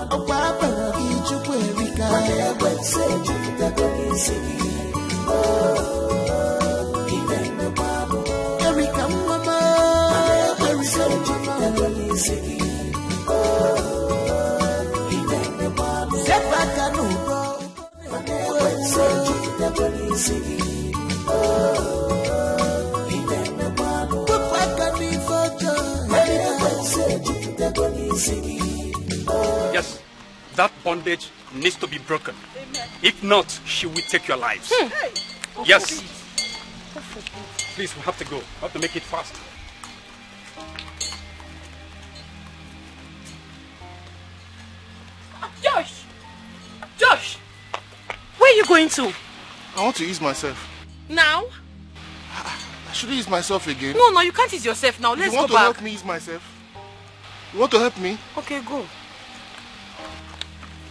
S15: Yes, that bondage needs to be broken. If not, she will take your lives. Yes. Please, we have to go. We have to make it fast.
S19: Josh! Josh! Where are you going to?
S17: I want to ease myself.
S19: Now?
S17: I should ease myself again.
S19: No, you can't ease yourself now. Let's go back.
S17: You want to help me ease myself? You want to help me?
S19: Okay, go.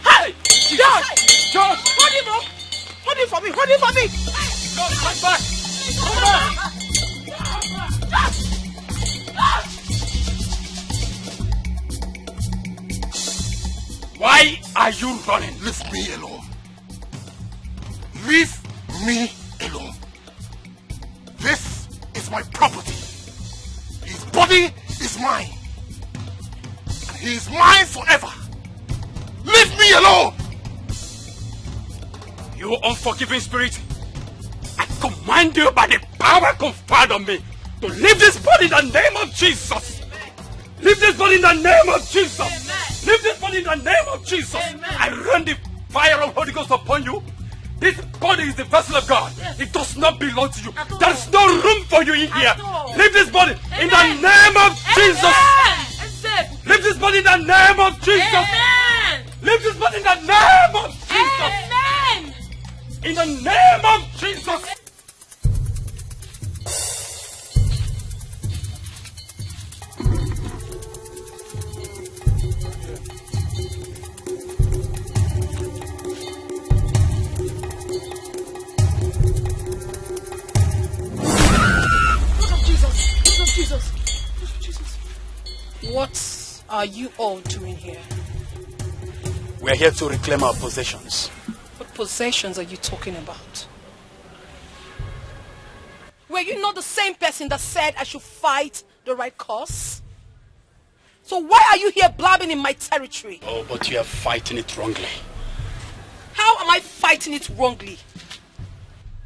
S19: Hey! Josh!
S15: Josh!
S19: Hold him up! Hold him for me! Hold him for me!
S15: Josh, come back! Come back! Why are you running?
S17: Leave me alone. Leave me alone. This is my property. His body is mine. And he is mine forever. Leave me alone.
S15: You unforgiving spirit, I command you by the power conferred on me to leave this body in the name of Jesus. Leave this body in the name of Jesus. Amen. Leave this body in the name of Jesus. Amen. I run the fire of Holy Ghost upon you. This body is the vessel of God. Yes. It does not belong to you. There is no room for you in here. Leave this body in the name of Jesus. Leave this body in the name of Jesus. Amen. Leave this body in the name of Jesus. Amen. In the name of Jesus.
S19: What are you all doing here?
S15: We are here to reclaim our possessions.
S19: What possessions are you talking about? Were you not the same person that said I should fight the right cause? So why are you here blabbing in my territory?
S15: Oh, but you are fighting it wrongly.
S19: How am I fighting it wrongly?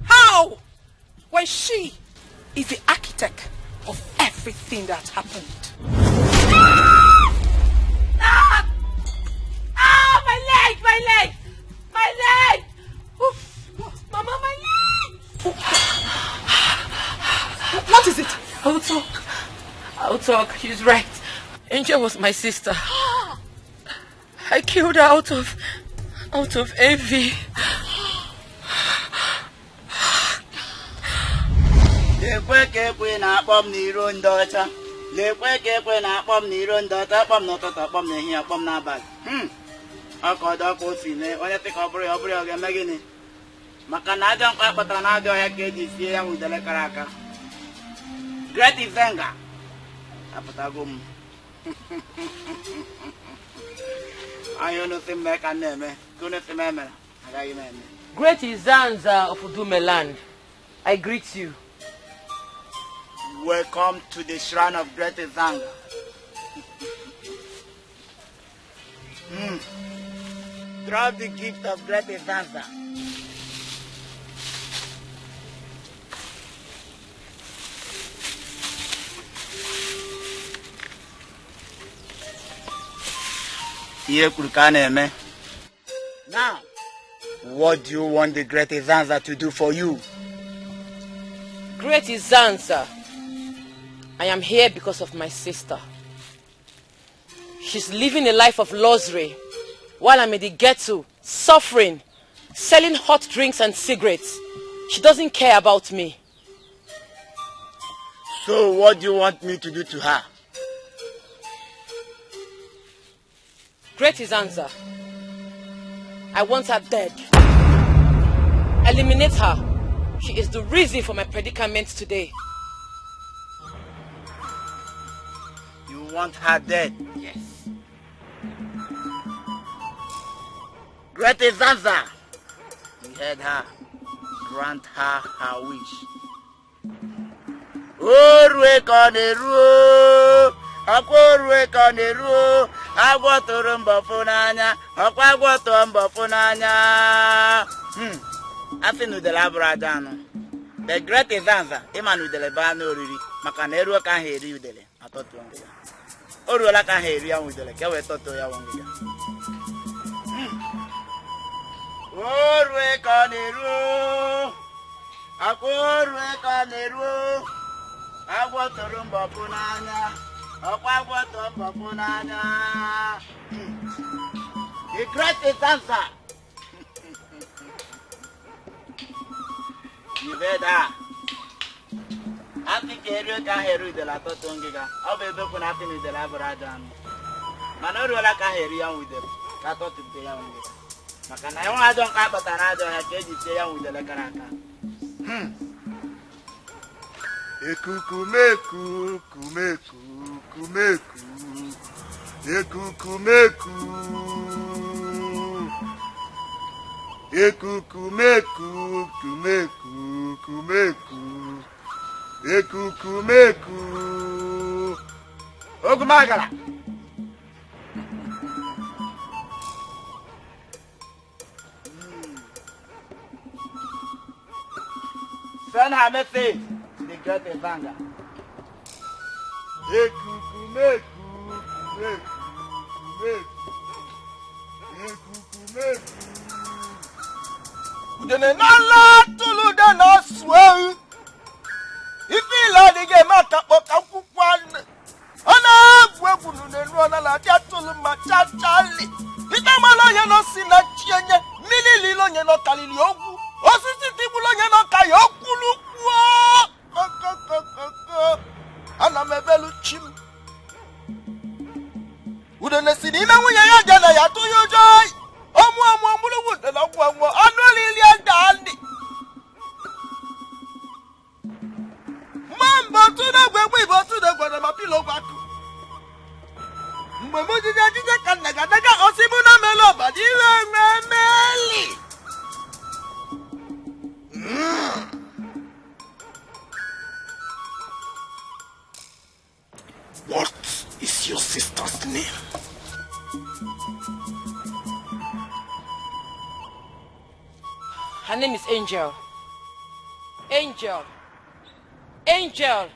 S19: How? When she is the architect of everything that happened. My leg! Oof. Mama, my leg! What is it?
S7: I'll talk. She's right. Angel was my sister. I killed her out of envy.
S11: Great Zenga. Apatagum. I know nothing back and name. Goodness, remember.
S7: Great Zanza of Udumeland. I greet you.
S11: Welcome to the shrine of Great Zanga. Drop the gift of Great Zanga. Now, what do you want the Great Zanza to do for you?
S7: Great Zanza, I am here because of my sister. She's living a life of luxury while I'm in the ghetto, suffering, selling hot drinks and cigarettes. She doesn't care about me.
S11: So what do you want me to do to her?
S7: Great Zanza, I want her dead. Eliminate her. She is the reason for my predicament today.
S11: You want her dead?
S7: Yes.
S11: Great Zanza, we heard her. Grant her her wish. Orwe kaneru, akorwe kaneru, agwatoro mbafunanya, akwagwato mbafunanya. After the Labradano. The great Evanza, Eman with the Lebano Riri, Macanero can hear you dele. I thought you. Orula can hear you with the Lecawe Totoya Wonga. Orwe Caneru. Akorwe Caneru. I want to rumba punana. I want to rumba punana. The great Evanza. You better. I think you can hear the lato tongiga. I'll be looking at him with the labradan. Manorola can hear you with them. Cato to the young. Macana, I don't have but another. I can't say with the lacaraka.
S17: Ekukumeku, kumeku, kumeku. Ekukumeku. Ekukumeku, kumeku, kumeku. Ekukumeku.
S11: Ogumagala. Send her message. The great Evanga.
S17: Ekukumeku, kumeku, kumeku. Ekukumeku.
S11: Udene nala tulu de no swell. If you like the game, I can't walk out one. Ana gwegunu ne ruona la dia tulu macha chali. Itamalo ye no sina chienye. Milili lo ye no kalili ogu. Osisi tibulo ye no kayokulu kwa. Ana mebelu chim. Udene sinina wuye ya jana ya to yo joy. Omu wood and one annually and dandy. Mambo to the way we go to the Guadamapilo back. Mamuji can Naganaga or Simona Melo, but
S17: What is your sister's name?
S7: Her name is Angel. Angel. Angel.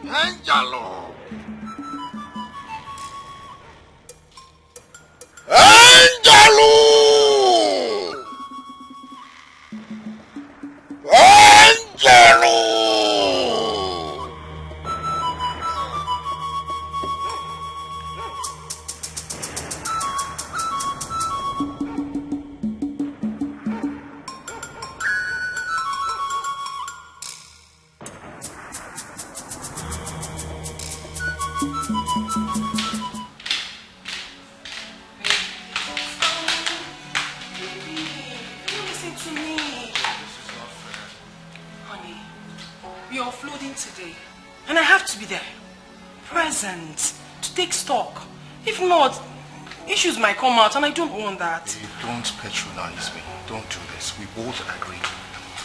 S17: Angelo. Angelo. Angelo.
S4: Today, and I have to be there, present, to take stock. If not, issues might come out, and I don't want that.
S17: Don't patronize me. Don't do this. We both agreed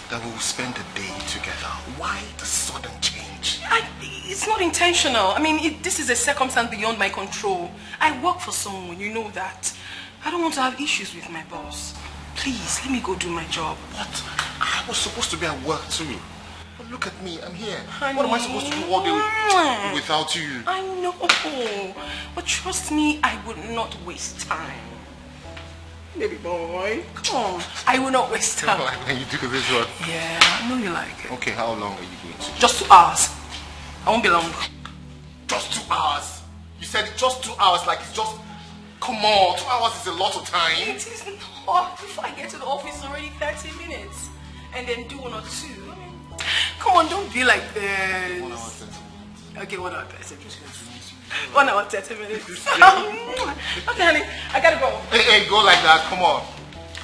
S17: that we will spend the day together. Why the sudden change?
S4: It's not intentional. I mean, this is a circumstance beyond my control. I work for someone, you know that. I don't want to have issues with my boss. Please, let me go do my job.
S17: What? I was supposed to be at work too. But look at me, I'm here.
S4: Honey.
S17: What am I supposed to do all day without you?
S4: I know. But trust me, I would not waste time. Baby boy, come on. I will not waste time.
S17: Like when you do this one?
S4: Yeah, I know you like it.
S17: Okay, how long are you going to?
S4: Just 2 hours. I won't be long.
S17: Just 2 hours? You said just 2 hours, like it's just... Come on, 2 hours is a lot of time.
S4: It is not. Before I get to the office, already 30 minutes. And then do 1 or 2. Come on, don't be like this.
S17: 1 hour, 30 minutes.
S4: Okay, 1 hour, 30 minutes. 1 hour, 30 minutes. Okay, honey, I gotta go.
S17: Hey, go like that. Come on.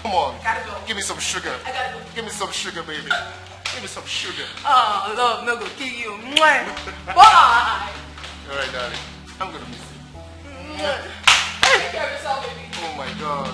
S17: Come on.
S4: I gotta go.
S17: Give me some sugar.
S4: I gotta go.
S17: Give me some sugar, baby. Give me some sugar.
S4: Oh, love, no go kill you. Bye. All
S17: right, darling. I'm gonna miss you.
S4: Take care of yourself, baby.
S17: Oh my God.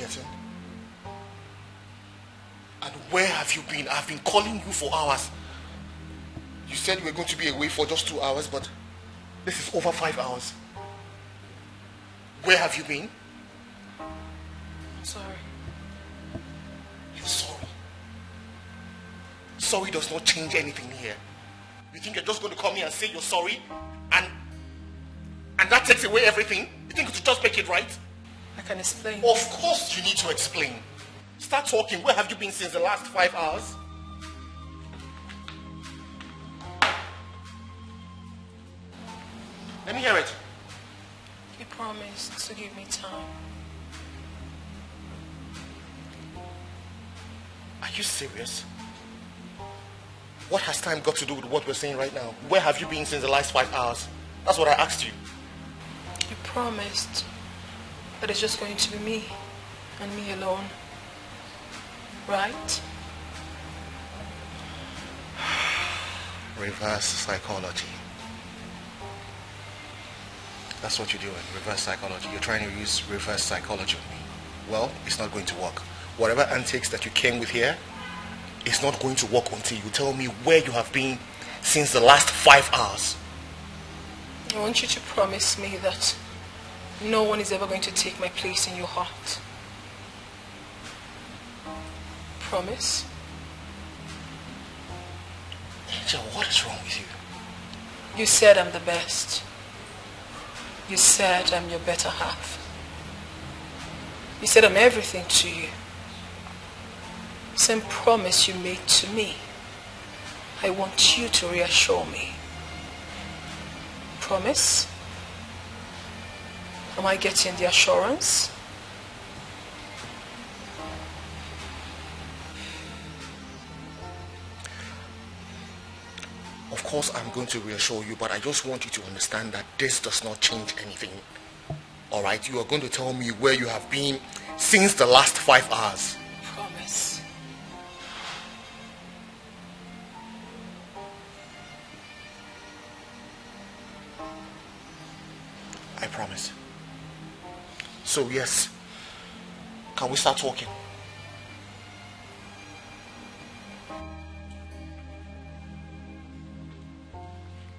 S17: forgetting? And where have you been? I've been calling you for hours. You said you were going to be away for just 2 hours, but this is over 5 hours. Where have you been?
S4: I'm sorry.
S17: You're sorry. Sorry does not change anything here. You think you're just going to come here and say you're sorry and that takes away everything? You think you should just make it right?
S4: I can explain.
S17: Of course you need to explain. Start talking. Where have you been since the last 5 hours? Let me hear it.
S4: You promised to give me time.
S17: Are you serious? What has time got to do with what we're saying right now? Where have you been since the last 5 hours? That's what I asked you.
S4: You promised that it's just going to be me and me alone. Right?
S17: Reverse psychology. That's what you're doing, reverse psychology. You're trying to use reverse psychology on me. Well, it's not going to work. Whatever antics that you came with here, it's not going to work until you tell me where you have been since the last 5 hours.
S4: I want you to promise me that no one is ever going to take my place in your heart. Promise?
S17: Angel, what is wrong with you?
S4: You said I'm the best. You said I'm your better half. You said I'm everything to you. Same promise you made to me. I want you to reassure me. Promise? Am I getting the assurance?
S17: Of course I'm going to reassure you, but I just want you to understand that this does not change anything. Alright, you are going to tell me where you have been since the last 5 hours.
S4: Promise.
S17: I promise. So yes, can we start talking?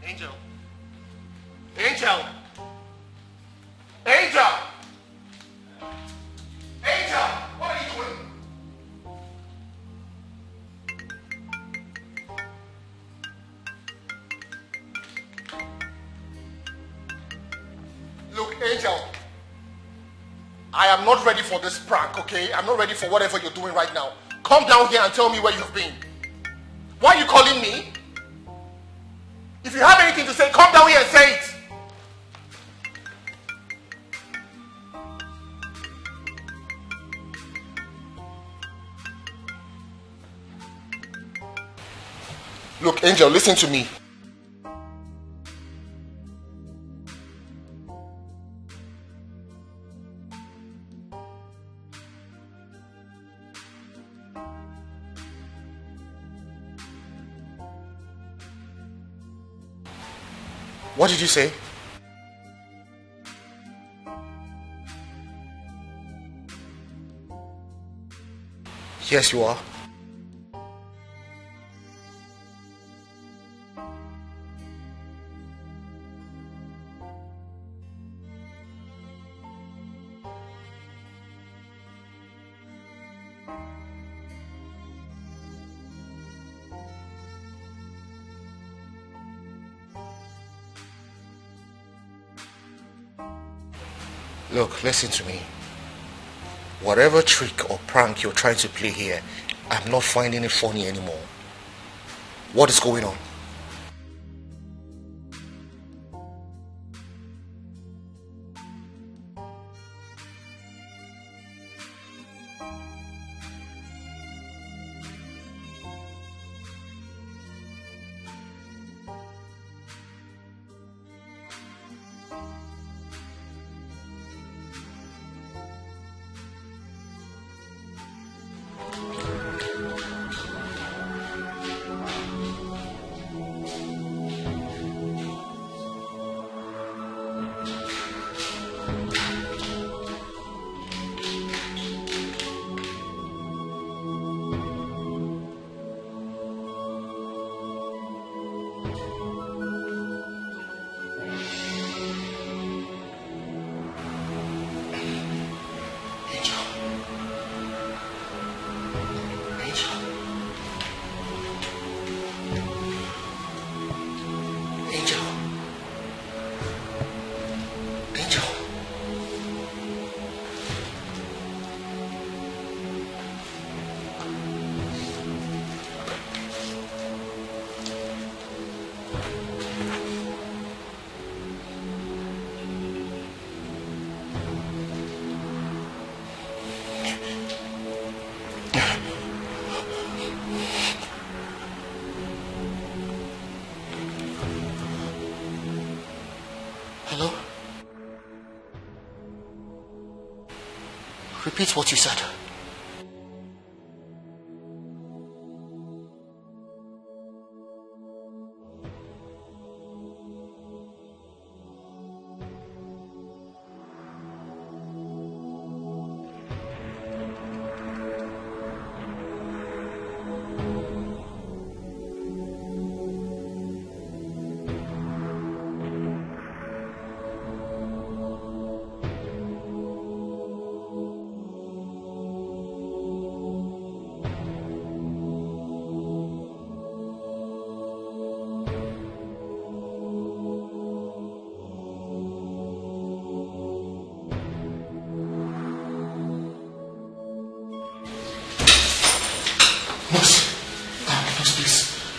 S17: Angel. Angel. Angel. Angel, what are you doing? Look, Angel, I am not ready for this prank, okay? I'm not ready for whatever you're doing right now. Come down here and tell me where you've been. Why are you calling me? If you have anything to say, come down here and say it. Look, Angel, listen to me. What did you say? Yes, you are. Look, listen to me. Whatever trick or prank you're trying to play here, I'm not finding it funny anymore. What is going on? Hello? Repeat what you said.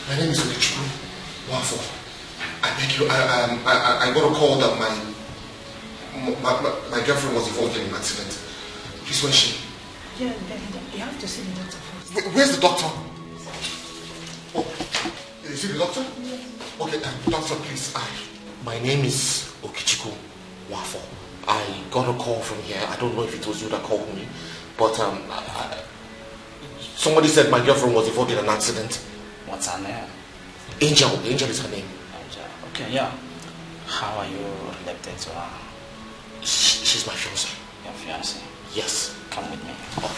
S17: My name is Olichukwu Wafo. I beg you, I got a call that my girlfriend was involved in an accident. Please, where's she?
S18: Yeah, you have to see the doctor first.
S17: Where's the doctor? Oh, is it the doctor? Yeah. Okay, doctor, please. My name is Okichiku Wafo. I got a call from here. I don't know if it was you that called me, but somebody said my girlfriend was involved in an accident.
S12: What's her name?
S17: Angel. Angel is her name.
S12: Angel. Okay, yeah. How are you related to her?
S17: She's my fiancée.
S12: Your fiancée?
S17: Yes.
S12: Come with me.
S17: Oh.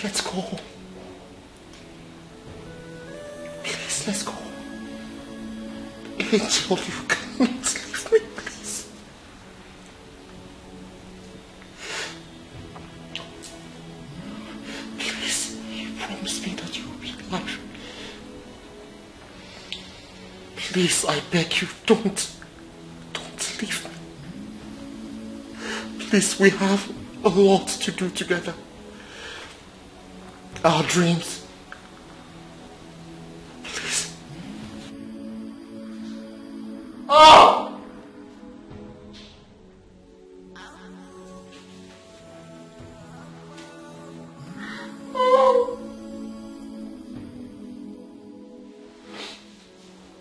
S17: Let's go. Please, let's go. Angel, you cannot leave me, please. Please, you promised me that you will be alive. Please, I beg you, don't leave me. Please, we have a lot to do together. Our dreams. Please. Oh! Oh!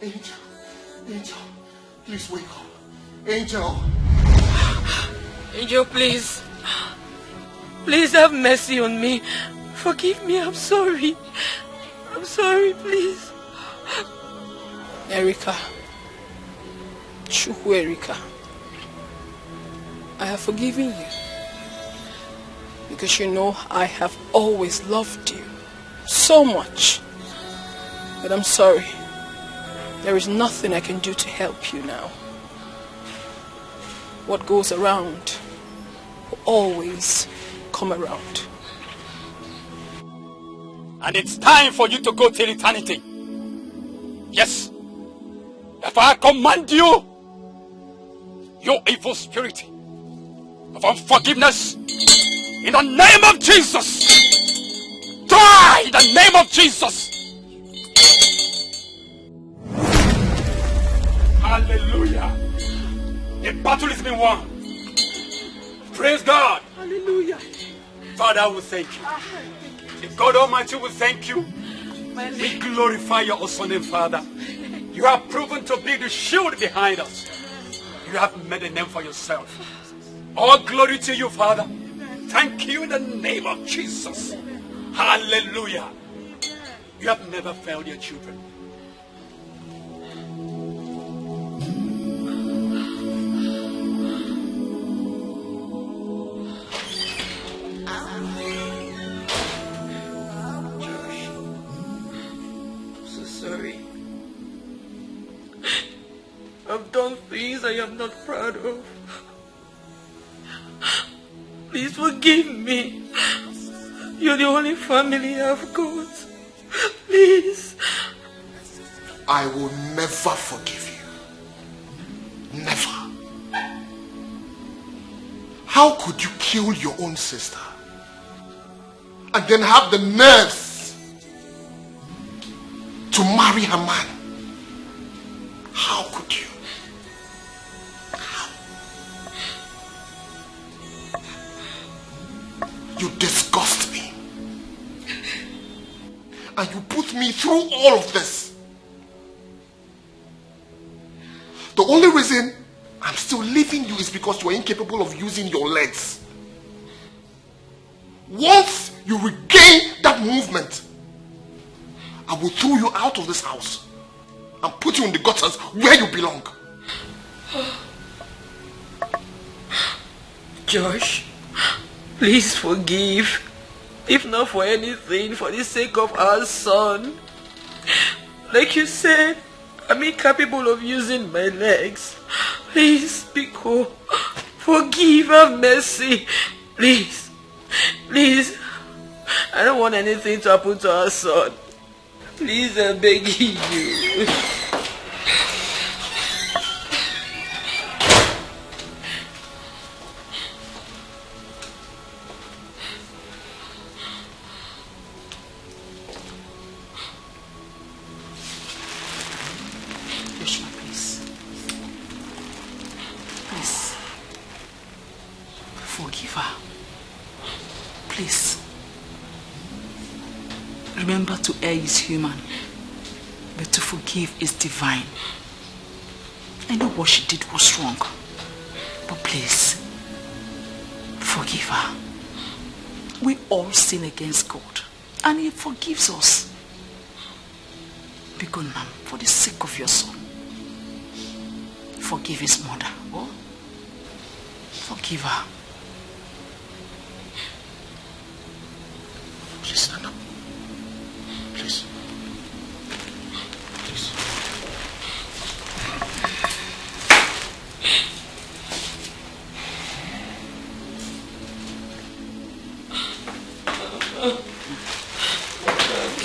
S17: Angel. Angel. Please wake up. Angel.
S4: Angel, please. Please have mercy on me. Forgive me, I'm sorry. I'm sorry, please.
S8: Erica. Chukwu Erica. I have forgiven you. Because you know I have always loved you. So much. But I'm sorry. There is nothing I can do to help you now. What goes around will always come around.
S15: And it's time for you to go till eternity. Yes. If I command you, you evil spirit of unforgiveness, in the name of Jesus, die in the name of Jesus. Hallelujah. The battle has been won. Praise God.
S4: Hallelujah.
S15: Father, I will thank you. God Almighty, we thank you. We glorify your awesome name, Father. You have proven to be the shield behind us. You have made a name for yourself. All glory to you, Father. Thank you in the name of Jesus. Hallelujah. You have never failed your children.
S18: done things I am not proud of. Please forgive me. You're the only family I've got. Please.
S17: I will never forgive you. Never. How could you kill your own sister and then have the nerves to marry her man? How could you? How? You disgust me. And you put me through all of this. The only reason I'm still leaving you is because you are incapable of using your legs. Once you regain that movement, I will throw you out of this house and put you in the gutters where you belong.
S18: Josh, please forgive. If not for anything, for the sake of our son. Like you said, I'm incapable of using my legs. Please, Pico, forgive, have mercy. Please, please. I don't want anything to happen to our son. Please, I'm begging you. Remember, to err is human, but to forgive is divine. I know what she did was wrong, but please, forgive her. We all sin against God, and He forgives us. Be good, ma'am, for the sake of your son. Forgive his mother, oh? Forgive her.
S17: Please stand up. Please. Please.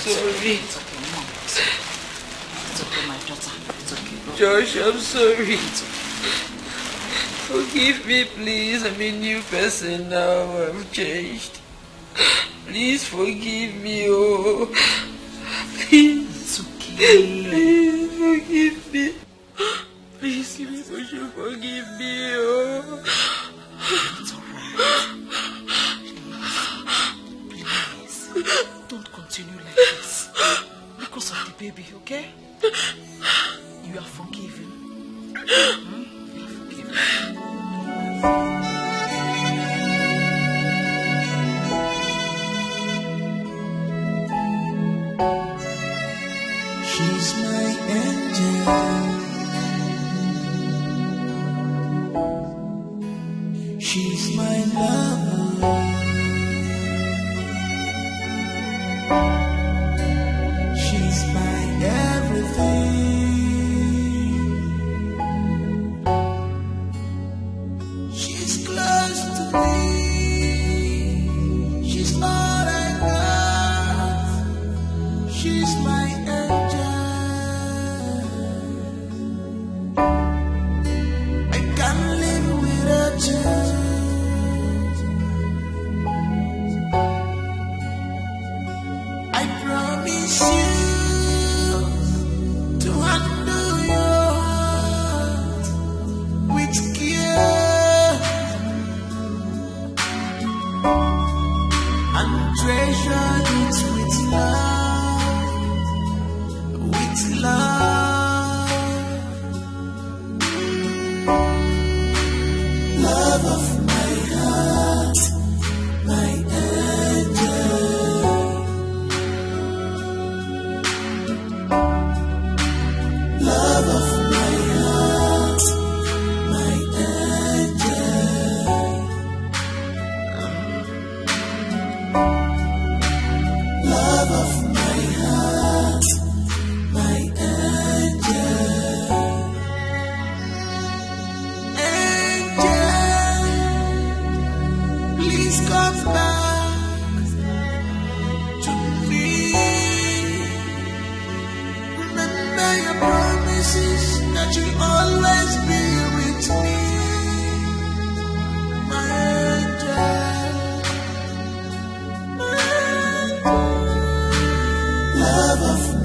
S18: Sorry.
S2: It's okay, Mom. It's okay, my daughter. It's okay.
S18: Josh, I'm sorry. Forgive me, please. I'm a new person now. I've changed. Please forgive me, oh. Please.
S2: It's okay.
S18: Please forgive me. Please give me what you forgive me, oh.
S2: It's alright. Please. Don't continue like this. Because of the baby, okay? You are forgiven. You are forgiven.
S6: She's my angel. She's my lover. She's my everything. She's close to me. She's all I got. She's my angel. I can't live without you. I promise you to handle your heart with care and treasure it with love, with love, love of my heart, my angel. Love of my heart, my angel. Love of my heart, my angel. love.